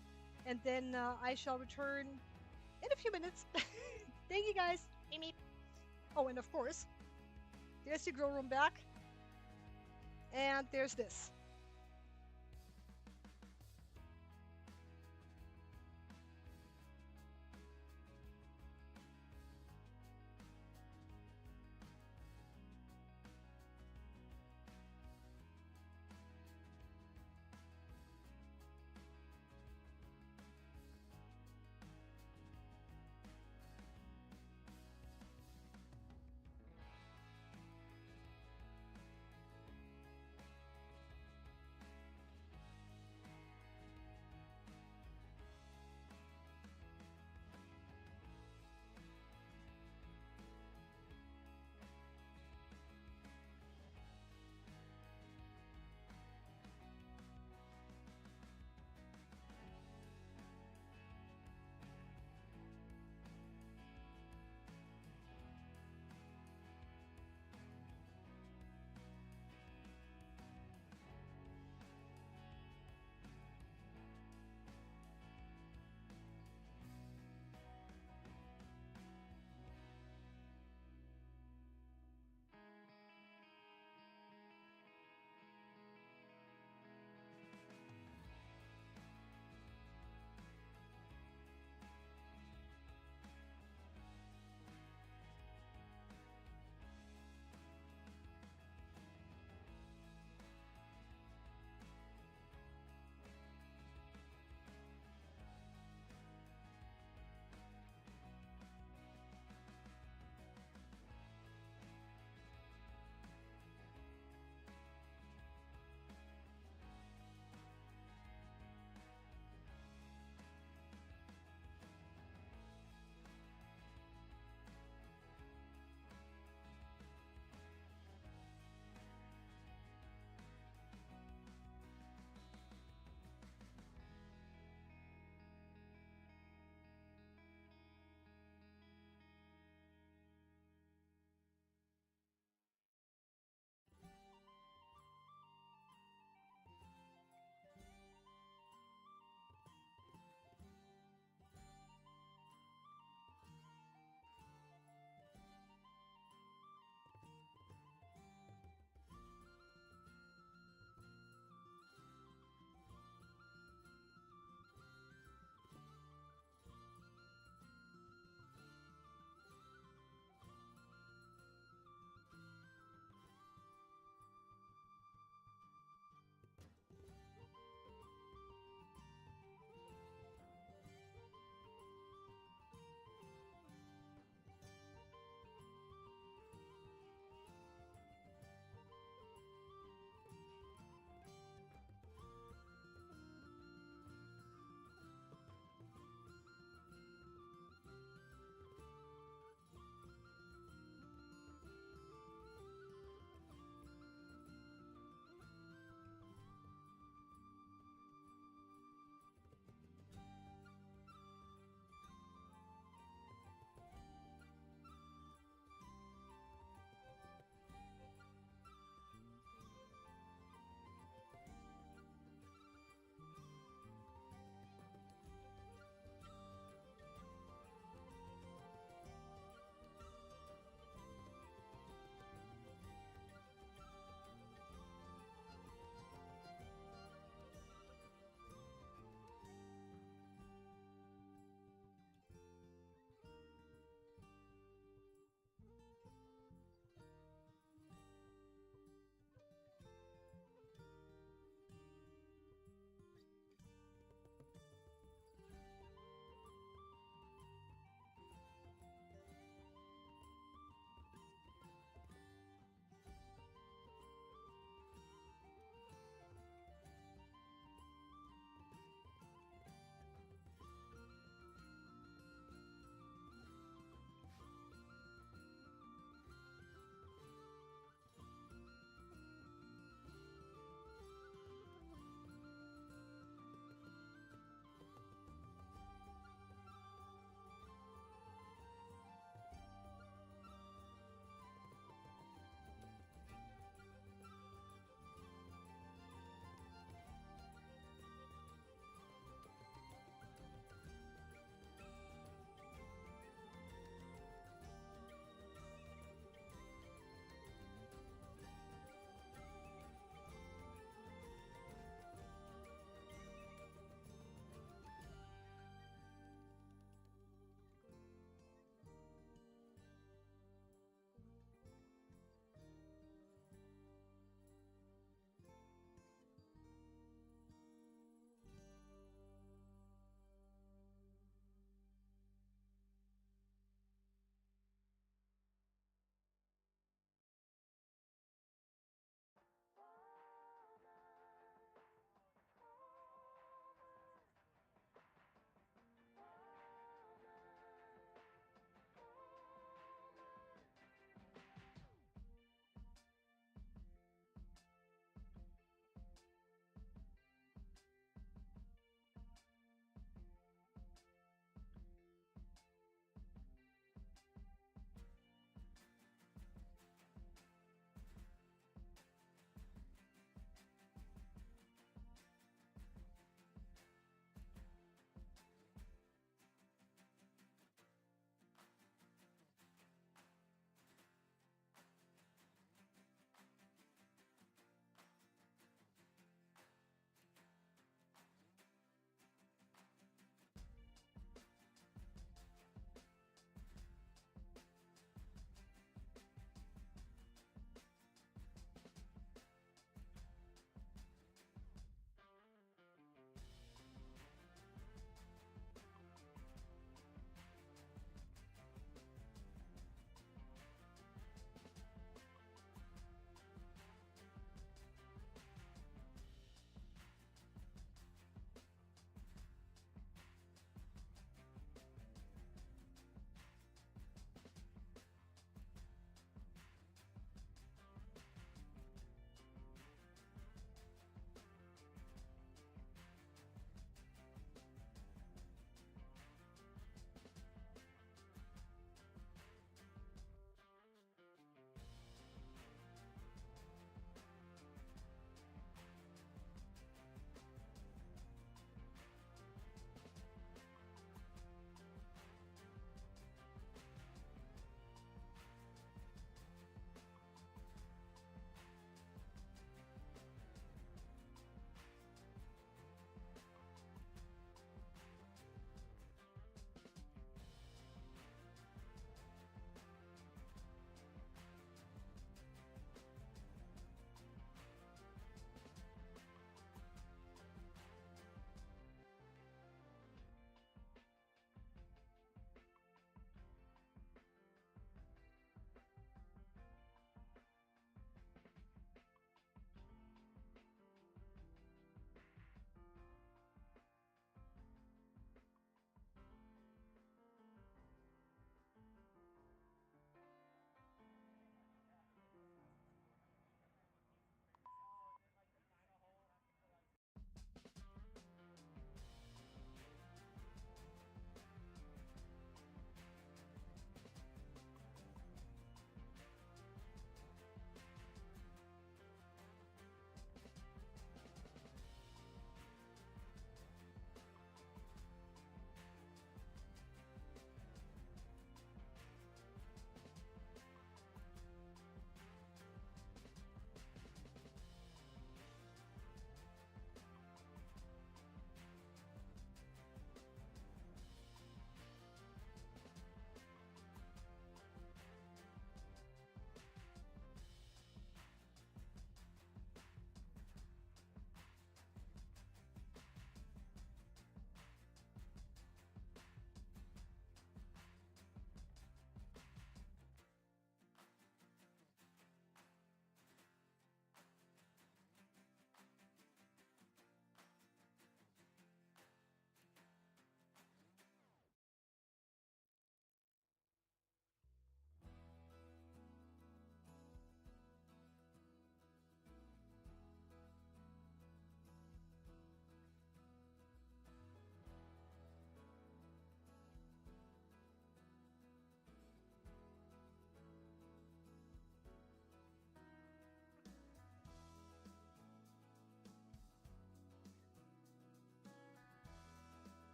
and then I shall return in a few minutes. Thank you guys. Meep, meep. Oh, and of course, there's the grow room back, and there's this.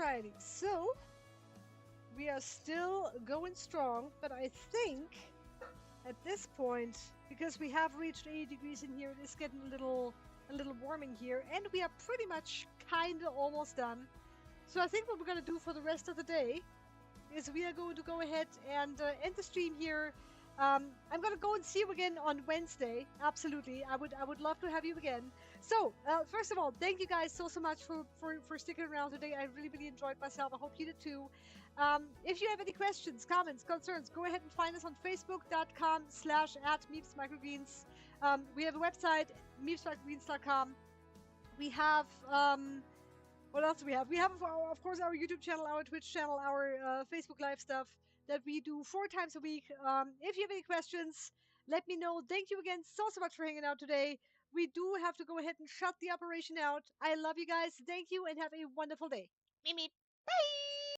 Alrighty, so we are still going strong, but I think at this point, because we have reached 80 degrees in here, it is getting a little warming here, and we are pretty much kinda almost done. So I think what we're gonna do for the rest of the day is we are going to go ahead and end the stream here. I'm gonna go and see you again on Wednesday. Absolutely, I would love to have you again. So first of all, thank you guys so much for sticking around today. I really enjoyed myself. I hope you did too. If you have any questions, comments, concerns, go ahead and find us on facebook.com/@meepsmicrogreens. We have a website, meepsmicrogreens.com. We have what else do we have? We have, of course, our YouTube channel, our Twitch channel, our Facebook Live stuff that we do 4 times a week. If you have any questions, let me know. Thank you again so much for hanging out today. We do have to go ahead and shut the operation out. I love you guys. Thank you and have a wonderful day. Meep, meep. Bye.